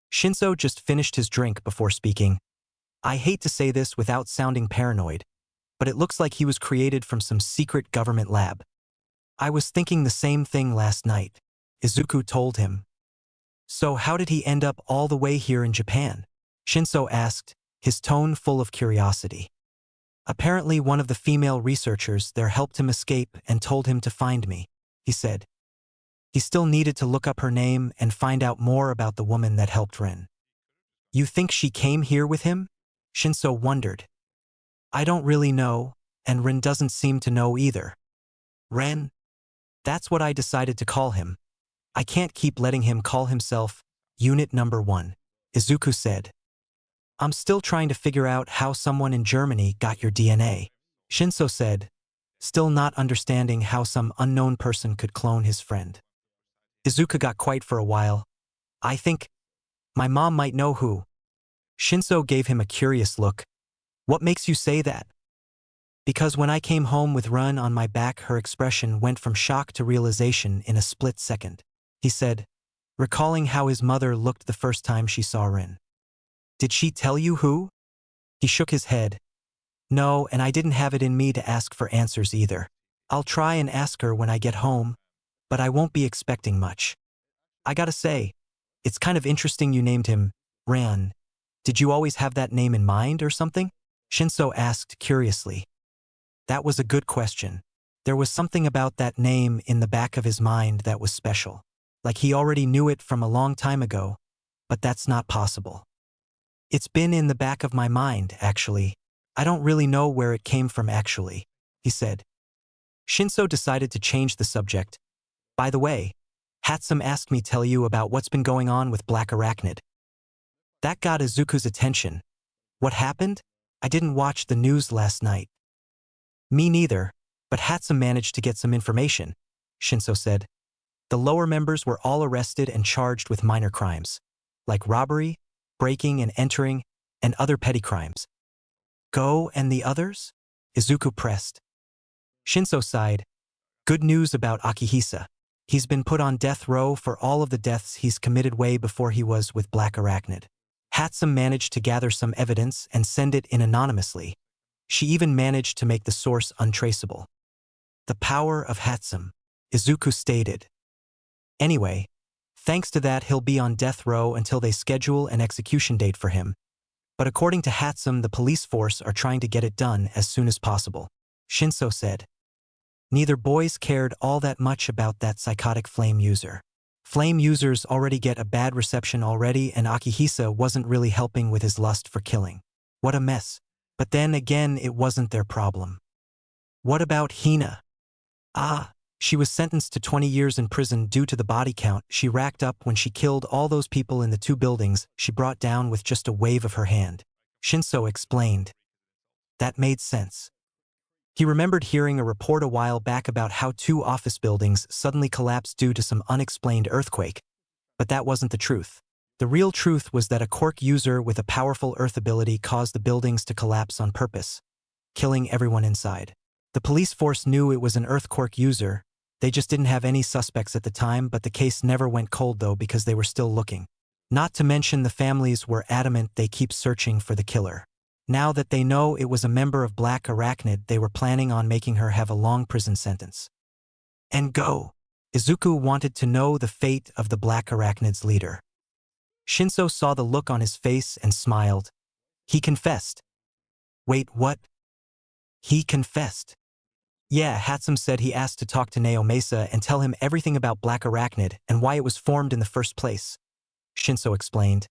Shinso just finished his drink before speaking. I hate to say this without sounding paranoid, but it looks like he was created from some secret government lab. I was thinking the same thing last night, Izuku told him. So how did he end up all the way here in Japan? Shinso asked, his tone full of curiosity. Apparently one of the female researchers there helped him escape and told him to find me, he said. He still needed to look up her name and find out more about the woman that helped Ren. You think she came here with him? Shinso wondered. I don't really know, and Ren doesn't seem to know either. Ren? That's what I decided to call him. I can't keep letting him call himself Unit Number 1, Izuku said. I'm still trying to figure out how someone in Germany got your DNA, Shinso said, still not understanding how some unknown person could clone his friend. Izuku got quiet for a while. I think my mom might know who. Shinso gave him a curious look. What makes you say that? Because when I came home with Ren on my back, her expression went from shock to realization in a split second, he said, recalling how his mother looked the first time she saw Ren. Did she tell you who? He shook his head. No, and I didn't have it in me to ask for answers either. I'll try and ask her when I get home, but I won't be expecting much. I gotta say, it's kind of interesting you named him Ran. Did you always have that name in mind or something? Shinso asked curiously. That was a good question. There was something about that name in the back of his mind that was special. Like he already knew it from a long time ago, but that's not possible. It's been in the back of my mind, actually. I don't really know where it came from actually, he said. Shinso decided to change the subject. By the way, Hatsum asked me to tell you about what's been going on with Black Arachnid. That got Izuku's attention. What happened? I didn't watch the news last night. Me neither, but Hatsum managed to get some information, Shinso said. The lower members were all arrested and charged with minor crimes, like robbery, breaking and entering, and other petty crimes. Go and the others? Izuku pressed. Shinso sighed. Good news about Akihisa. He's been put on death row for all of the deaths he's committed way before he was with Black Arachnid. Hatsum managed to gather some evidence and send it in anonymously. She even managed to make the source untraceable. The power of Hatsum, Izuku stated. Anyway, thanks to that he'll be on death row until they schedule an execution date for him. But according to Hatsum, the police force are trying to get it done as soon as possible. Shinso said. Neither boys cared all that much about that psychotic flame user. Flame users already get a bad reception already, and Akihisa wasn't really helping with his lust for killing. What a mess. But then again, it wasn't their problem. What about Hina? She was sentenced to 20 years in prison due to the body count she racked up when she killed all those people in the 2 buildings she brought down with just a wave of her hand. Shinso explained. That made sense. He remembered hearing a report a while back about how 2 office buildings suddenly collapsed due to some unexplained earthquake. But that wasn't the truth. The real truth was that a Quirk user with a powerful earth ability caused the buildings to collapse on purpose, killing everyone inside. The police force knew it was an Quirk user. They just didn't have any suspects at the time, but the case never went cold though because they were still looking. Not to mention the families were adamant they keep searching for the killer. Now that they know it was a member of Black Arachnid, they were planning on making her have a long prison sentence. And go. Izuku wanted to know the fate of the Black Arachnid's leader. Shinso saw the look on his face and smiled. He confessed. Wait, what? He confessed. Yeah, Hatsum said he asked to talk to Naomasa and tell him everything about Black Arachnid and why it was formed in the first place. Shinso explained.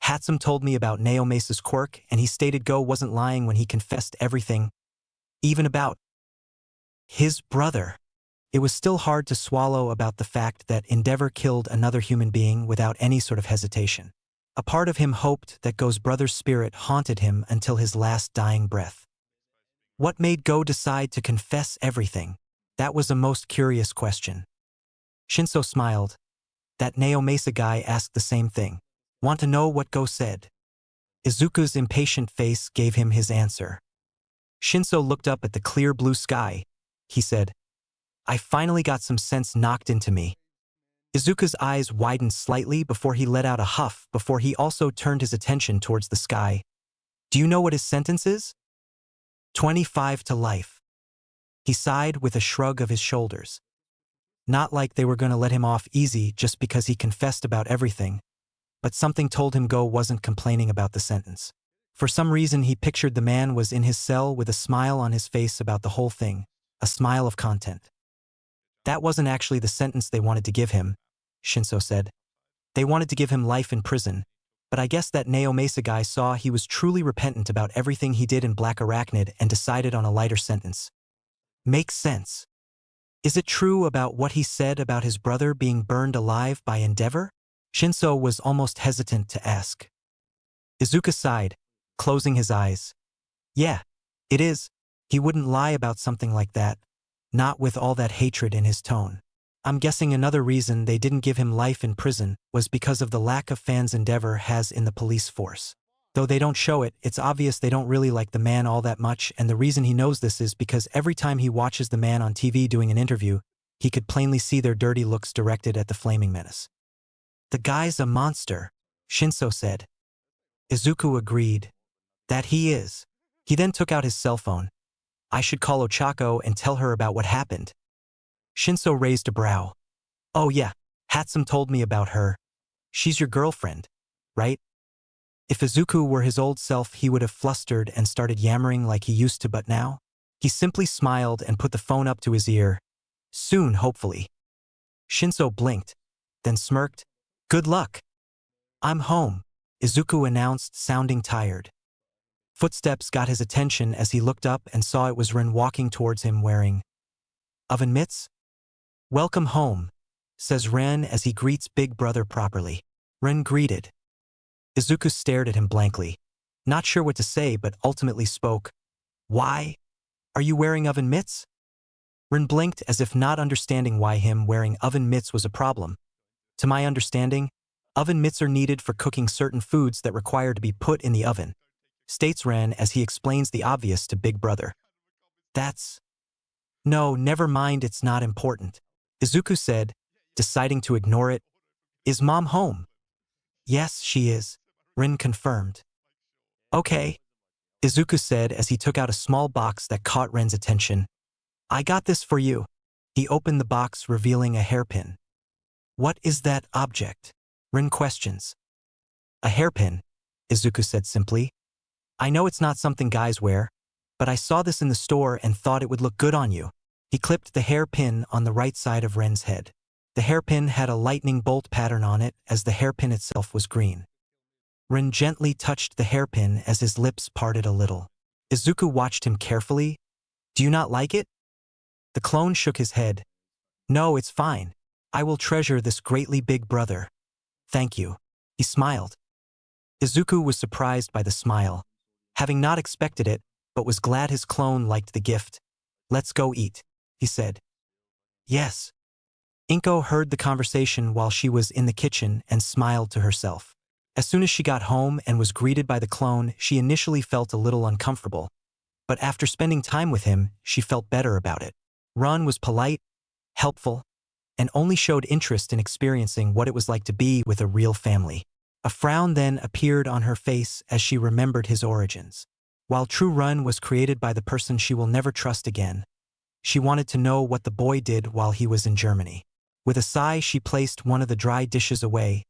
Hatsum told me about Naomasa's quirk, and he stated Go wasn't lying when he confessed everything, even about his brother. It was still hard to swallow about the fact that Endeavor killed another human being without any sort of hesitation. A part of him hoped that Go's brother's spirit haunted him until his last dying breath. What made Go decide to confess everything? That was a most curious question. Shinso smiled. That Naomasa guy asked the same thing. Want to know what Go said? Izuku's impatient face gave him his answer. Shinso looked up at the clear blue sky. He said, I finally got some sense knocked into me. Izuku's eyes widened slightly before he let out a huff before he also turned his attention towards the sky. Do you know what his sentence is? 25 to life. He sighed with a shrug of his shoulders. Not like they were going to let him off easy just because he confessed about everything, but something told him Go wasn't complaining about the sentence. For some reason he pictured the man was in his cell with a smile on his face about the whole thing, a smile of content. That wasn't actually the sentence they wanted to give him, Shinso said. They wanted to give him life in prison, but I guess that Naomasa guy saw he was truly repentant about everything he did in Black Arachnid and decided on a lighter sentence. Makes sense. Is it true about what he said about his brother being burned alive by Endeavor? Shinso was almost hesitant to ask. Izuku sighed, closing his eyes. Yeah, it is. He wouldn't lie about something like that, not with all that hatred in his tone. I'm guessing another reason they didn't give him life in prison was because of the lack of fans Endeavor has in the police force. Though they don't show it, it's obvious they don't really like the man all that much, and the reason he knows this is because every time he watches the man on TV doing an interview, he could plainly see their dirty looks directed at the flaming menace. The guy's a monster, Shinso said. Izuku agreed. That he is. He then took out his cell phone. I should call Ochako and tell her about what happened. Shinso raised a brow. Oh yeah, Hatsum told me about her. She's your girlfriend, right? If Izuku were his old self, he would have flustered and started yammering like he used to, but now? He simply smiled and put the phone up to his ear. Soon, hopefully. Shinso blinked, then smirked. Good luck. I'm home, Izuku announced, sounding tired. Footsteps got his attention as he looked up and saw it was Rin walking towards him wearing oven mitts. Welcome home, says Ren as he greets Big Brother properly. Ren greeted. Izuku stared at him blankly, not sure what to say, but ultimately spoke. Why? Are you wearing oven mitts? Ren blinked as if not understanding why him wearing oven mitts was a problem. To my understanding, oven mitts are needed for cooking certain foods that require to be put in the oven, states Ren as he explains the obvious to Big Brother. That's... No, never mind, it's not important, Izuku said, deciding to ignore it. Is Mom home? Yes, she is, Rin confirmed. Okay. Izuku said as he took out a small box that caught Ren's attention. I got this for you. He opened the box, revealing a hairpin. What is that object? Ren questions. A hairpin, Izuku said simply. I know it's not something guys wear, but I saw this in the store and thought it would look good on you. He clipped the hairpin on the right side of Ren's head. The hairpin had a lightning bolt pattern on it, as the hairpin itself was green. Ren gently touched the hairpin as his lips parted a little. Izuku watched him carefully. Do you not like it? The clone shook his head. No, it's fine. I will treasure this greatly, big brother. Thank you. He smiled. Izuku was surprised by the smile, having not expected it, but was glad his clone liked the gift. Let's go eat, he said. Yes. Inko heard the conversation while she was in the kitchen and smiled to herself. As soon as she got home and was greeted by the clone, she initially felt a little uncomfortable, but after spending time with him, she felt better about it. Ron was polite, helpful, and only showed interest in experiencing what it was like to be with a real family. A frown then appeared on her face as she remembered his origins. While true Ron was created by the person she will never trust again, she wanted to know what the boy did while he was in Germany. With a sigh, she placed one of the dry dishes away.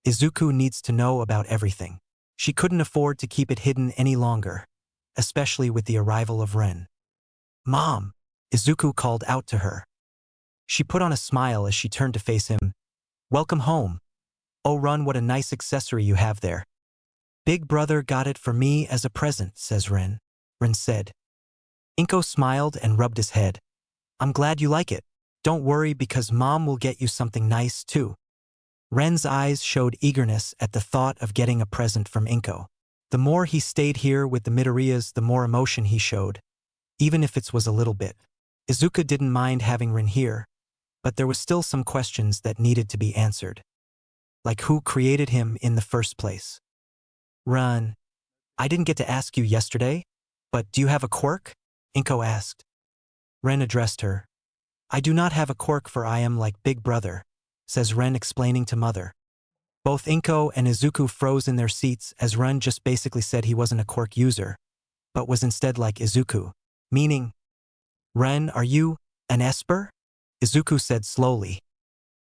Izuku needs to know about everything. She couldn't afford to keep it hidden any longer, especially with the arrival of Ren. Mom, Izuku called out to her. She put on a smile as she turned to face him. Welcome home. Oh Ren, what a nice accessory you have there. Big brother got it for me as a present, says Ren. Ren said. Inko smiled and rubbed his head. I'm glad you like it. Don't worry because Mom will get you something nice too. Ren's eyes showed eagerness at the thought of getting a present from Inko. The more he stayed here with the Midoriyas, the more emotion he showed, even if it was a little bit. Izuku didn't mind having Ren here, but there was still some questions that needed to be answered. Like who created him in the first place? Ren, I didn't get to ask you yesterday, but do you have a quirk? Inko asked. Ren addressed her. I do not have a quirk for I am like big brother, says Ren explaining to mother. Both Inko and Izuku froze in their seats as Ren just basically said he wasn't a quirk user, but was instead like Izuku. Meaning, Ren, are you an Esper? Izuku said slowly.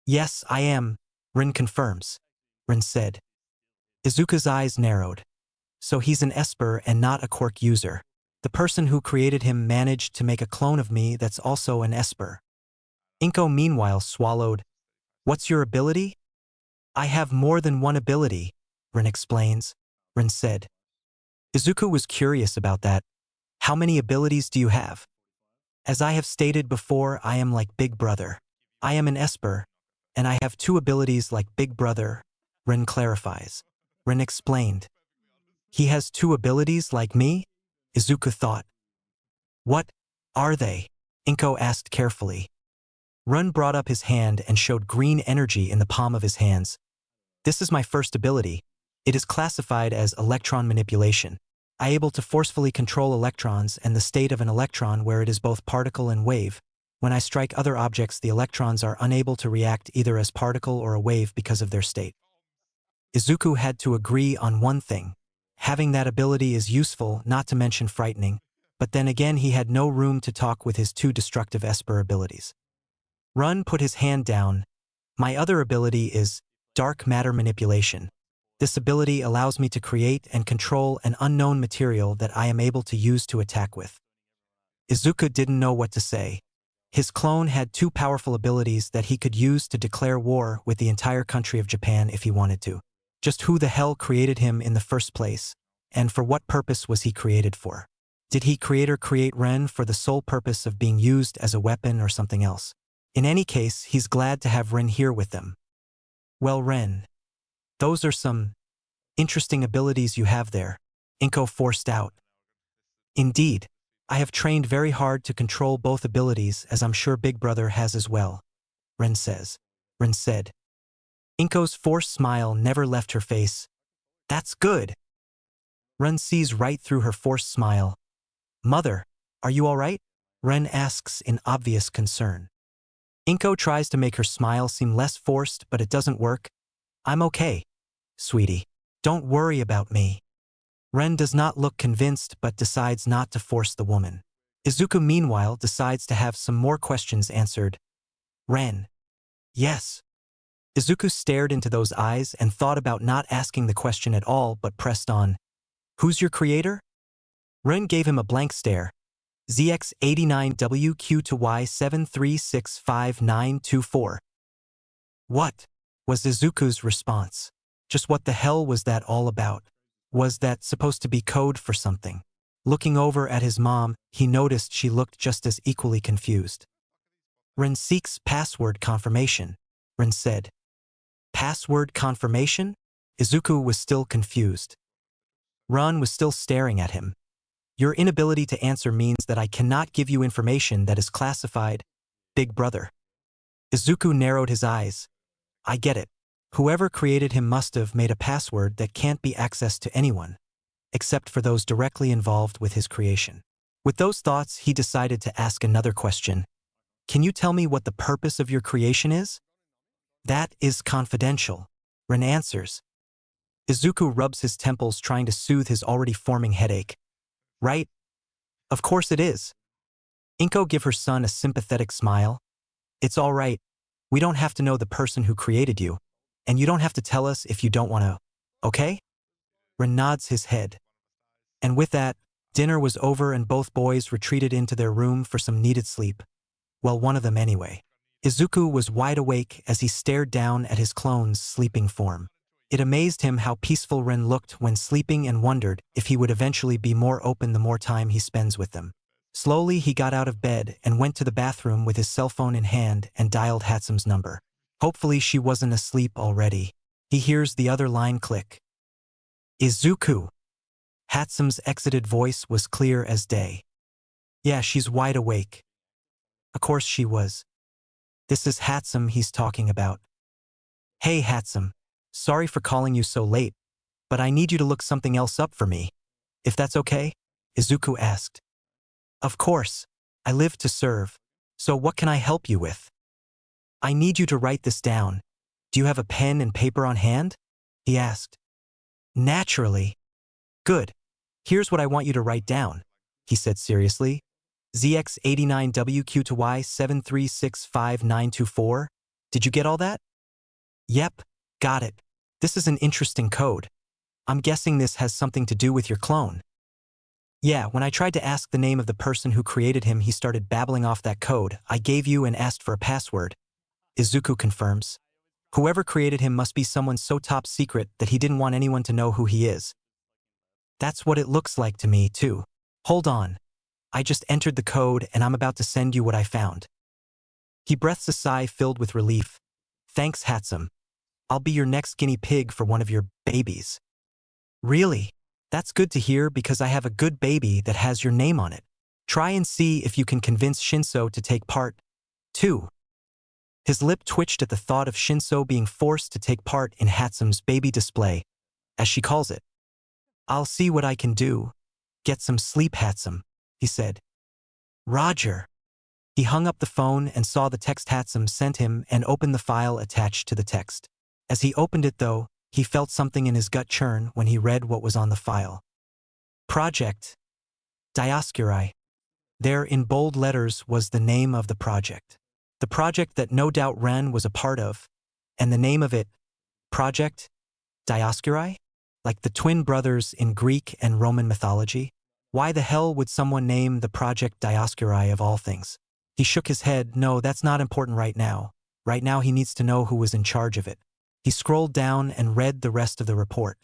Yes, I am, Ren confirms. Ren said. Izuku's eyes narrowed. So he's an Esper and not a quirk user. The person who created him managed to make a clone of me that's also an Esper. Inko meanwhile swallowed. What's your ability? I have more than one ability, Ren explains. Ren said. Izuku was curious about that. How many abilities do you have? As I have stated before, I am like Big Brother. I am an Esper, and I have two abilities like Big Brother, Ren clarifies. Ren explained. He has two abilities like me? Izuku thought. What are they? Inko asked carefully. Ren brought up his hand and showed green energy in the palm of his hands. This is my first ability. It is classified as electron manipulation. I am able to forcefully control electrons and the state of an electron where it is both particle and wave. When I strike other objects, the electrons are unable to react either as particle or a wave because of their state. Izuku had to agree on one thing. Having that ability is useful, not to mention frightening, but then again he had no room to talk with his two destructive Esper abilities. Ren put his hand down. My other ability is dark matter manipulation. This ability allows me to create and control an unknown material that I am able to use to attack with. Izuku didn't know what to say. His clone had two powerful abilities that he could use to declare war with the entire country of Japan if he wanted to. Just who the hell created him in the first place, and for what purpose was he created for? Did he create Ren for the sole purpose of being used as a weapon or something else? In any case, he's glad to have Ren here with them. Well, Ren, those are some interesting abilities you have there, Inko forced out. Indeed, I have trained very hard to control both abilities, as I'm sure Big Brother has as well, Ren says. Ren said. Inko's forced smile never left her face. That's good. Ren sees right through her forced smile. Mother, are you all right? Ren asks in obvious concern. Inko tries to make her smile seem less forced, but it doesn't work. I'm okay, sweetie. Don't worry about me. Ren does not look convinced but decides not to force the woman. Izuku meanwhile decides to have some more questions answered. Ren. Yes. Izuku stared into those eyes and thought about not asking the question at all but pressed on. Who's your creator? Ren gave him a blank stare. ZX89WQ to Y73655924. What? Was Izuku's response. Just what the hell was that all about? Was that supposed to be code for something? Looking over at his mom, he noticed she looked just as equally confused. Ren seeks password confirmation, Ren said. Password confirmation? Izuku was still confused. Ren was still staring at him. Your inability to answer means that I cannot give you information that is classified, big brother. Izuku narrowed his eyes. I get it. Whoever created him must have made a password that can't be accessed to anyone, except for those directly involved with his creation. With those thoughts, he decided to ask another question. Can you tell me what the purpose of your creation is? That is confidential, Ren answers. Izuku rubs his temples trying to soothe his already forming headache. Right? Of course it is. Inko give her son a sympathetic smile. It's all right. We don't have to know the person who created you, and you don't have to tell us if you don't want to, okay? Ren nods his head. And with that, dinner was over and both boys retreated into their room for some needed sleep. Well, one of them anyway. Izuku was wide awake as he stared down at his clone's sleeping form. It amazed him how peaceful Ren looked when sleeping and wondered if he would eventually be more open the more time he spends with them. Slowly, he got out of bed and went to the bathroom with his cell phone in hand and dialed Hatsum's number. Hopefully she wasn't asleep already. He hears the other line click. Izuku. Hatsum's exited voice was clear as day. Yeah, she's wide awake. Of course she was. This is Hatsum he's talking about. Hey Hatsum, sorry for calling you so late, but I need you to look something else up for me. If that's okay? Izuku asked. Of course. I live to serve. So what can I help you with? I need you to write this down. Do you have a pen and paper on hand? He asked. Naturally. Good. Here's what I want you to write down, he said seriously. ZX89WQ to Y73655924. Did you get all that? Yep, got it. This is an interesting code. I'm guessing this has something to do with your clone. Yeah, when I tried to ask the name of the person who created him, he started babbling off that code I gave you and asked for a password. Izuku confirms. Whoever created him must be someone so top secret that he didn't want anyone to know who he is. That's what it looks like to me, too. Hold on. I just entered the code and I'm about to send you what I found. He breathes a sigh filled with relief. Thanks, Hatsum. I'll be your next guinea pig for one of your babies. Really? That's good to hear because I have a good baby that has your name on it. Try and see if you can convince Shinso to take part, too. His lip twitched at the thought of Shinso being forced to take part in Hatsum's baby display, as she calls it. I'll see what I can do. Get some sleep, Hatsum, he said. Roger. He hung up the phone and saw the text Hatsum sent him and opened the file attached to the text. As he opened it, though, he felt something in his gut churn when he read what was on the file. Project Dioscuri. There in bold letters was the name of the project. The project that no doubt Ren was a part of, and the name of it, Project Dioscuri? Like the twin brothers in Greek and Roman mythology? Why the hell would someone name the Project Dioscuri of all things? He shook his head. No, that's not important right now. Right now he needs to know who was in charge of it. He scrolled down and read the rest of the report.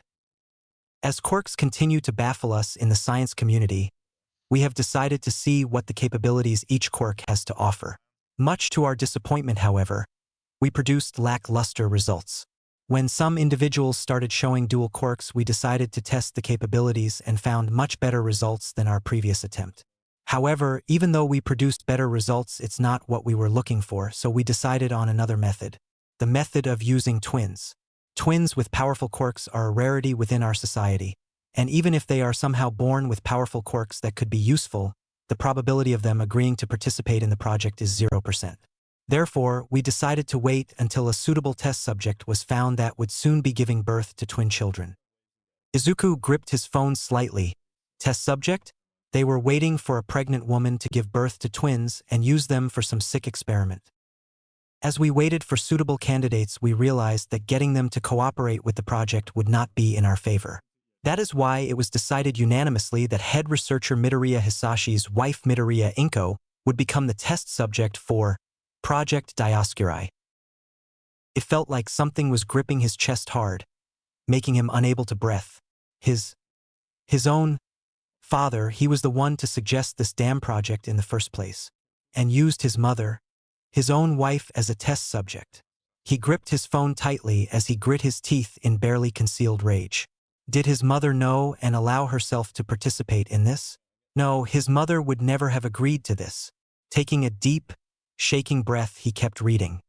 As quirks continue to baffle us in the science community, we have decided to see what the capabilities each quirk has to offer. Much to our disappointment, however, we produced lackluster results. When some individuals started showing dual quirks, we decided to test the capabilities and found much better results than our previous attempt. However, even though we produced better results, it's not what we were looking for, so we decided on another method. The method of using twins. Twins with powerful quirks are a rarity within our society, and even if they are somehow born with powerful quirks that could be useful, the probability of them agreeing to participate in the project is 0%. Therefore, we decided to wait until a suitable test subject was found that would soon be giving birth to twin children. Izuku gripped his phone slightly. Test subject? They were waiting for a pregnant woman to give birth to twins and use them for some sick experiment. As we waited for suitable candidates, we realized that getting them to cooperate with the project would not be in our favor. That is why it was decided unanimously that head researcher Midoriya Hisashi's wife Midoriya Inko would become the test subject for Project Dioscuri. It felt like something was gripping his chest hard, making him unable to breathe. His own father, he was the one to suggest this damn project in the first place, and used his mother, his own wife, as a test subject. He gripped his phone tightly as he grit his teeth in barely concealed rage. Did his mother know and allow herself to participate in this? No, his mother would never have agreed to this. Taking a deep, shaking breath, he kept reading.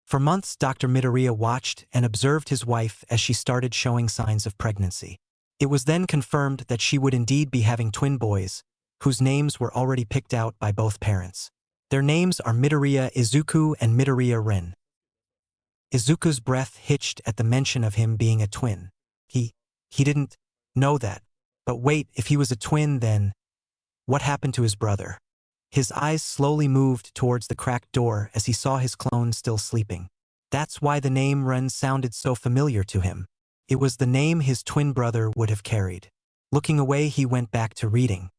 For months, Dr. Midoriya watched and observed his wife as she started showing signs of pregnancy. It was then confirmed that she would indeed be having twin boys, whose names were already picked out by both parents. Their names are Midoriya Izuku and Midoriya Rin. Izuku's breath hitched at the mention of him being a twin. He didn't know that. But wait, if he was a twin, then what happened to his brother? His eyes slowly moved towards the cracked door as he saw his clone still sleeping. That's why the name Ren sounded so familiar to him. It was the name his twin brother would have carried. Looking away, he went back to reading.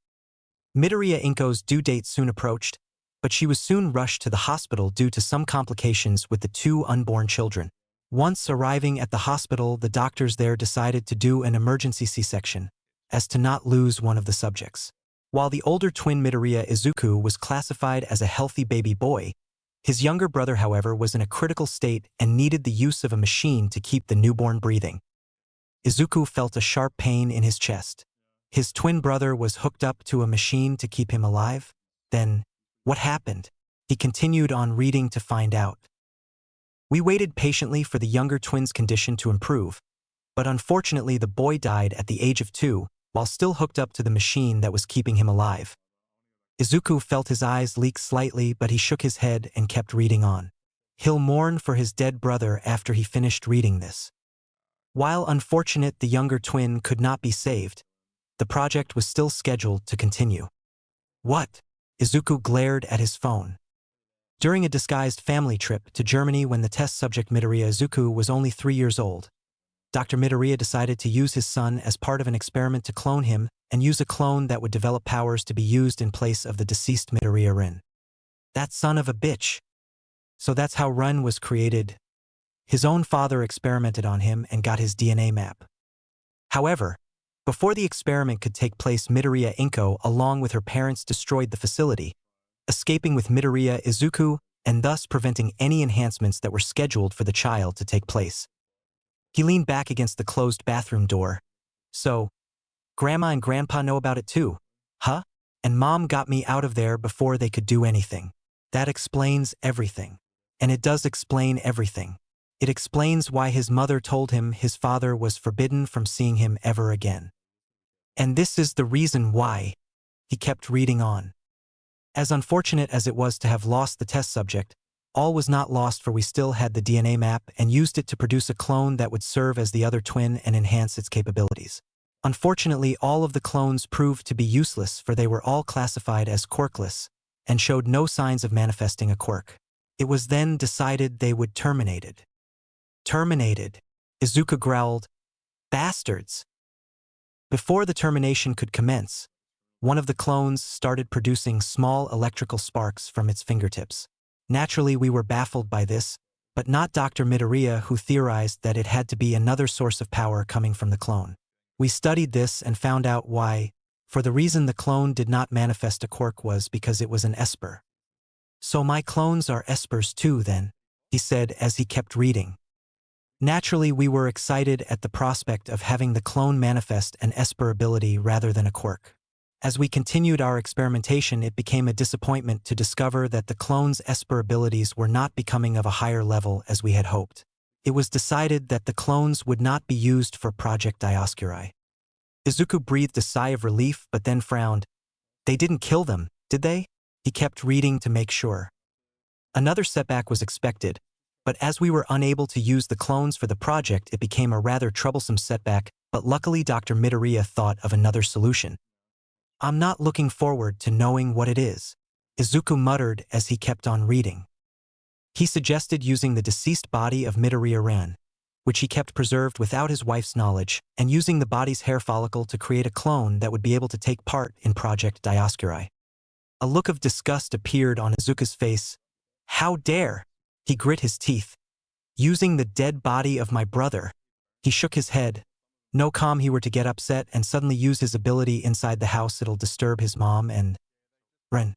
Midoriya Inko's due date soon approached, but she was soon rushed to the hospital due to some complications with the two unborn children. Once arriving at the hospital, the doctors there decided to do an emergency C-section, as to not lose one of the subjects. While the older twin Midoriya Izuku was classified as a healthy baby boy, his younger brother, however, was in a critical state and needed the use of a machine to keep the newborn breathing. Izuku felt a sharp pain in his chest. His twin brother was hooked up to a machine to keep him alive? Then, what happened? He continued on reading to find out. We waited patiently for the younger twin's condition to improve, but unfortunately the boy died at the age of 2, while still hooked up to the machine that was keeping him alive. Izuku felt his eyes leak slightly, but he shook his head and kept reading on. He'll mourn for his dead brother after he finished reading this. While unfortunate the younger twin could not be saved, the project was still scheduled to continue. What? Izuku glared at his phone. During a disguised family trip to Germany when the test subject Midoriya Izuku was only 3 years old, Dr. Midoriya decided to use his son as part of an experiment to clone him and use a clone that would develop powers to be used in place of the deceased Midoriya Rin. That son of a bitch. So that's how Rin was created. His own father experimented on him and got his DNA map. However, before the experiment could take place, Midoriya Inko, along with her parents, destroyed the facility, escaping with Midoriya Izuku and thus preventing any enhancements that were scheduled for the child to take place. He leaned back against the closed bathroom door. So, Grandma and Grandpa know about it too, huh? And Mom got me out of there before they could do anything. That explains everything. And it does explain everything. It explains why his mother told him his father was forbidden from seeing him ever again. And this is the reason why. He kept reading on. As unfortunate as it was to have lost the test subject, all was not lost, for we still had the DNA map and used it to produce a clone that would serve as the other twin and enhance its capabilities. Unfortunately, all of the clones proved to be useless, for they were all classified as quirkless and showed no signs of manifesting a quirk. It was then decided they would terminated. Terminated. Izuku growled. Bastards. Before the termination could commence, one of the clones started producing small electrical sparks from its fingertips. Naturally, we were baffled by this, but not Dr. Midoriya, who theorized that it had to be another source of power coming from the clone. We studied this and found out why. For the reason the clone did not manifest a quirk was because it was an esper. So my clones are espers too, then, he said as he kept reading. Naturally, we were excited at the prospect of having the clone manifest an esper ability rather than a quirk. As we continued our experimentation, it became a disappointment to discover that the clone's esper abilities were not becoming of a higher level as we had hoped. It was decided that the clones would not be used for Project Dioscuri. Izuku breathed a sigh of relief but then frowned. They didn't kill them, did they? He kept reading to make sure. Another setback was expected, but as we were unable to use the clones for the project, it became a rather troublesome setback, but luckily Dr. Midoriya thought of another solution. I'm not looking forward to knowing what it is, Izuku muttered as he kept on reading. He suggested using the deceased body of Midoriya Ran, which he kept preserved without his wife's knowledge, and using the body's hair follicle to create a clone that would be able to take part in Project Dioscuri. A look of disgust appeared on Izuku's face. How dare! He grit his teeth. Using the dead body of my brother. He shook his head. No calm he were to get upset and suddenly use his ability inside the house, it'll disturb his mom and Ren.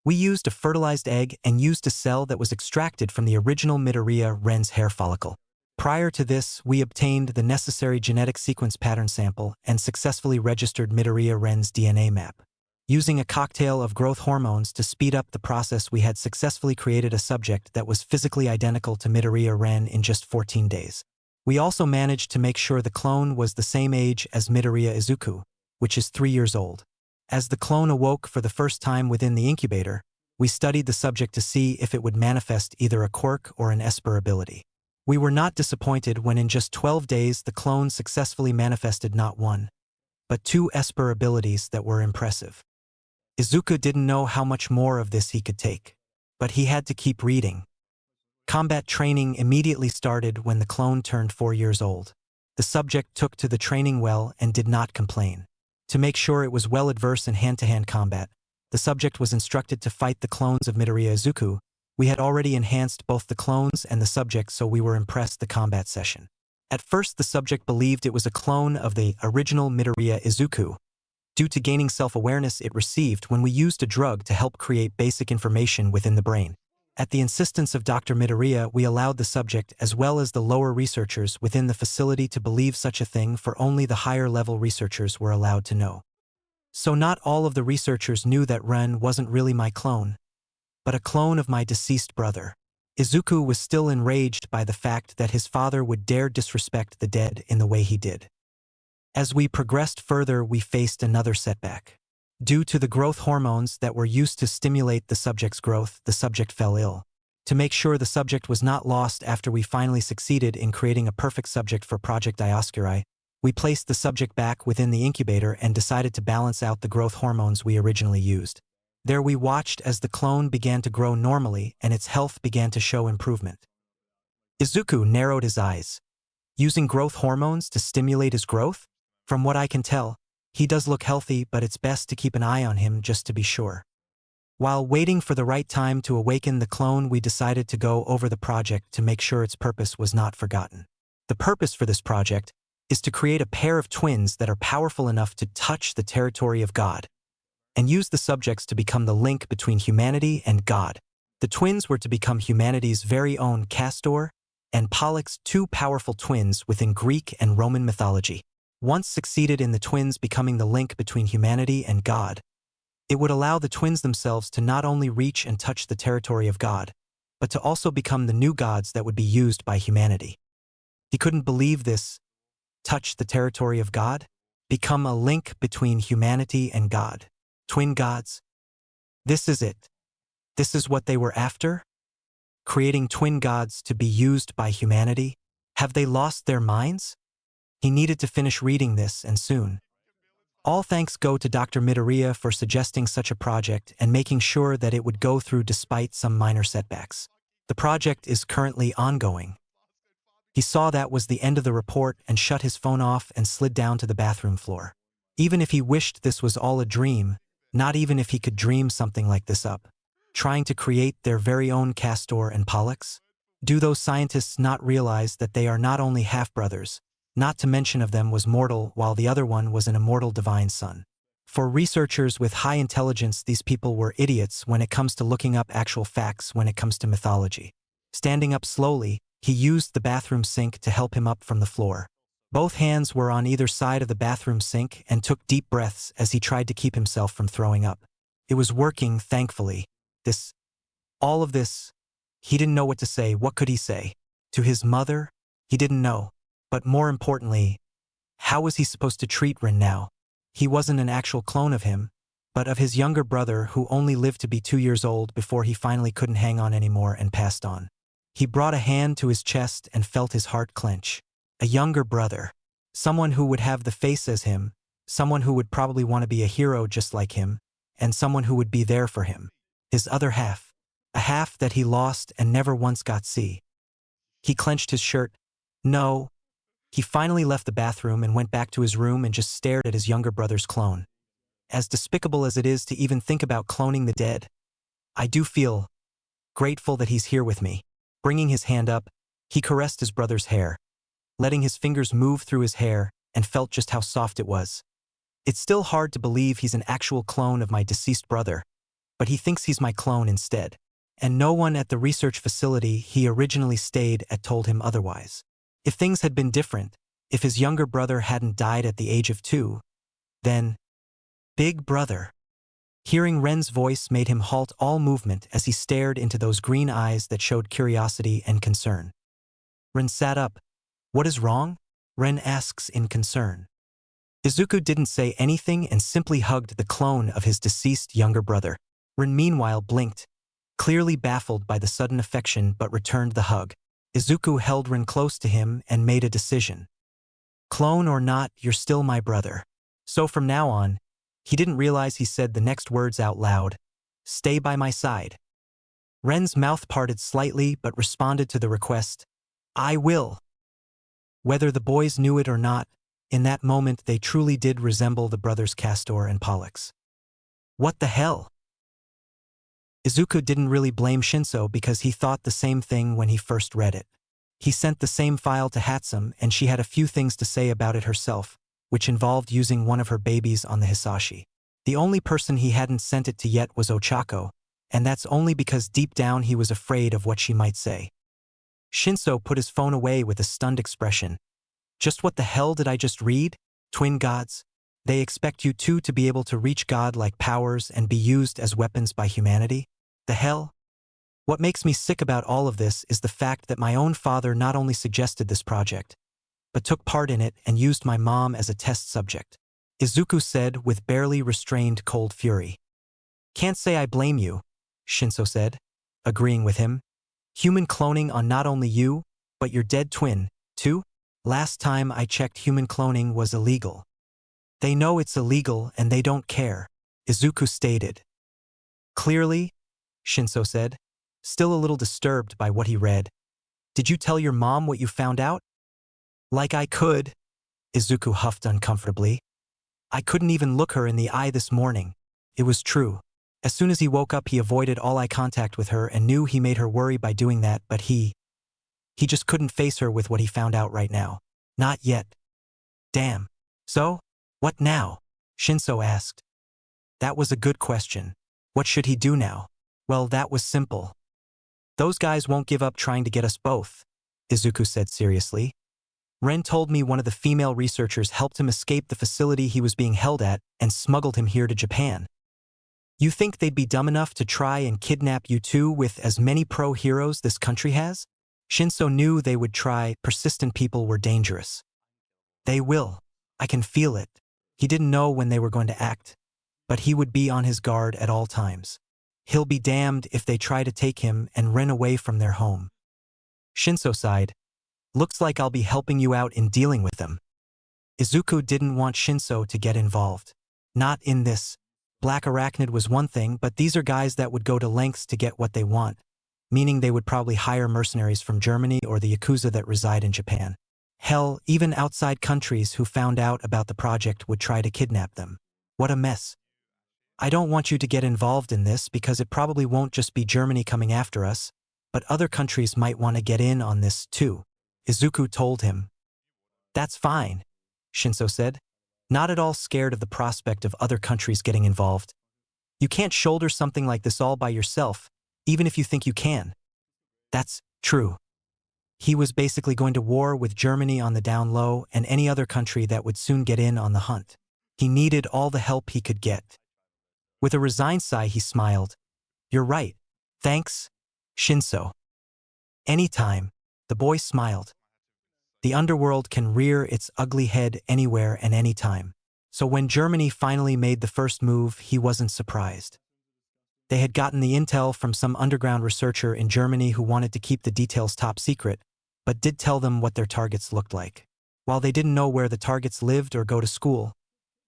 We used a fertilized egg and used a cell that was extracted from the original Midoriya Ren's hair follicle. Prior to this, we obtained the necessary genetic sequence pattern sample and successfully registered Midoriya Ren's DNA map. Using a cocktail of growth hormones to speed up the process, we had successfully created a subject that was physically identical to Midoriya Ren in just 14 days. We also managed to make sure the clone was the same age as Midoriya Izuku, which is 3 years old. As the clone awoke for the first time within the incubator, we studied the subject to see if it would manifest either a quirk or an esper ability. We were not disappointed when in just 12 days the clone successfully manifested not one, but 2 esper abilities that were impressive. Izuku didn't know how much more of this he could take, but he had to keep reading. Combat training immediately started when the clone turned 4 years old. The subject took to the training well and did not complain. To make sure it was well adverse in hand-to-hand combat, the subject was instructed to fight the clones of Midoriya Izuku. We had already enhanced both the clones and the subject, so we were impressed the combat session. At first the subject believed it was a clone of the original Midoriya Izuku, due to gaining self-awareness it received when we used a drug to help create basic information within the brain. At the insistence of Dr. Midoriya, we allowed the subject as well as the lower researchers within the facility to believe such a thing, for only the higher-level researchers were allowed to know. So not all of the researchers knew that Ren wasn't really my clone, but a clone of my deceased brother. Izuku was still enraged by the fact that his father would dare disrespect the dead in the way he did. As we progressed further, we faced another setback. Due to the growth hormones that were used to stimulate the subject's growth, the subject fell ill. To make sure the subject was not lost after we finally succeeded in creating a perfect subject for Project Dioscuri, we placed the subject back within the incubator and decided to balance out the growth hormones we originally used. There we watched as the clone began to grow normally and its health began to show improvement. Izuku narrowed his eyes. Using growth hormones to stimulate his growth? From what I can tell, he does look healthy, but it's best to keep an eye on him just to be sure. While waiting for the right time to awaken the clone, we decided to go over the project to make sure its purpose was not forgotten. The purpose for this project is to create a pair of twins that are powerful enough to touch the territory of God, and use the subjects to become the link between humanity and God. The twins were to become humanity's very own Castor and Pollux, 2 powerful twins within Greek and Roman mythology. Once succeeded in the twins becoming the link between humanity and God, it would allow the twins themselves to not only reach and touch the territory of God, but to also become the new gods that would be used by humanity. He couldn't believe this. Touch the territory of God? Become a link between humanity and God. Twin gods? This is it. This is what they were after? Creating twin gods to be used by humanity? Have they lost their minds? He needed to finish reading this, and soon. All thanks go to Dr. Midoriya for suggesting such a project and making sure that it would go through despite some minor setbacks. The project is currently ongoing. He saw that was the end of the report and shut his phone off and slid down to the bathroom floor. Even if he wished this was all a dream, not even if he could dream something like this up, trying to create their very own Castor and Pollux? Do those scientists not realize that they are not only half-brothers, not to mention of them was mortal while the other one was an immortal divine son? For researchers with high intelligence, these people were idiots when it comes to looking up actual facts when it comes to mythology. Standing up slowly, he used the bathroom sink to help him up from the floor. Both hands were on either side of the bathroom sink and took deep breaths as he tried to keep himself from throwing up. It was working, thankfully. All of this, he didn't know what to say. What could he say? To his mother? He didn't know. But more importantly, how was he supposed to treat Rin now? He wasn't an actual clone of him, but of his younger brother who only lived to be 2 years old before he finally couldn't hang on anymore and passed on. He brought a hand to his chest and felt his heart clench. A younger brother. Someone who would have the face as him, someone who would probably want to be a hero just like him, and someone who would be there for him. His other half. A half that he lost and never once got see. He clenched his shirt. No. He finally left the bathroom and went back to his room and just stared at his younger brother's clone. As despicable as it is to even think about cloning the dead, I do feel grateful that he's here with me. Bringing his hand up, he caressed his brother's hair, letting his fingers move through his hair, and felt just how soft it was. It's still hard to believe he's an actual clone of my deceased brother, but he thinks he's my clone instead. And no one at the research facility he originally stayed at told him otherwise. If things had been different, if his younger brother hadn't died at the age of 2, then… Big brother. Hearing Ren's voice made him halt all movement as he stared into those green eyes that showed curiosity and concern. Ren sat up. What is wrong? Ren asks in concern. Izuku didn't say anything and simply hugged the clone of his deceased younger brother. Ren meanwhile blinked, clearly baffled by the sudden affection, but returned the hug. Izuku held Ren close to him and made a decision. Clone or not, you're still my brother. So from now on, he didn't realize he said the next words out loud. Stay by my side. Ren's mouth parted slightly but responded to the request. I will. Whether the boys knew it or not, in that moment they truly did resemble the brothers Castor and Pollux. What the hell? Izuku didn't really blame Shinso because he thought the same thing when he first read it. He sent the same file to Hatsum and she had a few things to say about it herself, which involved using one of her babies on the Hisashi. The only person he hadn't sent it to yet was Ochako, and that's only because deep down he was afraid of what she might say. Shinso put his phone away with a stunned expression. Just what the hell did I just read? Twin gods? They expect you two to be able to reach god-like powers and be used as weapons by humanity? The hell? What makes me sick about all of this is the fact that my own father not only suggested this project, but took part in it and used my mom as a test subject. Izuku said with barely restrained cold fury. Can't say I blame you, Shinso said, agreeing with him. Human cloning on not only you, but your dead twin, too? Last time I checked, human cloning was illegal. They know it's illegal and they don't care, Izuku stated. Clearly, Shinso said, still a little disturbed by what he read. Did you tell your mom what you found out? Like I could, Izuku huffed uncomfortably. I couldn't even look her in the eye this morning. It was true. As soon as he woke up, he avoided all eye contact with her and knew he made her worry by doing that, but he just couldn't face her with what he found out right now. Not yet. Damn. So, what now? Shinso asked. That was a good question. What should he do now? Well, that was simple. Those guys won't give up trying to get us both, Izuku said seriously. Ren told me one of the female researchers helped him escape the facility he was being held at and smuggled him here to Japan. You think they'd be dumb enough to try and kidnap you two with as many pro-heroes this country has? Shinso knew they would try. Persistent people were dangerous. They will. I can feel it. He didn't know when they were going to act, but he would be on his guard at all times. He'll be damned if they try to take him and run away from their home. Shinso sighed. Looks like I'll be helping you out in dealing with them. Izuku didn't want Shinso to get involved. Not in this. Black Arachnid was one thing, but these are guys that would go to lengths to get what they want, meaning they would probably hire mercenaries from Germany or the Yakuza that reside in Japan. Hell, even outside countries who found out about the project would try to kidnap them. What a mess. I don't want you to get involved in this because it probably won't just be Germany coming after us, but other countries might want to get in on this too, Izuku told him. That's fine, Shinso said, not at all scared of the prospect of other countries getting involved. You can't shoulder something like this all by yourself, even if you think you can. That's true. He was basically going to war with Germany on the down low and any other country that would soon get in on the hunt. He needed all the help he could get. With a resigned sigh, he smiled. You're right. Thanks, Shinso. Anytime, the boy smiled. The underworld can rear its ugly head anywhere and anytime. So when Germany finally made the first move, he wasn't surprised. They had gotten the intel from some underground researcher in Germany who wanted to keep the details top secret, but did tell them what their targets looked like. While they didn't know where the targets lived or go to school,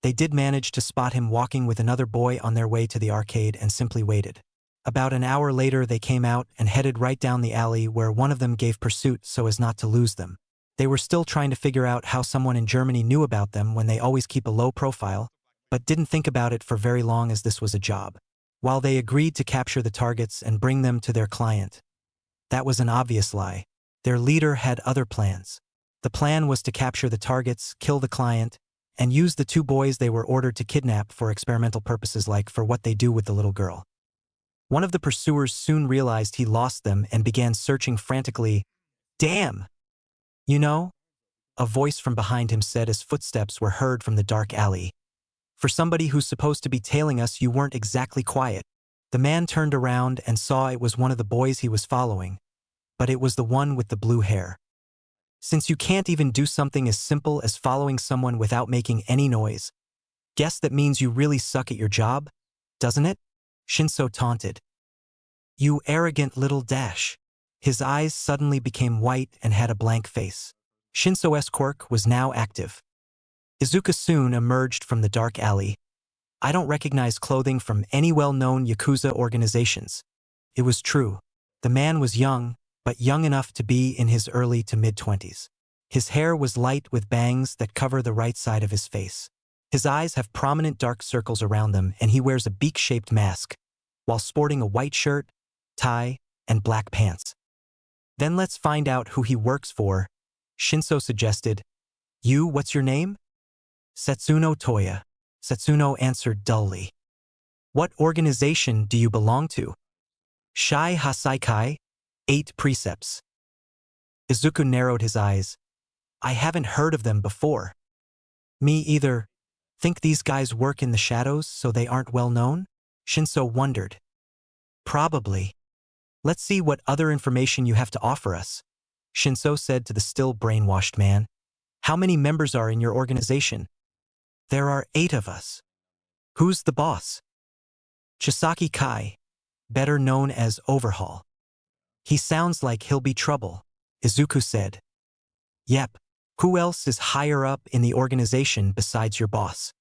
they did manage to spot him walking with another boy on their way to the arcade and simply waited. About an hour later they came out and headed right down the alley where one of them gave pursuit so as not to lose them. They were still trying to figure out how someone in Germany knew about them when they always keep a low profile, but didn't think about it for very long as this was a job. While they agreed to capture the targets and bring them to their client, that was an obvious lie. Their leader had other plans. The plan was to capture the targets, kill the client, and use the two boys they were ordered to kidnap for experimental purposes like for what they do with the little girl. One of the pursuers soon realized he lost them and began searching frantically. "Damn! You know?" a voice from behind him said as footsteps were heard from the dark alley. "For somebody who's supposed to be tailing us, you weren't exactly quiet." The man turned around and saw it was one of the boys he was following, but it was the one with the blue hair. "Since you can't even do something as simple as following someone without making any noise, guess that means you really suck at your job, doesn't it?" Shinso taunted. "You arrogant little dash." His eyes suddenly became white and had a blank face. Shinso's quirk was now active. Izuku soon emerged from the dark alley. "I don't recognize clothing from any well-known Yakuza organizations." It was true. The man was young, but young enough to be in his early to mid-20s. His hair was light with bangs that cover the right side of his face. His eyes have prominent dark circles around them and he wears a beak-shaped mask, while sporting a white shirt, tie, and black pants. "Then let's find out who he works for," Shinso suggested. What's your name?" "Setsuno Toya." Setsuno answered dully. "What organization do you belong to?" "Shai Hasaikai, 8 Precepts." Izuku narrowed his eyes. "I haven't heard of them before." "Me either. Think these guys work in the shadows so they aren't well known?" Shinso wondered. "Probably. Let's see what other information you have to offer us," Shinso said to the still brainwashed man. "How many members are in your organization?" "There are 8 of us." "Who's the boss?" "Chisaki Kai, better known as Overhaul." "He sounds like he'll be trouble," Izuku said. "Yep. Who else is higher up in the organization besides your boss?"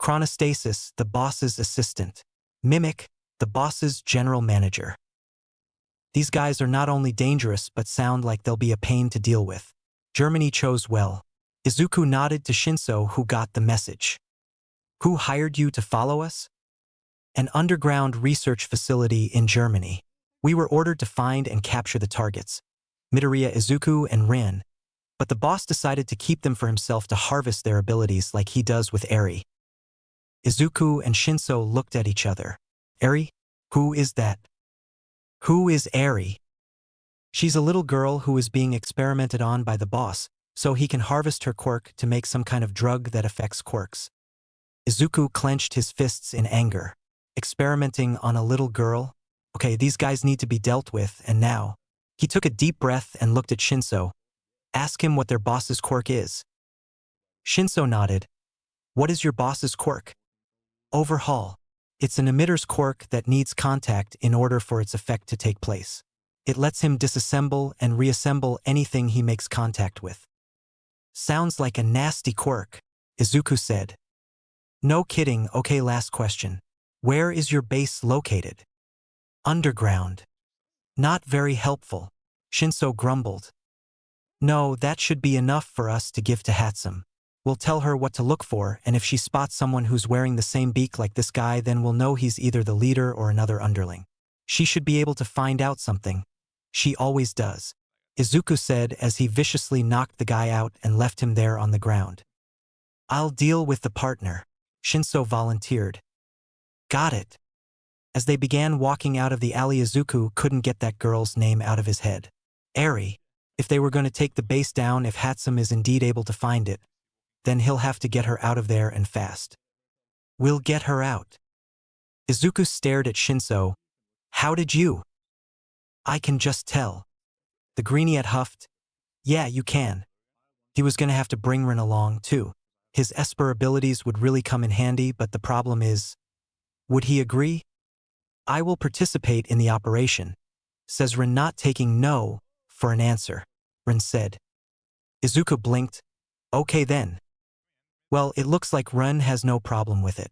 "Chronostasis, the boss's assistant. Mimic, the boss's general manager." "These guys are not only dangerous but sound like they'll be a pain to deal with." Germany chose well. Izuku nodded to Shinso, who got the message. "Who hired you to follow us?" "An underground research facility in Germany. We were ordered to find and capture the targets, Midoriya, Izuku, and Rin, but the boss decided to keep them for himself to harvest their abilities like he does with Eri." Izuku and Shinso looked at each other. "Eri? Who is that?" "Who is Eri?" "She's a little girl who is being experimented on by the boss, so he can harvest her quirk to make some kind of drug that affects quirks." Izuku clenched his fists in anger. Experimenting on a little girl? Okay, these guys need to be dealt with, and now. He took a deep breath and looked at Shinso. "Ask him what their boss's quirk is." Shinso nodded. "What is your boss's quirk?" "Overhaul. It's an emitter's quirk that needs contact in order for its effect to take place. It lets him disassemble and reassemble anything he makes contact with." "Sounds like a nasty quirk," Izuku said. "No kidding. Okay, last question. Where is your base located?" "Underground." "Not very helpful," Shinso grumbled. "No, that should be enough for us to give to Hatsum. We'll tell her what to look for, and if she spots someone who's wearing the same beak like this guy, then we'll know he's either the leader or another underling. She should be able to find out something. She always does," Izuku said as he viciously knocked the guy out and left him there on the ground. "I'll deal with the partner," Shinso volunteered. "Got it." As they began walking out of the alley, Izuku couldn't get that girl's name out of his head. Eri. If they were going to take the base down, if Hatsum is indeed able to find it, then he'll have to get her out of there and fast. "We'll get her out." Izuku stared at Shinso. "How did you?" "I can just tell." The greeniette huffed. "Yeah, you can." He was going to have to bring Rin along, too. His Esper abilities would really come in handy, but the problem is, would he agree? "I will participate in the operation," says Rin, not taking no for an answer. Rin said. Izuku blinked. Okay then. Well, it looks like Ren has no problem with it.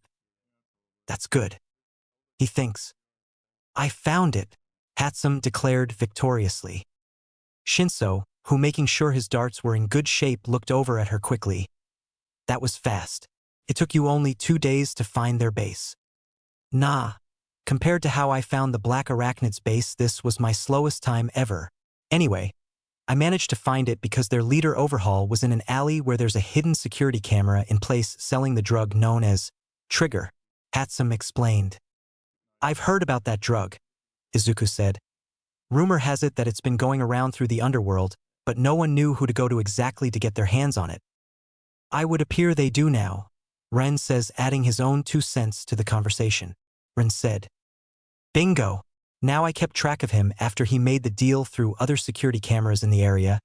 That's good. He thinks. I found it, Hatsum declared victoriously. Shinso, who making sure his darts were in good shape, looked over at her quickly. That was fast. It took you only 2 days to find their base. Nah. Compared to how I found the Black Arachnid's base, this was my slowest time ever. Anyway, I managed to find it because their leader overhaul was in an alley where there's a hidden security camera in place selling the drug known as Trigger, Hatsum explained. I've heard about that drug, Izuku said. Rumor has it that it's been going around through the underworld, but no one knew who to go to exactly to get their hands on it. I would appear they do now, Ren says, adding his own 2 cents to the conversation. Ren said. Bingo! Now I kept track of him after he made the deal through other security cameras in the area,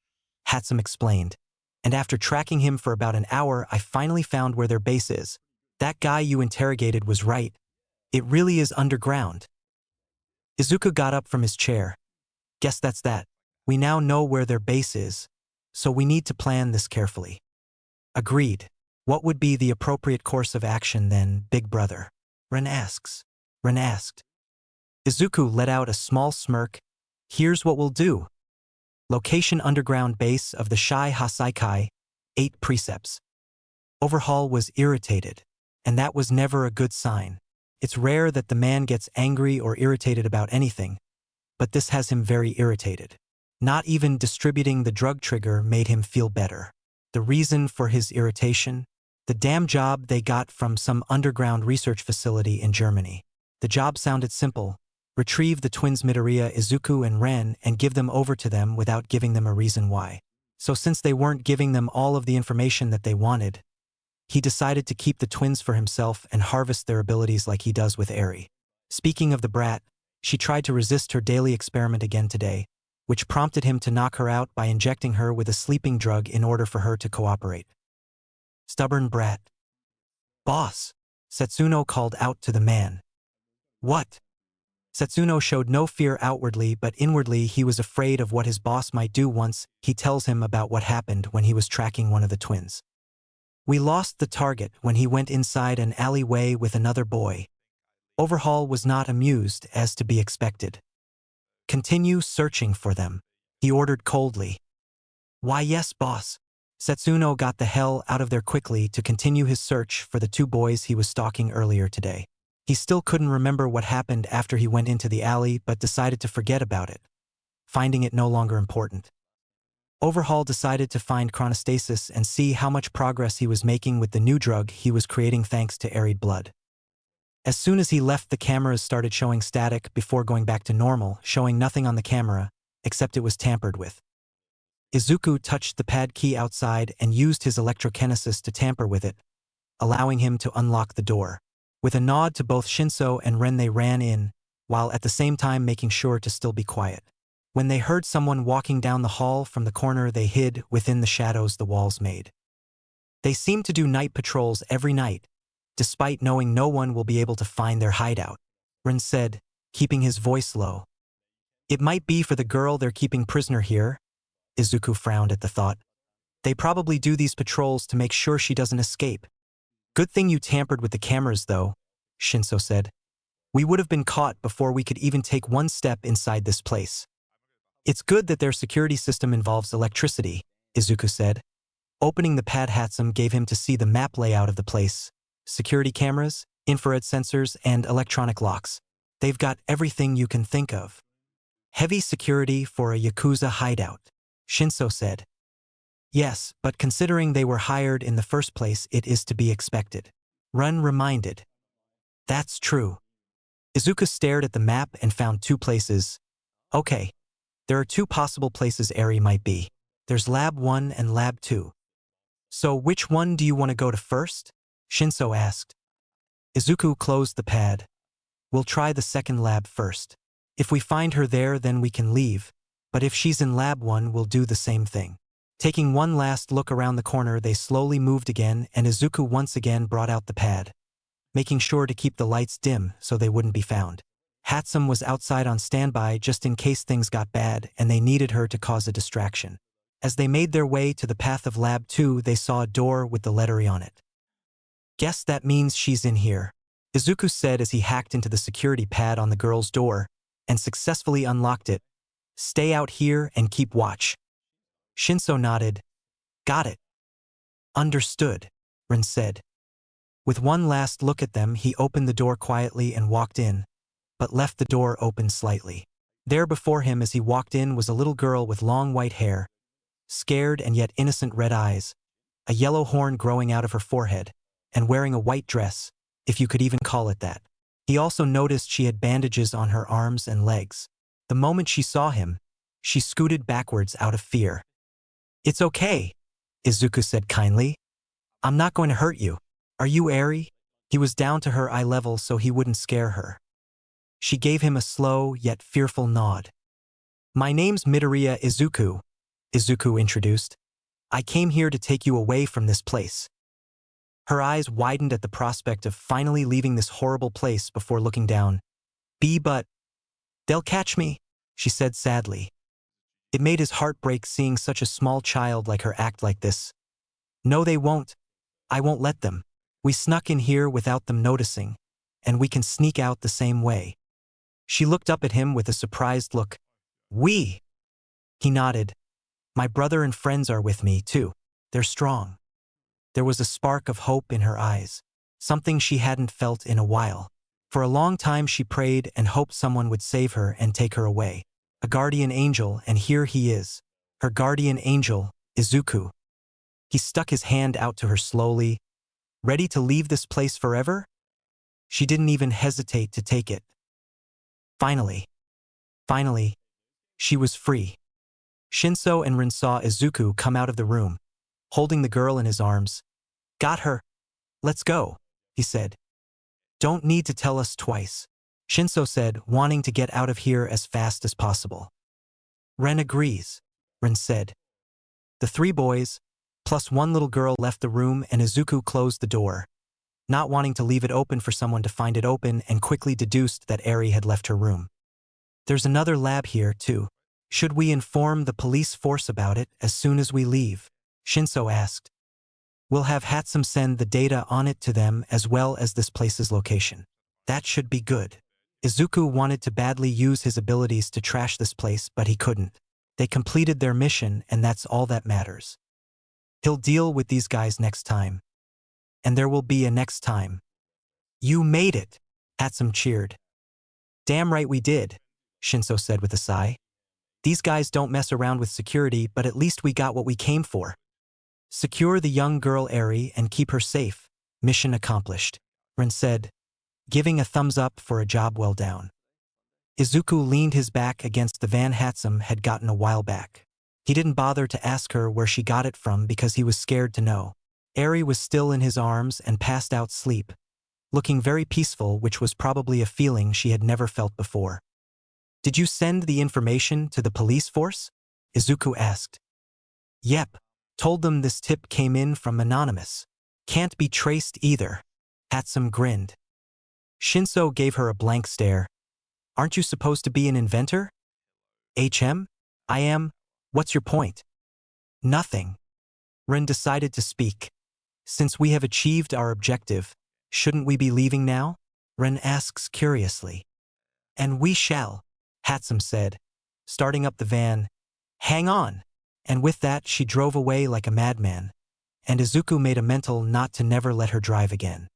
Hatsum explained. And after tracking him for about an hour, I finally found where their base is. That guy you interrogated was right. It really is underground. Izuku got up from his chair. Guess that's that. We now know where their base is, so we need to plan this carefully. Agreed. What would be the appropriate course of action then, Big Brother? Ren asked. Izuku let out a small smirk. Here's what we'll do. Location: underground base of the Shai Hasaikai, 8 precepts. Overhaul was irritated, and that was never a good sign. It's rare that the man gets angry or irritated about anything, but this has him very irritated. Not even distributing the drug trigger made him feel better. The reason for his irritation? The damn job they got from some underground research facility in Germany. The job sounded simple. Retrieve the twins Midoriya, Izuku and Ren and give them over to them without giving them a reason why. So since they weren't giving them all of the information that they wanted, he decided to keep the twins for himself and harvest their abilities like he does with Eri. Speaking of the brat, she tried to resist her daily experiment again today, which prompted him to knock her out by injecting her with a sleeping drug in order for her to cooperate. Stubborn brat. Boss, Setsuno called out to the man. What? Setsuno showed no fear outwardly, but inwardly he was afraid of what his boss might do once he tells him about what happened when he was tracking one of the twins. We lost the target when he went inside an alleyway with another boy. Overhaul was not amused, as to be expected. Continue searching for them, he ordered coldly. Why yes, boss. Setsuno got the hell out of there quickly to continue his search for the 2 boys he was stalking earlier today. He still couldn't remember what happened after he went into the alley, but decided to forget about it, finding it no longer important. Overhaul decided to find chronostasis and see how much progress he was making with the new drug he was creating thanks to Arid blood. As soon as he left, the cameras started showing static before going back to normal, showing nothing on the camera, except it was tampered with. Izuku touched the pad key outside and used his electrokinesis to tamper with it, allowing him to unlock the door. With a nod to both Shinso and Ren, they ran in, while at the same time making sure to still be quiet. When they heard someone walking down the hall from the corner, they hid within the shadows the walls made. They seem to do night patrols every night, despite knowing no one will be able to find their hideout, Ren said, keeping his voice low. It might be for the girl they're keeping prisoner here. Izuku frowned at the thought. They probably do these patrols to make sure she doesn't escape. Good thing you tampered with the cameras though, Shinso said. We would have been caught before we could even take one step inside this place. It's good that their security system involves electricity, Izuku said. Opening the pad, Hatsum gave him to see the map layout of the place. Security cameras, infrared sensors, and electronic locks. They've got everything you can think of. Heavy security for a Yakuza hideout, Shinso said. Yes, but considering they were hired in the first place, it is to be expected. Ren reminded. That's true. Izuku stared at the map and found 2 places. Okay. There are 2 possible places Eri might be. There's Lab 1 and Lab 2. So which one do you want to go to first? Shinso asked. Izuku closed the pad. We'll try the second lab first. If we find her there, then we can leave, but if she's in Lab 1, we'll do the same thing. Taking one last look around the corner, they slowly moved again, and Izuku once again brought out the pad, making sure to keep the lights dim so they wouldn't be found. Hatsum was outside on standby just in case things got bad and they needed her to cause a distraction. As they made their way to the path of Lab 2, they saw a door with the letter E on it. Guess that means she's in here, Izuku said as he hacked into the security pad on the girl's door and successfully unlocked it. Stay out here and keep watch. Shinso nodded. Got it. Understood, Rin said. With one last look at them, he opened the door quietly and walked in, but left the door open slightly. There before him as he walked in was a little girl with long white hair, scared and yet innocent red eyes, a yellow horn growing out of her forehead, and wearing a white dress, if you could even call it that. He also noticed she had bandages on her arms and legs. The moment she saw him, she scooted backwards out of fear. It's okay, Izuku said kindly. I'm not going to hurt you. Are you Eri? He was down to her eye level so he wouldn't scare her. She gave him a slow yet fearful nod. My name's Midoriya Izuku, Izuku introduced. I came here to take you away from this place. Her eyes widened at the prospect of finally leaving this horrible place before looking down. But they'll catch me, she said sadly. It made his heart break seeing such a small child like her act like this. No, they won't. I won't let them. We snuck in here without them noticing, and we can sneak out the same way. She looked up at him with a surprised look. We? He nodded. My brother and friends are with me, too. They're strong. There was a spark of hope in her eyes, something she hadn't felt in a while. For a long time she prayed and hoped someone would save her and take her away. A guardian angel, and here he is. Her guardian angel, Izuku. He stuck his hand out to her slowly. Ready to leave this place forever? She didn't even hesitate to take it. Finally, she was free. Shinso and Rin saw Izuku come out of the room, holding the girl in his arms. Got her. Let's go, he said. Don't need to tell us twice, Shinso said, wanting to get out of here as fast as possible. Ren agrees, Rin said. The three boys, plus one little girl, left the room and Izuku closed the door, not wanting to leave it open for someone to find it open, and quickly deduced that Eri had left her room. There's another lab here, too. Should we inform the police force about it as soon as we leave? Shinso asked. We'll have Hatsum send the data on it to them as well as this place's location. That should be good. Izuku wanted to badly use his abilities to trash this place, but he couldn't. They completed their mission, and that's all that matters. He'll deal with these guys next time. And there will be a next time. You made it, Hatsum cheered. Damn right we did, Shinso said with a sigh. These guys don't mess around with security, but at least we got what we came for. Secure the young girl Eri and keep her safe. Mission accomplished, Rin said, giving a thumbs up for a job well done. Izuku leaned his back against the van Hatsum had gotten a while back. He didn't bother to ask her where she got it from because he was scared to know. Eri was still in his arms and passed out sleep, looking very peaceful, which was probably a feeling she had never felt before. Did you send the information to the police force? Izuku asked. Yep. Told them this tip came in from Anonymous. Can't be traced either. Hatsum grinned. Shinso gave her a blank stare. Aren't you supposed to be an inventor? I am. What's your point? Nothing. Rin decided to speak. Since we have achieved our objective, shouldn't we be leaving now? Rin asks curiously. And we shall, Hatsum said, starting up the van. Hang on. And with that she drove away like a madman, and Izuku made a mental note to never let her drive again.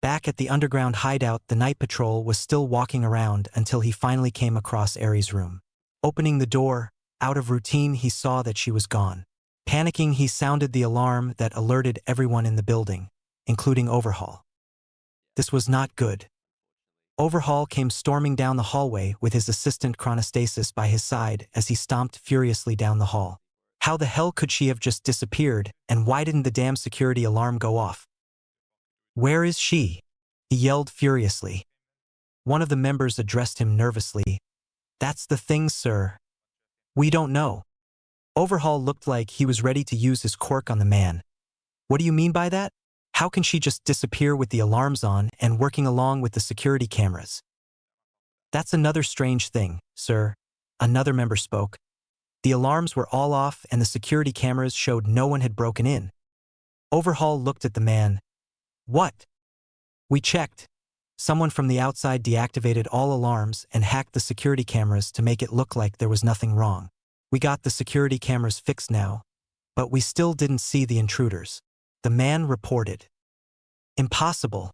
Back at the underground hideout, the night patrol was still walking around until he finally came across Eri's room. Opening the door, out of routine, he saw that she was gone. Panicking, he sounded the alarm that alerted everyone in the building, including Overhaul. This was not good. Overhaul came storming down the hallway with his assistant Chronostasis by his side as he stomped furiously down the hall. How the hell could she have just disappeared, and why didn't the damn security alarm go off? Where is she? He yelled furiously. One of the members addressed him nervously. That's the thing, sir. We don't know. Overhaul looked like he was ready to use his quirk on the man. What do you mean by that? How can she just disappear with the alarms on and working along with the security cameras? That's another strange thing, sir. Another member spoke. The alarms were all off and the security cameras showed no one had broken in. Overhaul looked at the man. What? We checked. Someone from the outside deactivated all alarms and hacked the security cameras to make it look like there was nothing wrong. We got the security cameras fixed now, but we still didn't see the intruders. The man reported. Impossible.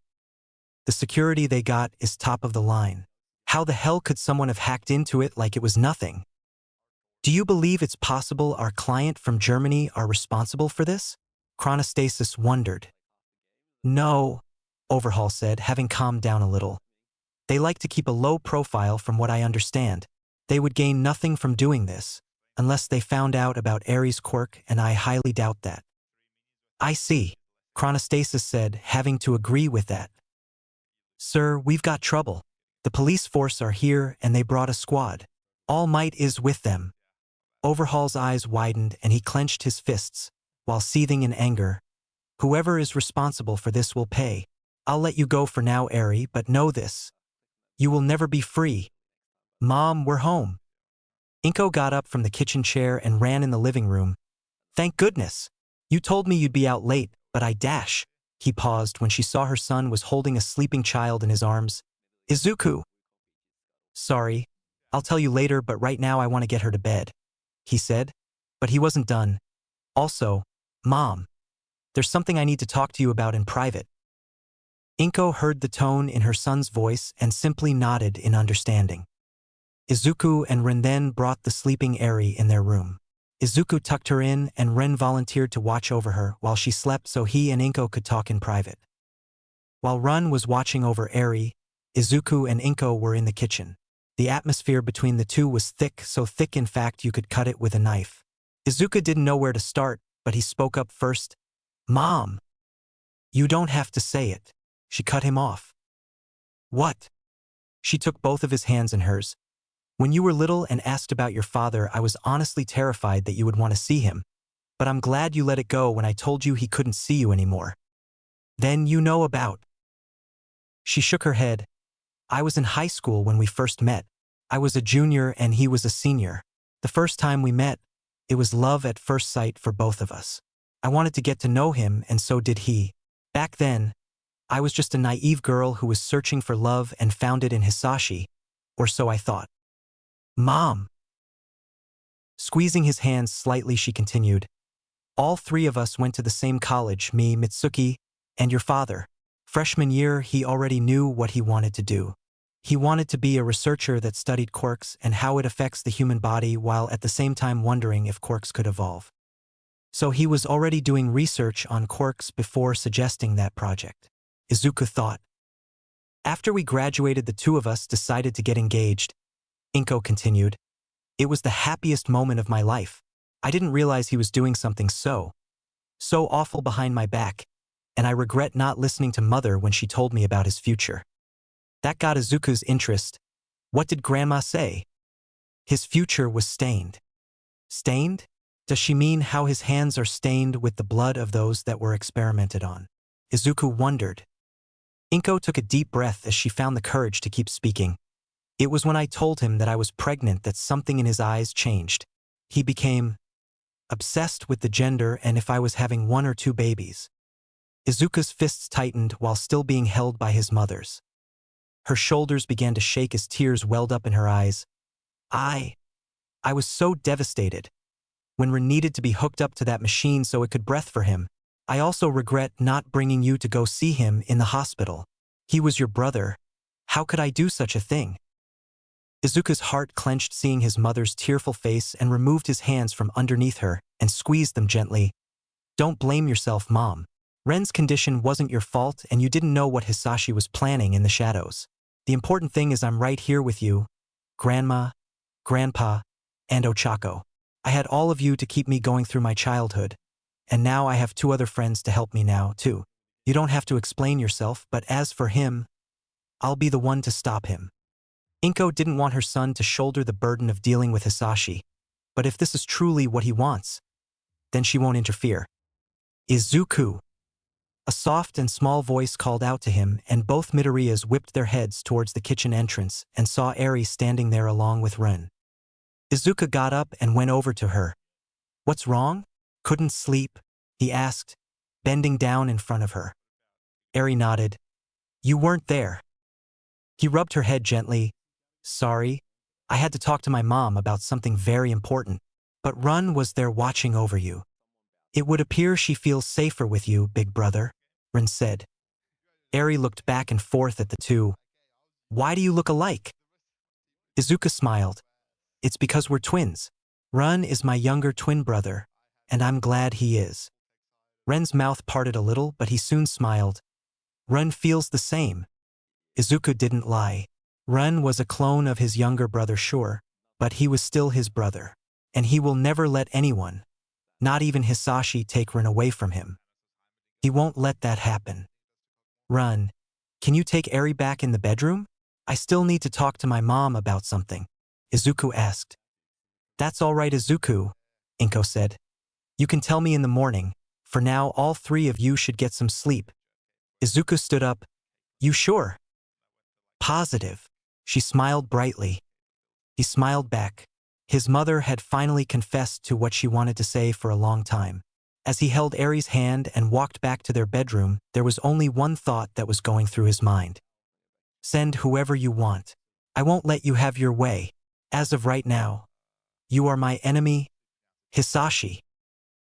The security they got is top of the line. How the hell could someone have hacked into it like it was nothing? Do you believe it's possible our client from Germany are responsible for this? Chronostasis wondered. No, Overhaul said, having calmed down a little. They like to keep a low profile from what I understand. They would gain nothing from doing this, unless they found out about Ares' quirk, and I highly doubt that. I see, Chronostasis said, having to agree with that. Sir, we've got trouble. The police force are here and they brought a squad. All Might is with them. Overhaul's eyes widened and he clenched his fists, while seething in anger. Whoever is responsible for this will pay. I'll let you go for now, Ari, but know this. You will never be free. Mom, we're home. Inko got up from the kitchen chair and ran in the living room. Thank goodness. You told me you'd be out late, but I dash. He paused when she saw her son was holding a sleeping child in his arms. Izuku. Sorry. I'll tell you later, but right now I want to get her to bed. He said. But he wasn't done. Also, Mom. There's something I need to talk to you about in private. Inko heard the tone in her son's voice and simply nodded in understanding. Izuku and Ren then brought the sleeping Eri in their room. Izuku tucked her in and Ren volunteered to watch over her while she slept so he and Inko could talk in private. While Ren was watching over Eri, Izuku and Inko were in the kitchen. The atmosphere between the two was thick, so thick in fact you could cut it with a knife. Izuku didn't know where to start, but he spoke up first. Mom! You don't have to say it. She cut him off. What? She took both of his hands in hers. When you were little and asked about your father, I was honestly terrified that you would want to see him. But I'm glad you let it go when I told you he couldn't see you anymore. Then you know about. She shook her head. I was in high school when we first met. I was a junior and he was a senior. The first time we met, it was love at first sight for both of us. I wanted to get to know him and so did he. Back then, I was just a naive girl who was searching for love and found it in Hisashi, or so I thought. Mom! Squeezing his hands slightly, she continued. All three of us went to the same college, me, Mitsuki, and your father. Freshman year, he already knew what he wanted to do. He wanted to be a researcher that studied quirks and how it affects the human body while at the same time wondering if quirks could evolve. So he was already doing research on quirks before suggesting that project. Izuku thought. After we graduated, the two of us decided to get engaged. Inko continued. It was the happiest moment of my life. I didn't realize he was doing something so awful behind my back, and I regret not listening to Mother when she told me about his future. That got Izuku's interest. What did Grandma say? His future was stained. Stained? Does she mean how his hands are stained with the blood of those that were experimented on? Izuku wondered. Inko took a deep breath as she found the courage to keep speaking. It was when I told him that I was pregnant that something in his eyes changed. He became obsessed with the gender and if I was having 1 or 2 babies. Izuku's fists tightened while still being held by his mother's. Her shoulders began to shake as tears welled up in her eyes. I was so devastated. When Ren needed to be hooked up to that machine so it could breathe for him. I also regret not bringing you to go see him in the hospital. He was your brother. How could I do such a thing? Izuku's heart clenched seeing his mother's tearful face and removed his hands from underneath her and squeezed them gently. Don't blame yourself, Mom. Ren's condition wasn't your fault and you didn't know what Hisashi was planning in the shadows. The important thing is I'm right here with you, Grandma, Grandpa, and Ochako. I had all of you to keep me going through my childhood. And now I have 2 other friends to help me now, too. You don't have to explain yourself, but as for him, I'll be the one to stop him. Inko didn't want her son to shoulder the burden of dealing with Hisashi, but if this is truly what he wants, then she won't interfere. Izuku! A soft and small voice called out to him, and both Midoriyas whipped their heads towards the kitchen entrance and saw Eri standing there along with Ren. Izuku got up and went over to her. "What's wrong? Couldn't sleep?" he asked, bending down in front of her. Eri nodded. "You weren't there." He rubbed her head gently. "Sorry. I had to talk to my mom about something very important. But Run was there watching over you. It would appear she feels safer with you, big brother," Rin said. Eri looked back and forth at the two. "Why do you look alike?" Izuku smiled. "It's because we're twins. Run is my younger twin brother, and I'm glad he is." Ren's mouth parted a little, but he soon smiled. "Run feels the same." Izuku didn't lie. Run was a clone of his younger brother, sure, but he was still his brother. And he will never let anyone, not even Hisashi, take Rin away from him. He won't let that happen. "Run, can you take Eri back in the bedroom? I still need to talk to my mom about something," Izuku asked. "That's all right, Izuku," Inko said. "You can tell me in the morning. For now, all three of you should get some sleep." Izuku stood up. "You sure?" "Positive." She smiled brightly. He smiled back. His mother had finally confessed to what she wanted to say for a long time. As he held Eri's hand and walked back to their bedroom, there was only one thought that was going through his mind. "Send whoever you want. I won't let you have your way. As of right now, you are my enemy, Hisashi."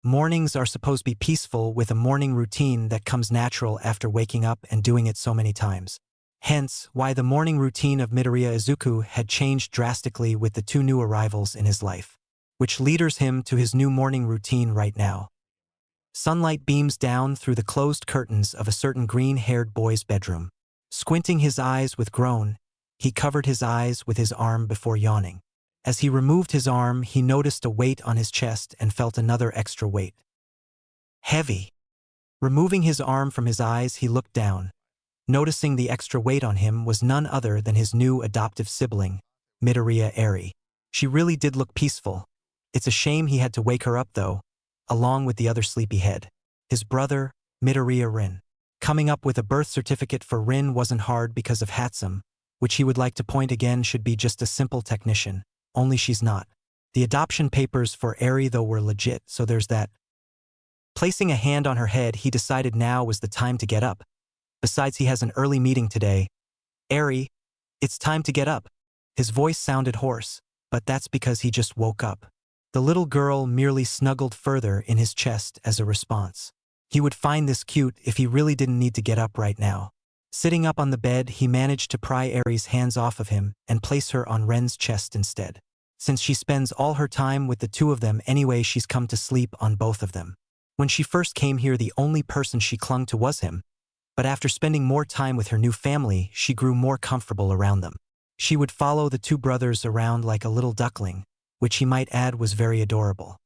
Mornings are supposed to be peaceful, with a morning routine that comes natural after waking up and doing it so many times. Hence, why the morning routine of Midoriya Izuku had changed drastically with the two new arrivals in his life, which leads him to his new morning routine right now. Sunlight beams down through the closed curtains of a certain green-haired boy's bedroom. Squinting his eyes with groan, he covered his eyes with his arm before yawning. As he removed his arm, he noticed a weight on his chest and felt another extra weight. Heavy. Removing his arm from his eyes, he looked down. Noticing the extra weight on him was none other than his new adoptive sibling, Midoriya Eri. She really did look peaceful. It's a shame he had to wake her up, though, along with the other sleepyhead, his brother, Midoriya Rin. Coming up with a birth certificate for Rin wasn't hard because of Hatsum, which he would like to point again should be just a simple technician, only she's not. The adoption papers for Eri, though, were legit, so there's that. Placing a hand on her head, he decided now was the time to get up. Besides, he has an early meeting today. "Eri, it's time to get up." His voice sounded hoarse, but that's because he just woke up. The little girl merely snuggled further in his chest as a response. He would find this cute if he really didn't need to get up right now. Sitting up on the bed, he managed to pry Eri's hands off of him and place her on Ren's chest instead. Since she spends all her time with the two of them anyway, she's come to sleep on both of them. When she first came here, the only person she clung to was him. But after spending more time with her new family, she grew more comfortable around them. She would follow the two brothers around like a little duckling, which he might add was very adorable.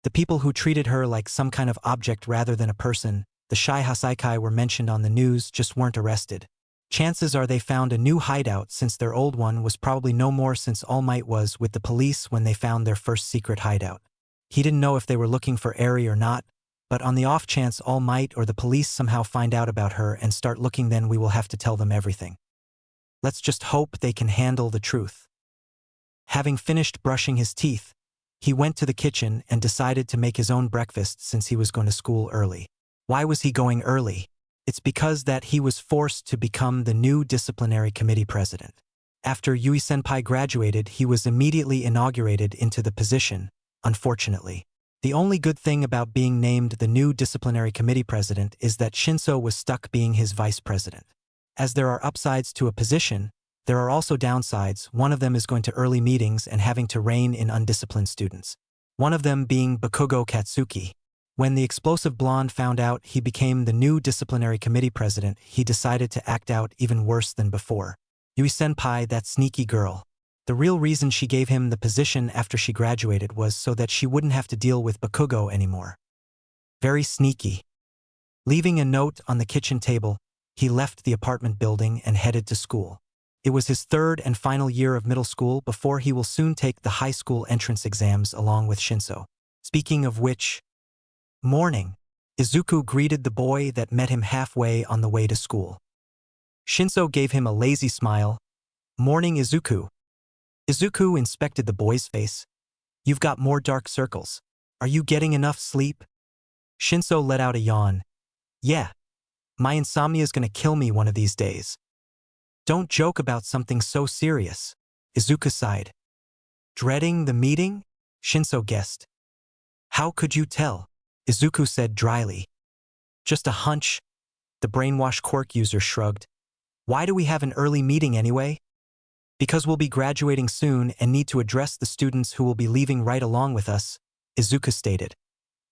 The people who treated her like some kind of object rather than a person, the shy Hasaikai were mentioned on the news, just weren't arrested. Chances are they found a new hideout, since their old one was probably no more, since All Might was with the police when they found their first secret hideout. He didn't know if they were looking for Eri or not, but on the off chance All Might or the police somehow find out about her and start looking, then we will have to tell them everything. Let's just hope they can handle the truth. Having finished brushing his teeth, he went to the kitchen and decided to make his own breakfast since he was going to school early. Why was he going early? It's because that he was forced to become the new disciplinary committee president. After Yui-senpai graduated, he was immediately inaugurated into the position, unfortunately. The only good thing about being named the new disciplinary committee president is that Shinso was stuck being his vice president. As there are upsides to a position, there are also downsides. One of them is going to early meetings and having to rein in undisciplined students. One of them being Bakugo Katsuki. When the explosive blonde found out he became the new disciplinary committee president, he decided to act out even worse than before. Yui-senpai, that sneaky girl. The real reason she gave him the position after she graduated was so that she wouldn't have to deal with Bakugo anymore. Very sneaky. Leaving a note on the kitchen table, he left the apartment building and headed to school. It was his third and final year of middle school before he will soon take the high school entrance exams along with Shinso. Speaking of which, morning. Izuku greeted the boy that met him halfway on the way to school. Shinso gave him a lazy smile. "Morning, Izuku." Izuku inspected the boy's face. You've got more dark circles. Are you getting enough sleep? Shinso let out a yawn. Yeah. My insomnia's gonna kill me one of these days. Don't joke about something so serious. Izuku sighed. Dreading the meeting? Shinso guessed. How could you tell? Izuku said dryly. Just a hunch. The brainwash Quirk user shrugged. Why do we have an early meeting anyway? Because we'll be graduating soon and need to address the students who will be leaving right along with us, Izuku stated.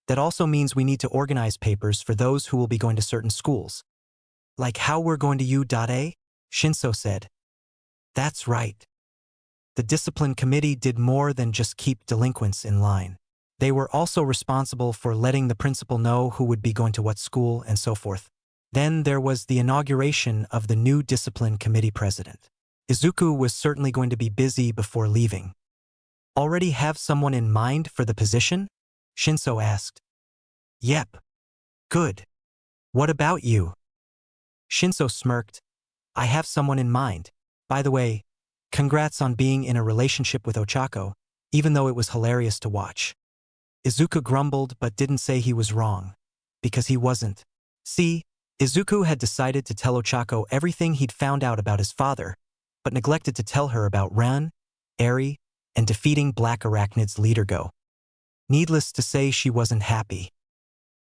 That also means we need to organize papers for those who will be going to certain schools. Like how we're going to U.A? Shinso said. That's right. The discipline committee did more than just keep delinquents in line. They were also responsible for letting the principal know who would be going to what school and so forth. Then there was the inauguration of the new discipline committee president. Izuku was certainly going to be busy before leaving. Already have someone in mind for the position? Shinso asked. Yep. Good. What about you? Shinso smirked. I have someone in mind. By the way, congrats on being in a relationship with Ochako, even though it was hilarious to watch. Izuku grumbled but didn't say he was wrong. Because he wasn't. See, Izuku had decided to tell Ochako everything he'd found out about his father, but neglected to tell her about Ran, Eri, and defeating Black Arachnid's leader Go. Needless to say, she wasn't happy.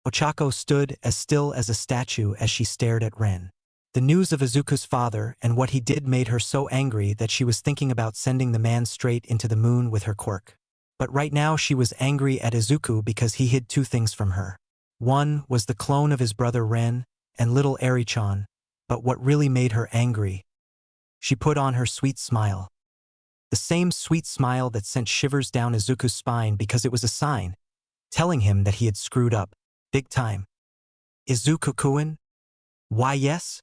Ochako stood as still as a statue as she stared at Ren. The news of Izuku's father and what he did made her so angry that she was thinking about sending the man straight into the moon with her quirk. But right now she was angry at Izuku because he hid two things from her. One was the clone of his brother Ren and little Eri-chan, but what really made her angry. She put on her sweet smile. The same sweet smile that sent shivers down Izuku's spine because it was a sign, telling him that he had screwed up, big time. Izuku-kun? Why yes?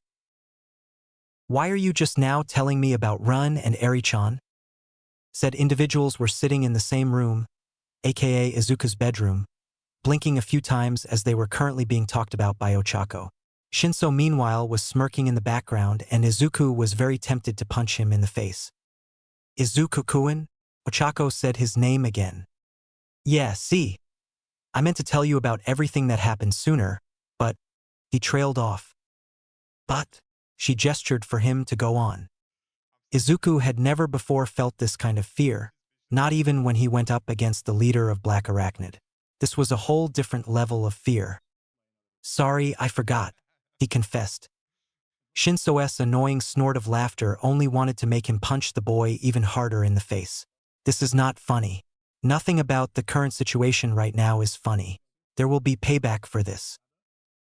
Why are you just now telling me about Run and Eri-chan? Said individuals were sitting in the same room, aka Izuku's bedroom, blinking a few times as they were currently being talked about by Ochako. Shinso meanwhile was smirking in the background and Izuku was very tempted to punch him in the face. Izuku-kun? Ochako said his name again. Yeah, see. I meant to tell you about everything that happened sooner, but he trailed off. But she gestured for him to go on. Izuku had never before felt this kind of fear, not even when he went up against the leader of Black Arachnid. This was a whole different level of fear. Sorry, I forgot, he confessed. Shinso's annoying snort of laughter only wanted to make him punch the boy even harder in the face. This is not funny. Nothing about the current situation right now is funny. There will be payback for this.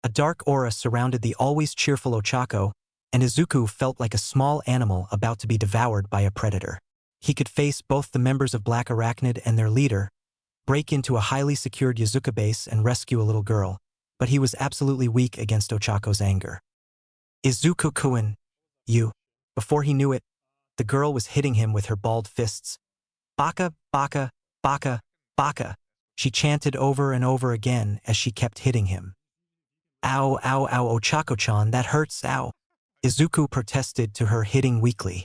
A dark aura surrounded the always cheerful Ochako, and Izuku felt like a small animal about to be devoured by a predator. He could face both the members of Black Arachnid and their leader, break into a highly secured Izuku base and rescue a little girl, but he was absolutely weak against Ochako's anger. Izuku-kun, you. Before he knew it, the girl was hitting him with her balled fists. Baka, baka, baka, baka, she chanted over and over again as she kept hitting him. Ow, ow, ow, Ochako-chan, that hurts, ow. Izuku protested to her, hitting weakly.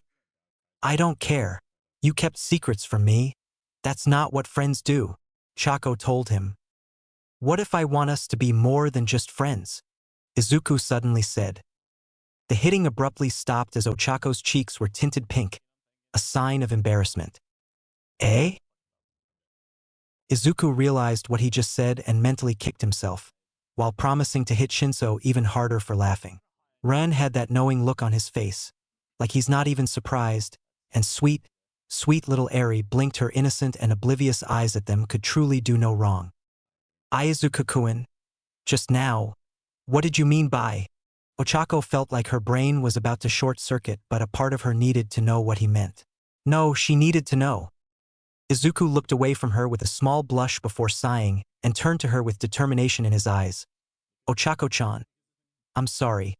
I don't care. You kept secrets from me. That's not what friends do, Chako told him. What if I want us to be more than just friends? Izuku suddenly said. The hitting abruptly stopped as Ochako's cheeks were tinted pink, a sign of embarrassment. Eh? Izuku realized what he just said and mentally kicked himself, while promising to hit Shinso even harder for laughing. Ran had that knowing look on his face, like he's not even surprised, and sweet, sweet little Eri blinked her innocent and oblivious eyes at them could truly do no wrong. Izuku-kun, just now, what did you mean by? Ochako felt like her brain was about to short-circuit, but a part of her needed to know what he meant. No, she needed to know. Izuku looked away from her with a small blush before sighing and turned to her with determination in his eyes. Ochako-chan, I'm sorry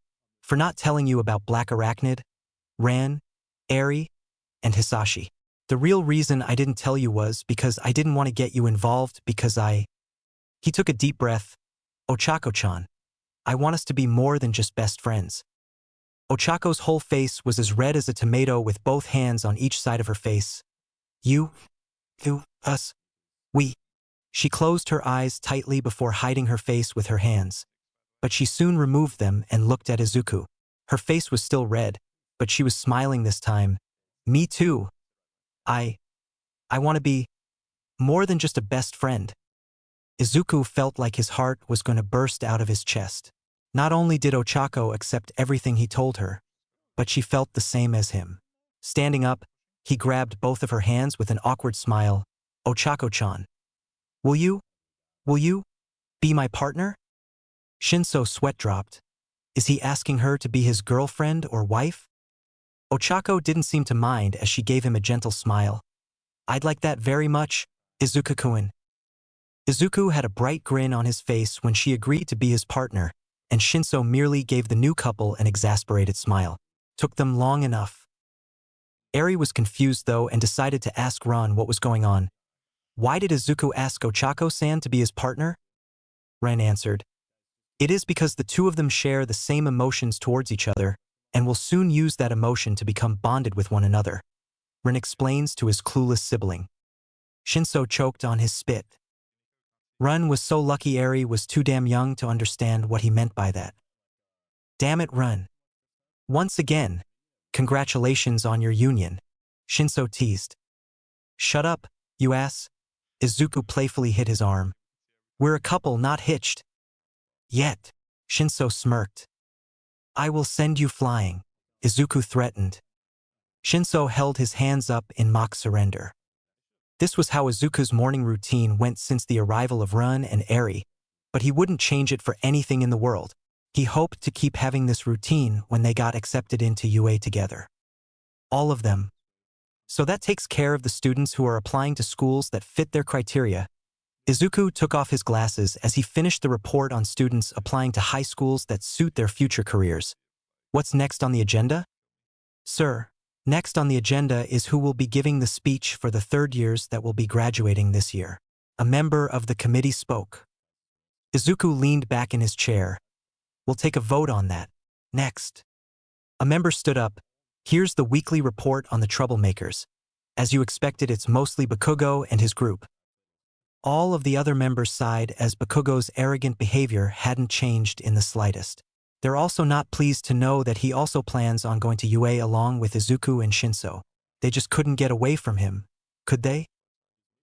for not telling you about Black Arachnid, Ran, Eri, and Hisashi. The real reason I didn't tell you was because I didn't want to get you involved because He took a deep breath. Ochako-chan, I want us to be more than just best friends. Ochako's whole face was as red as a tomato with both hands on each side of her face. You, us, we. She closed her eyes tightly before hiding her face with her hands. But she soon removed them and looked at Izuku. Her face was still red, but she was smiling this time. Me too. I want to be more than just a best friend. Izuku felt like his heart was going to burst out of his chest. Not only did Ochako accept everything he told her, but she felt the same as him. Standing up, he grabbed both of her hands with an awkward smile. Ochako-chan. Will you be my partner? Shinso sweat dropped. Is he asking her to be his girlfriend or wife? Ochako didn't seem to mind as she gave him a gentle smile. I'd like that very much, Izuku-kun. Izuku had a bright grin on his face when she agreed to be his partner, and Shinso merely gave the new couple an exasperated smile. Took them long enough. Eri was confused though and decided to ask Ran what was going on. Why did Izuku ask Ochako-san to be his partner? Ren answered. It is because the two of them share the same emotions towards each other, and will soon use that emotion to become bonded with one another. Ren explains to his clueless sibling. Shinso choked on his spit. Ren was so lucky Eri was too damn young to understand what he meant by that. Damn it, Ren. Once again, congratulations on your union, Shinso teased. Shut up, you ass. Izuku playfully hit his arm. We're a couple, not hitched. Yet, Shinso smirked. I will send you flying, Izuku threatened. Shinso held his hands up in mock surrender. This was how Izuku's morning routine went since the arrival of Run and Eri, but he wouldn't change it for anything in the world. He hoped to keep having this routine when they got accepted into UA together. All of them. So that takes care of the students who are applying to schools that fit their criteria. Izuku took off his glasses as he finished the report on students applying to high schools that suit their future careers. What's next on the agenda? Sir, next on the agenda is who will be giving the speech for the third years that will be graduating this year. A member of the committee spoke. Izuku leaned back in his chair. We'll take a vote on that. Next. A member stood up. Here's the weekly report on the troublemakers. As you expected, it's mostly Bakugo and his group. All of the other members sighed as Bakugo's arrogant behavior hadn't changed in the slightest. They're also not pleased to know that he also plans on going to UA along with Izuku and Shinso. They just couldn't get away from him, could they?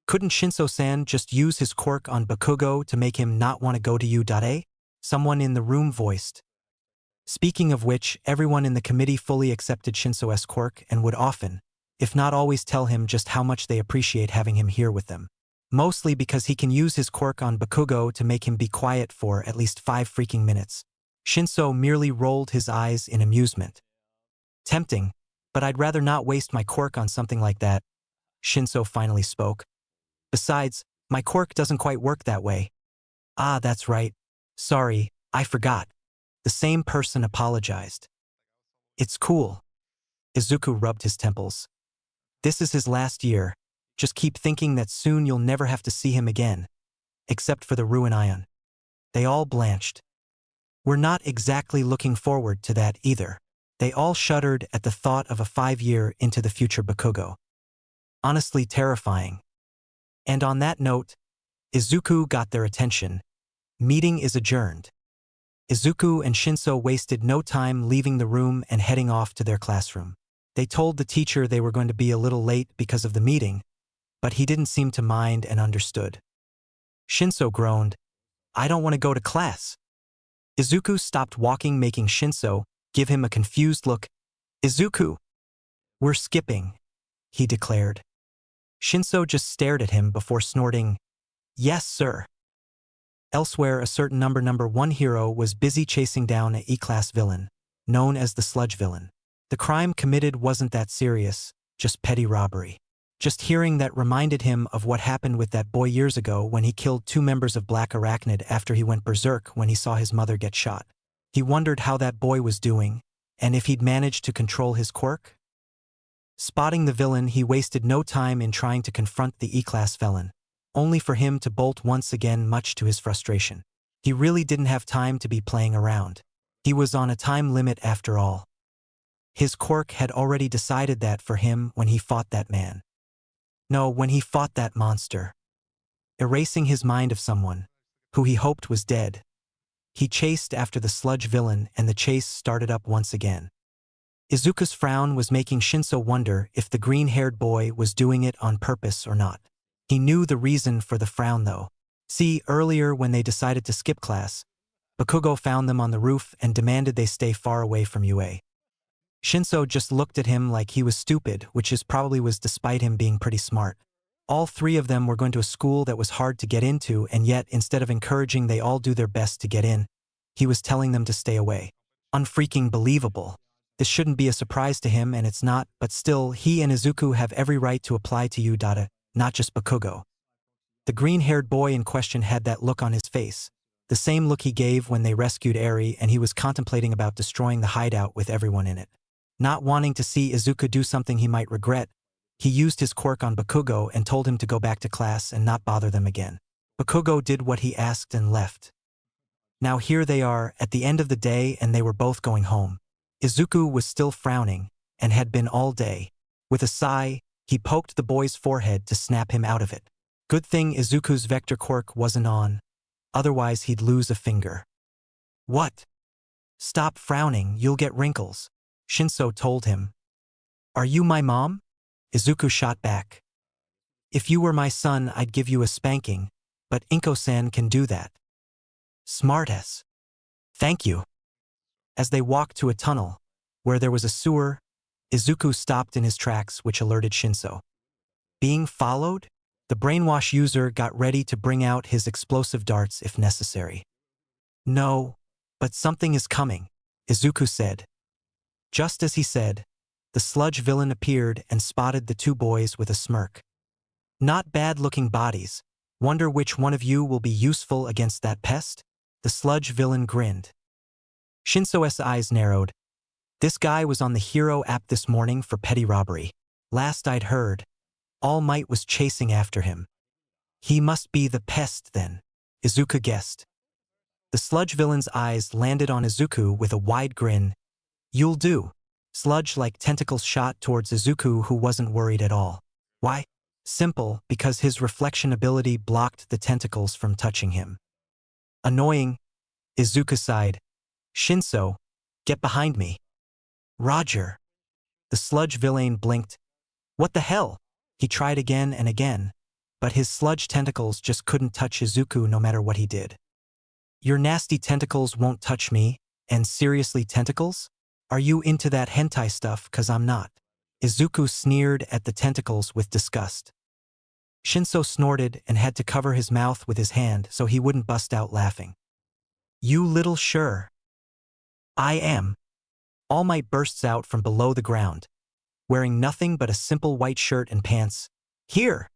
Couldn't Shinso-san just use his quirk on Bakugo to make him not want to go to UA? Someone in the room voiced. Speaking of which, everyone in the committee fully accepted Shinso's quirk and would often, if not always, tell him just how much they appreciate having him here with them. Mostly because he can use his quirk on Bakugo to make him be quiet for at least 5 freaking minutes. Shinso merely rolled his eyes in amusement. Tempting, but I'd rather not waste my quirk on something like that. Shinso finally spoke. Besides, my quirk doesn't quite work that way. Ah, that's right. Sorry, I forgot. The same person apologized. It's cool. Izuku rubbed his temples. This is his last year. Just keep thinking that soon you'll never have to see him again. Except for the Ruin Ion. They all blanched. We're not exactly looking forward to that either. They all shuddered at the thought of a 5-year into the future Bakugo. Honestly terrifying. And on that note, Izuku got their attention. Meeting is adjourned. Izuku and Shinso wasted no time leaving the room and heading off to their classroom. They told the teacher they were going to be a little late because of the meeting, but he didn't seem to mind and understood. Shinso groaned, I don't want to go to class. Izuku stopped walking, making Shinso give him a confused look. Izuku! We're skipping, he declared. Shinso just stared at him before snorting, Yes, sir. Elsewhere, a certain number 1 hero was busy chasing down an E-class villain, known as the sludge villain. The crime committed wasn't that serious, just petty robbery. Just hearing that reminded him of what happened with that boy years ago when he killed 2 members of Black Arachnid after he went berserk when he saw his mother get shot. He wondered how that boy was doing, and if he'd managed to control his quirk. Spotting the villain, he wasted no time in trying to confront the E-class felon, only for him to bolt once again, much to his frustration. He really didn't have time to be playing around. He was on a time limit after all. His quirk had already decided that for him when he fought that man. No, when he fought that monster, erasing his mind of someone who he hoped was dead. He chased after the sludge villain and the chase started up once again. Izuku's frown was making Shinso wonder if the green-haired boy was doing it on purpose or not. He knew the reason for the frown though. See, earlier when they decided to skip class, Bakugo found them on the roof and demanded they stay far away from UA. Shinso just looked at him like he was stupid, which is probably was despite him being pretty smart. All three of them were going to a school that was hard to get into, and yet instead of encouraging they all do their best to get in, he was telling them to stay away. Unfreaking believable. This shouldn't be a surprise to him, and it's not, but still, he and Izuku have every right to apply to you, not just Bakugo. The green-haired boy in question had that look on his face, the same look he gave when they rescued Eri, and he was contemplating about destroying the hideout with everyone in it. Not wanting to see Izuku do something he might regret, he used his quirk on Bakugo and told him to go back to class and not bother them again. Bakugo did what he asked and left. Now here they are, at the end of the day, and they were both going home. Izuku was still frowning, and had been all day. With a sigh, he poked the boy's forehead to snap him out of it. Good thing Izuku's vector quirk wasn't on, otherwise he'd lose a finger. What? Stop frowning, you'll get wrinkles, Shinso told him. Are you my mom? Izuku shot back. If you were my son, I'd give you a spanking, but Inko-san can do that. Smartass. Thank you. As they walked to a tunnel, where there was a sewer, Izuku stopped in his tracks, which alerted Shinso. Being followed? The brainwash user got ready to bring out his explosive darts if necessary. No, but something is coming, Izuku said. Just as he said, the sludge villain appeared and spotted the two boys with a smirk. Not bad-looking bodies. Wonder which one of you will be useful against that pest? The sludge villain grinned. Shinso's eyes narrowed. This guy was on the Hero app this morning for petty robbery. Last I'd heard, All Might was chasing after him. He must be the pest then, Izuku guessed. The sludge villain's eyes landed on Izuku with a wide grin. You'll do. Sludge-like tentacles shot towards Izuku, who wasn't worried at all. Why? Simple, because his reflection ability blocked the tentacles from touching him. Annoying, Izuku sighed. Shinso, get behind me. Roger. The sludge villain blinked. What the hell? He tried again and again, but his sludge tentacles just couldn't touch Izuku no matter what he did. Your nasty tentacles won't touch me, and seriously tentacles? Are you into that hentai stuff? 'Cause I'm not. Izuku sneered at the tentacles with disgust. Shinso snorted and had to cover his mouth with his hand so he wouldn't bust out laughing. You little sure. I am. All Might bursts out from below the ground, wearing nothing but a simple white shirt and pants. Here!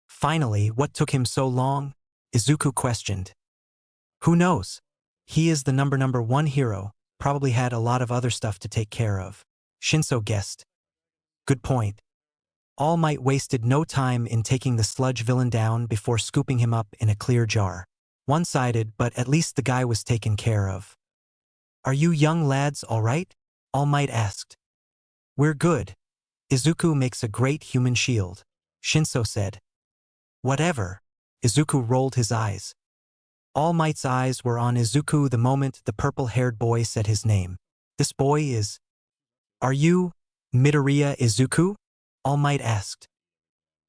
Finally, what took him so long? Izuku questioned. Who knows? He is the number one hero, probably had a lot of other stuff to take care of. Shinso guessed. Good point. All Might wasted no time in taking the sludge villain down before scooping him up in a clear jar. One-sided, but at least the guy was taken care of. Are you young lads all right? All Might asked. We're good. Izuku makes a great human shield, Shinso said. Whatever. Izuku rolled his eyes. All Might's eyes were on Izuku the moment the purple-haired boy said his name. This boy is... Are you Midoriya Izuku? All Might asked.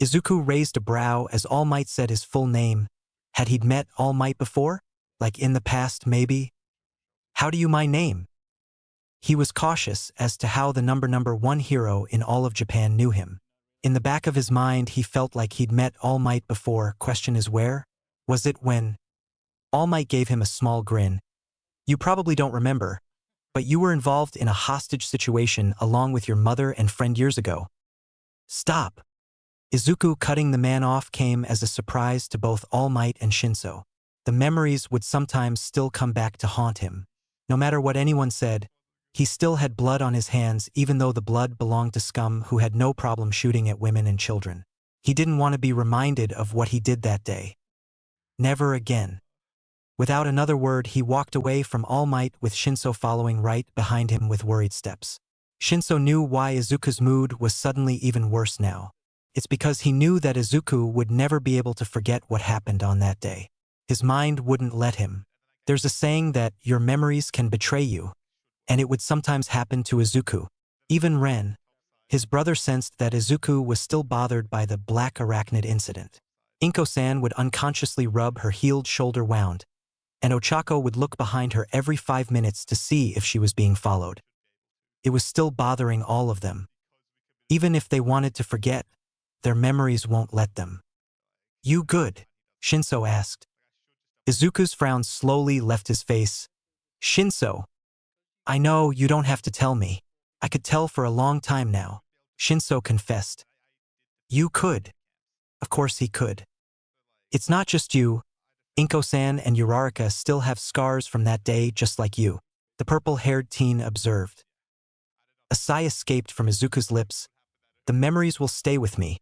Izuku raised a brow as All Might said his full name. Had he met All Might before? Like in the past, maybe? How do you my name? He was cautious as to how the number one hero in all of Japan knew him. In the back of his mind, he felt like he'd met All Might before. Question is where? Was it when? All Might gave him a small grin. You probably don't remember, but you were involved in a hostage situation along with your mother and friend years ago. Stop. Izuku cutting the man off came as a surprise to both All Might and Shinso. The memories would sometimes still come back to haunt him. No matter what anyone said, he still had blood on his hands, even though the blood belonged to scum who had no problem shooting at women and children. He didn't want to be reminded of what he did that day. Never again. Without another word, he walked away from All Might, with Shinso following right behind him with worried steps. Shinso knew why Izuku's mood was suddenly even worse now. It's because he knew that Izuku would never be able to forget what happened on that day. His mind wouldn't let him. There's a saying that your memories can betray you, and it would sometimes happen to Izuku. Even Ren, his brother, sensed that Izuku was still bothered by the black arachnid incident. Inko-san would unconsciously rub her healed shoulder wound, and Ochako would look behind her every 5 minutes to see if she was being followed. It was still bothering all of them. Even if they wanted to forget, their memories won't let them. "You good?" Shinso asked. Izuku's frown slowly left his face. "Shinso, I know you don't have to tell me. I could tell for a long time now," Shinso confessed. "You could." Of course he could. "It's not just you. Inko-san and Uraraka still have scars from that day just like you," the purple-haired teen observed. A sigh escaped from Izuku's lips. "The memories will stay with me,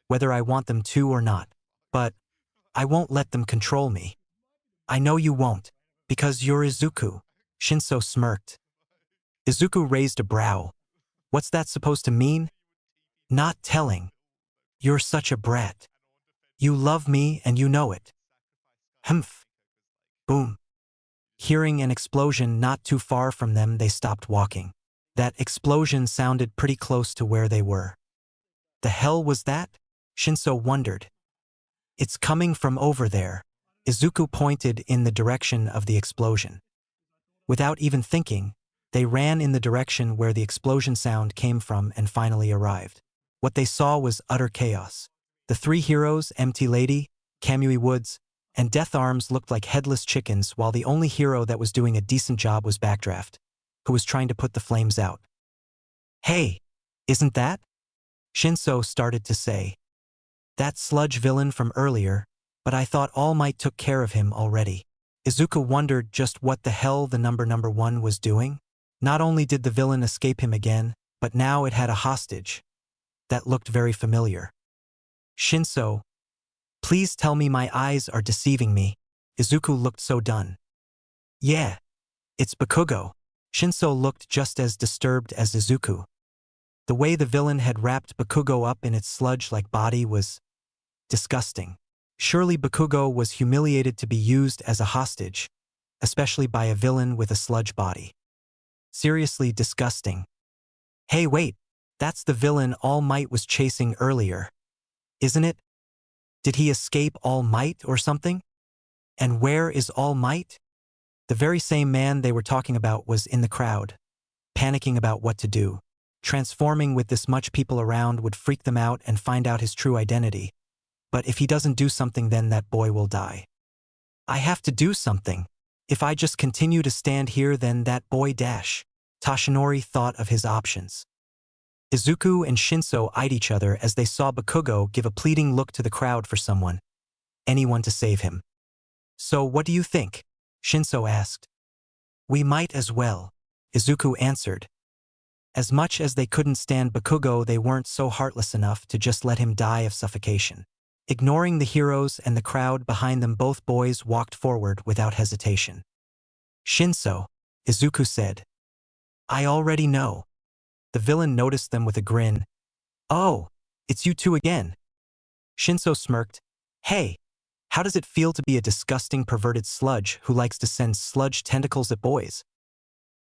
whether I want them to or not. But I won't let them control me." "I know you won't, because you're Izuku," Shinso smirked. Izuku raised a brow. "What's that supposed to mean?" "Not telling. You're such a brat. You love me and you know it." "Humph." Boom. Hearing an explosion not too far from them, they stopped walking. That explosion sounded pretty close to where they were. The hell was that? Shinso wondered. "It's coming from over there." Izuku pointed in the direction of the explosion. Without even thinking, they ran in the direction where the explosion sound came from and finally arrived. What they saw was utter chaos. The three heroes, Empty Lady, Kamui Woods, and Death Arms, looked like headless chickens, while the only hero that was doing a decent job was Backdraft, who was trying to put the flames out. "Hey, isn't that?" Shinso started to say. "That sludge villain from earlier, but I thought All Might took care of him already." Izuku wondered just what the hell the number one was doing. Not only did the villain escape him again, but now it had a hostage. That looked very familiar. "Shinso, please tell me my eyes are deceiving me." Izuku looked so done. "Yeah, it's Bakugo." Shinso looked just as disturbed as Izuku. The way the villain had wrapped Bakugo up in its sludge-like body was disgusting. Surely Bakugo was humiliated to be used as a hostage, especially by a villain with a sludge body. Seriously disgusting. "Hey, wait, that's the villain All Might was chasing earlier, isn't it? Did he escape All Might or something? And where is All Might?" The very same man they were talking about was in the crowd, panicking about what to do. Transforming with this much people around would freak them out and find out his true identity. But if he doesn't do something, then that boy will die. "I have to do something. If I just continue to stand here, then that boy dash." Toshinori thought of his options. Izuku and Shinso eyed each other as they saw Bakugo give a pleading look to the crowd for someone. Anyone to save him. "So what do you think?" Shinso asked. "We might as well," Izuku answered. As much as they couldn't stand Bakugo, they weren't so heartless enough to just let him die of suffocation. Ignoring the heroes and the crowd behind them, both boys walked forward without hesitation. "Shinso," Izuku said. "I already know." The villain noticed them with a grin. "Oh, it's you two again." Shinso smirked. "Hey, how does it feel to be a disgusting perverted sludge who likes to send sludge tentacles at boys?"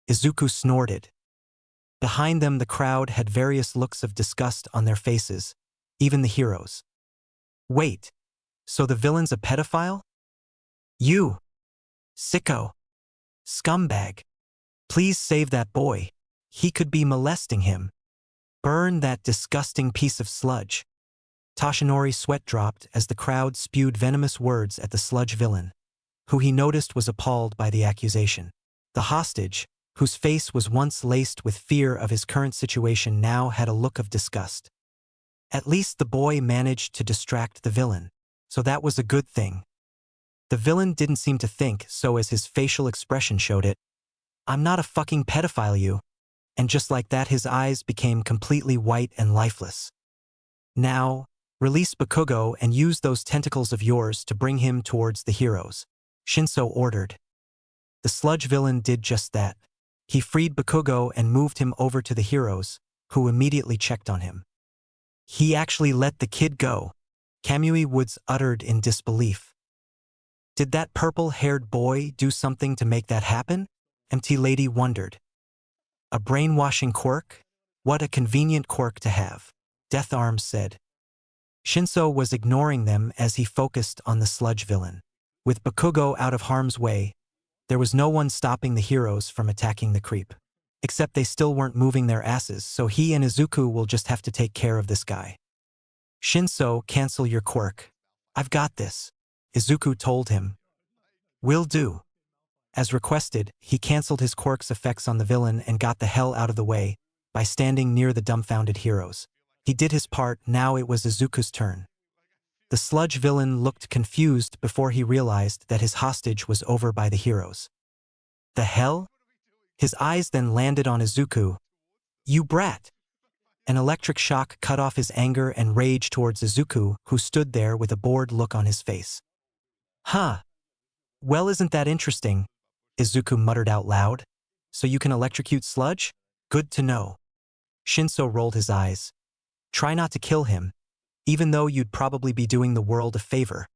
Izuku snorted. Behind them, the crowd had various looks of disgust on their faces, even the heroes. "Wait, so the villain's a pedophile? You sicko, scumbag. Please save that boy. He could be molesting him. Burn that disgusting piece of sludge." Toshinori's sweat dropped as the crowd spewed venomous words at the sludge villain, who he noticed was appalled by the accusation. The hostage, whose face was once laced with fear of his current situation, now had a look of disgust. At least the boy managed to distract the villain, so that was a good thing. The villain didn't seem to think so, as his facial expression showed it. "I'm not a fucking pedophile, you." And just like that, his eyes became completely white and lifeless. "Now, release Bakugo and use those tentacles of yours to bring him towards the heroes," Shinso ordered. The sludge villain did just that. He freed Bakugo and moved him over to the heroes, who immediately checked on him. He actually let the kid go, Kamui Woods uttered in disbelief. Did that purple-haired boy do something to make that happen? MT Lady wondered. A brainwashing quirk? What a convenient quirk to have, Death Arms said. Shinso was ignoring them as he focused on the sludge villain. With Bakugo out of harm's way, there was no one stopping the heroes from attacking the creep. Except they still weren't moving their asses, so he and Izuku will just have to take care of this guy. Shinso, cancel your quirk. I've got this, Izuku told him. Will do. As requested, he canceled his quirk's effects on the villain and got the hell out of the way by standing near the dumbfounded heroes. He did his part, now it was Izuku's turn. The sludge villain looked confused before he realized that his hostage was over by the heroes. The hell? His eyes then landed on Izuku. You brat! An electric shock cut off his anger and rage towards Izuku, who stood there with a bored look on his face. Huh. Well, isn't that interesting? Izuku muttered out loud. So you can electrocute sludge? Good to know. Shinso rolled his eyes. Try not to kill him, even though you'd probably be doing the world a favor.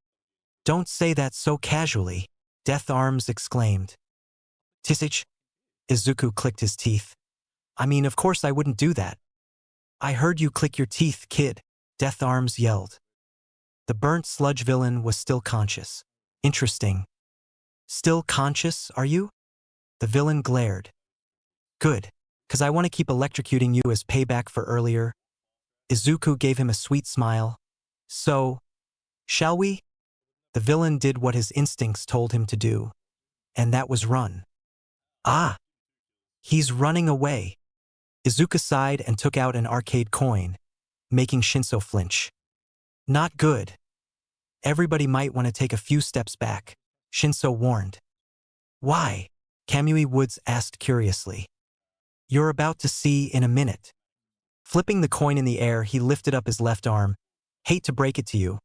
Don't say that so casually, Death Arms exclaimed. Tisich? Izuku clicked his teeth. I mean, of course I wouldn't do that. I heard you click your teeth, kid, Death Arms yelled. The burnt sludge villain was still conscious. Interesting. Still conscious, are you? The villain glared. Good, 'cause I want to keep electrocuting you as payback for earlier. Izuku gave him a sweet smile. So, shall we? The villain did what his instincts told him to do, and that was run. Ah! He's running away. Izuku sighed and took out an arcade coin, making Shinso flinch. Not good. Everybody might want to take a few steps back, Shinso warned. Why? Kamui Woods asked curiously. You're about to see in a minute. Flipping the coin in the air, he lifted up his left arm. Hate to break it to you,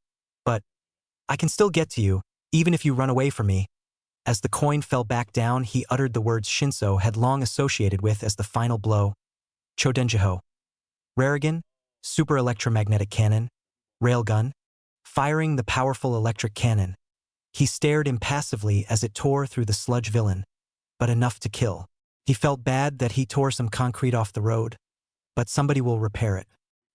but I can still get to you, even if you run away from me. As the coin fell back down, he uttered the words Shinso had long associated with as the final blow. Chodenjiho. Raregun, super electromagnetic cannon, railgun, firing the powerful electric cannon. He stared impassively as it tore through the sludge villain, but enough to kill. He felt bad that he tore some concrete off the road, but somebody will repair it.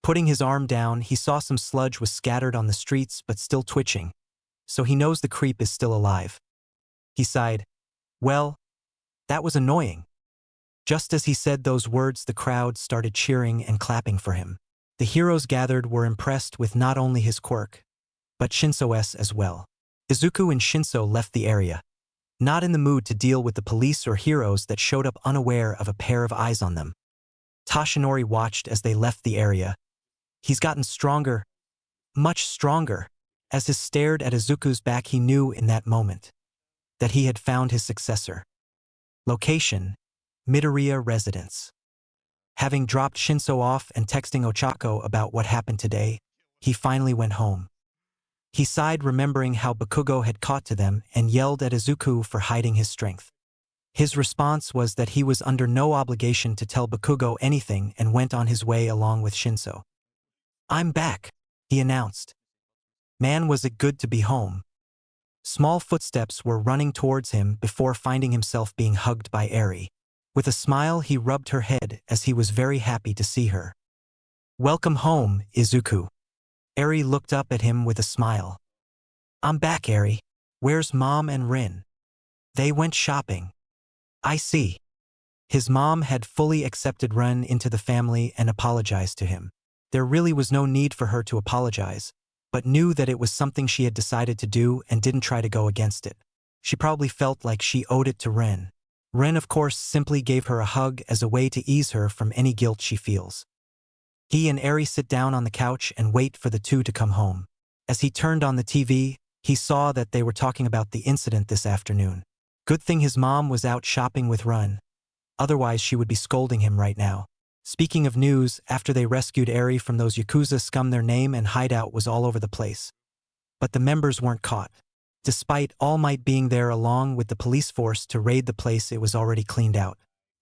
Putting his arm down, he saw some sludge was scattered on the streets but still twitching, so he knows the creep is still alive. He sighed. Well, that was annoying. Just as he said those words, the crowd started cheering and clapping for him. The heroes gathered were impressed with not only his quirk, but Shinso's as well. Izuku and Shinso left the area, not in the mood to deal with the police or heroes that showed up unaware of a pair of eyes on them. Toshinori watched as they left the area. He's gotten stronger, much stronger. As he stared at Izuku's back, he knew in that moment that he had found his successor. Location: Midoriya residence. Having dropped Shinso off and texting Ochako about what happened today, he finally went home. He sighed, remembering how Bakugo had caught to them and yelled at Izuku for hiding his strength. His response was that he was under no obligation to tell Bakugo anything and went on his way along with Shinso. I'm back, he announced. Man, was it good to be home. Small footsteps were running towards him before finding himself being hugged by Eri. With a smile, he rubbed her head as he was very happy to see her. Welcome home, Izuku. Eri looked up at him with a smile. I'm back, Eri. Where's Mom and Rin? They went shopping. I see. His mom had fully accepted Rin into the family and apologized to him. There really was no need for her to apologize, but knew that it was something she had decided to do and didn't try to go against it. She probably felt like she owed it to Rin. Rin, of course, simply gave her a hug as a way to ease her from any guilt she feels. He and Eri sit down on the couch and wait for the two to come home. As he turned on the TV, he saw that they were talking about the incident this afternoon. Good thing his mom was out shopping with Rin. Otherwise, she would be scolding him right now. Speaking of news, after they rescued Eri from those Yakuza scum, their name and hideout was all over the place. But the members weren't caught. Despite All Might being there along with the police force to raid the place, it was already cleaned out.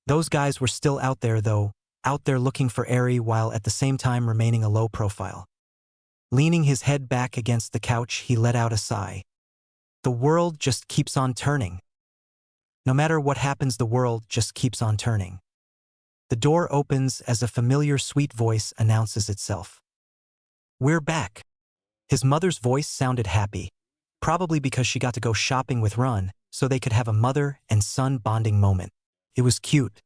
Those guys were still out there though, out there looking for Eri while at the same time remaining a low profile. Leaning his head back against the couch, he let out a sigh. The world just keeps on turning. No matter what happens, the world just keeps on turning. The door opens as a familiar sweet voice announces itself. "We're back." His mother's voice sounded happy, probably because she got to go shopping with Run, so they could have a mother and son bonding moment. It was cute.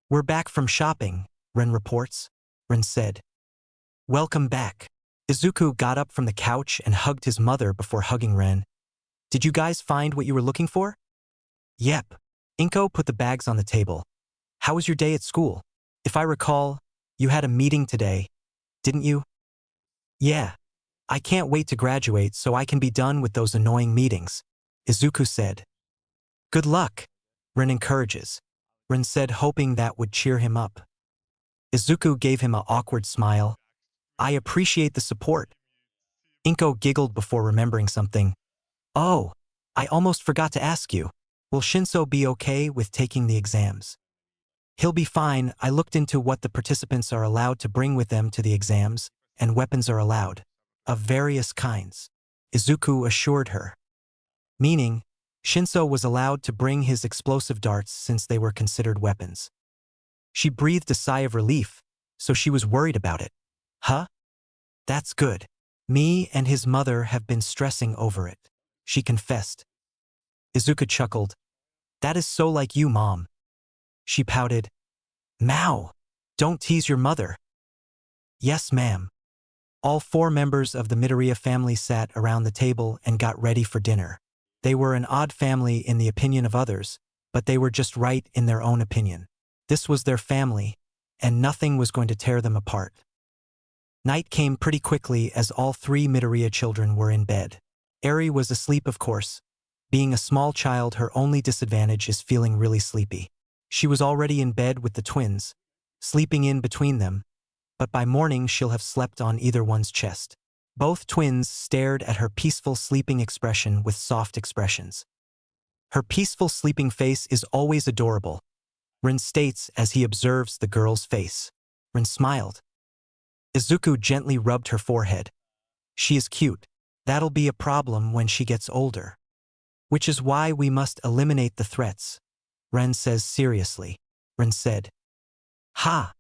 "We're back from shopping," Ren reports. Ren said. "Welcome back." Izuku got up from the couch and hugged his mother before hugging Ren. "Did you guys find what you were looking for?" "Yep." Inko put the bags on the table. "How was your day at school? If I recall, you had a meeting today, didn't you?" "Yeah. I can't wait to graduate so I can be done with those annoying meetings," Izuku said. "Good luck," Ren encourages. Ren said, hoping that would cheer him up. Izuku gave him an awkward smile. "I appreciate the support." Inko giggled before remembering something. "Oh, I almost forgot to ask you. Will Shinso be okay with taking the exams?" "He'll be fine. I looked into what the participants are allowed to bring with them to the exams, and weapons are allowed. Of various kinds," Izuku assured her. Meaning, Shinso was allowed to bring his explosive darts since they were considered weapons. She breathed a sigh of relief, so she was worried about it. "Huh? That's good. Me and his mother have been stressing over it," she confessed. Izuku chuckled. "That is so like you, Mom." She pouted. "Mao, don't tease your mother." "Yes, ma'am." All 4 members of the Midoriya family sat around the table and got ready for dinner. They were an odd family in the opinion of others, but they were just right in their own opinion. This was their family, and nothing was going to tear them apart. Night came pretty quickly as all 3 Midoriya children were in bed. Eri was asleep, of course. Being a small child, her only disadvantage is feeling really sleepy. She was already in bed with the twins, sleeping in between them, but by morning she'll have slept on either one's chest. Both twins stared at her peaceful sleeping expression with soft expressions. "Her peaceful sleeping face is always adorable," Rin states as he observes the girl's face. Rin smiled. Izuku gently rubbed her forehead. "She is cute. That'll be a problem when she gets older. Which is why we must eliminate the threats," Ren says seriously. Ren said. "Ha!"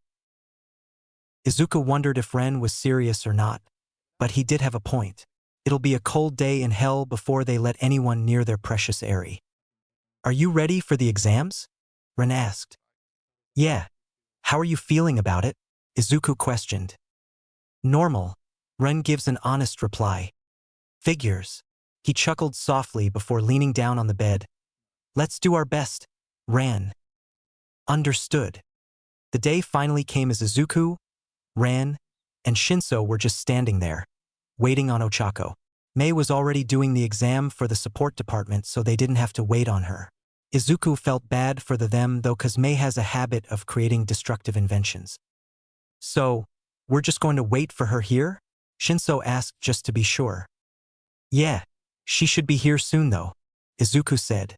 Izuku wondered if Ren was serious or not, but he did have a point. It'll be a cold day in hell before they let anyone near their precious Eri. "Are you ready for the exams?" Ren asked. "Yeah. How are you feeling about it?" Izuku questioned. "Normal." Ren gives an honest reply. "Figures." He chuckled softly before leaning down on the bed. "Let's do our best, Ran." "Understood." The day finally came as Izuku, Ran, and Shinso were just standing there, waiting on Ochako. Mei was already doing the exam for the support department, so they didn't have to wait on her. Izuku felt bad for them though, cause Mei has a habit of creating destructive inventions. "So, we're just going to wait for her here?" Shinso asked just to be sure. "Yeah, she should be here soon though," Izuku said.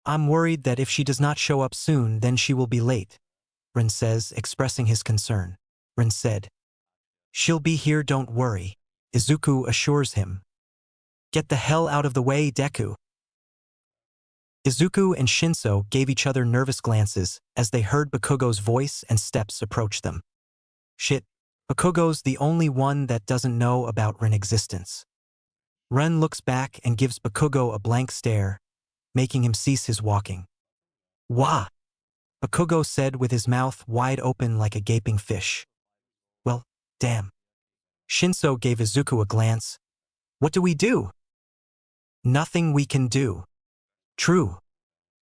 "I'm worried that if she does not show up soon, then she will be late," Ren says, expressing his concern. Ren said. "She'll be here, don't worry," Izuku assures him. "Get the hell out of the way, Deku." Izuku and Shinso gave each other nervous glances as they heard Bakugo's voice and steps approach them. Shit, Bakugo's the only one that doesn't know about Ren's existence. Ren looks back and gives Bakugo a blank stare, making him cease his walking. "Wah!" Bakugo said with his mouth wide open like a gaping fish. "Well, damn." Shinso gave Izuku a glance. "What do we do?" "Nothing we can do." "True."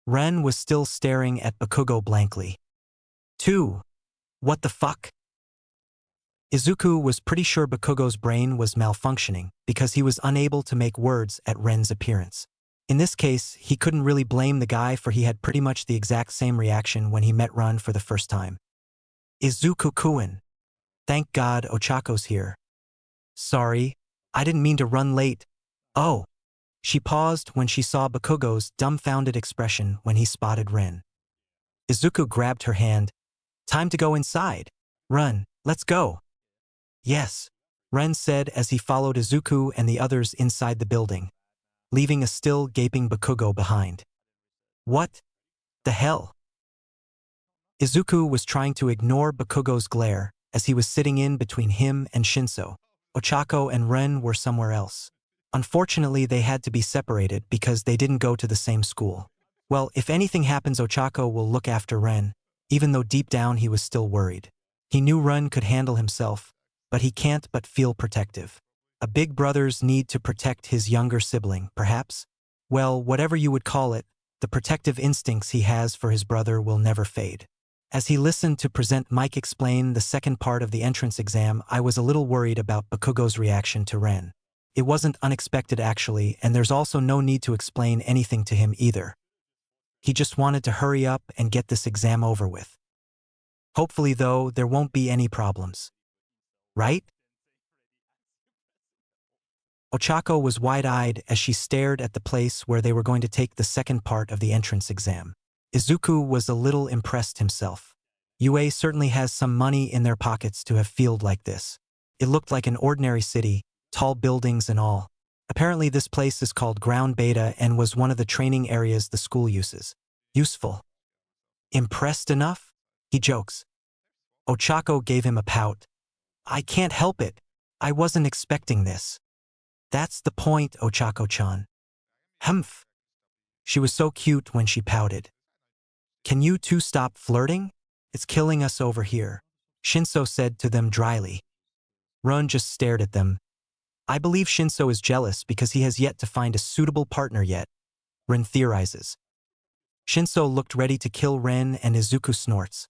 Ren was still staring at Bakugo blankly. "Two. What the fuck?" Izuku was pretty sure Bakugo's brain was malfunctioning because he was unable to make words at Ren's appearance. In this case, he couldn't really blame the guy, for he had pretty much the exact same reaction when he met Ren for the first time. "Izuku-kun. Thank God Ochako's here." "Sorry, I didn't mean to run late." "Oh." She paused when she saw Bakugo's dumbfounded expression when he spotted Ren. Izuku grabbed her hand. Time to go inside. Run, let's go. Yes, Ren said as he followed Izuku and the others inside the building, leaving a still gaping Bakugo behind. What the hell? Izuku was trying to ignore Bakugo's glare as he was sitting in between him and Shinso. Ochako and Ren were somewhere else. Unfortunately, they had to be separated because they didn't go to the same school. Well, if anything happens, Ochako will look after Ren, even though deep down he was still worried. He knew Ren could handle himself, but he can't but feel protective. A big brother's need to protect his younger sibling, perhaps? Well, whatever you would call it, the protective instincts he has for his brother will never fade. As he listened to Present Mike explain the second part of the entrance exam, I was a little worried about Bakugo's reaction to Ren. It wasn't unexpected actually, and there's also no need to explain anything to him either. He just wanted to hurry up and get this exam over with. Hopefully though, there won't be any problems. Right? Ochako was wide-eyed as she stared at the place where they were going to take the second part of the entrance exam. Izuku was a little impressed himself. UA certainly has some money in their pockets to have field like this. It looked like an ordinary city, tall buildings and all. Apparently this place is called Ground Beta and was one of the training areas the school uses. Useful. Impressed enough? He jokes. Ochako gave him a pout. I can't help it. I wasn't expecting this. That's the point, Ochako-chan. Humph. She was so cute when she pouted. Can you two stop flirting? It's killing us over here, Shinso said to them dryly. Ren just stared at them. I believe Shinso is jealous because he has yet to find a suitable partner yet, Ren theorizes. Shinso looked ready to kill Ren and Izuku snorts.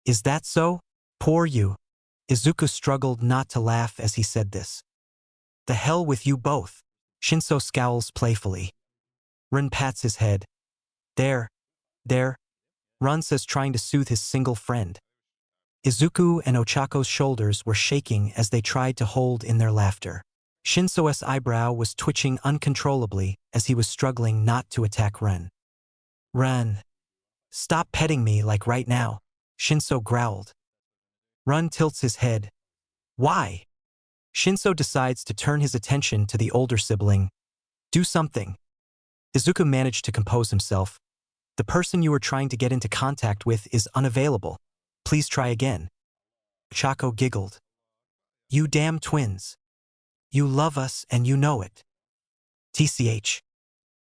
Is that so? Poor you. Izuku struggled not to laugh as he said this. The hell with you both. Shinso scowls playfully. Ren pats his head. There. Ren says, trying to soothe his single friend. Izuku and Ochako's shoulders were shaking as they tried to hold in their laughter. Shinso's eyebrow was twitching uncontrollably as he was struggling not to attack Ren. Ren. Stop petting me like right now, Shinso growled. Ren tilts his head. Why? Shinso decides to turn his attention to the older sibling. Do something. Izuku managed to compose himself. The person you were trying to get into contact with is unavailable. Please try again. Ochako giggled. You damn twins. You love us and you know it. TCH.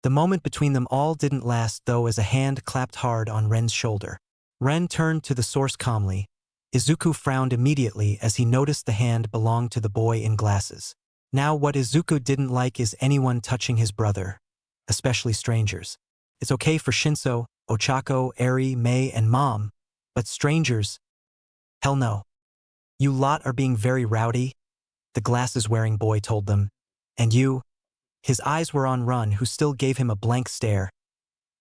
The moment between them all didn't last though as a hand clapped hard on Ren's shoulder. Ren turned to the source calmly. Izuku frowned immediately as he noticed the hand belonged to the boy in glasses. Now what Izuku didn't like is anyone touching his brother, especially strangers. It's okay for Shinso, Ochako, Eri, Mei, and Mom, but strangers? Hell no. You lot are being very rowdy, the glasses-wearing boy told them. And you? His eyes were on Ren, who still gave him a blank stare.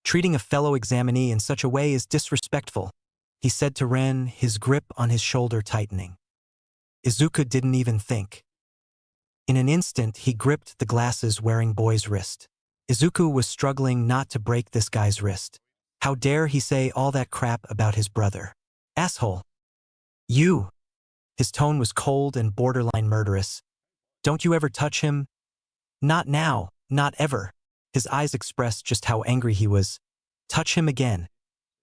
Treating a fellow examinee in such a way is disrespectful, he said to Ren, his grip on his shoulder tightening. Izuku didn't even think. In an instant, he gripped the glasses-wearing boy's wrist. Izuku was struggling not to break this guy's wrist. How dare he say all that crap about his brother? Asshole. You. His tone was cold and borderline murderous. Don't you ever touch him? Not now, not ever. His eyes expressed just how angry he was. Touch him again,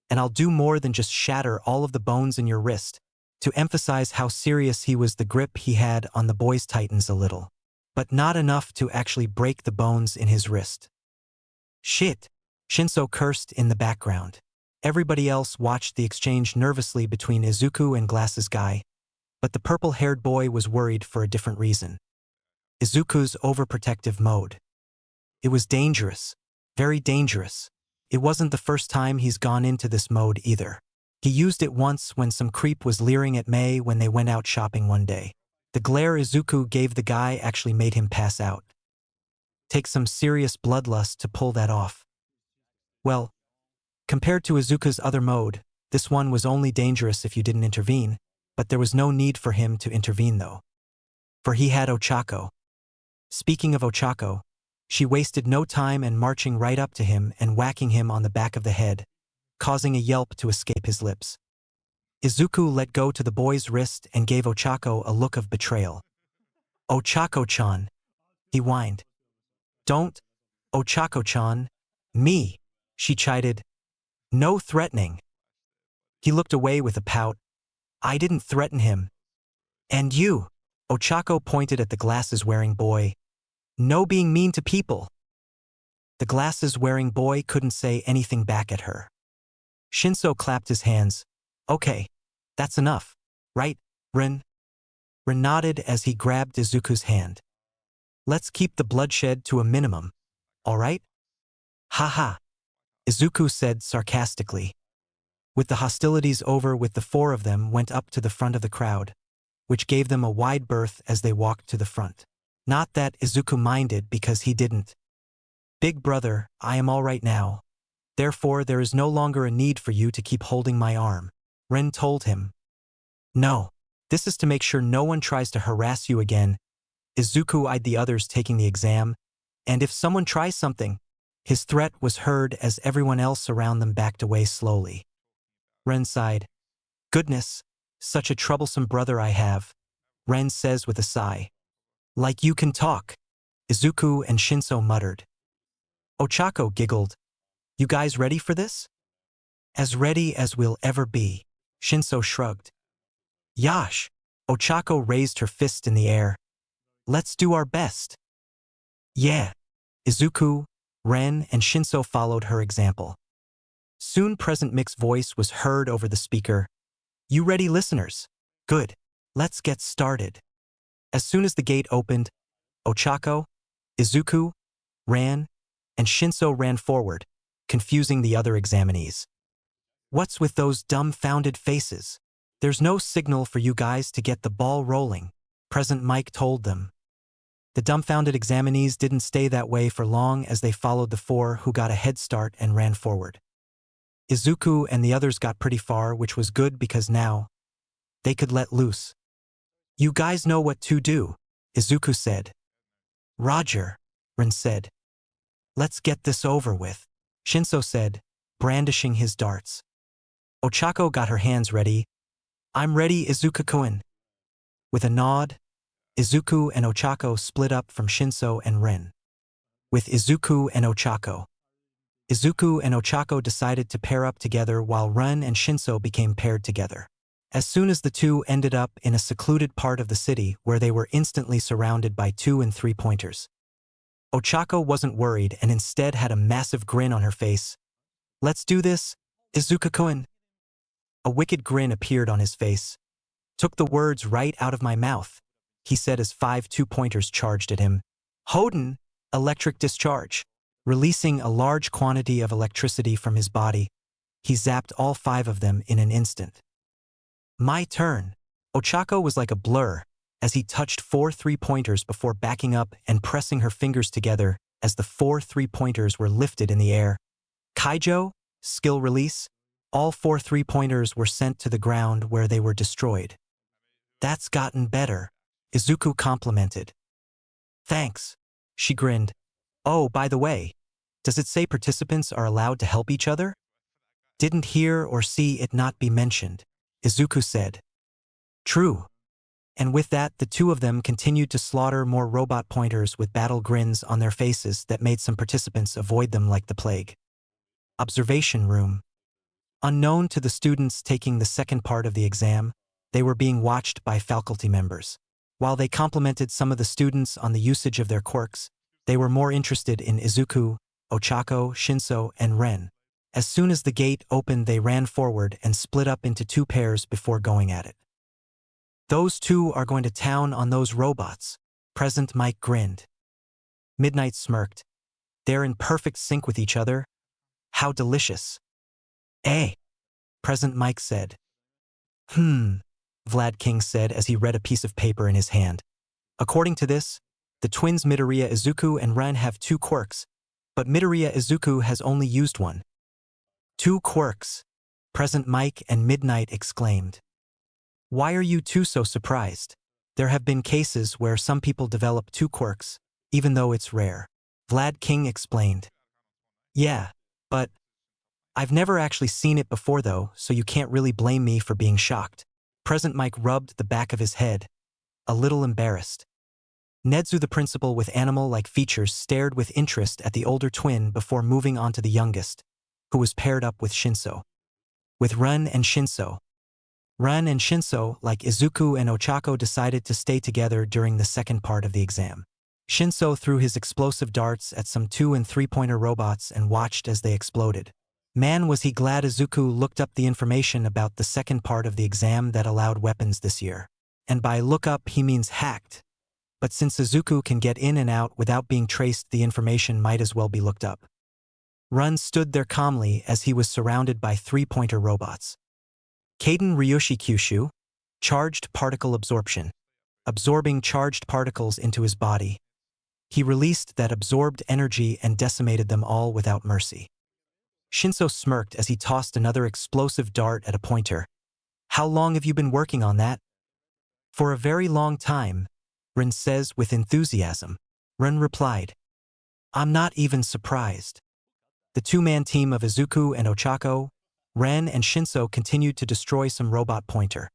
and I'll do more than just shatter all of the bones in your wrist. To emphasize how serious he was, the grip he had on the boy's tightens a little, but not enough to actually break the bones in his wrist. Shit, Shinso cursed in the background. Everybody else watched the exchange nervously between Izuku and Glasses Guy, but the purple-haired boy was worried for a different reason. Izuku's overprotective mode. It was dangerous, very dangerous. It wasn't the first time he's gone into this mode either. He used it once when some creep was leering at Mei when they went out shopping one day. The glare Izuku gave the guy actually made him pass out. Take some serious bloodlust to pull that off. Well, compared to Izuku's other mode, this one was only dangerous if you didn't intervene, but there was no need for him to intervene though. For he had Ochako. Speaking of Ochako, she wasted no time in marching right up to him and whacking him on the back of the head, causing a yelp to escape his lips. Izuku let go to the boy's wrist and gave Ochako a look of betrayal. Ochako-chan, he whined. Don't, Ochako-chan. Me, she chided. No threatening. He looked away with a pout. I didn't threaten him. And you, Ochako pointed at the glasses-wearing boy. No being mean to people. The glasses-wearing boy couldn't say anything back at her. Shinso clapped his hands. Okay, that's enough, right, Rin? Rin nodded as he grabbed Izuku's hand. Let's keep the bloodshed to a minimum, all right? Ha ha, Izuku said sarcastically. With the hostilities over with, the four of them went up to the front of the crowd, which gave them a wide berth as they walked to the front. Not that Izuku minded, because he didn't. Big brother, I am all right now. Therefore there is no longer a need for you to keep holding my arm, Ren told him. No, this is to make sure no one tries to harass you again. Izuku eyed the others taking the exam, and if someone tries something, his threat was heard as everyone else around them backed away slowly. Ren sighed. Goodness, such a troublesome brother I have, Ren says with a sigh. Like you can talk, Izuku and Shinso muttered. Ochako giggled. You guys ready for this? As ready as we'll ever be, Shinso shrugged. Yash, Ochako raised her fist in the air. Let's do our best. Yeah. Izuku, Ren, and Shinso followed her example. Soon Present Mic's voice was heard over the speaker. You ready, listeners? Good. Let's get started. As soon as the gate opened, Ochako, Izuku, Ran, and Shinso ran forward, confusing the other examinees. What's with those dumbfounded faces? There's no signal for you guys to get the ball rolling, Present Mic told them. The dumbfounded examinees didn't stay that way for long as they followed the four who got a head start and ran forward. Izuku and the others got pretty far, which was good because now they could let loose. You guys know what to do, Izuku said. Roger, Rin said. Let's get this over with, Shinso said, brandishing his darts. Ochako got her hands ready. I'm ready, Izuku-kun. With a nod, Izuku and Ochako split up from Shinso and Rin. With Izuku and Ochako. Izuku and Ochako decided to pair up together while Rin and Shinso became paired together. As soon as the two ended up in a secluded part of the city where they were instantly surrounded by 2 and 3 pointers. Ochako wasn't worried and instead had a massive grin on her face. Let's do this, Izuku-kun. A wicked grin appeared on his face. Took the words right out of my mouth, he said as 5 2-pointers charged at him. Hoden, electric discharge. Releasing a large quantity of electricity from his body, he zapped all 5 of them in an instant. My turn. Ochako was like a blur as he touched 4 3-pointers before backing up and pressing her fingers together as the 4 3-pointers were lifted in the air. Kaijo, skill release, all 4 3-pointers were sent to the ground where they were destroyed. That's gotten better, Izuku complimented. Thanks, she grinned. Oh, by the way, does it say participants are allowed to help each other? Didn't hear or see it not be mentioned, Izuku said. True. And with that, the two of them continued to slaughter more robot pointers with battle grins on their faces that made some participants avoid them like the plague. Observation room. Unknown to the students taking the second part of the exam, they were being watched by faculty members. While they complimented some of the students on the usage of their quirks, they were more interested in Izuku, Ochako, Shinso, and Ren. As soon as the gate opened, they ran forward and split up into 2 pairs before going at it. Those two are going to town on those robots, Present Mike grinned. Midnight smirked. They're in perfect sync with each other. How delicious. Eh? Present Mike said. Vlad King said as he read a piece of paper in his hand. According to this, the twins Midoriya Izuku and Ren have 2 quirks, but Midoriya Izuku has only used 1. 2 quirks, Present Mike and Midnight exclaimed. Why are you two so surprised? There have been cases where some people develop 2 quirks, even though it's rare. Vlad King explained. Yeah, but I've never actually seen it before though, so you can't really blame me for being shocked. Present Mike rubbed the back of his head, a little embarrassed. Nedzu the principal with animal-like features stared with interest at the older twin before moving on to the youngest, who was paired up with Shinso. With Run and Shinso. Run and Shinso, like Izuku and Ochako, decided to stay together during the second part of the exam. Shinso threw his explosive darts at some 2- and 3-pointer robots and watched as they exploded. Man, was he glad Izuku looked up the information about the second part of the exam that allowed weapons this year. And by look up he means hacked. But since Izuku can get in and out without being traced, the information might as well be looked up. Run stood there calmly as he was surrounded by 3-pointer robots. Kaden Ryoshi Kyushu, charged particle absorption. Absorbing charged particles into his body. He released that absorbed energy and decimated them all without mercy. Shinso smirked as he tossed another explosive dart at a pointer. How long have you been working on that? For a very long time, Ren says with enthusiasm. Ren replied. I'm not even surprised. The two-man team of Izuku and Ochako, Ren and Shinso continued to destroy some robot pointer,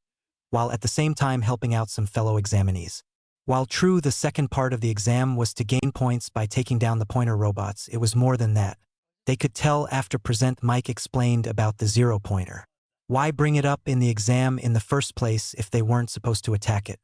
while at the same time helping out some fellow examinees. While true the second part of the exam was to gain points by taking down the pointer robots, it was more than that. They could tell after Present Mike explained about the 0-pointer. Why bring it up in the exam in the first place if they weren't supposed to attack it?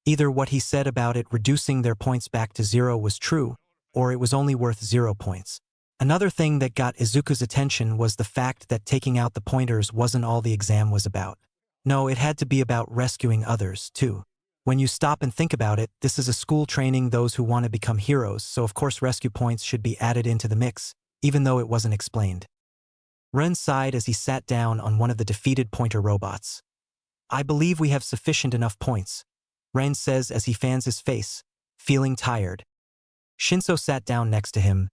Either what he said about it reducing their points back to 0 was true, or it was only worth 0 points. Another thing that got Izuku's attention was the fact that taking out the pointers wasn't all the exam was about. No, it had to be about rescuing others, too. When you stop and think about it, this is a school training those who want to become heroes, so of course rescue points should be added into the mix, even though it wasn't explained. Ren sighed as he sat down on one of the defeated pointer robots. I believe we have sufficient enough points, Ren says as he fans his face, feeling tired. Shinso sat down next to him.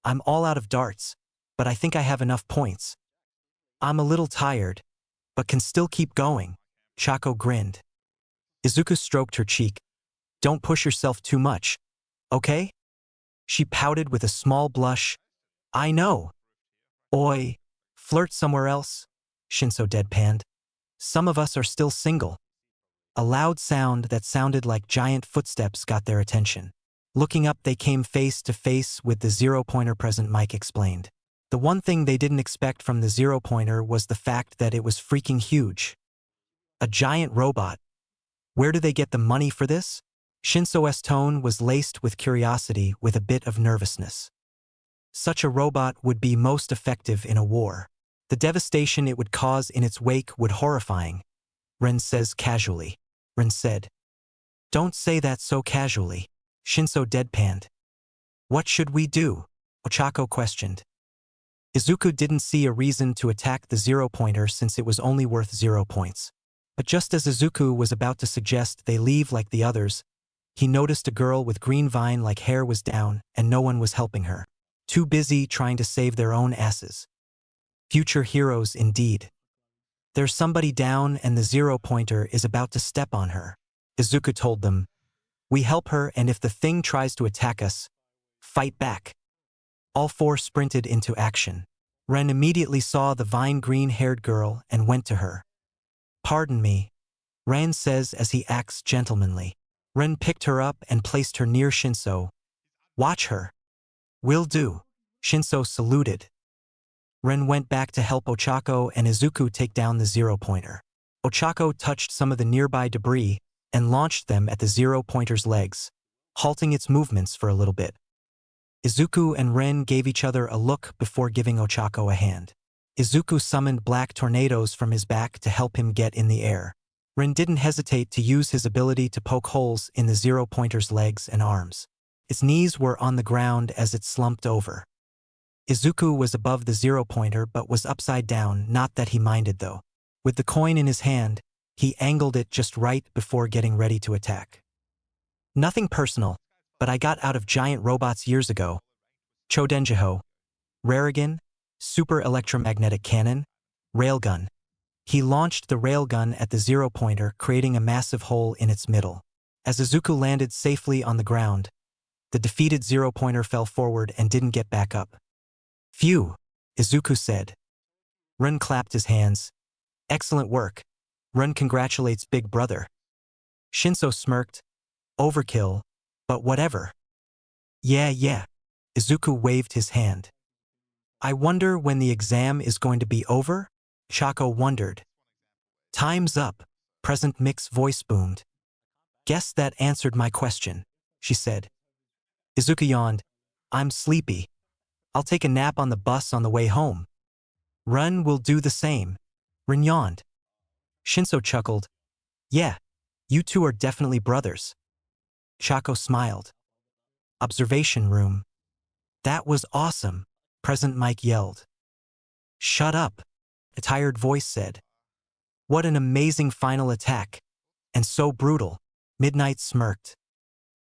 I'm all out of darts, but I think I have enough points. I'm a little tired, but can still keep going, Chako grinned. Izuku stroked her cheek. Don't push yourself too much, okay? She pouted with a small blush. I know. Oi, flirt somewhere else, Shinso deadpanned. Some of us are still single. A loud sound that sounded like giant footsteps got their attention. Looking up, they came face to face with the 0-pointer. Present Mike explained. The one thing they didn't expect from the 0-pointer was the fact that it was freaking huge. A giant robot. Where do they get the money for this? Shinso's tone was laced with curiosity with a bit of nervousness. Such a robot would be most effective in a war. The devastation it would cause in its wake would be horrifying, Ren says casually. Ren said. Don't say that so casually, Shinso deadpanned. What should we do? Ochako questioned. Izuku didn't see a reason to attack the 0-pointer since it was only worth 0 points. But just as Izuku was about to suggest they leave like the others, he noticed a girl with green vine-like hair was down and no one was helping her. Too busy trying to save their own asses. Future heroes indeed. There's somebody down and the 0-pointer is about to step on her, Izuku told them. We help her, and if the thing tries to attack us, fight back. All four sprinted into action. Ren immediately saw the vine-green-haired girl and went to her. Pardon me, Ren says as he acts gentlemanly. Ren picked her up and placed her near Shinso. Watch her. Will do. Shinso saluted. Ren went back to help Ochako and Izuku take down the 0-pointer. Ochako touched some of the nearby debris and launched them at the 0-pointer's legs, halting its movements for a little bit. Izuku and Ren gave each other a look before giving Ochako a hand. Izuku summoned black tornadoes from his back to help him get in the air. Ren didn't hesitate to use his ability to poke holes in the 0-pointer's legs and arms. Its knees were on the ground as it slumped over. Izuku was above the 0-pointer but was upside down, not that he minded though. With the coin in his hand, he angled it just right before getting ready to attack. Nothing personal, but I got out of giant robots years ago. Chodenjiho, Raregun, super electromagnetic cannon, railgun. He launched the railgun at the 0-pointer, creating a massive hole in its middle. As Izuku landed safely on the ground, the defeated 0-pointer fell forward and didn't get back up. Phew, Izuku said. Ren clapped his hands. Excellent work. Ren congratulates big brother. Shinso smirked. Overkill, but whatever. Yeah, yeah. Izuku waved his hand. I wonder when the exam is going to be over? Shako wondered. Time's up. Present Mick's voice boomed. Guess that answered my question, she said. Izuku yawned. I'm sleepy. I'll take a nap on the bus on the way home. Ren will do the same. Ren yawned. Shinso chuckled. Yeah, you two are definitely brothers. Shako smiled. Observation room. That was awesome, Present Mike yelled. Shut up, a tired voice said. What an amazing final attack. And so brutal, Midnight smirked.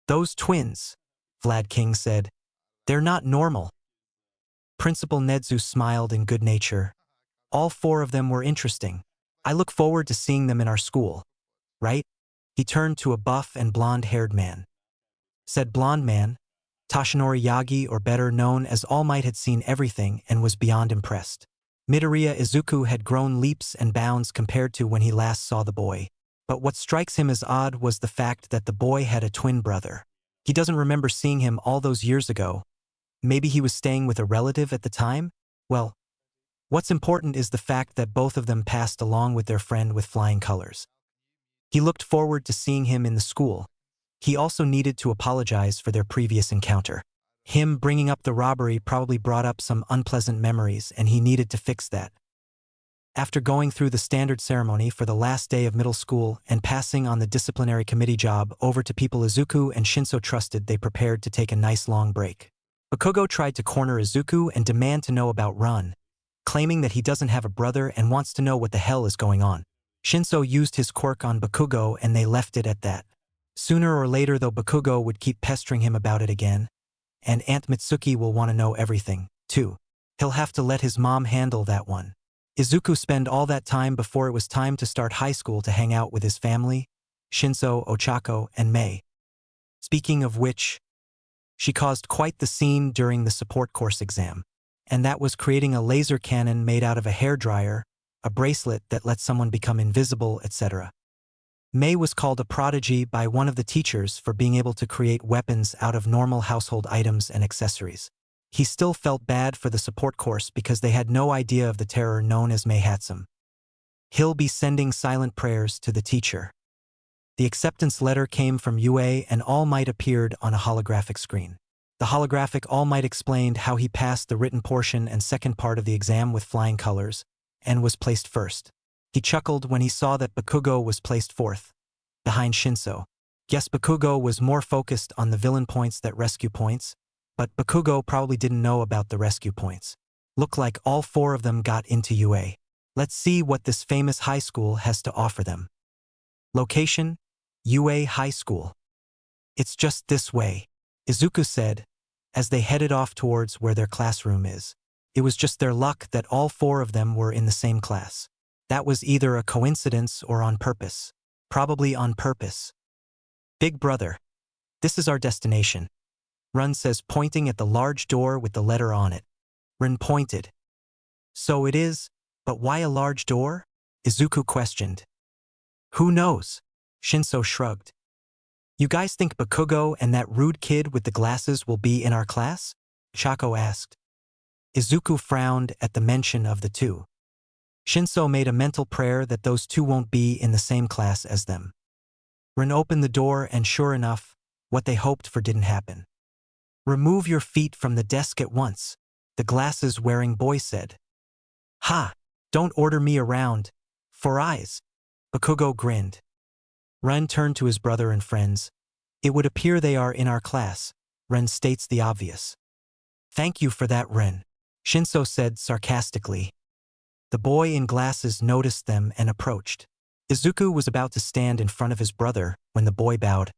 Those twins, Vlad King said. They're not normal. Principal Nedzu smiled in good nature. All four of them were interesting. I look forward to seeing them in our school. Right? He turned to a buff and blonde-haired man. Said blonde man, Toshinori Yagi, or better known as All Might, had seen everything and was beyond impressed. Midoriya Izuku had grown leaps and bounds compared to when he last saw the boy. But what strikes him as odd was the fact that the boy had a twin brother. He doesn't remember seeing him all those years ago. Maybe he was staying with a relative at the time? Well, what's important is the fact that both of them passed along with their friend with flying colors. He looked forward to seeing him in the school. He also needed to apologize for their previous encounter. Him bringing up the robbery probably brought up some unpleasant memories, and he needed to fix that. After going through the standard ceremony for the last day of middle school and passing on the disciplinary committee job over to people Izuku and Shinso trusted, they prepared to take a nice long break. Bakugo tried to corner Izuku and demand to know about Ran, claiming that he doesn't have a brother and wants to know what the hell is going on. Shinso used his quirk on Bakugo and they left it at that. Sooner or later, though, Bakugo would keep pestering him about it again, and Aunt Mitsuki will want to know everything, too. He'll have to let his mom handle that one. Izuku spent all that time before it was time to start high school to hang out with his family, Shinso, Ochako, and Mei. Speaking of which, she caused quite the scene during the support course exam, and that was creating a laser cannon made out of a hairdryer, a bracelet that lets someone become invisible, etc. Mei was called a prodigy by one of the teachers for being able to create weapons out of normal household items and accessories. He still felt bad for the support course because they had no idea of the terror known as Meihatsum. He'll be sending silent prayers to the teacher. The acceptance letter came from UA and All Might appeared on a holographic screen. The holographic All Might explained how he passed the written portion and second part of the exam with flying colors and was placed first. He chuckled when he saw that Bakugo was placed fourth, behind Shinso. Yes, Bakugo was more focused on the villain points than rescue points, but Bakugo probably didn't know about the rescue points. Looked like all four of them got into UA. Let's see what this famous high school has to offer them. Location: UA High School. It's just this way, Izuku said, as they headed off towards where their classroom is. It was just their luck that all four of them were in the same class. That was either a coincidence or on purpose. Probably on purpose. Big brother, this is our destination. Ren says, pointing at the large door with the letter on it. Ren pointed. So it is, but why a large door? Izuku questioned. Who knows? Shinso shrugged. You guys think Bakugo and that rude kid with the glasses will be in our class? Shako asked. Izuku frowned at the mention of the two. Shinso made a mental prayer that those two won't be in the same class as them. Ren opened the door and sure enough, what they hoped for didn't happen. Remove your feet from the desk at once, the glasses-wearing boy said. Ha! Don't order me around. For eyes. Bakugo grinned. Ren turned to his brother and friends. It would appear they are in our class. Ren states the obvious. Thank you for that, Ren, Shinso said sarcastically. The boy in glasses noticed them and approached. Izuku was about to stand in front of his brother when the boy bowed.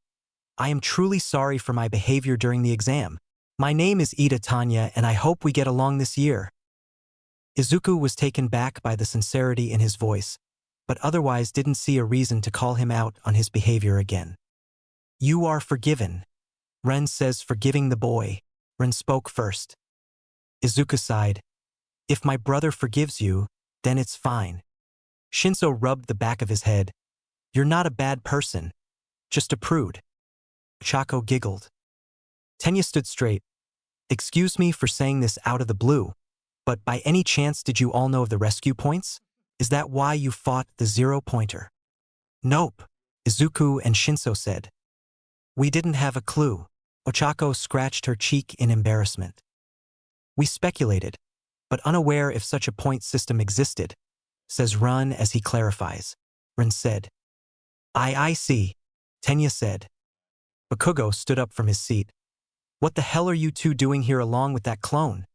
I am truly sorry for my behavior during the exam. My name is Ida Tanya and I hope we get along this year. Izuku was taken back by the sincerity in his voice, but otherwise didn't see a reason to call him out on his behavior again. You are forgiven. Ren says, forgiving the boy. Ren spoke first. Izuku sighed. If my brother forgives you, Then it's fine. Shinso rubbed the back of his head. You're not a bad person. Just a prude. Ochako giggled. Tenya stood straight. Excuse me for saying this out of the blue, but by any chance did you all know of the rescue points? Is that why you fought the 0-pointer? Nope, Izuku and Shinso said. We didn't have a clue. Ochako scratched her cheek in embarrassment. We speculated, but unaware if such a point system existed, says Run as he clarifies. Rin said. I see, Tenya said. Bakugo stood up from his seat. What the hell are you two doing here along with that clone?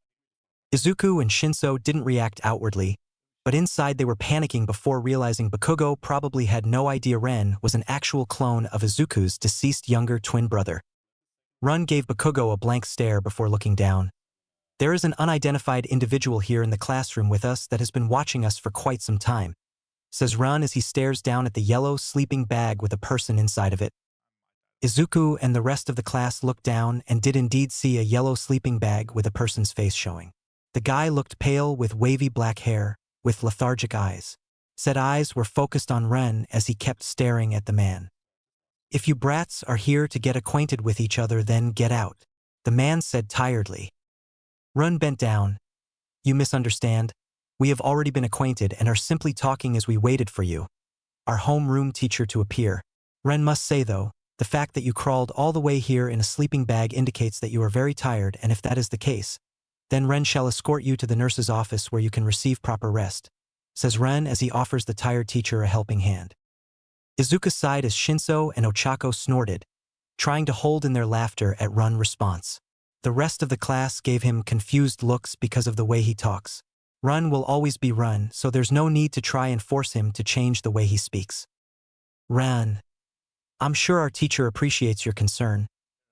Izuku and Shinso didn't react outwardly, but inside they were panicking before realizing Bakugo probably had no idea Ren was an actual clone of Izuku's deceased younger twin brother. Run gave Bakugo a blank stare before looking down. There is an unidentified individual here in the classroom with us that has been watching us for quite some time, says Run as he stares down at the yellow sleeping bag with a person inside of it. Izuku and the rest of the class looked down and did indeed see a yellow sleeping bag with a person's face showing. The guy looked pale with wavy black hair, with lethargic eyes. Said eyes were focused on Ren as he kept staring at the man. If you brats are here to get acquainted with each other, then get out, the man said tiredly. Ren bent down. You misunderstand. We have already been acquainted and are simply talking as we waited for you, our homeroom teacher, to appear. Ren must say though, the fact that you crawled all the way here in a sleeping bag indicates that you are very tired, and if that is the case, then Ren shall escort you to the nurse's office where you can receive proper rest, says Ren as he offers the tired teacher a helping hand. Izuku sighed as Shinso and Ochako snorted, trying to hold in their laughter at Ren's response. The rest of the class gave him confused looks because of the way he talks. Ren will always be Ren, so there's no need to try and force him to change the way he speaks. Ren. I'm sure our teacher appreciates your concern,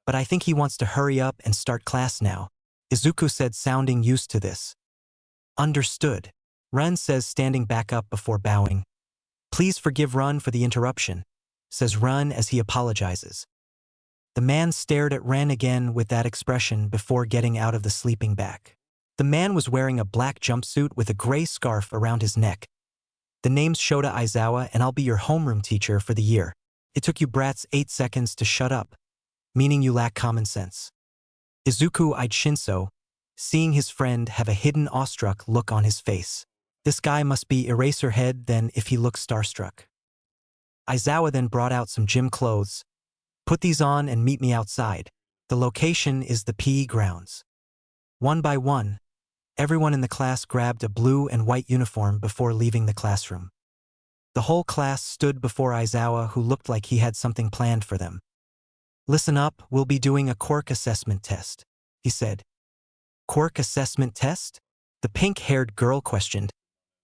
but I think he wants to hurry up and start class now, Izuku said, sounding used to this. Understood, Ren says, standing back up before bowing. Please forgive Ren for the interruption, says Ren as he apologizes. The man stared at Ren again with that expression before getting out of the sleeping bag. The man was wearing a black jumpsuit with a gray scarf around his neck. The name's Shota Aizawa and I'll be your homeroom teacher for the year. It took you brats 8 seconds to shut up, meaning you lack common sense. Izuku eyed Shinso, seeing his friend have a hidden awestruck look on his face. This guy must be Eraserhead then if he looks starstruck. Aizawa then brought out some gym clothes. Put these on and meet me outside. The location is the PE grounds. One by one, everyone in the class grabbed a blue and white uniform before leaving the classroom. The whole class stood before Aizawa, who looked like he had something planned for them. Listen up, we'll be doing a Quirk assessment test, he said. Quirk assessment test? The pink-haired girl questioned.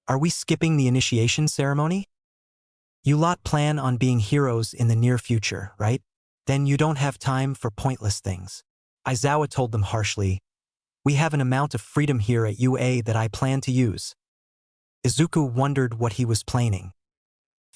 Are we skipping the initiation ceremony? You lot plan on being heroes in the near future, right? Then you don't have time for pointless things. Aizawa told them harshly. We have an amount of freedom here at UA that I plan to use. Izuku wondered what he was planning.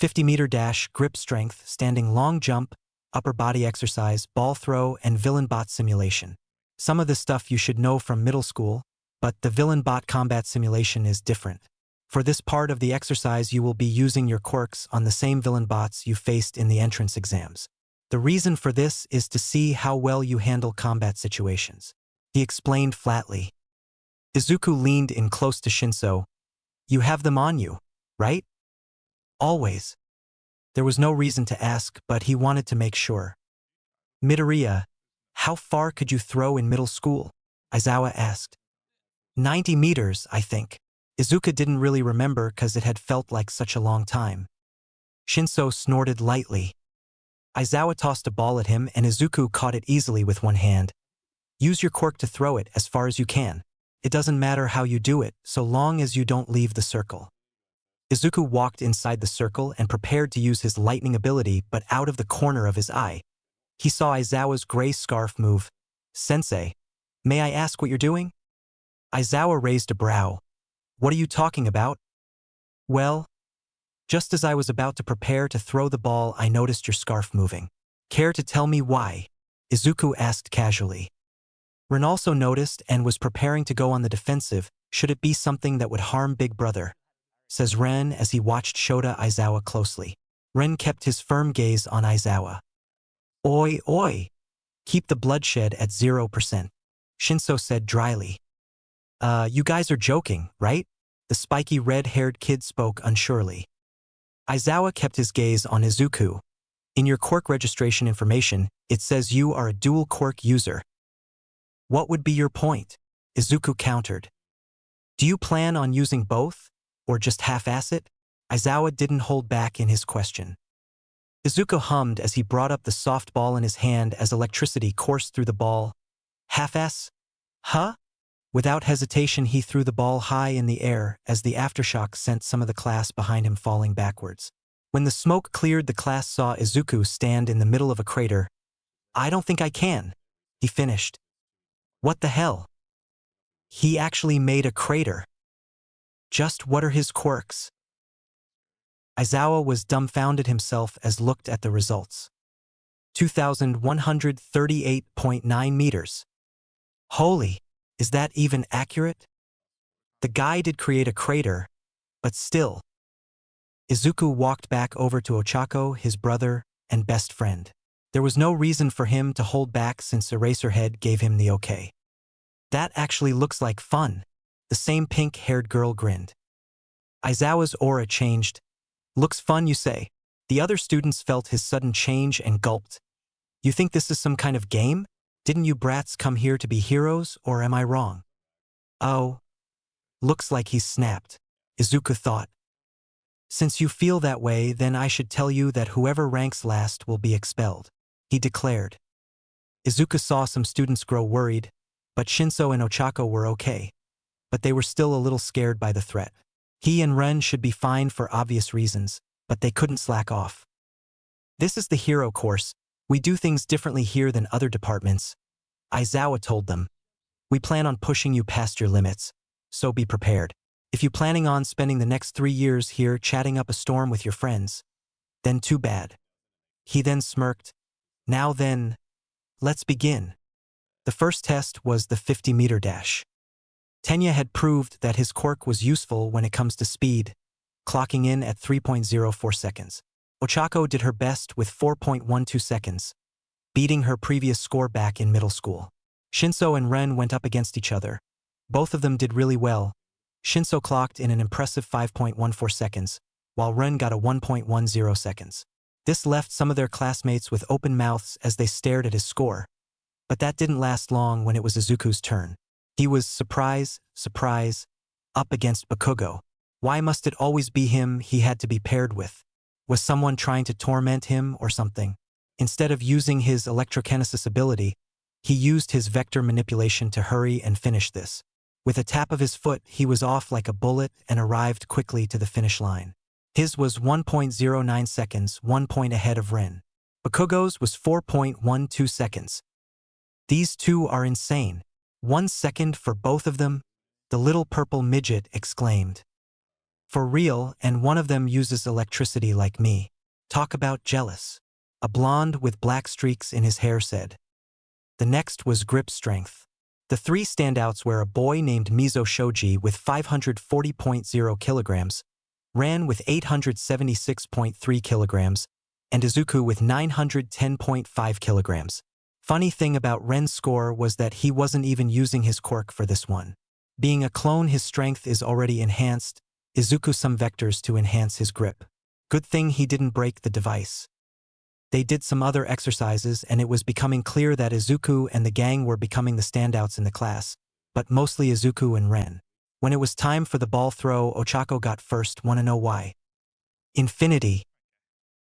50-meter dash, grip strength, standing long jump, upper body exercise, ball throw, and villain bot simulation. Some of this stuff you should know from middle school, but the villain bot combat simulation is different. For this part of the exercise you will be using your quirks on the same villain bots you faced in the entrance exams. The reason for this is to see how well you handle combat situations, he explained flatly. Izuku leaned in close to Shinso. You have them on you, right? Always. There was no reason to ask, but he wanted to make sure. Midoriya, how far could you throw in middle school? Aizawa asked. 90 meters, I think. Izuku didn't really remember because it had felt like such a long time. Shinso snorted lightly. Aizawa tossed a ball at him and Izuku caught it easily with one hand. Use your quirk to throw it as far as you can. It doesn't matter how you do it, so long as you don't leave the circle. Izuku walked inside the circle and prepared to use his lightning ability, but out of the corner of his eye, he saw Aizawa's gray scarf move. Sensei, may I ask what you're doing? Aizawa raised a brow. What are you talking about? Well, just as I was about to prepare to throw the ball, I noticed your scarf moving. Care to tell me why? Izuku asked casually. Rin also noticed and was preparing to go on the defensive should it be something that would harm Big Brother. says Ren as he watched Shota Aizawa closely. Ren kept his firm gaze on Aizawa. Oi, oi. Keep the bloodshed at 0%. Shinso said dryly. You guys are joking, right? The spiky red-haired kid spoke unsurely. Aizawa kept his gaze on Izuku. In your Quirk registration information, it says you are a dual Quirk user. What would be your point? Izuku countered. Do you plan on using both, or just half-ass it? Aizawa didn't hold back in his question. Izuku hummed as he brought up the soft ball in his hand as electricity coursed through the ball. Half-ass? Huh? Without hesitation he threw the ball high in the air as the aftershock sent some of the class behind him falling backwards. When the smoke cleared, the class saw Izuku stand in the middle of a crater. I don't think I can, he finished. What the hell? He actually made a crater. Just what are his quirks? Aizawa was dumbfounded himself as looked at the results. 2,138.9 meters. Holy, is that even accurate? The guy did create a crater, but still. Izuku walked back over to Ochako, his brother and best friend. There was no reason for him to hold back since Eraserhead gave him the okay. That actually looks like fun. The same pink-haired girl grinned. Aizawa's aura changed. Looks fun, you say? The other students felt his sudden change and gulped. You think this is some kind of game? Didn't you brats come here to be heroes, or am I wrong? Oh. Looks like he's snapped, Izuku thought. Since you feel that way, then I should tell you that whoever ranks last will be expelled, he declared. Izuku saw some students grow worried, but Shinso and Ochako were okay. But they were still a little scared by the threat. He and Ren should be fine for obvious reasons, but they couldn't slack off. This is the hero course. We do things differently here than other departments, Aizawa told them. We plan on pushing you past your limits, so be prepared. If you're planning on spending the next 3 years here chatting up a storm with your friends, then too bad. He then smirked. Now then, let's begin. The first test was the 50-meter dash. Tenya had proved that his quirk was useful when it comes to speed, clocking in at 3.04 seconds. Ochako did her best with 4.12 seconds, beating her previous score back in middle school. Shinso and Ren went up against each other. Both of them did really well. Shinso clocked in an impressive 5.14 seconds, while Ren got a 1.10 seconds. This left some of their classmates with open mouths as they stared at his score. But that didn't last long when it was Izuku's turn. He was, surprise, up against Bakugo. Why must it always be him he had to be paired with? Was someone trying to torment him or something? Instead of using his electrokinesis ability, he used his vector manipulation to hurry and finish this. With a tap of his foot, he was off like a bullet and arrived quickly to the finish line. His was 1.09 seconds, 1 point ahead of Ren. Bakugo's was 4.12 seconds. These two are insane. 1 second for both of them? The little purple midget exclaimed. For real, and one of them uses electricity like me. Talk about jealous. A blonde with black streaks in his hair said. The next was grip strength. The 3 standouts were a boy named Mizo Shoji with 540.0 kilograms, Ran with 876.3 kilograms, and Izuku with 910.5 kilograms. Funny thing about Ren's score was that he wasn't even using his quirk for this one. Being a clone, his strength is already enhanced. Izuku some vectors to enhance his grip. Good thing he didn't break the device. They did some other exercises and it was becoming clear that Izuku and the gang were becoming the standouts in the class, but mostly Izuku and Ren. When it was time for the ball throw, Ochako got first. Wanna know why? Infinity.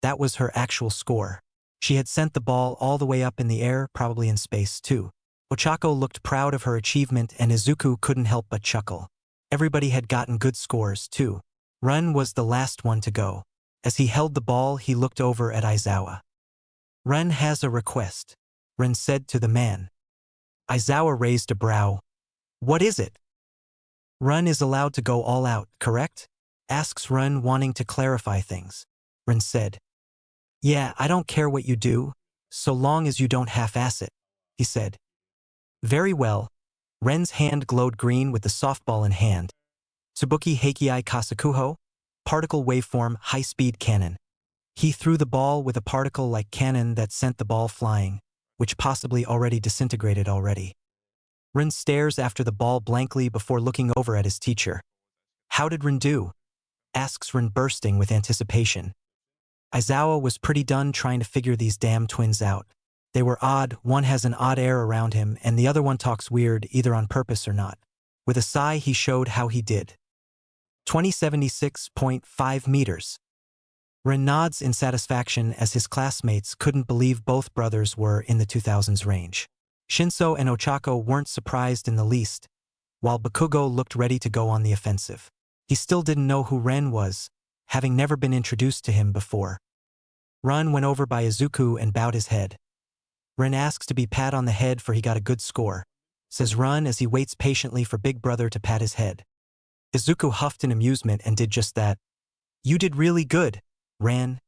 That was her actual score. She had sent the ball all the way up in the air, probably in space too. Ochako looked proud of her achievement and Izuku couldn't help but chuckle. Everybody had gotten good scores too. Ren was the last one to go. As he held the ball, he looked over at Aizawa. Ren has a request, Ren said to the man. Aizawa raised a brow. What is it? Ren is allowed to go all out, correct? Asks Ren, wanting to clarify things. Ren said. Yeah, I don't care what you do, so long as you don't half-ass it, he said. Very well. Ren's hand glowed green with the softball in hand. Tsubuki Heikei Kasakuho? Particle waveform high-speed cannon. He threw the ball with a particle-like cannon that sent the ball flying, which possibly already disintegrated already. Rin stares after the ball blankly before looking over at his teacher. How did Rin do? Asks Rin, bursting with anticipation. Aizawa was pretty done trying to figure these damn twins out. They were odd, one has an odd air around him and the other one talks weird either on purpose or not. With a sigh he showed how he did. 2076.5 meters. Rin nods in satisfaction as his classmates couldn't believe both brothers were in the 2000s range. Shinso and Ochako weren't surprised in the least, while Bakugo looked ready to go on the offensive. He still didn't know who Ren was, having never been introduced to him before. Ren went over by Izuku and bowed his head. Ren asks to be pat on the head for he got a good score, says Ren as he waits patiently for Big Brother to pat his head. Izuku huffed in amusement and did just that. You did really good, Ren.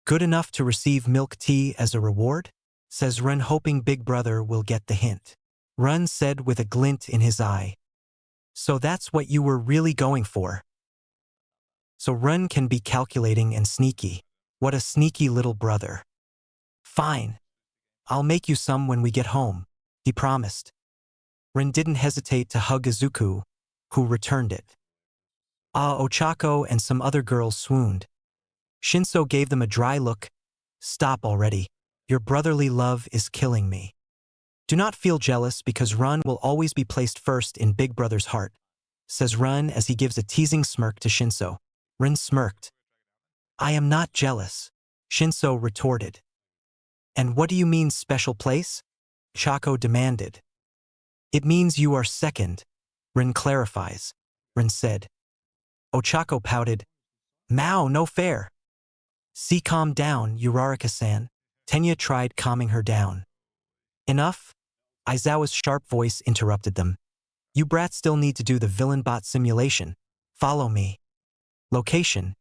Good enough to receive milk tea as a reward? Says Ren, hoping Big Brother will get the hint. Ren said with a glint in his eye. So that's what you were really going for. So Ren can be calculating and sneaky. What a sneaky little brother. Fine. I'll make you some when we get home, he promised. Ren didn't hesitate to hug Izuku, who returned it. Ochako and some other girls swooned. Shinso gave them a dry look. Stop already. Your brotherly love is killing me. Do not feel jealous because Ren will always be placed first in Big Brother's heart, says Ren as he gives a teasing smirk to Shinso. Ren smirked. I am not jealous, Shinso retorted. And what do you mean special place? Ochako demanded. It means you are second, Ren clarifies. Ren said. Ochako pouted. Mao, no fair. See, calm down, Uraraka-san. Tenya tried calming her down. Enough? Aizawa's sharp voice interrupted them. You brats still need to do the villain bot simulation. Follow me. Location: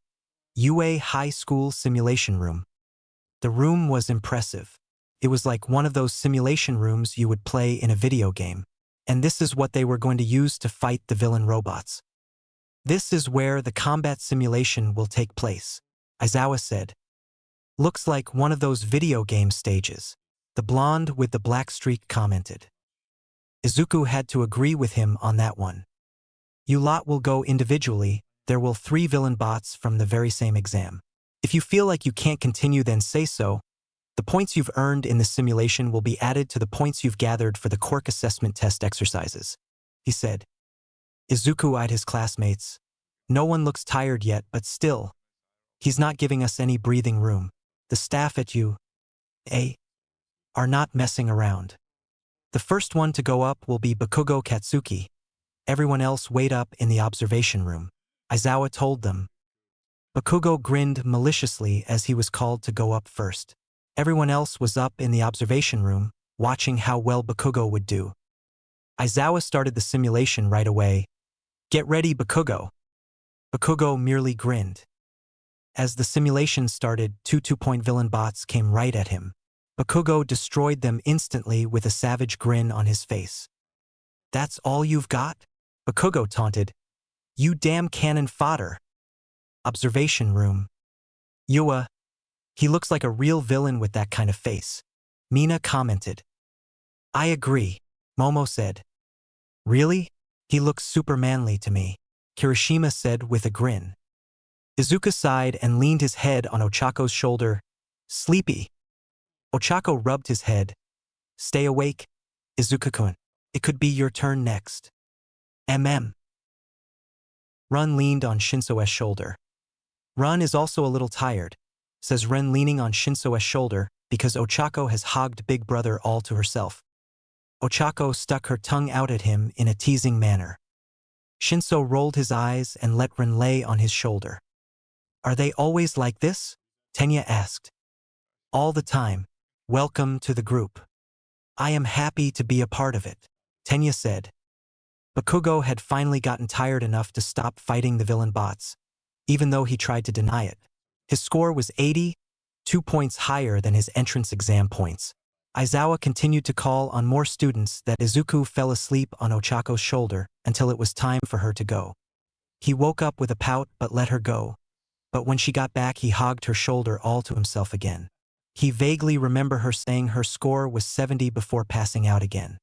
UA High School Simulation Room. The room was impressive. It was like one of those simulation rooms you would play in a video game. And this is what they were going to use to fight the villain robots. This is where the combat simulation will take place, Aizawa said. Looks like one of those video game stages. The blonde with the black streak commented. Izuku had to agree with him on that one. You lot will go individually. There will 3 villain bots from the very same exam. If you feel like you can't continue, then say so. The points you've earned in the simulation will be added to the points you've gathered for the Quirk assessment test exercises, he said. Izuku eyed his classmates. No one looks tired yet, but still. He's not giving us any breathing room. The staff at UA are not messing around. The first one to go up will be Bakugo Katsuki. Everyone else wait up in the observation room, Aizawa told them. Bakugo grinned maliciously as he was called to go up first. Everyone else was up in the observation room, watching how well Bakugo would do. Aizawa started the simulation right away. Get ready, Bakugo. Bakugo merely grinned. As the simulation started, 2 two-point villain bots came right at him. Bakugo destroyed them instantly with a savage grin on his face. That's all you've got? Bakugo taunted. You damn cannon fodder. Observation room. Yua. He looks like a real villain with that kind of face, Mina commented. I agree, Momo said. Really? He looks super manly to me, Kirishima said with a grin. Izuku sighed and leaned his head on Ochako's shoulder. Sleepy. Ochako rubbed his head. Stay awake, Izuku-kun. It could be your turn next. Ren leaned on Shinso's shoulder. Ren is also a little tired, says Ren, leaning on Shinso's shoulder because Ochako has hogged Big Brother all to herself. Ochako stuck her tongue out at him in a teasing manner. Shinso rolled his eyes and let Ren lay on his shoulder. Are they always like this? Tenya asked. All the time. Welcome to the group. I am happy to be a part of it, Tenya said. Bakugo had finally gotten tired enough to stop fighting the villain bots, even though he tried to deny it. His score was 80, 2 points higher than his entrance exam points. Aizawa continued to call on more students that Izuku fell asleep on Ochako's shoulder until it was time for her to go. He woke up with a pout but let her go. but when she got back he hogged her shoulder all to himself again. He vaguely remembered her saying her score was 70 before passing out again.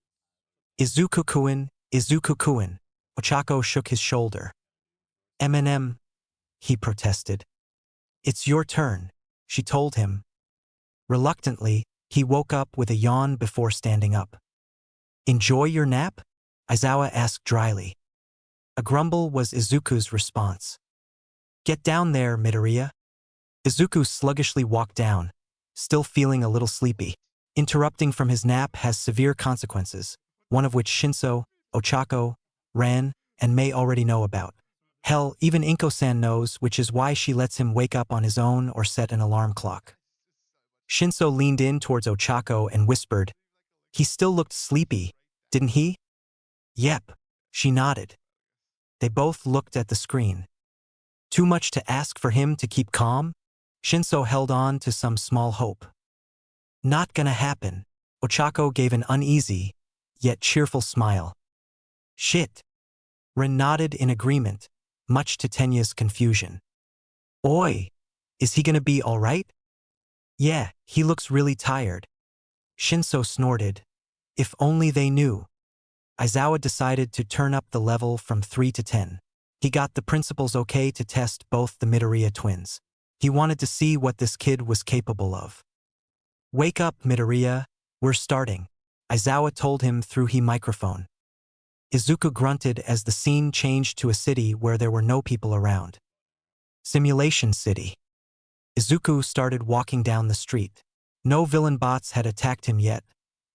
Izuku-kun, Izuku-kun. Ochako shook his shoulder. "M&M," he protested. "It's your turn," she told him. Reluctantly, he woke up with a yawn before standing up. "Enjoy your nap?" Aizawa asked dryly. A grumble was Izuku's response. "Get down there, Midoriya." Izuku sluggishly walked down, still feeling a little sleepy. Interrupting from his nap has severe consequences, one of which Shinso, Ochako, Ran, and Mei already know about. Hell, even Inko-san knows, which is why she lets him wake up on his own or set an alarm clock. Shinso leaned in towards Ochako and whispered, "He still looked sleepy, didn't he?" "Yep," she nodded. They both looked at the screen. Too much to ask for him to keep calm? Shinso held on to some small hope. "Not gonna happen." Ochako gave an uneasy, yet cheerful smile. "Shit." Ren nodded in agreement, much to Tenya's confusion. "Oi, is he gonna be all right?" "Yeah, he looks really tired." Shinso snorted. If only they knew. Aizawa decided to turn up the level from 3 to 10. He got the principal's okay to test both the Midoriya twins. He wanted to see what this kid was capable of. "Wake up, Midoriya, we're starting," Aizawa told him through his microphone. Izuku grunted as the scene changed to a city where there were no people around. Simulation City. Izuku started walking down the street. No villain bots had attacked him yet,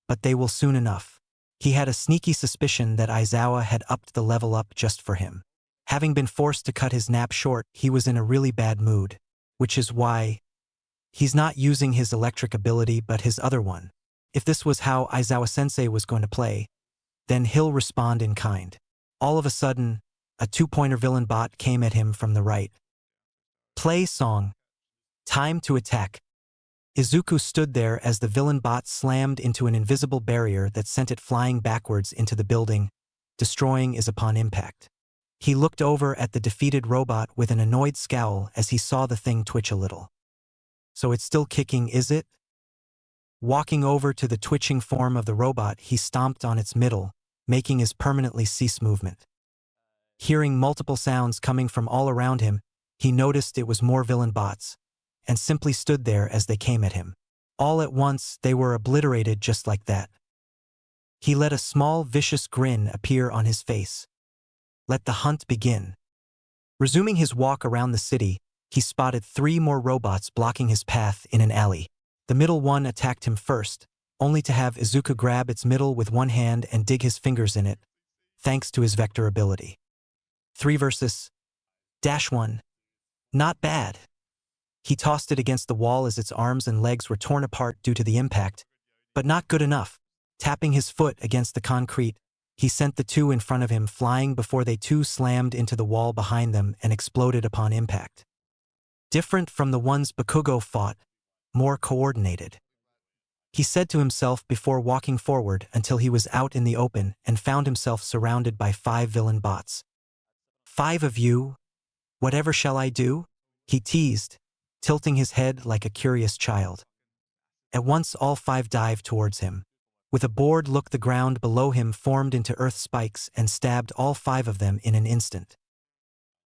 but they will soon enough. He had a sneaky suspicion that Aizawa had upped the level up just for him. Having been forced to cut his nap short, he was in a really bad mood, which is why he's not using his electric ability but his other one. If this was how Aizawa-sensei was going to play, then he'll respond in kind. All of a sudden, a two-pointer villain bot came at him from the right. "Play song. Time to attack." Izuku stood there as the villain bot slammed into an invisible barrier that sent it flying backwards into the building, destroying it upon impact. He looked over at the defeated robot with an annoyed scowl as he saw the thing twitch a little. "So it's still kicking, is it?" Walking over to the twitching form of the robot, he stomped on its middle, making his permanently cease movement. Hearing multiple sounds coming from all around him, he noticed it was more villain bots, and simply stood there as they came at him. All at once, they were obliterated just like that. He let a small, vicious grin appear on his face. Let the hunt begin. Resuming his walk around the city, he spotted 3 more robots blocking his path in an alley. The middle one attacked him first, only to have Izuku grab its middle with one hand and dig his fingers in it, thanks to his vector ability. 3 versus -1. Not bad. He tossed it against the wall as its arms and legs were torn apart due to the impact, but not good enough. Tapping his foot against the concrete, he sent the 2 in front of him flying before they too slammed into the wall behind them and exploded upon impact. Different from the ones Bakugo fought, more coordinated. He said to himself before walking forward until he was out in the open and found himself surrounded by 5 villain bots. "5 of you? Whatever shall I do?" he teased, tilting his head like a curious child. At once all 5 dived towards him. With a bored look, the ground below him formed into earth spikes and stabbed all 5 of them in an instant.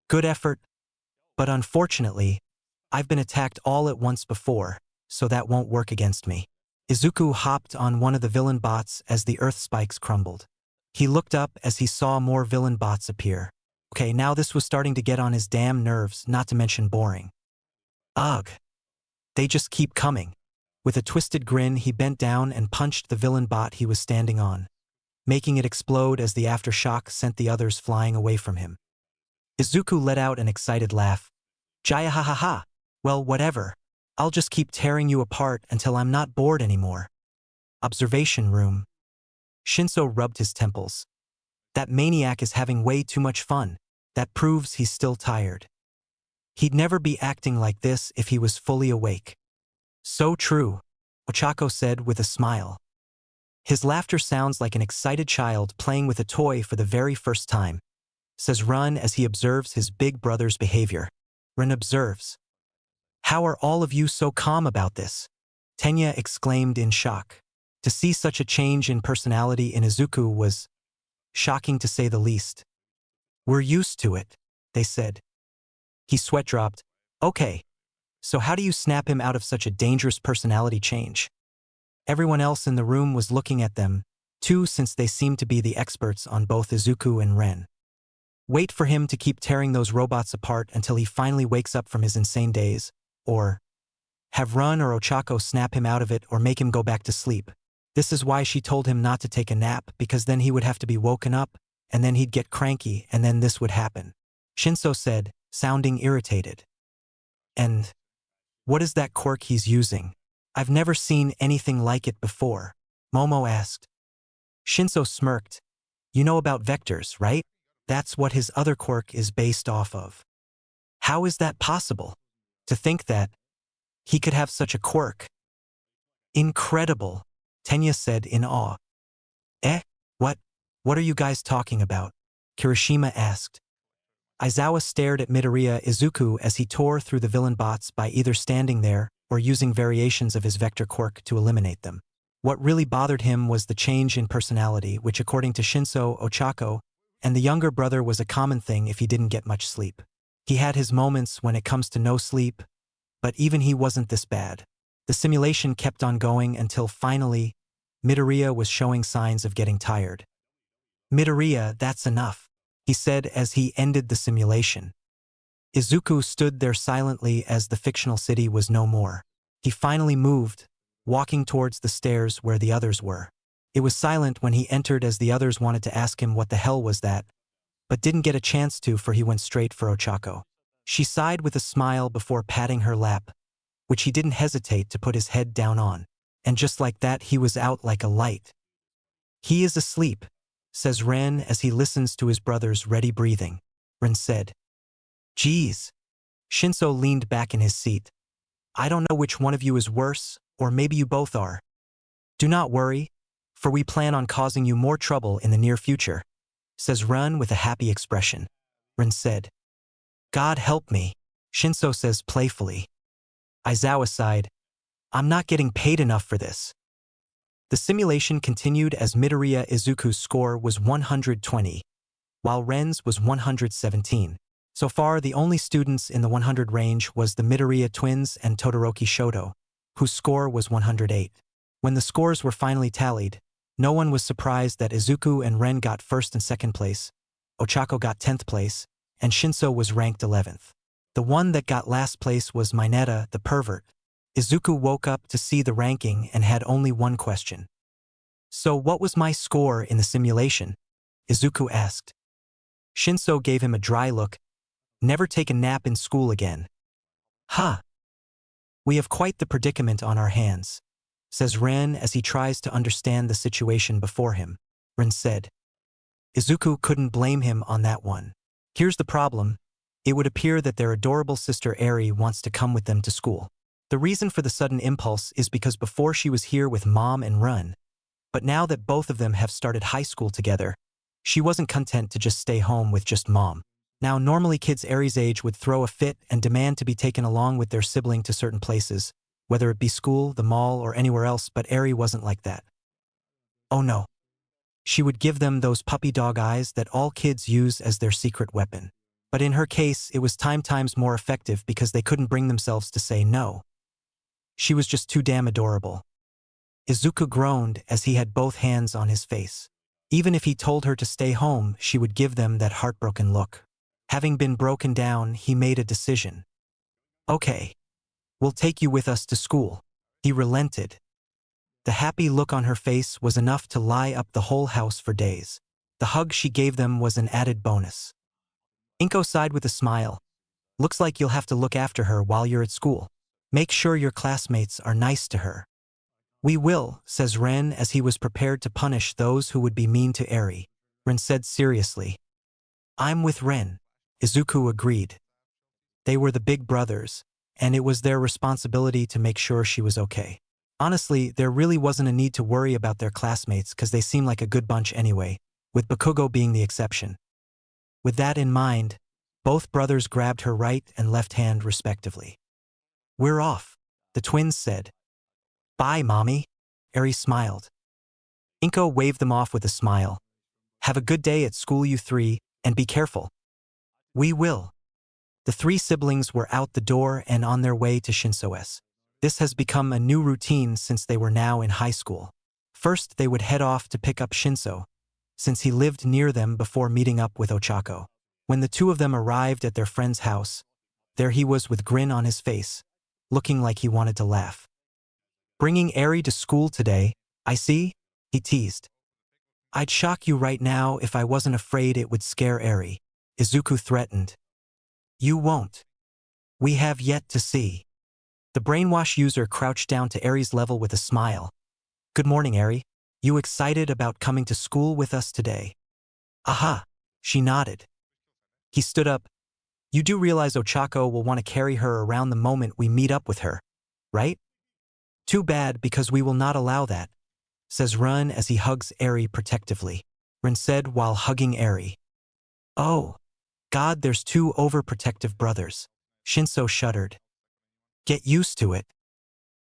"Good effort, but unfortunately, I've been attacked all at once before, so that won't work against me." Izuku hopped on one of the villain bots as the earth spikes crumbled. He looked up as he saw more villain bots appear. Okay, now this was starting to get on his damn nerves, not to mention boring. Ugh. They just keep coming. With a twisted grin, he bent down and punched the villain bot he was standing on, making it explode as the aftershock sent the others flying away from him. Izuku let out an excited laugh. "Jaya ha ha ha. Well, whatever. I'll just keep tearing you apart until I'm not bored anymore." Observation room. Shinso rubbed his temples. That maniac is having way too much fun. That proves he's still tired. He'd never be acting like this if he was fully awake. "So true," Ochako said with a smile. "His laughter sounds like an excited child playing with a toy for the very first time," says Run as he observes his big brother's behavior. Ren observes. How are all of you so calm about this? Tenya exclaimed in shock. To see such a change in personality in Izuku was shocking to say the least. We're used to it, they said. He sweat dropped. Okay, so how do you snap him out of such a dangerous personality change? Everyone else in the room was looking at them, too, since they seemed to be the experts on both Izuku and Ren. Wait for him to keep tearing those robots apart until he finally wakes up from his insane daze, or have Run or Ochako snap him out of it or make him go back to sleep. This is why she told him not to take a nap, because then he would have to be woken up, and then he'd get cranky, and then this would happen. Shinso said, sounding irritated. And what is that quirk he's using? I've never seen anything like it before, Momo asked. Shinso smirked. You know about vectors, right? That's what his other quirk is based off of. How is that possible? To think that he could have such a quirk. Incredible, Tenya said in awe. Eh? What are you guys talking about? Kirishima asked. Aizawa stared at Midoriya Izuku as he tore through the villain bots by either standing there or using variations of his vector quirk to eliminate them. What really bothered him was the change in personality, which according to Shinso, Ochako, and the younger brother was a common thing if he didn't get much sleep. He had his moments when it comes to no sleep, but even he wasn't this bad. The simulation kept on going until finally, Midoriya was showing signs of getting tired. Midoriya, that's enough, he said as he ended the simulation. Izuku stood there silently as the fictional city was no more. He finally moved, walking towards the stairs where the others were. It was silent when he entered as the others wanted to ask him what the hell was that, but didn't get a chance to, for he went straight for Ochako. She sighed with a smile before patting her lap, which he didn't hesitate to put his head down on, and just like that he was out like a light. He is asleep, says Ren as he listens to his brother's ready breathing. Ren said. Geez. Shinso leaned back in his seat. I don't know which one of you is worse, or maybe you both are. Do not worry, for we plan on causing you more trouble in the near future, says Ren with a happy expression. Ren said. God help me, Shinso says playfully. Aizawa sighed. I'm not getting paid enough for this. The simulation continued as Midoriya Izuku's score was 120, while Ren's was 117. So far, the only students in the 100 range was the Midoriya twins and Todoroki Shoto, whose score was 108. When the scores were finally tallied, no one was surprised that Izuku and Ren got first and second place, Ochako got 10th place, and Shinso was ranked 11th. The one that got last place was Mineta, the pervert. Izuku woke up to see the ranking and had only one question. So what was my score in the simulation? Izuku asked. Shinso gave him a dry look. Never take a nap in school again. Huh. We have quite the predicament on our hands, says Ren as he tries to understand the situation before him. Ren said. Izuku couldn't blame him on that one. Here's the problem. It would appear that their adorable sister Eri wants to come with them to school. The reason for the sudden impulse is because before she was here with Mom and Run, but now that both of them have started high school together, she wasn't content to just stay home with just Mom. Now normally kids Eri's age would throw a fit and demand to be taken along with their sibling to certain places, whether it be school, the mall, or anywhere else, but Eri wasn't like that. Oh no. She would give them those puppy dog eyes that all kids use as their secret weapon. But in her case, it was 10 times more effective because they couldn't bring themselves to say no. She was just too damn adorable. Izuku groaned as he had both hands on his face. Even if he told her to stay home, she would give them that heartbroken look. Having been broken down, he made a decision. Okay. We'll take you with us to school. He relented. The happy look on her face was enough to lie up the whole house for days. The hug she gave them was an added bonus. Inko sighed with a smile. Looks like you'll have to look after her while you're at school. Make sure your classmates are nice to her. We will, says Ren as he was prepared to punish those who would be mean to Eri. Ren said seriously. I'm with Ren. Izuku agreed. They were the big brothers, and it was their responsibility to make sure she was okay. Honestly, there really wasn't a need to worry about their classmates because they seemed like a good bunch anyway, with Bakugo being the exception. With that in mind, Both brothers grabbed her right and left hand respectively. "We're off," the twins said. "Bye, Mommy." Eri smiled. Inko waved them off with a smile. "Have a good day at school, you three, and be careful." "We will." The three siblings were out the door and on their way to Shinso's. This has become a new routine since they were now in high school. First, they would head off to pick up Shinso, since he lived near them before meeting up with Ochako. When the two of them arrived at their friend's house, there he was with grin on his face, looking like he wanted to laugh. "Bringing Eri to school today, I see?" he teased. "I'd shock you right now if I wasn't afraid it would scare Eri," Izuku threatened. "You won't. We have yet to see." The brainwash user crouched down to Eri's level with a smile. "Good morning, Eri. You excited about coming to school with us today?" "Aha," she nodded. He stood up. "You do realize Ochako will want to carry her around the moment we meet up with her, right?" "Too bad, because we will not allow that," says Run as he hugs Eri protectively. Rin said while hugging Eri. "Oh, God, there's two overprotective brothers." Shinso shuddered. "Get used to it.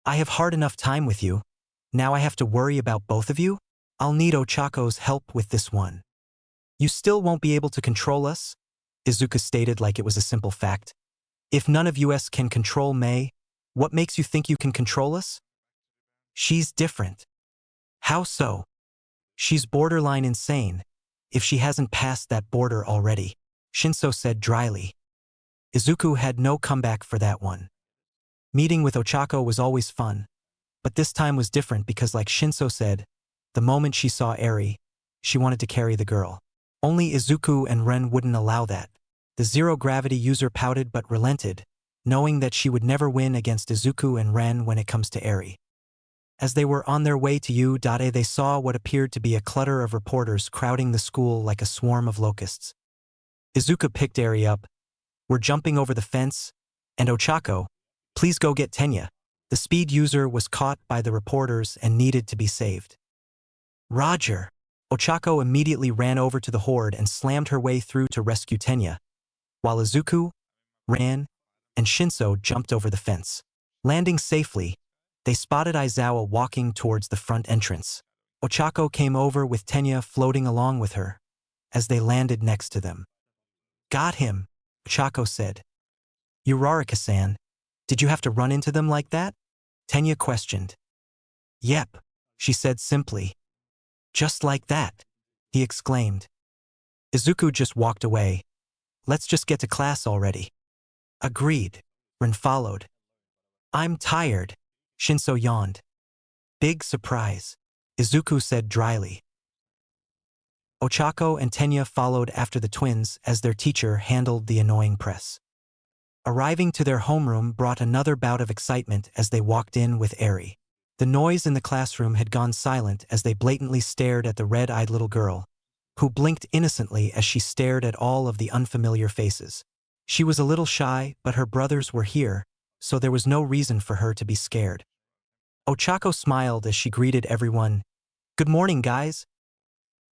I have hard enough time with you. Now I have to worry about both of you? I'll need Ochako's help with this one." "You still won't be able to control us?" Izuku stated like it was a simple fact. "If none of us can control Mei, what makes you think you can control us?" "She's different." "How so?" "She's borderline insane, if she hasn't passed that border already," Shinso said dryly. Izuku had no comeback for that one. Meeting with Ochako was always fun, but this time was different because, like Shinso said, the moment she saw Eri, she wanted to carry the girl. Only Izuku and Ren wouldn't allow that. The zero-gravity user pouted but relented, knowing that she would never win against Izuku and Ren when it comes to Eri. As they were on their way to U.A, they saw what appeared to be a clutter of reporters crowding the school like a swarm of locusts. Izuku picked Eri up. "We're jumping over the fence, and Ochako, please go get Tenya." The speed user was caught by the reporters and needed to be saved. "Roger." Ochako immediately ran over to the horde and slammed her way through to rescue Tenya, while Izuku, Ran, and Shinso jumped over the fence. Landing safely, they spotted Aizawa walking towards the front entrance. Ochako came over with Tenya floating along with her, as they landed next to them. "Got him," Ochako said. "Uraraka-san, did you have to run into them like that?" Tenya questioned. "Yep," she said simply. "Just like that," he exclaimed. Izuku just walked away. "Let's just get to class already." "Agreed," Rin followed. "I'm tired," Shinso yawned. "Big surprise," Izuku said dryly. Ochako and Tenya followed after the twins as their teacher handled the annoying press. Arriving to their homeroom brought another bout of excitement as they walked in with Eri. The noise in the classroom had gone silent as they blatantly stared at the red-eyed little girl, who blinked innocently as she stared at all of the unfamiliar faces. She was a little shy, but her brothers were here, so there was no reason for her to be scared. Ochako smiled as she greeted everyone. "Good morning, guys."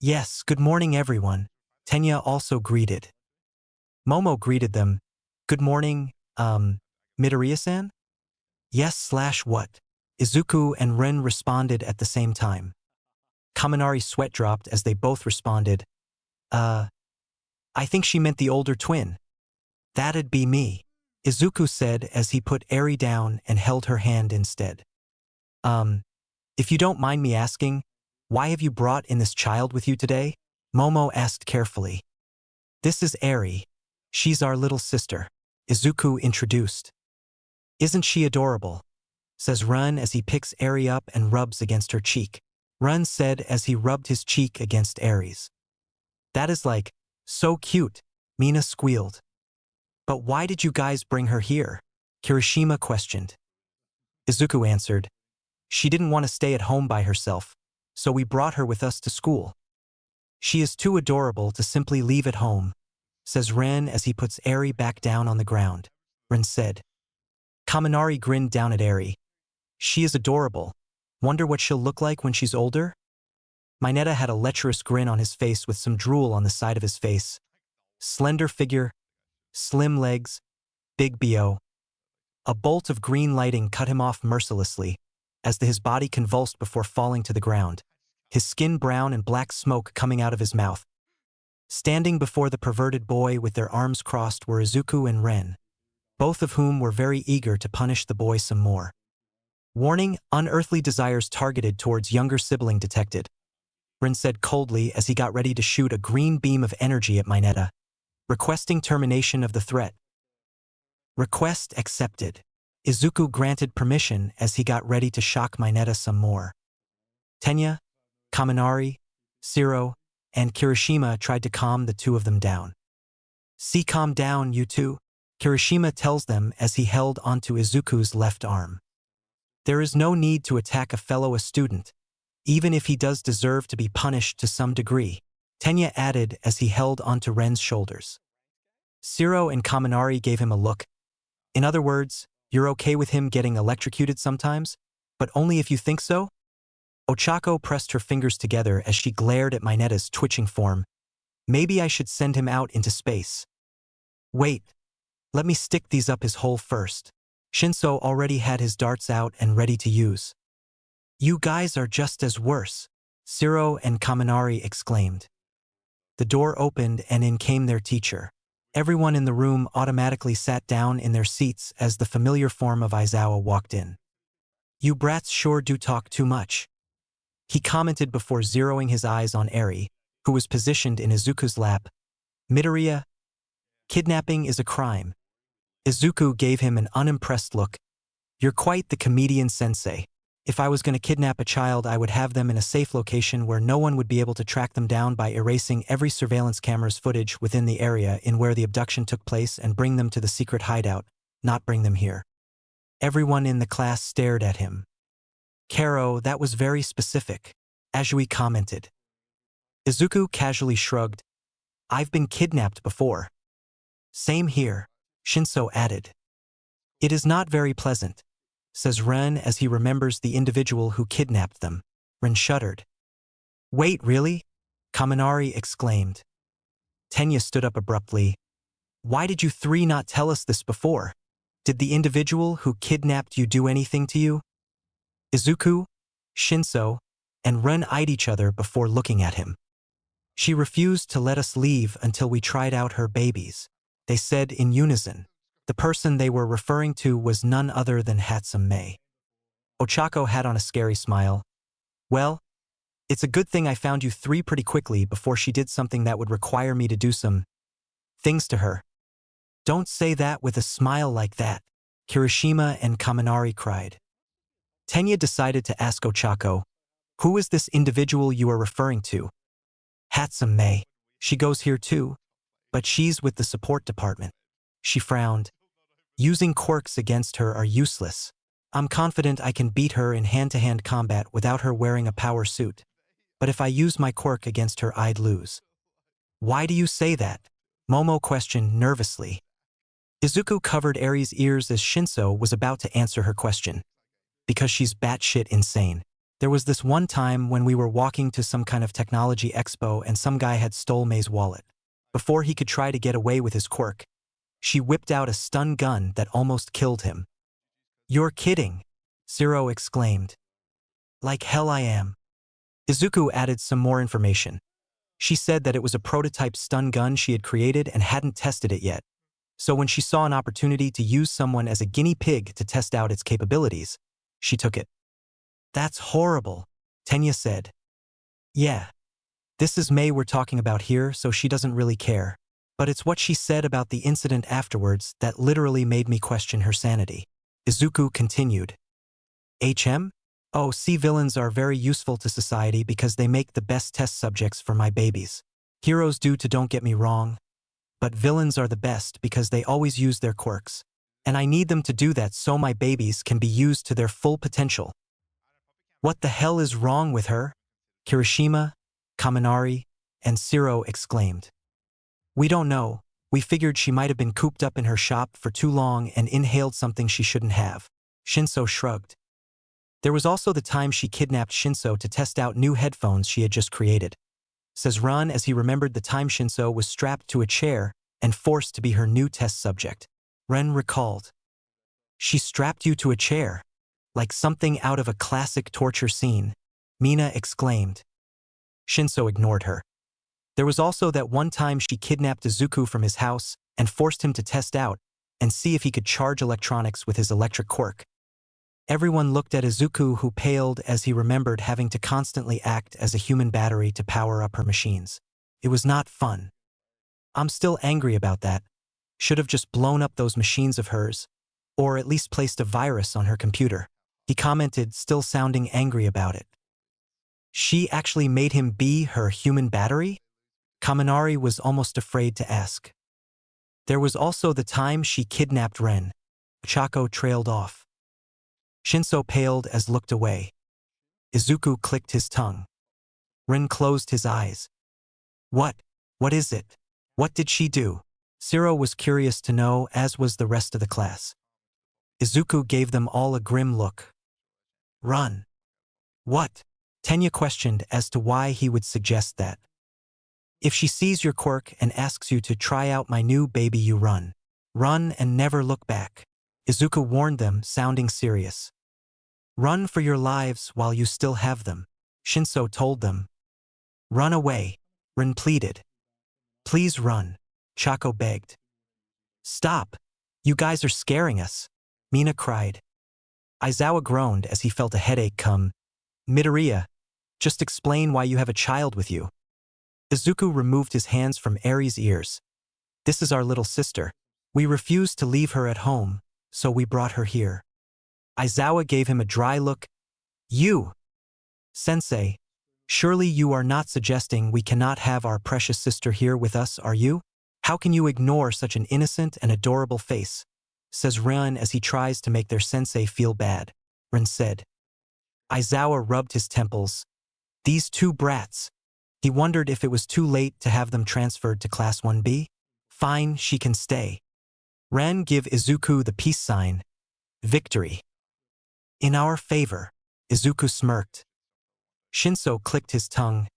"Yes, good morning, everyone," Tenya also greeted. Momo greeted them. "Good morning, Midoriya-san?" "Yes/what?" Izuku and Ren responded at the same time. Kaminari's sweat dropped as they both responded. I think she meant the older twin." "That'd be me," Izuku said as he put Eri down and held her hand instead. If you don't mind me asking, why have you brought in this child with you today?" Momo asked carefully. "This is Eri. She's our little sister," Izuku introduced. "Isn't she adorable?" says Run as he picks Eri up and rubs against her cheek. Run said as he rubbed his cheek against Eri's. "That is like, so cute," Mina squealed. "But why did you guys bring her here?" Kirishima questioned. Izuku answered, "She didn't want to stay at home by herself, so we brought her with us to school. She is too adorable to simply leave at home," says Ren as he puts Eri back down on the ground. Ren said. Kaminari grinned down at Eri. "She is adorable. Wonder what she'll look like when she's older?" Mineta had a lecherous grin on his face with some drool on the side of his face. "Slender figure, Slim legs, big BO. A bolt of green lighting cut him off mercilessly, as his body convulsed before falling to the ground, his skin brown and black smoke coming out of his mouth. Standing before the perverted boy with their arms crossed were Izuku and Ren, both of whom were very eager to punish the boy some more. Warning, unearthly desires targeted towards younger sibling detected, Ren said coldly as he got ready to shoot a green beam of energy at Mineta, requesting termination of the threat. Request accepted. Izuku granted permission as he got ready to shock Mineta some more. Tenya, Kaminari, Shiro, and Kirishima tried to calm the two of them down. "See, calm down, you two," Kirishima tells them as he held onto Izuku's left arm. "There is no need to attack a fellow student, even if he does deserve to be punished to some degree," Tenya added as he held onto Ren's shoulders. Shiro and Kaminari gave him a look. "In other words, you're okay with him getting electrocuted sometimes, but only if you think so?" Ochako pressed her fingers together as she glared at Mineta's twitching form. "Maybe I should send him out into space." "Wait, let me stick these up his hole first." Shinso already had his darts out and ready to use. "You guys are just as worse," Shiro and Kaminari exclaimed. The door opened and in came their teacher. Everyone in the room automatically sat down in their seats as the familiar form of Aizawa walked in. "You brats sure do talk too much," he commented before zeroing his eyes on Eri, who was positioned in Izuku's lap. "Midoriya, kidnapping is a crime." Izuku gave him an unimpressed look. "You're quite the comedian sensei. If I was going to kidnap a child, I would have them in a safe location where no one would be able to track them down by erasing every surveillance camera's footage within the area in where the abduction took place and bring them to the secret hideout, not bring them here." Everyone in the class stared at him. "Karo, that was very specific," Azui commented. Izuku casually shrugged. "I've been kidnapped before." "Same here," Shinso added. "It is not very pleasant," says Ren as he remembers the individual who kidnapped them. Ren shuddered. "Wait, really?" Kaminari exclaimed. Tenya stood up abruptly. "Why did you three not tell us this before? Did the individual who kidnapped you do anything to you?" Izuku, Shinso, and Ren eyed each other before looking at him. "She refused to let us leave until we tried out her babies," they said in unison. The person they were referring to was none other than Hatsum Mei. Ochako had on a scary smile. "Well, it's a good thing I found you three pretty quickly before she did something that would require me to do some things to her." "Don't say that with a smile like that," Kirishima and Kaminari cried. Tenya decided to ask Ochako, "Who is this individual you are referring to?" "Hatsum Mei. She goes here too, but she's with the support department." She frowned. "Using quirks against her are useless. I'm confident I can beat her in hand-to-hand combat without her wearing a power suit. But if I use my quirk against her, I'd lose." "Why do you say that?" Momo questioned nervously. Izuku covered Eri's ears as Shinso was about to answer her question. "Because she's batshit insane. There was this one time when we were walking to some kind of technology expo and some guy had stole Mei's wallet. Before he could try to get away with his quirk, she whipped out a stun gun that almost killed him." "You're kidding," Shiro exclaimed. "Like hell I am." Izuku added some more information. She said that it was a prototype stun gun she had created and hadn't tested it yet. So when she saw an opportunity to use someone as a guinea pig to test out its capabilities, she took it. "That's horrible," Tenya said. "Yeah. This is Mei we're talking about here, so she doesn't really care. But it's what she said about the incident afterwards that literally made me question her sanity." Izuku continued. "HM? Oh, see, villains are very useful to society because they make the best test subjects for my babies. Heroes do too, don't get me wrong. But villains are the best because they always use their quirks. And I need them to do that so my babies can be used to their full potential." "What the hell is wrong with her?" Kirishima, Kaminari, and Shiro exclaimed. "We don't know. We figured she might have been cooped up in her shop for too long and inhaled something she shouldn't have." Shinso shrugged. "There was also the time she kidnapped Shinso to test out new headphones she had just created," says Ran as he remembered the time Shinso was strapped to a chair and forced to be her new test subject. Ren recalled. She strapped you to a chair, like something out of a classic torture scene, Mina exclaimed. Shinso ignored her. There was also that one time she kidnapped Izuku from his house and forced him to test out and see if he could charge electronics with his electric quirk. Everyone looked at Izuku, who paled as he remembered having to constantly act as a human battery to power up her machines. It was not fun. I'm still angry about that. Should have just blown up those machines of hers, or at least placed a virus on her computer, he commented, still sounding angry about it. She actually made him be her human battery? Kaminari was almost afraid to ask. There was also the time she kidnapped Ren. Ochako trailed off. Shinso paled as looked away. Izuku clicked his tongue. Ren closed his eyes. What? What is it? What did she do? Siro was curious to know, as was the rest of the class. Izuku gave them all a grim look. Run. What? Tenya questioned as to why he would suggest that. If she sees your quirk and asks you to try out my new baby, you run. Run and never look back. Izuku warned them, sounding serious. Run for your lives while you still have them, Shinso told them. Run away, Ren pleaded. Please run, Chako begged. Stop. You guys are scaring us, Mina cried. Aizawa groaned as he felt a headache come. Midoriya, just explain why you have a child with you. Izuku removed his hands from Eri's ears. This is our little sister. We refused to leave her at home, so we brought her here. Aizawa gave him a dry look. You! Sensei, surely you are not suggesting we cannot have our precious sister here with us, are you? How can you ignore such an innocent and adorable face? Says Ren as he tries to make their sensei feel bad. Ren said. Aizawa rubbed his temples. These two brats. He wondered if it was too late to have them transferred to Class 1B. Fine, she can stay. Ren give Izuku the peace sign. Victory. In our favor, Izuku smirked. Shinso clicked his tongue.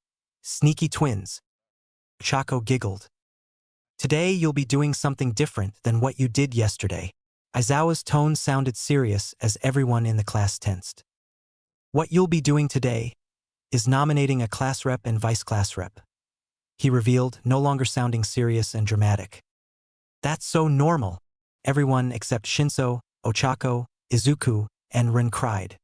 Sneaky twins. Chako giggled. Today you'll be doing something different than what you did yesterday. Aizawa's tone sounded serious as everyone in the class tensed. What you'll be doing today is nominating a class rep and vice class rep, he revealed, no longer sounding serious and dramatic. That's so normal. Everyone except Shinso, Ochako, Izuku, and Ren cried.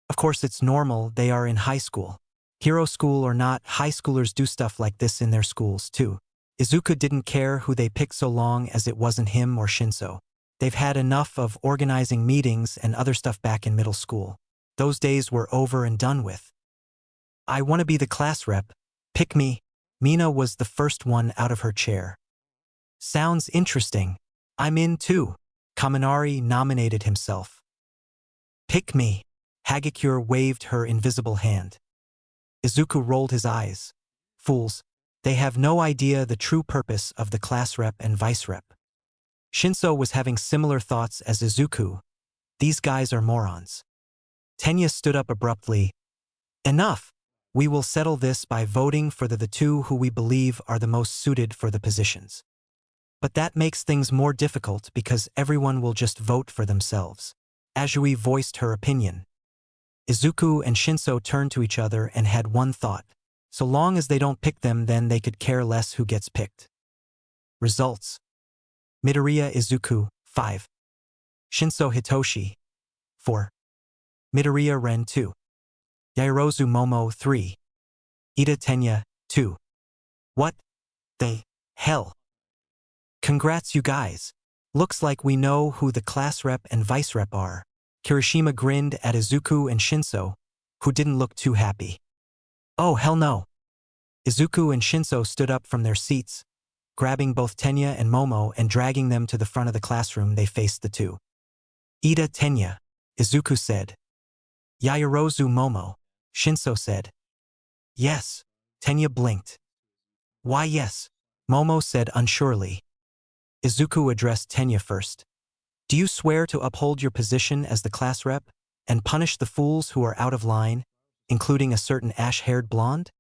Of course it's normal, they are in high school. Hero school or not, high schoolers do stuff like this in their schools too. Izuku didn't care who they picked so long as it wasn't him or Shinso. They've had enough of organizing meetings and other stuff back in middle school. Those days were over and done with. I want to be the class rep. Pick me. Mina was the first one out of her chair. Sounds interesting. I'm in too. Kaminari nominated himself. Pick me. Hagakure waved her invisible hand. Izuku rolled his eyes. Fools. They have no idea the true purpose of the class rep and vice rep. Shinso was having similar thoughts as Izuku. These guys are morons. Tenya stood up abruptly. Enough! We will settle this by voting for the two who we believe are the most suited for the positions. But that makes things more difficult because everyone will just vote for themselves. Azui voiced her opinion. Izuku and Shinso turned to each other and had one thought. So long as they don't pick them, then they could care less who gets picked. Results. Midoriya Izuku, 5. Shinso Hitoshi, 4. Midoriya Ren, 2. Yaoyorozu Momo, 3. Ida Tenya, 2. What the hell? Congrats you guys. Looks like we know who the class rep and vice rep are. Kirishima grinned at Izuku and Shinso, who didn't look too happy. Oh hell no. Izuku and Shinso stood up from their seats, grabbing both Tenya and Momo and dragging them to the front of the classroom. They faced the two. Ida Tenya, Izuku said. Yaoyorozu Momo, Shinso said. Yes, Tenya blinked. Why yes, Momo said unsurely. Izuku addressed Tenya first. Do you swear to uphold your position as the class rep and punish the fools who are out of line, including a certain ash-haired blonde?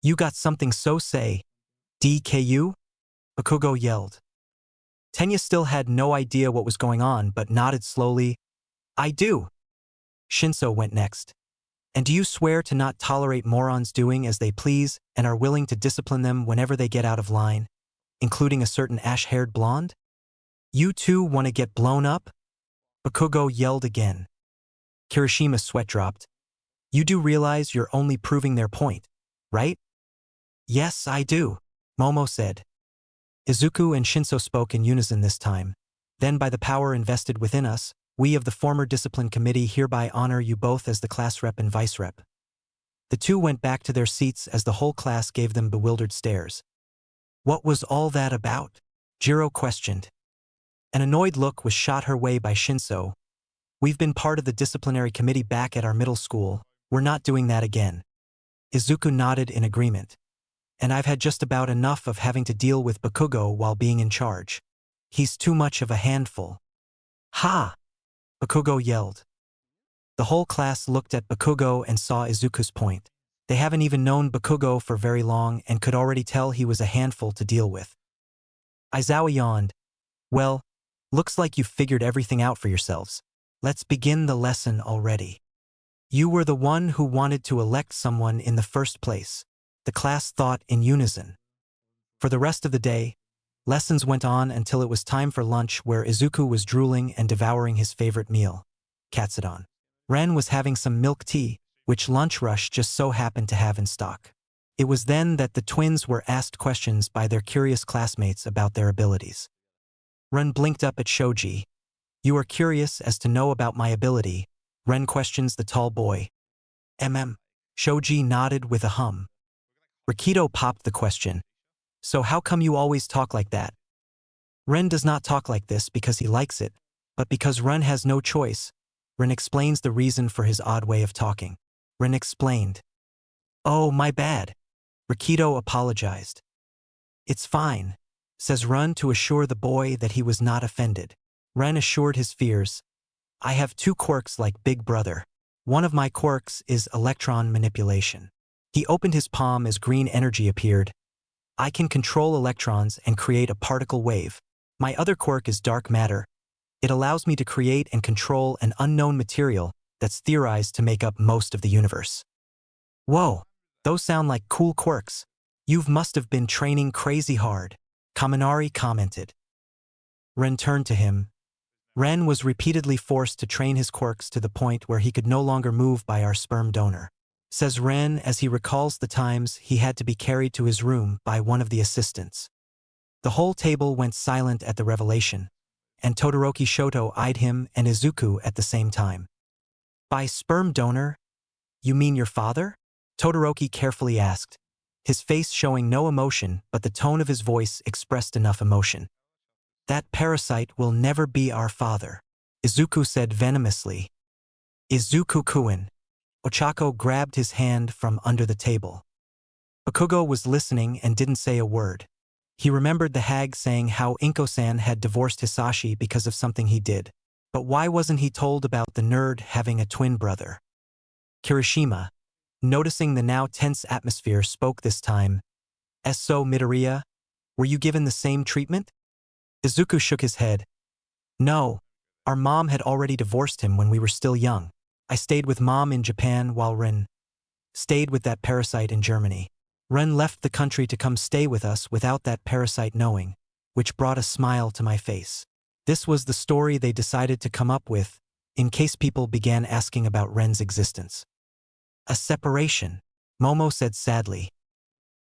You got something so say, DKU? Bakugo yelled. Tenya still had no idea what was going on but nodded slowly. I do. Shinso went next. And do you swear to not tolerate morons doing as they please and are willing to discipline them whenever they get out of line, including a certain ash-haired blonde? You two want to get blown up? Bakugo yelled again. Kirishima's sweat dropped. You do realize you're only proving their point, right? Yes, I do, Momo said. Izuku and Shinso spoke in unison this time. Then by the power invested within us, we of the former discipline committee hereby honor you both as the class rep and vice rep. The two went back to their seats as the whole class gave them bewildered stares. What was all that about? Jiro questioned. An annoyed look was shot her way by Shinso. We've been part of the disciplinary committee back at our middle school. We're not doing that again. Izuku nodded in agreement. And I've had just about enough of having to deal with Bakugo while being in charge. He's too much of a handful. Ha! Bakugo yelled. The whole class looked at Bakugo and saw Izuku's point. They haven't even known Bakugo for very long and could already tell he was a handful to deal with. Aizawa yawned. Well, looks like you've figured everything out for yourselves. Let's begin the lesson already. You were the one who wanted to elect someone in the first place. The class thought in unison. For the rest of the day, lessons went on until it was time for lunch where Izuku was drooling and devouring his favorite meal, katsudon. Ren was having some milk tea, which Lunch Rush just so happened to have in stock. It was then that the twins were asked questions by their curious classmates about their abilities. Ren blinked up at Shoji. You are curious as to know about my ability, Ren questions the tall boy. Shoji nodded with a hum. Rikido popped the question. So how come you always talk like that? Ren does not talk like this because he likes it, but because Ren has no choice. Ren explains the reason for his odd way of talking. Ren explained. Oh, my bad. Rikido apologized. It's fine, says Ren to assure the boy that he was not offended. Ren assured his fears. I have two quirks like Big Brother. One of my quirks is electron manipulation. He opened his palm as green energy appeared. I can control electrons and create a particle wave. My other quirk is dark matter. It allows me to create and control an unknown material that's theorized to make up most of the universe. Whoa, those sound like cool quirks. You must have been training crazy hard, Kaminari commented. Ren turned to him. Ren was repeatedly forced to train his quirks to the point where he could no longer move by our sperm donor, says Ren as he recalls the times he had to be carried to his room by one of the assistants. The whole table went silent at the revelation, and Todoroki Shoto eyed him and Izuku at the same time. By sperm donor? You mean your father? Todoroki carefully asked, his face showing no emotion but the tone of his voice expressed enough emotion. That parasite will never be our father, Izuku said venomously. Izuku-kun. Ochako grabbed his hand from under the table. Bakugo was listening and didn't say a word. He remembered the hag saying how Inko-san had divorced Hisashi because of something he did. But why wasn't he told about the nerd having a twin brother? Kirishima, noticing the now tense atmosphere, spoke this time. So Midoriya, were you given the same treatment? Izuku shook his head. No, our mom had already divorced him when we were still young. I stayed with mom in Japan while Ren stayed with that parasite in Germany. Ren left the country to come stay with us without that parasite knowing, which brought a smile to my face. This was the story they decided to come up with, in case people began asking about Ren's existence. A separation, Momo said sadly.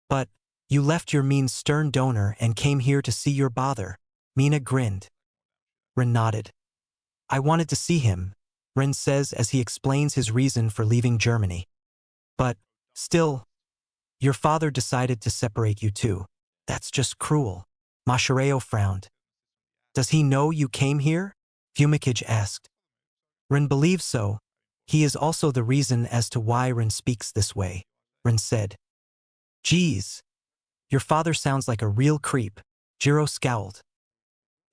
But, you left your mean stern donor and came here to see your bother. Mina grinned. Ren nodded. I wanted to see him, Ren says as he explains his reason for leaving Germany. But, still, your father decided to separate you too. That's just cruel. Mashareo frowned. Does he know you came here? Fumikage asked. Ren believes so. He is also the reason as to why Ren speaks this way, Ren said. Geez. Your father sounds like a real creep, Jiro scowled.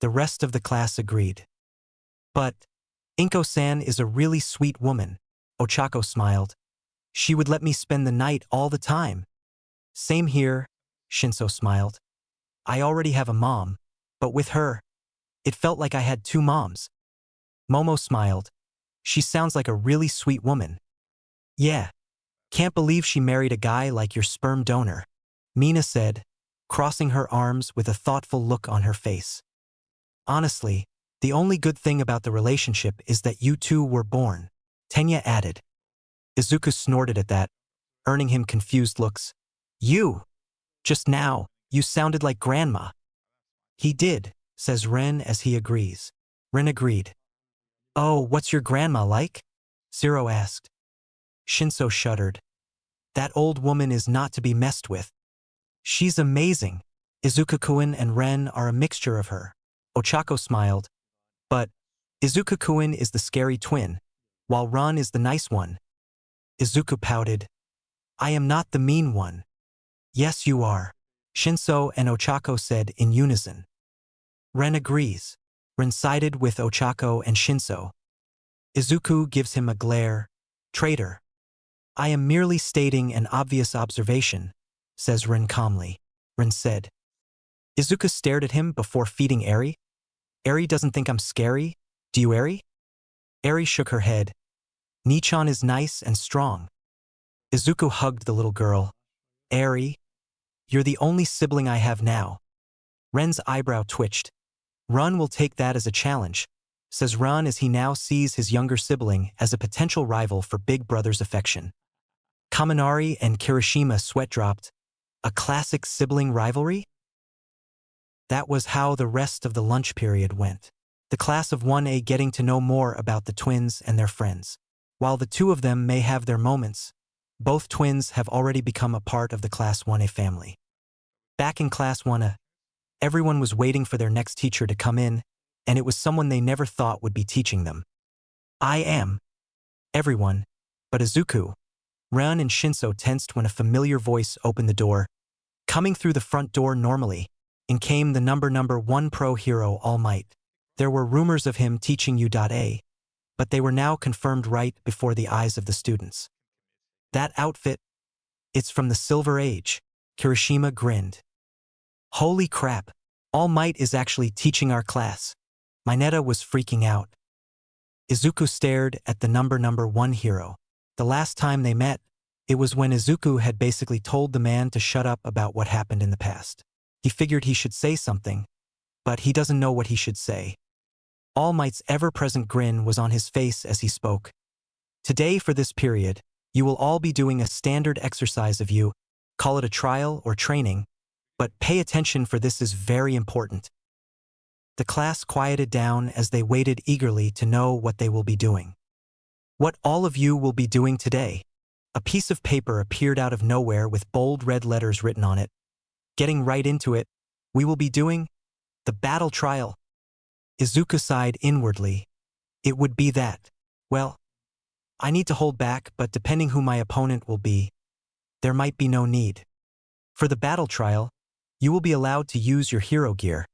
The rest of the class agreed. But, Inko-san is a really sweet woman, Ochako smiled. She would let me spend the night all the time. Same here, Shinso smiled. I already have a mom, but with her, it felt like I had two moms. Momo smiled. She sounds like a really sweet woman. Yeah. Can't believe she married a guy like your sperm donor, Mina said, crossing her arms with a thoughtful look on her face. Honestly, the only good thing about the relationship is that you two were born, Tenya added. Izuku snorted at that, earning him confused looks. You! Just now, you sounded like grandma. He did, says Ren as he agrees. Ren agreed. Oh, what's your grandma like? Zero asked. Shinso shuddered. That old woman is not to be messed with. She's amazing. Izuku-kun and Ren are a mixture of her. Ochako smiled. But Izuku-kun is the scary twin, while Ran is the nice one. Izuku pouted. I am not the mean one. Yes, you are, Shinso and Ochako said in unison. Ren agrees. Ren sided with Ochako and Shinso. Izuku gives him a glare. Traitor. I am merely stating an obvious observation, says Ren calmly. Ren said. Izuku stared at him before feeding Eri. Eri doesn't think I'm scary, do you, Eri? Eri shook her head. Nichan is nice and strong. Izuku hugged the little girl. Eri, you're the only sibling I have now. Ren's eyebrow twitched. Ran will take that as a challenge, says Ran as he now sees his younger sibling as a potential rival for big brother's affection. Kaminari and Kirishima sweat dropped. A classic sibling rivalry? That was how the rest of the lunch period went. The class of 1A getting to know more about the twins and their friends. While the two of them may have their moments, both twins have already become a part of the Class 1A family. Back in Class 1A, everyone was waiting for their next teacher to come in, and it was someone they never thought would be teaching them. I am. Everyone, but Izuku. Ran and Shinso tensed when a familiar voice opened the door. Coming through the front door normally, in came the number 1 pro hero All Might. There were rumors of him teaching U.A, but they were now confirmed right before the eyes of the students. That outfit? It's from the Silver Age, Kirishima grinned. Holy crap, All Might is actually teaching our class. Mineta was freaking out. Izuku stared at the number 1 hero. The last time they met, it was when Izuku had basically told the man to shut up about what happened in the past. He figured he should say something, but he doesn't know what he should say. All Might's ever-present grin was on his face as he spoke. Today, for this period, you will all be doing a standard exercise of you, call it a trial or training, but pay attention for this is very important. The class quieted down as they waited eagerly to know what they will be doing. What all of you will be doing today. A piece of paper appeared out of nowhere with bold red letters written on it. Getting right into it, we will be doing the battle trial. Izuku sighed inwardly. It would be that. Well, I need to hold back, but depending who my opponent will be, there might be no need. For the battle trial, you will be allowed to use your hero gear.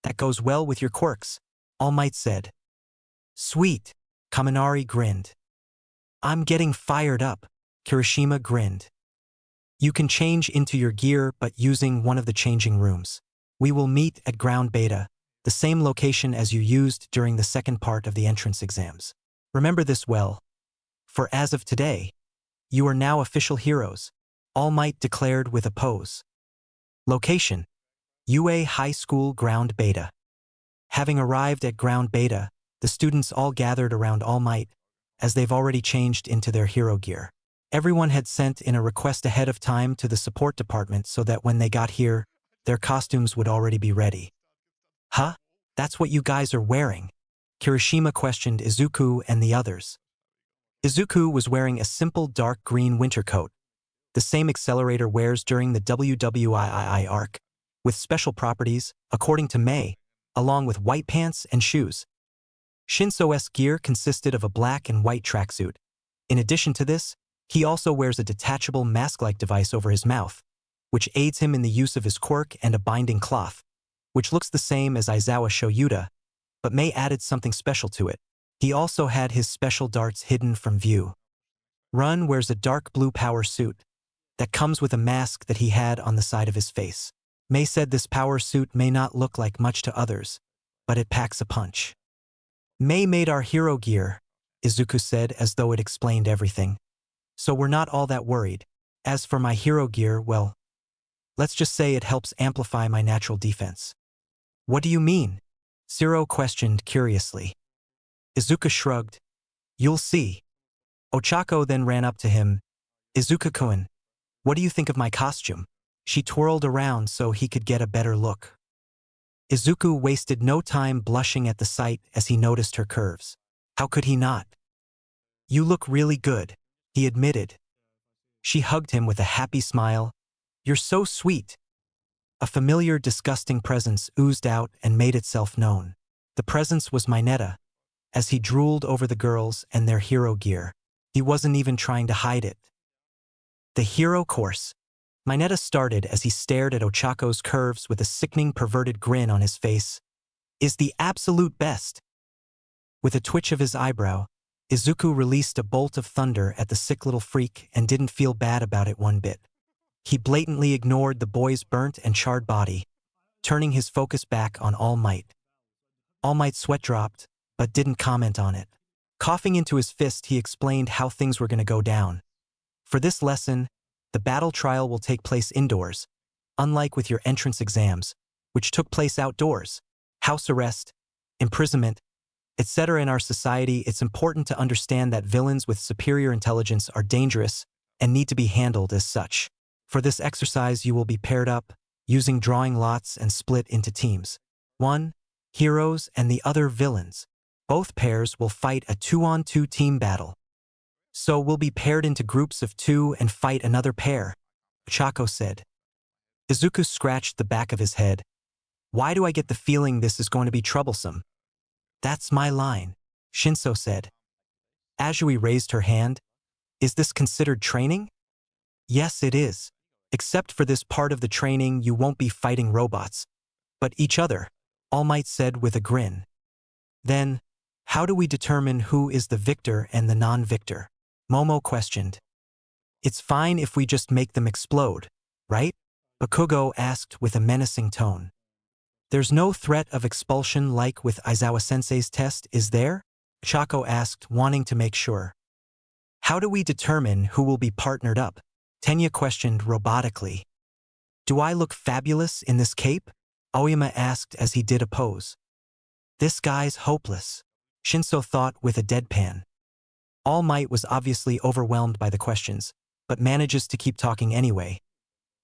That goes well with your quirks, All Might said. Sweet, Kaminari grinned. I'm getting fired up, Kirishima grinned. You can change into your gear but using one of the changing rooms. We will meet at Ground Beta, the same location as you used during the second part of the entrance exams. Remember this well. For as of today, you are now official heroes, All Might declared with a pose. Location: UA High School Ground Beta. Having arrived at Ground Beta, the students all gathered around All Might, as they've already changed into their hero gear. Everyone had sent in a request ahead of time to the support department so that when they got here, their costumes would already be ready. Huh? That's what you guys are wearing? Kirishima questioned Izuku and the others. Izuku was wearing a simple dark green winter coat, the same Accelerator wears during the WWII arc, with special properties, according to May, along with white pants and shoes. Shinso's gear consisted of a black and white tracksuit. In addition to this, he also wears a detachable mask-like device over his mouth, which aids him in the use of his quirk, and a binding cloth, which looks the same as Aizawa Shoyuta, but May added something special to it. He also had his special darts hidden from view. Run wears a dark blue power suit that comes with a mask that he had on the side of his face. Mei said this power suit may not look like much to others, but it packs a punch. Mei made our hero gear, Izuku said as though it explained everything. So we're not all that worried. As for my hero gear, well, let's just say it helps amplify my natural defense. What do you mean? Zero questioned curiously. Izuku shrugged. You'll see. Ochako then ran up to him. Izuku-kun, what do you think of my costume? She twirled around so he could get a better look. Izuku wasted no time blushing at the sight as he noticed her curves. How could he not? You look really good, he admitted. She hugged him with a happy smile. You're so sweet. A familiar, disgusting presence oozed out and made itself known. The presence was Mineta. As he drooled over the girls and their hero gear, he wasn't even trying to hide it. The hero course. Mineta started as he stared at Ochako's curves with a sickening, perverted grin on his face. Is the absolute best. With a twitch of his eyebrow, Izuku released a bolt of thunder at the sick little freak and didn't feel bad about it one bit. He blatantly ignored the boy's burnt and charred body, turning his focus back on All Might. All Might's sweat dropped, but didn't comment on it. Coughing into his fist, he explained how things were going to go down. For this lesson, the battle trial will take place indoors, unlike with your entrance exams, which took place outdoors. House arrest, imprisonment, etc. In our society, it's important to understand that villains with superior intelligence are dangerous and need to be handled as such. For this exercise, you will be paired up, using drawing lots and split into teams. One, heroes and the other villains. Both pairs will fight a 2-on-2 team battle. So we'll be paired into groups of 2 and fight another pair, Ochako said. Izuku scratched the back of his head. Why do I get the feeling this is going to be troublesome? That's my line, Shinso said. Azui raised her hand. Is this considered training? Yes, it is. Except for this part of the training, you won't be fighting robots, but each other, All Might said with a grin. Then, how do we determine who is the victor and the non-victor? Momo questioned. It's fine if we just make them explode, right? Bakugo asked with a menacing tone. There's no threat of expulsion like with Aizawa-sensei's test, is there? Ochako asked, wanting to make sure. How do we determine who will be partnered up? Tenya questioned robotically. Do I look fabulous in this cape? Aoyama asked as he did a pose. This guy's hopeless, Shinso thought with a deadpan. All Might was obviously overwhelmed by the questions, but manages to keep talking anyway.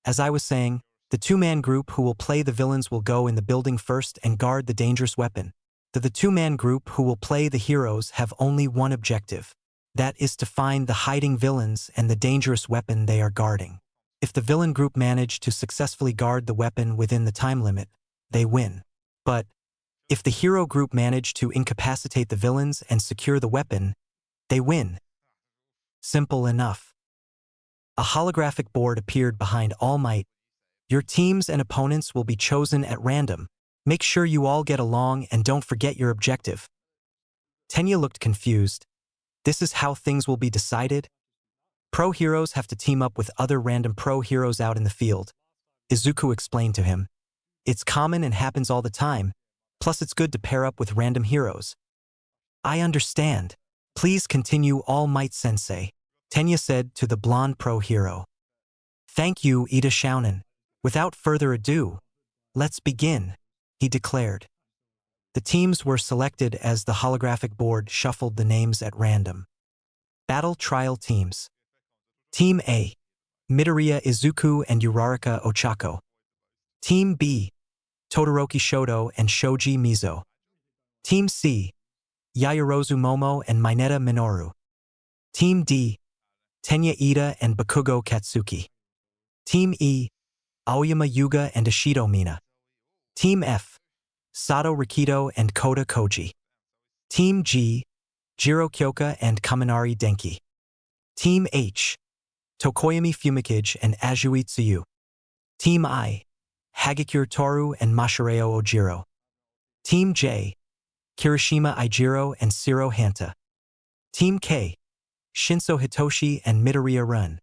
As I was saying, the 2-man group who will play the villains will go in the building first and guard the dangerous weapon. The 2-man group who will play the heroes have only one objective. That is to find the hiding villains and the dangerous weapon they are guarding. If the villain group manage to successfully guard the weapon within the time limit, they win. But if the hero group manage to incapacitate the villains and secure the weapon, they win. Simple enough. A holographic board appeared behind All Might. Your teams and opponents will be chosen at random. Make sure you all get along and don't forget your objective. Tenya looked confused. This is how things will be decided? Pro heroes have to team up with other random pro heroes out in the field. Izuku explained to him. It's common and happens all the time. Plus it's good to pair up with random heroes. I understand. Please continue, All Might Sensei, Tenya said to the blonde pro hero. Thank you, Ida Shounen. Without further ado, let's begin, he declared. The teams were selected as the holographic board shuffled the names at random. Battle Trial Teams. Team A, Midoriya Izuku and Uraraka Ochako. Team B, Todoroki Shoto and Shoji Mizo. Team C, Yaoyorozu Momo and Mineta Minoru. Team D, Tenya Ida and Bakugo Katsuki. Team E, Aoyama Yuga and Ishido Mina. Team F, Sato Rikito and Kota Koji. Team G, Jiro Kyoka and Kaminari Denki. Team H, Tokoyami Fumikage and Azui Tsuyu. Team I, Hagakure Toru and Mashireo Ojiro. Team J, Kirishima Ijiro and Shiro Hanta. Team K, Shinso Hitoshi and Midoriya Run.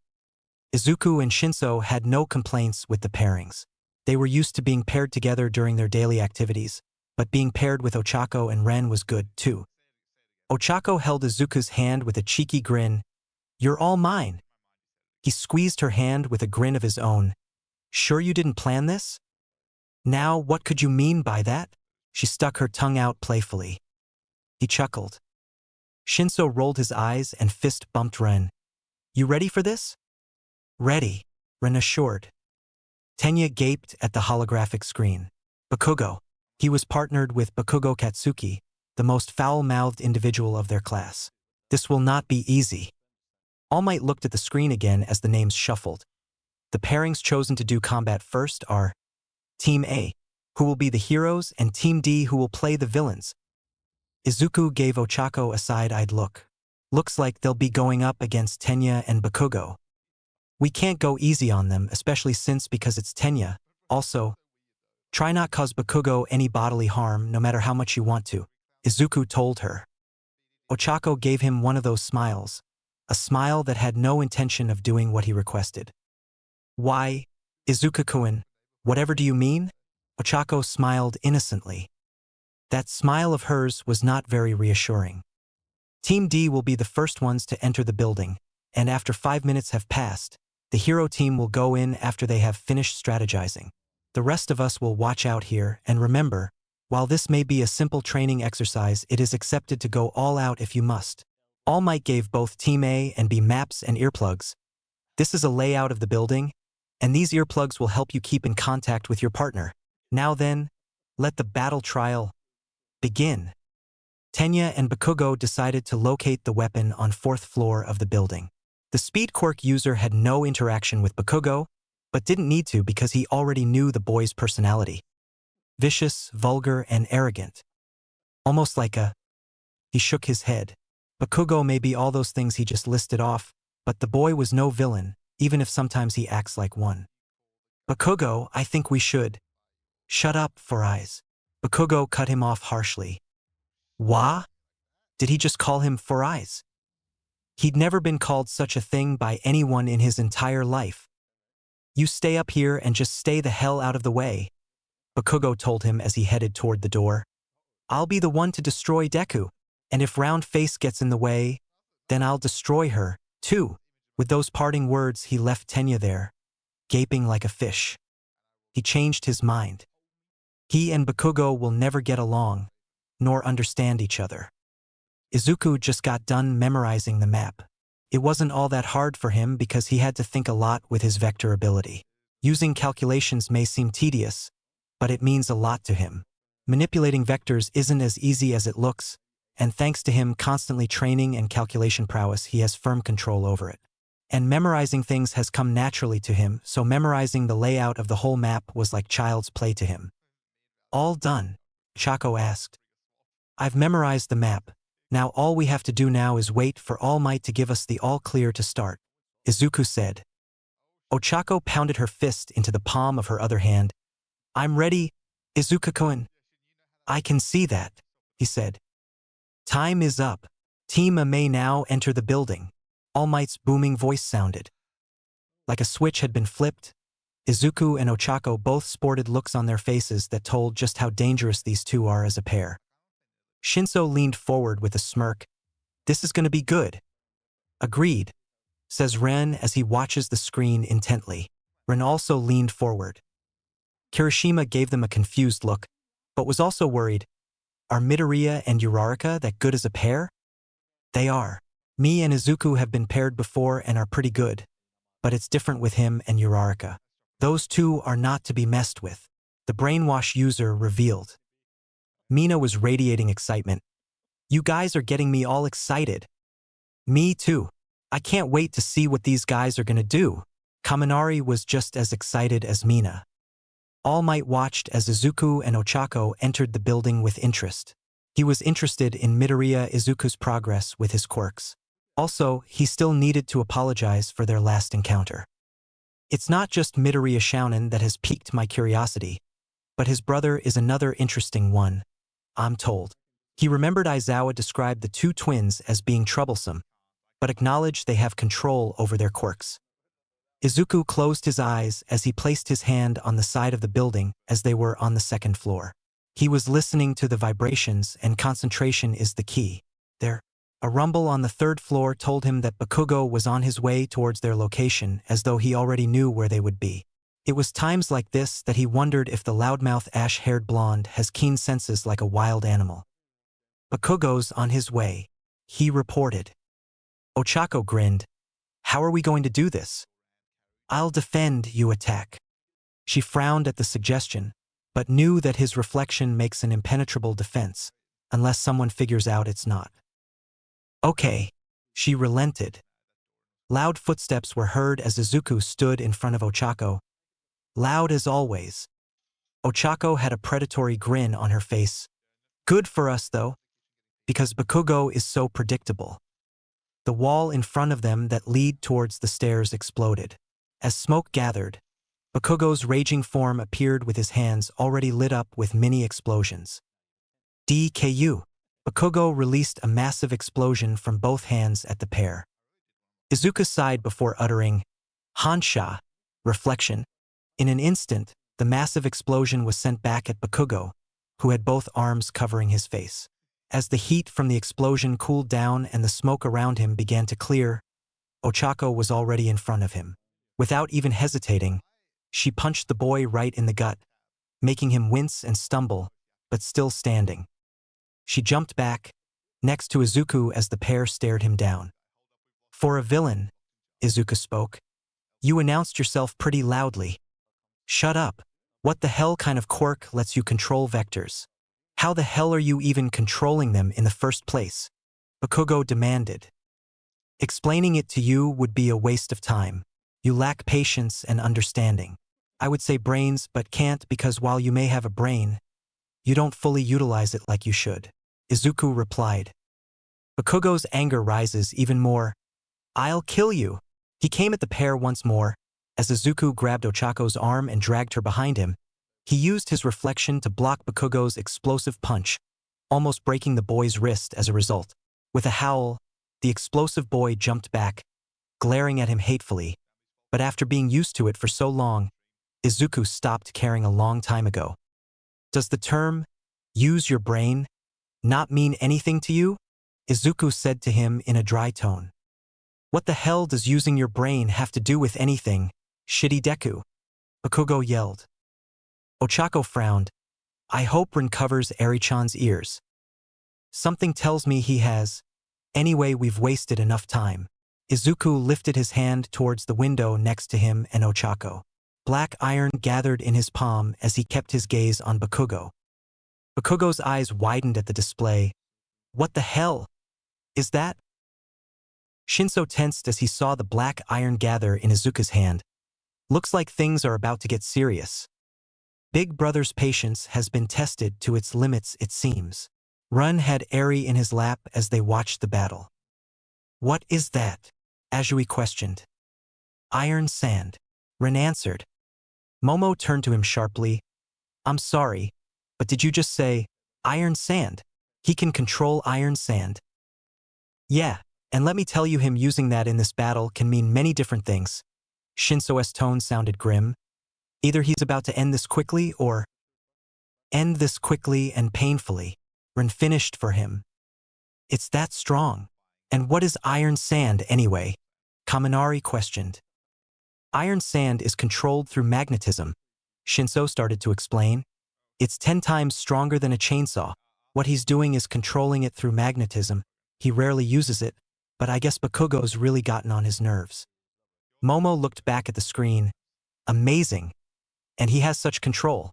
Izuku and Shinso had no complaints with the pairings. They were used to being paired together during their daily activities, but being paired with Ochako and Ren was good, too. Ochako held Izuku's hand with a cheeky grin. "You're all mine." He squeezed her hand with a grin of his own. "Sure you didn't plan this?" "Now, what could you mean by that?" She stuck her tongue out playfully. He chuckled. Shinso rolled his eyes and fist bumped Ren. "You ready for this?" "Ready," Ren assured. Tenya gaped at the holographic screen. Bakugo. He was partnered with Bakugo Katsuki, the most foul-mouthed individual of their class. "This will not be easy." All Might looked at the screen again as the names shuffled. The pairings chosen to do combat first are Team A, who will be the heroes, and Team D, who will play the villains. Izuku gave Ochako a side-eyed look. "Looks like they'll be going up against Tenya and Bakugo. We can't go easy on them, especially because it's Tenya. Also, try not cause Bakugo any bodily harm, no matter how much you want to," Izuku told her. Ochako gave him one of those smiles, a smile that had no intention of doing what he requested. "Why, Izuku-kun, whatever do you mean?" Ochako smiled innocently. That smile of hers was not very reassuring. Team D will be the first ones to enter the building, and after 5 minutes have passed, the hero team will go in after they have finished strategizing. The rest of us will watch out here, and remember, while this may be a simple training exercise, it is accepted to go all out if you must. All Might gave both Team A and B maps and earplugs. This is a layout of the building, and these earplugs will help you keep in contact with your partner. Now then, let the battle trial begin. Tenya and Bakugo decided to locate the weapon on 4th floor of the building. The speed quirk user had no interaction with Bakugo, but didn't need to because he already knew the boy's personality. Vicious, vulgar, and arrogant. Almost like a... He shook his head. Bakugo may be all those things he just listed off, but the boy was no villain, even if sometimes he acts like one. "Bakugo, I think we should..." "Shut up, Four Eyes." Bakugo cut him off harshly. "Wah? Did he just call him Four Eyes?" He'd never been called such a thing by anyone in his entire life. "You stay up here and just stay the hell out of the way," Bakugo told him as he headed toward the door. "I'll be the one to destroy Deku, and if Round Face gets in the way, then I'll destroy her, too." With those parting words, he left Tenya there, gaping like a fish. He changed his mind. He and Bakugo will never get along, nor understand each other. Izuku just got done memorizing the map. It wasn't all that hard for him because he had to think a lot with his vector ability. Using calculations may seem tedious, but it means a lot to him. Manipulating vectors isn't as easy as it looks, and thanks to him constantly training and calculation prowess, he has firm control over it. And memorizing things has come naturally to him, so memorizing the layout of the whole map was like child's play to him. "All done?" Ochako asked. "I've memorized the map. Now all we have to do now is wait for All Might to give us the all-clear to start," Izuku said. Ochako pounded her fist into the palm of her other hand. "I'm ready, Izuku-kun." "I can see that," he said. "Time is up. Team A may now enter the building." All Might's booming voice sounded. Like a switch had been flipped, Izuku and Ochako both sported looks on their faces that told just how dangerous these two are as a pair. Shinso leaned forward with a smirk. "This is going to be good." "Agreed," says Ren as he watches the screen intently. Ren also leaned forward. Kirishima gave them a confused look, but was also worried. "Are Midoriya and Uraraka that good as a pair?" "They are. Me and Izuku have been paired before and are pretty good, but it's different with him and Uraraka. Those two are not to be messed with," the brainwash user revealed. Mina was radiating excitement. "You guys are getting me all excited." "Me too. I can't wait to see what these guys are gonna do." Kaminari was just as excited as Mina. All Might watched as Izuku and Ochako entered the building with interest. He was interested in Midoriya Izuku's progress with his quirks. Also, he still needed to apologize for their last encounter. "It's not just Midoriya Shounen that has piqued my curiosity, but his brother is another interesting one, I'm told." He remembered Aizawa described the two twins as being troublesome, but acknowledged they have control over their quirks. Izuku closed his eyes as he placed his hand on the side of the building as they were on the second floor. He was listening to the vibrations, and concentration is the key. There. A rumble on the third floor told him that Bakugo was on his way towards their location, as though he already knew where they would be. It was times like this that he wondered if the loudmouth ash-haired blonde has keen senses like a wild animal. Bakugo's on his way, he reported. Ochako grinned. How are we going to do this? I'll defend, you attack. She frowned at the suggestion, but knew that his reflection makes an impenetrable defense, unless someone figures out it's not. Okay, she relented. Loud footsteps were heard as Izuku stood in front of Ochako. Loud as always. Ochako had a predatory grin on her face. Good for us, though, because Bakugo is so predictable. The wall in front of them that lead towards the stairs exploded. As smoke gathered, Bakugo's raging form appeared with his hands already lit up with mini explosions. DKU. Bakugo released a massive explosion from both hands at the pair. Izuku sighed before uttering, Hansha, reflection. In an instant, the massive explosion was sent back at Bakugo, who had both arms covering his face. As the heat from the explosion cooled down and the smoke around him began to clear, Ochako was already in front of him. Without even hesitating, she punched the boy right in the gut, making him wince and stumble, but still standing. She jumped back, next to Izuku as the pair stared him down. For a villain, Izuku spoke, you announced yourself pretty loudly. Shut up. What the hell kind of quirk lets you control vectors? How the hell are you even controlling them in the first place? Bakugo demanded. Explaining it to you would be a waste of time. You lack patience and understanding. I would say brains, but can't because while you may have a brain, you don't fully utilize it like you should. Izuku replied. Bakugo's anger rises even more. I'll kill you. He came at the pair once more. As Izuku grabbed Ochako's arm and dragged her behind him, he used his reflection to block Bakugo's explosive punch, almost breaking the boy's wrist as a result. With a howl, the explosive boy jumped back, glaring at him hatefully. But after being used to it for so long, Izuku stopped caring a long time ago. Does the term, use your brain, not mean anything to you? Izuku said to him in a dry tone. What the hell does using your brain have to do with anything, shitty Deku? Bakugo yelled. Ochako frowned. I hope Rin covers Eri-chan's ears. Something tells me he has. Anyway, we've wasted enough time. Izuku lifted his hand towards the window next to him and Ochako. Black iron gathered in his palm as he kept his gaze on Bakugo. Bakugo's eyes widened at the display. What the hell is that? Shinso tensed as he saw the black iron gather in Izuku's hand. Looks like things are about to get serious. Big Brother's patience has been tested to its limits, it seems. Run had Eri in his lap as they watched the battle. What is that? Azui questioned. Iron sand. Rin answered. Momo turned to him sharply. I'm sorry, but did you just say, iron sand? He can control iron sand. Yeah, and let me tell you, him using that in this battle can mean many different things. Shinso's tone sounded grim. Either he's about to end this quickly or end this quickly and painfully. Rin finished for him. It's that strong. And what is iron sand anyway? Kaminari questioned. Iron sand is controlled through magnetism. Shinso started to explain. It's 10 times stronger than a chainsaw. What he's doing is controlling it through magnetism. He rarely uses it, but I guess Bakugo's really gotten on his nerves. Momo looked back at the screen. Amazing. And he has such control.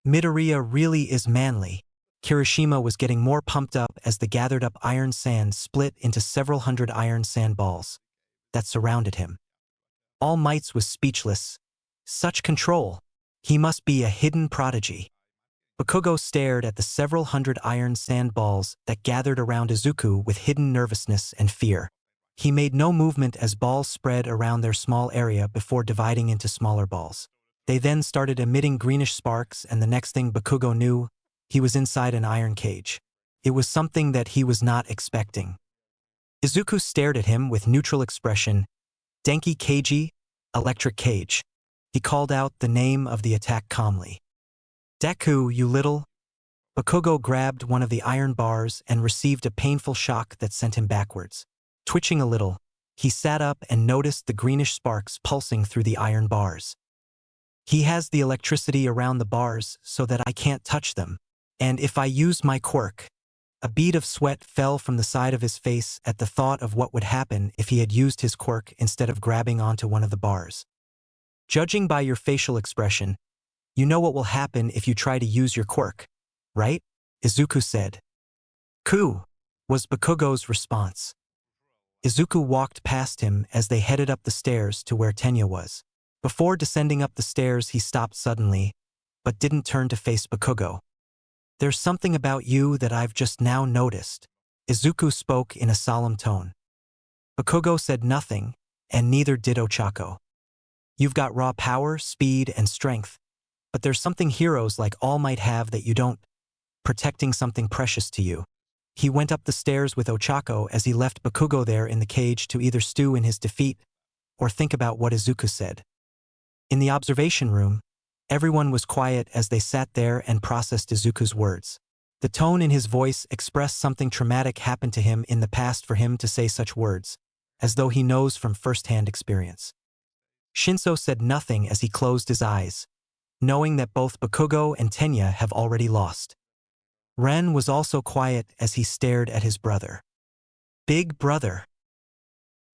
Midoriya really is manly. Kirishima was getting more pumped up as the gathered up iron sand split into several hundred iron sand balls that surrounded him. All Might was speechless. Such control. He must be a hidden prodigy. Bakugo stared at the several hundred iron sand balls that gathered around Izuku with hidden nervousness and fear. He made no movement as balls spread around their small area before dividing into smaller balls. They then started emitting greenish sparks, and the next thing Bakugo knew, he was inside an iron cage. It was something that he was not expecting. Izuku stared at him with neutral expression. Denki Keiji? Electric cage. He called out the name of the attack calmly. Deku, you little... Bakugo grabbed one of the iron bars and received a painful shock that sent him backwards. Twitching a little, he sat up and noticed the greenish sparks pulsing through the iron bars. He has the electricity around the bars so that I can't touch them. And if I use my quirk... A bead of sweat fell from the side of his face at the thought of what would happen if he had used his quirk instead of grabbing onto one of the bars. Judging by your facial expression, you know what will happen if you try to use your quirk, right? Izuku said. "Ku," was Bakugo's response. Izuku walked past him as they headed up the stairs to where Tenya was. Before descending up the stairs, he stopped suddenly, but didn't turn to face Bakugo. "There's something about you that I've just now noticed," Izuku spoke in a solemn tone. Bakugo said nothing, and neither did Ochako. "You've got raw power, speed, and strength, but there's something heroes like All Might have that you don't, protecting something precious to you." He went up the stairs with Ochako as he left Bakugo there in the cage to either stew in his defeat or think about what Izuku said. In the observation room, everyone was quiet as they sat there and processed Izuku's words. The tone in his voice expressed something traumatic happened to him in the past for him to say such words, as though he knows from first-hand experience. Shinso said nothing as he closed his eyes, knowing that both Bakugo and Tenya have already lost. Ren was also quiet as he stared at his brother. "Big brother."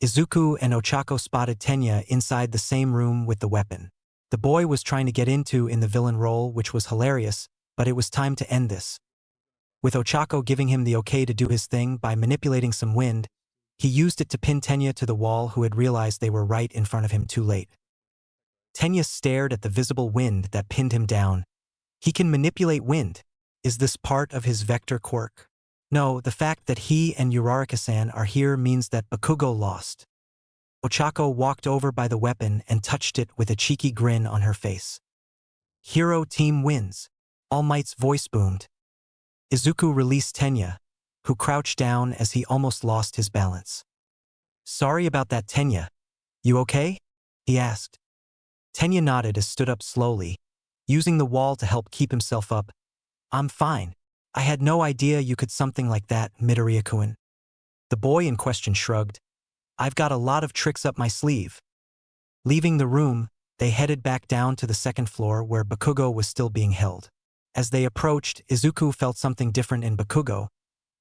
Izuku and Ochako spotted Tenya inside the same room with the weapon. The boy was trying to get into in the villain role, which was hilarious, but it was time to end this. With Ochako giving him the okay to do his thing by manipulating some wind, he used it to pin Tenya to the wall, who had realized they were right in front of him too late. Tenya stared at the visible wind that pinned him down. He can manipulate wind. Is this part of his vector quirk? No, the fact that he and Uraraka-san are here means that Bakugo lost. Ochako walked over by the weapon and touched it with a cheeky grin on her face. "Hero team wins," All Might's voice boomed. Izuku released Tenya, who crouched down as he almost lost his balance. "Sorry about that, Tenya. You okay?" he asked. Tenya nodded as stood up slowly, using the wall to help keep himself up. "I'm fine. I had no idea you could something like that, Midoriya-kun." The boy in question shrugged. "I've got a lot of tricks up my sleeve." Leaving the room, they headed back down to the second floor where Bakugo was still being held. As they approached, Izuku felt something different in Bakugo,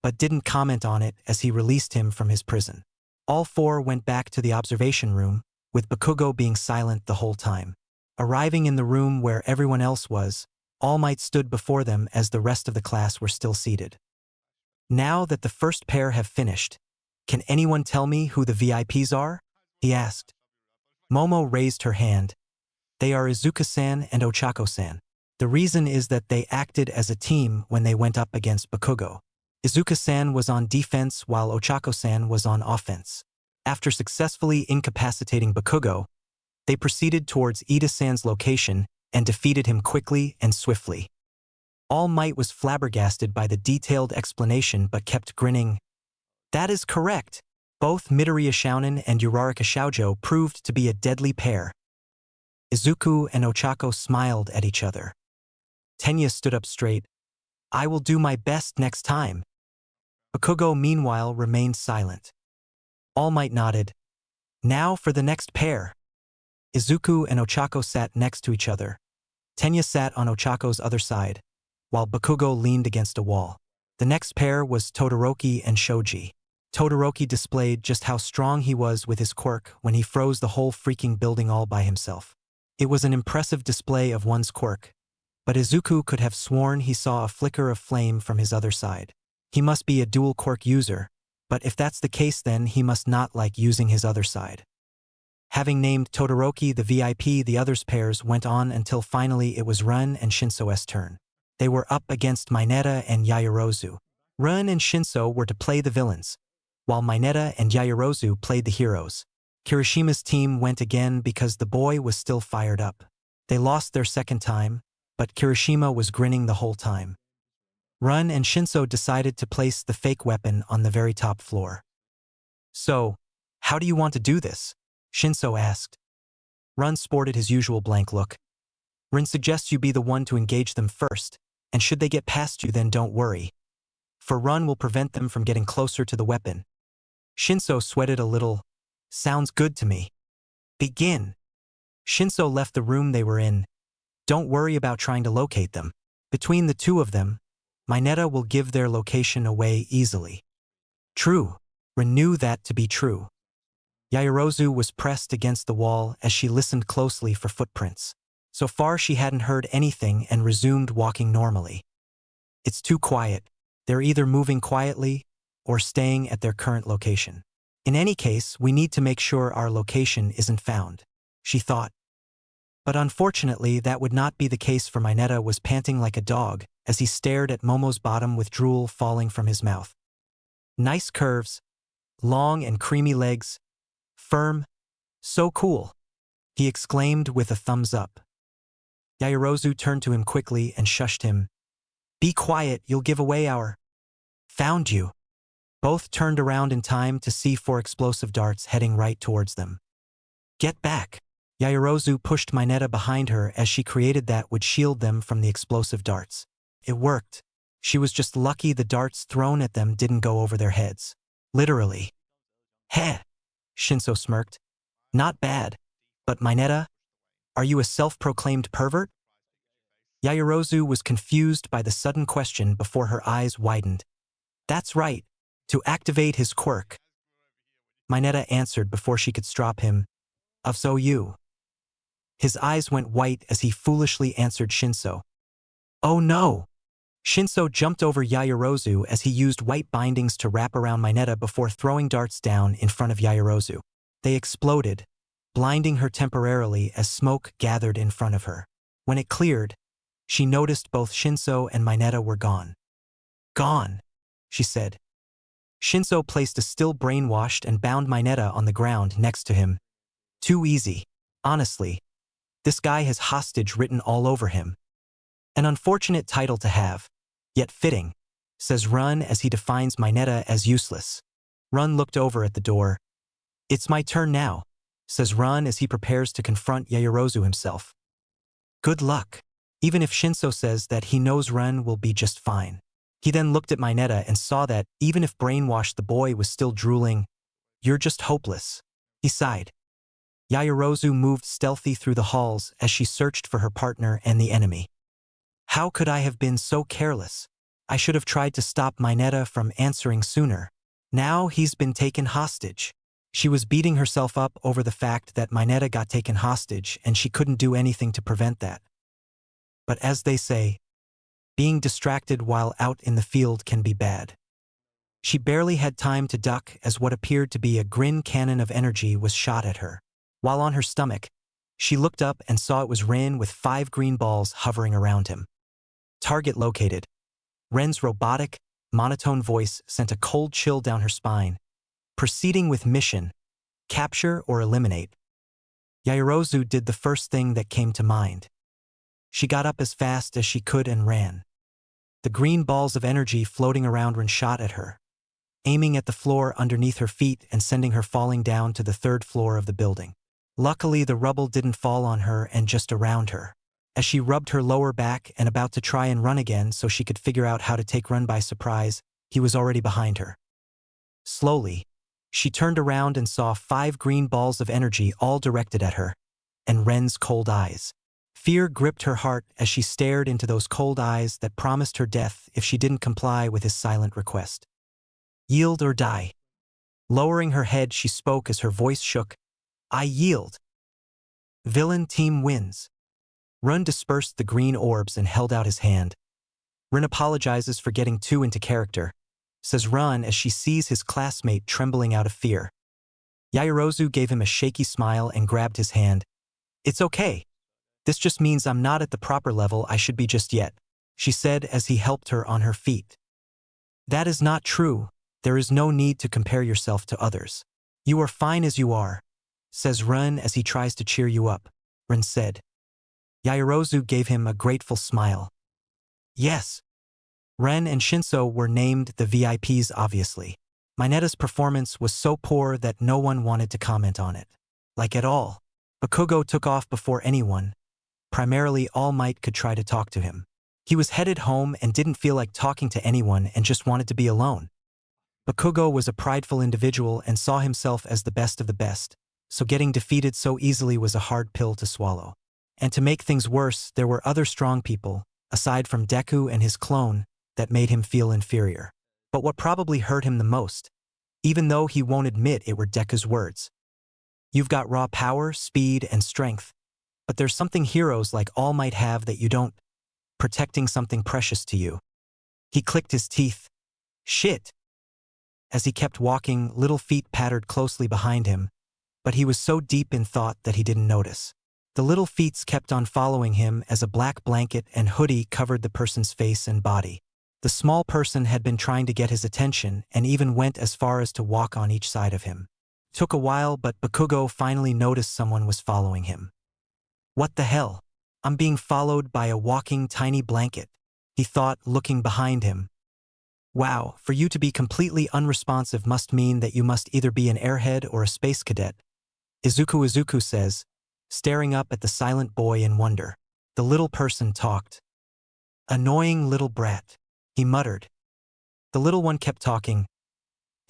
but didn't comment on it as he released him from his prison. All four went back to the observation room, with Bakugo being silent the whole time. Arriving in the room where everyone else was, All Might stood before them as the rest of the class were still seated. "Now that the first pair have finished, can anyone tell me who the VIPs are?" he asked. Momo raised her hand. "They are Izuku-san and Ochako-san. The reason is that they acted as a team when they went up against Bakugo. Izuku-san was on defense while Ochako-san was on offense. After successfully incapacitating Bakugo, they proceeded towards Ida-san's location and defeated him quickly and swiftly." All Might was flabbergasted by the detailed explanation but kept grinning. "That is correct. Both Midoriya Shounen and Uraraka Shoujo proved to be a deadly pair." Izuku and Ochako smiled at each other. Tenya stood up straight. "I will do my best next time." Bakugo meanwhile remained silent. All Might nodded. "Now for the next pair." Izuku and Ochako sat next to each other. Tenya sat on Ochako's other side, while Bakugo leaned against a wall. The next pair was Todoroki and Shoji. Todoroki displayed just how strong he was with his quirk when he froze the whole freaking building all by himself. It was an impressive display of one's quirk, but Izuku could have sworn he saw a flicker of flame from his other side. He must be a dual quirk user, but if that's the case then he must not like using his other side. Having named Todoroki the VIP, the others' pairs went on until finally it was Run and Shinso's turn. They were up against Mineta and Yaoyorozu. Run and Shinso were to play the villains, while Mineta and Yaoyorozu played the heroes. Kirishima's team went again because the boy was still fired up. They lost their second time, but Kirishima was grinning the whole time. Run and Shinso decided to place the fake weapon on the very top floor. "So, how do you want to do this?" Shinso asked. Run sported his usual blank look. Rin suggests you be the one to engage them first, and should they get past you then don't worry. For Run will prevent them from getting closer to the weapon. Shinso sweated a little. Sounds good to me. Begin. Shinso left the room they were in. Don't worry about trying to locate them. Between the two of them, Mineta will give their location away easily. True. Rin knew that to be true. Yaoyorozu was pressed against the wall as she listened closely for footprints. So far she hadn't heard anything and resumed walking normally. It's too quiet. They're either moving quietly or staying at their current location. In any case, we need to make sure our location isn't found, she thought. But unfortunately, that would not be the case, for Mineta was panting like a dog as he stared at Momo's bottom with drool falling from his mouth. Nice curves, long and creamy legs, firm, so cool, he exclaimed with a thumbs up. Yaoyorozu turned to him quickly and shushed him. Be quiet, you'll give away our... Found you. Both turned around in time to see 4 explosive darts heading right towards them. Get back. Yaoyorozu pushed Mineta behind her as she created that would shield them from the explosive darts. It worked. She was just lucky the darts thrown at them didn't go over their heads. Literally. Heh. Shinso smirked. Not bad. But Mineta? Are you a self-proclaimed pervert? Yaoyorozu was confused by the sudden question before her eyes widened. That's right. To activate his quirk. Mineta answered before she could stop him. Of so you. His eyes went white as he foolishly answered Shinso. Oh no! Shinso jumped over Yaoyorozu as he used white bindings to wrap around Mineta before throwing darts down in front of Yaoyorozu. They exploded, blinding her temporarily as smoke gathered in front of her. When it cleared, she noticed both Shinso and Mineta were gone. Gone, she said. Shinso placed a still brainwashed and bound Mineta on the ground next to him. Too easy. Honestly. This guy has hostage written all over him. An unfortunate title to have, yet fitting, says Run as he defines Mineta as useless. Run looked over at the door. It's my turn now, says Run as he prepares to confront Yaoyorozu himself. Good luck. Even if Shinso says that he knows Run will be just fine. He then looked at Mineta and saw that, even if brainwashed, the boy was still drooling. You're just hopeless. He sighed. Yaoyorozu moved stealthy through the halls as she searched for her partner and the enemy. How could I have been so careless? I should have tried to stop Mineta from answering sooner. Now he's been taken hostage. She was beating herself up over the fact that Mineta got taken hostage and she couldn't do anything to prevent that. But as they say, being distracted while out in the field can be bad. She barely had time to duck as what appeared to be a grin cannon of energy was shot at her. While on her stomach, she looked up and saw it was Ren with 5 green balls hovering around him. Target located. Ren's robotic, monotone voice sent a cold chill down her spine. Proceeding with mission. Capture or eliminate. Yaoyorozu did the first thing that came to mind. She got up as fast as she could and ran. The green balls of energy floating around Ren shot at her, aiming at the floor underneath her feet and sending her falling down to the 3rd floor of the building. Luckily, the rubble didn't fall on her and just around her. As she rubbed her lower back and about to try and run again so she could figure out how to take Run by surprise, he was already behind her. Slowly, she turned around and saw 5 green balls of energy all directed at her, and Ren's cold eyes. Fear gripped her heart as she stared into those cold eyes that promised her death if she didn't comply with his silent request. Yield or die. Lowering her head, she spoke as her voice shook. I yield. Villain team wins. Run dispersed the green orbs and held out his hand. Rin apologizes for getting too into character, says Run as she sees his classmate trembling out of fear. Yaoyorozu gave him a shaky smile and grabbed his hand. It's okay. This just means I'm not at the proper level I should be just yet, she said as he helped her on her feet. That is not true. There is no need to compare yourself to others. You are fine as you are, says Run as he tries to cheer you up, Rin said. Yaoyorozu gave him a grateful smile. Yes. Ren and Shinso were named the VIPs obviously. Mineta's performance was so poor that no one wanted to comment on it. Like at all. Bakugo took off before anyone, primarily All Might, could try to talk to him. He was headed home and didn't feel like talking to anyone and just wanted to be alone. Bakugo was a prideful individual and saw himself as the best of the best, so getting defeated so easily was a hard pill to swallow. And to make things worse, there were other strong people, aside from Deku and his clone, that made him feel inferior. But what probably hurt him the most, even though he won't admit it, were Deku's words. You've got raw power, speed, and strength, but there's something heroes like All Might have that you don't, protecting something precious to you. He clicked his teeth. Shit! As he kept walking, little feet pattered closely behind him, but he was so deep in thought that he didn't notice. The little feet kept on following him as a black blanket and hoodie covered the person's face and body. The small person had been trying to get his attention and even went as far as to walk on each side of him. Took a while, but Bakugo finally noticed someone was following him. What the hell? I'm being followed by a walking tiny blanket, he thought, looking behind him. Wow, for you to be completely unresponsive must mean that you must either be an airhead or a space cadet, Izuku says, staring up at the silent boy in wonder. The little person talked. Annoying little brat, he muttered. The little one kept talking.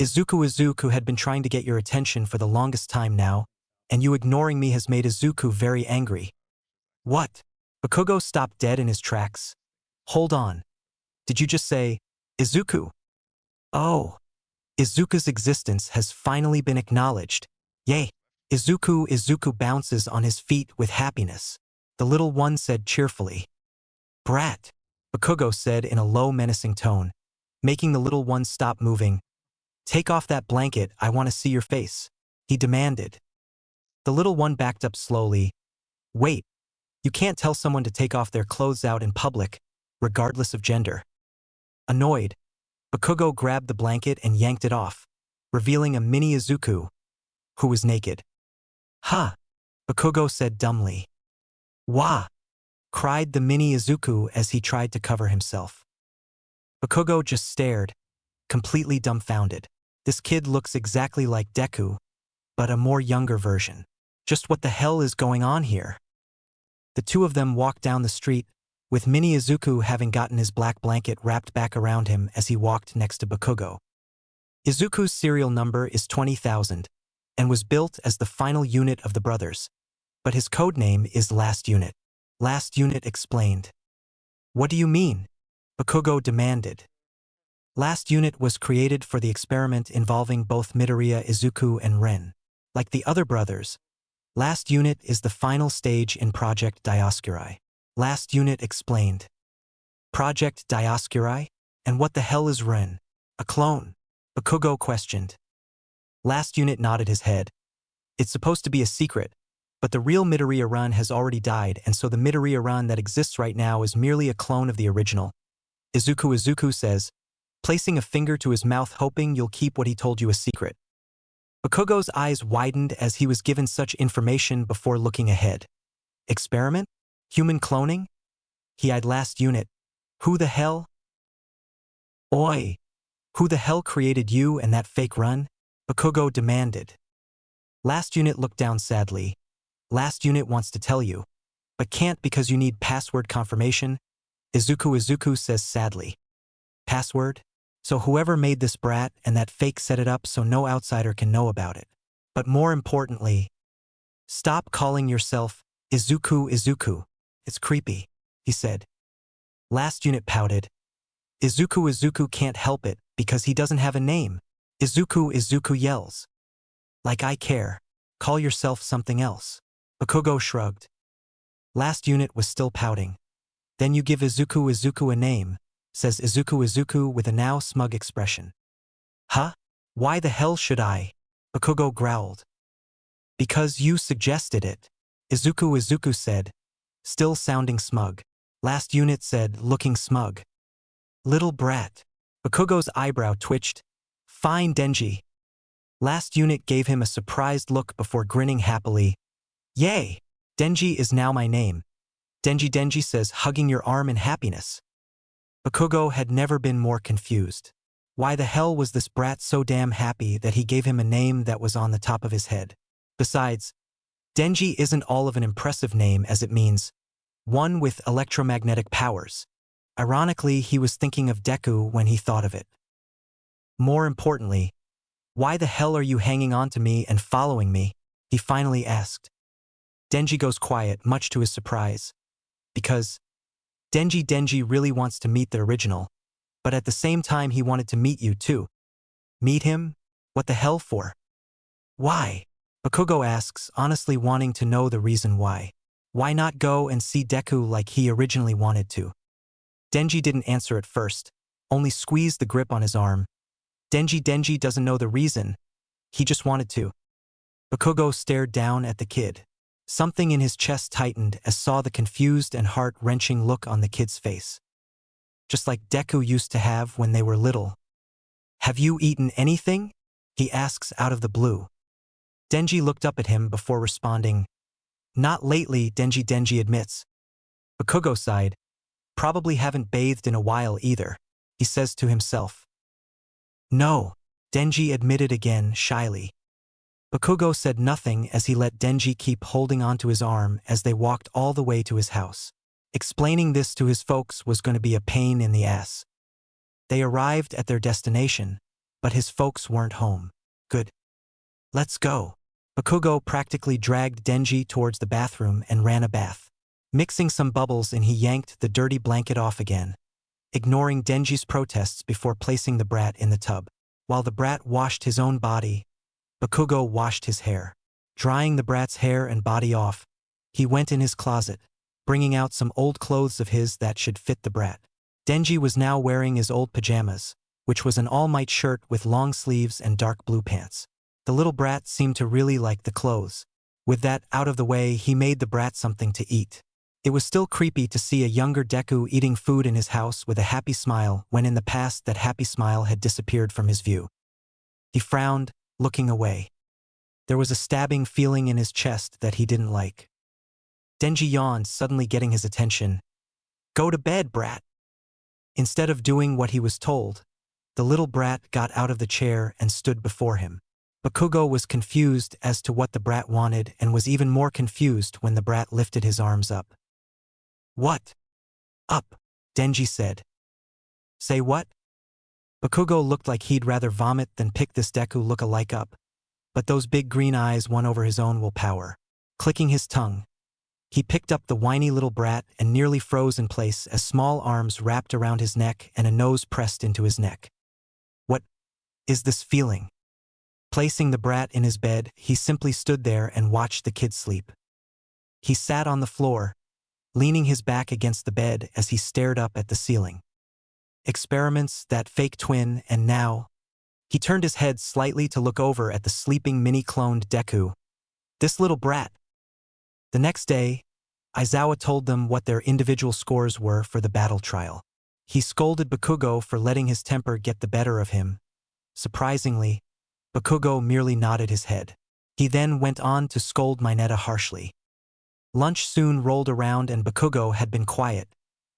Izuku had been trying to get your attention for the longest time now, and you ignoring me has made Izuku very angry. What? Bakugo stopped dead in his tracks. Hold on. Did you just say, Izuku? Oh. Izuku's existence has finally been acknowledged. Yay. Izuku bounces on his feet with happiness. The little one said cheerfully. Brat, Bakugo said in a low, menacing tone, making the little one stop moving. Take off that blanket, I want to see your face, he demanded. The little one backed up slowly. Wait, you can't tell someone to take off their clothes out in public, regardless of gender. Annoyed, Bakugo grabbed the blanket and yanked it off, revealing a mini Izuku, who was naked. Huh, Bakugo said dumbly. Wah, cried the mini Izuku as he tried to cover himself. Bakugo just stared, completely dumbfounded. This kid looks exactly like Deku, but a more younger version. Just what the hell is going on here? The two of them walked down the street, with mini Izuku having gotten his black blanket wrapped back around him as he walked next to Bakugo. Izuku's serial number is 20,000, and was built as the final unit of the brothers, but his code name is Last Unit. Last Unit explained. What do you mean? Bakugo demanded. Last Unit was created for the experiment involving both Midoriya, Izuku, and Ren. Like the other brothers, Last Unit is the final stage in Project Dioscuri. Last Unit explained. Project Dioscuri? And what the hell is Ren? A clone? Bakugo questioned. Last Unit nodded his head. It's supposed to be a secret, but the real Midoriya Ren has already died, and so the Midoriya Ren that exists right now is merely a clone of the original. Izuku says, placing a finger to his mouth, hoping you'll keep what he told you a secret. Bakugo's eyes widened as he was given such information before looking ahead. Experiment? Human cloning? He eyed Last Unit. Who the hell? Oi! Who the hell created you and that fake Ren? Bakugo demanded. Last Unit looked down sadly. Last Unit wants to tell you, but can't because you need password confirmation, Izuku says sadly. Password? So whoever made this brat and that fake set it up so no outsider can know about it. But more importantly, stop calling yourself Izuku. It's creepy, he said. Last Unit pouted. Izuku can't help it because he doesn't have a name. Izuku yells. Like I care. Call yourself something else. Bakugo shrugged. Last Unit was still pouting. Then you give Izuku a name, says Izuku with a now smug expression. Huh? Why the hell should I? Bakugo growled. Because you suggested it, Izuku said, still sounding smug. Last Unit said, looking smug. Little brat. Bakugo's eyebrow twitched. Fine, Denji. Last Unit gave him a surprised look before grinning happily. Yay! Denji is now my name. Denji says, hugging your arm in happiness. Bakugo had never been more confused. Why the hell was this brat so damn happy that he gave him a name that was on the top of his head? Besides, Denji isn't all of an impressive name as it means one with electromagnetic powers. Ironically, he was thinking of Deku when he thought of it. More importantly, why the hell are you hanging on to me and following me? He finally asked. Denji goes quiet, much to his surprise. Because Denji really wants to meet the original, but at the same time he wanted to meet you too. Meet him? What the hell for? Why? Bakugo asks, honestly wanting to know the reason why. Why not go and see Deku like he originally wanted to? Denji didn't answer at first, only squeezed the grip on his arm. Denji doesn't know the reason. He just wanted to. Bakugo stared down at the kid. Something in his chest tightened as saw the confused and heart-wrenching look on the kid's face. Just like Deku used to have when they were little. Have you eaten anything? He asks out of the blue. Denji looked up at him before responding. Not lately, Denji admits. Bakugo sighed. Probably haven't bathed in a while either, he says to himself. No, Denji admitted again, shyly. Bakugo said nothing as he let Denji keep holding onto his arm as they walked all the way to his house. Explaining this to his folks was going to be a pain in the ass. They arrived at their destination, but his folks weren't home. Good. Let's go. Bakugo practically dragged Denji towards the bathroom and ran a bath. Mixing some bubbles in, he yanked the dirty blanket off again, ignoring Denji's protests before placing the brat in the tub. While the brat washed his own body, Bakugo washed his hair. Drying the brat's hair and body off, he went in his closet, bringing out some old clothes of his that should fit the brat. Denji was now wearing his old pajamas, which was an all-white shirt with long sleeves and dark blue pants. The little brat seemed to really like the clothes. With that out of the way, he made the brat something to eat. It was still creepy to see a younger Deku eating food in his house with a happy smile when in the past that happy smile had disappeared from his view. He frowned, looking away. There was a stabbing feeling in his chest that he didn't like. Denji yawned, suddenly getting his attention. Go to bed, brat. Instead of doing what he was told, the little brat got out of the chair and stood before him. Bakugo was confused as to what the brat wanted and was even more confused when the brat lifted his arms up. What? Up, Denji said. Say what? Bakugo looked like he'd rather vomit than pick this Deku look-alike up, but those big green eyes won over his own willpower. Clicking his tongue, he picked up the whiny little brat and nearly froze in place as small arms wrapped around his neck and a nose pressed into his neck. What is this feeling? Placing the brat in his bed, he simply stood there and watched the kid sleep. He sat on the floor, leaning his back against the bed as he stared up at the ceiling. Experiments, that fake twin, and now... He turned his head slightly to look over at the sleeping mini-cloned Deku. This little brat. The next day, Aizawa told them what their individual scores were for the battle trial. He scolded Bakugo for letting his temper get the better of him. Surprisingly, Bakugo merely nodded his head. He then went on to scold Mineta harshly. Lunch soon rolled around and Bakugo had been quiet,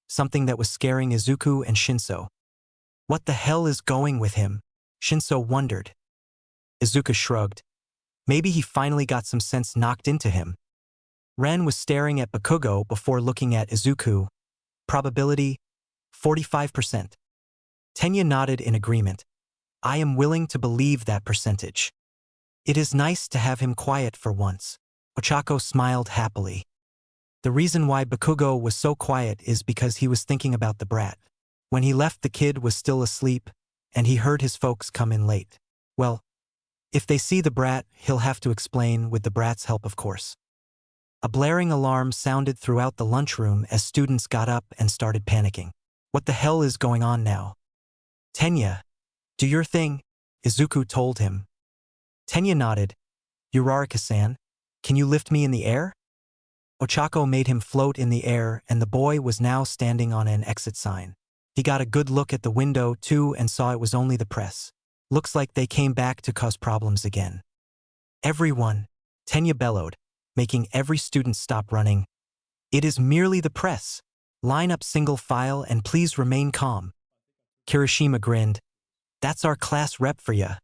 something that was scaring Izuku and Shinso. What the hell is going with him? Shinso wondered. Izuku shrugged. Maybe he finally got some sense knocked into him. Ren was staring at Bakugo before looking at Izuku. Probability, 45%. Tenya nodded in agreement. I am willing to believe that percentage. It is nice to have him quiet for once. Ochako smiled happily. The reason why Bakugo was so quiet is because he was thinking about the brat. When he left, the kid was still asleep, and he heard his folks come in late. Well, if they see the brat, he'll have to explain, with the brat's help of course. A blaring alarm sounded throughout the lunchroom as students got up and started panicking. What the hell is going on now? Tenya, do your thing, Izuku told him. Tenya nodded. Uraraka-san, can you lift me in the air? Ochako made him float in the air and the boy was now standing on an exit sign. He got a good look at the window too and saw it was only the press. Looks like they came back to cause problems again. Everyone, Tenya bellowed, making every student stop running. It is merely the press. Line up single file and please remain calm. Kirishima grinned. That's our class rep for ya.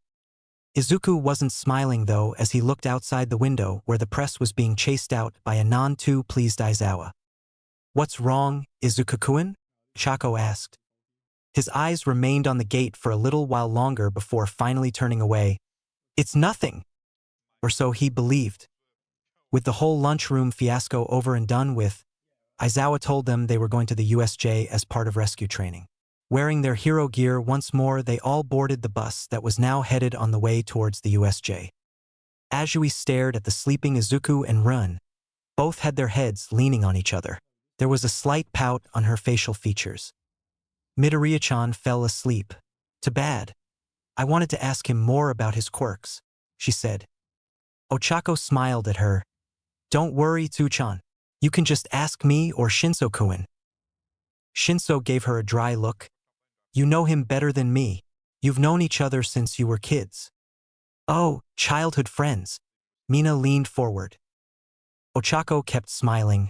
Izuku wasn't smiling though as he looked outside the window where the press was being chased out by a none-too-pleased Aizawa. "What's wrong, Izuku-kun?" Ochako asked. His eyes remained on the gate for a little while longer before finally turning away. "It's nothing." Or so he believed. With the whole lunchroom fiasco over and done with, Aizawa told them they were going to the USJ as part of rescue training. Wearing their hero gear once more, they all boarded the bus that was now headed on the way towards the USJ. Azui stared at the sleeping Izuku and Run. Both had their heads leaning on each other. There was a slight pout on her facial features. Midoriya-chan fell asleep. "Too bad. I wanted to ask him more about his quirks," she said. Ochako smiled at her. "Don't worry, Tsu-chan. You can just ask me or Shinso-kun." Shinso gave her a dry look. "You know him better than me. You've known each other since you were kids." "Oh, childhood friends." Mina leaned forward. Ochako kept smiling.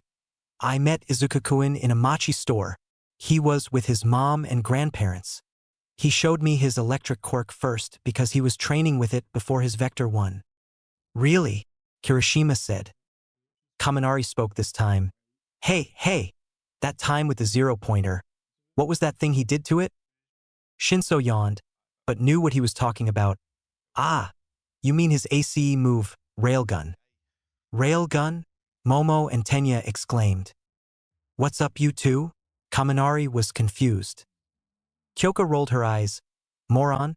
"I met Izuku-kun in a mochi store. He was with his mom and grandparents. He showed me his electric quirk first because he was training with it before his Vector 1. "Really?" Kirishima said. Kaminari spoke this time. Hey, that time with the zero-pointer. What was that thing he did to it?" Shinso yawned, but knew what he was talking about. "Ah, you mean his ACE move, railgun." "Railgun?" Momo and Tenya exclaimed. "What's up, you two?" Kaminari was confused. Kyoka rolled her eyes. "Moron?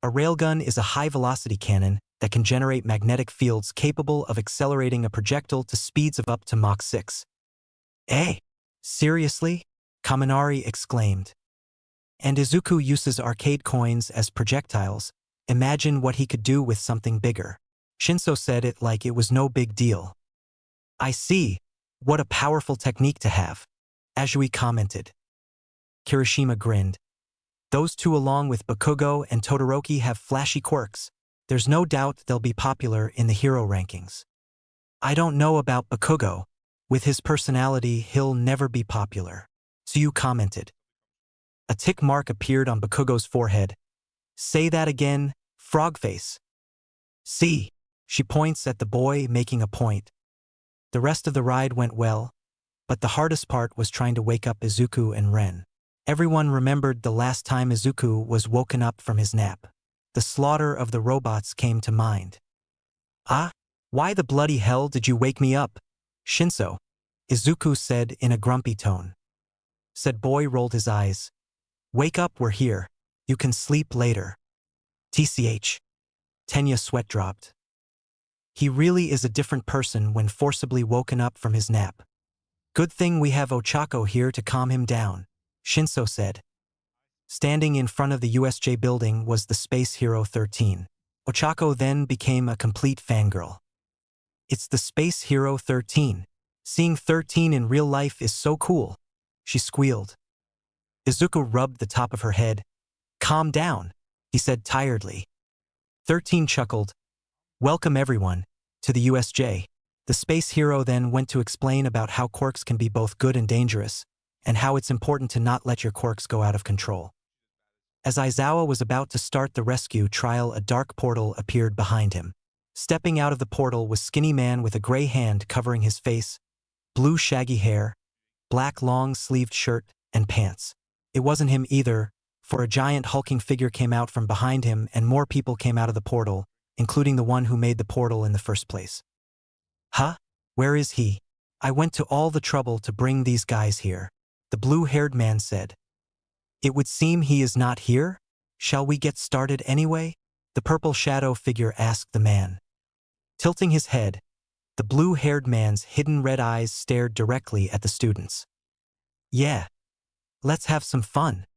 A railgun is a high-velocity cannon that can generate magnetic fields capable of accelerating a projectile to speeds of up to Mach 6. "Eh? Seriously?" Kaminari exclaimed. "And Izuku uses arcade coins as projectiles. Imagine what he could do with something bigger." Shinso said it like it was no big deal. "I see. What a powerful technique to have," Azui commented. Kirishima grinned. "Those two along with Bakugo and Todoroki have flashy quirks. There's no doubt they'll be popular in the hero rankings." "I don't know about Bakugo. With his personality, he'll never be popular," Tsuyu commented. A tick mark appeared on Bakugo's forehead. "Say that again, frogface." "See." She points at the boy making a point. The rest of the ride went well, but the hardest part was trying to wake up Izuku and Ren. Everyone remembered the last time Izuku was woken up from his nap. The slaughter of the robots came to mind. "Ah? Why the bloody hell did you wake me up, Shinso?" Izuku said in a grumpy tone. Said boy rolled his eyes. "Wake up, we're here. You can sleep later." TCH. Tenya sweat dropped. He really is a different person when forcibly woken up from his nap. "Good thing we have Ochako here to calm him down," Shinso said. Standing in front of the USJ building was the Space Hero 13. Ochako then became a complete fangirl. "It's the Space Hero 13. Seeing 13 in real life is so cool," she squealed. Izuku rubbed the top of her head. "Calm down," he said tiredly. 13 chuckled. "Welcome everyone to the USJ." The Space Hero then went to explain about how quirks can be both good and dangerous, and how it's important to not let your quirks go out of control. As Aizawa was about to start the rescue trial, a dark portal appeared behind him. Stepping out of the portal was skinny man with a gray hand covering his face, blue shaggy hair, black long-sleeved shirt, and pants. It wasn't him either, for a giant hulking figure came out from behind him and more people came out of the portal, including the one who made the portal in the first place. "Huh? Where is he? I went to all the trouble to bring these guys here," the blue-haired man said. "It would seem he is not here? Shall we get started anyway?" the purple shadow figure asked the man. Tilting his head, the blue-haired man's hidden red eyes stared directly at the students. "Yeah. Let's have some fun."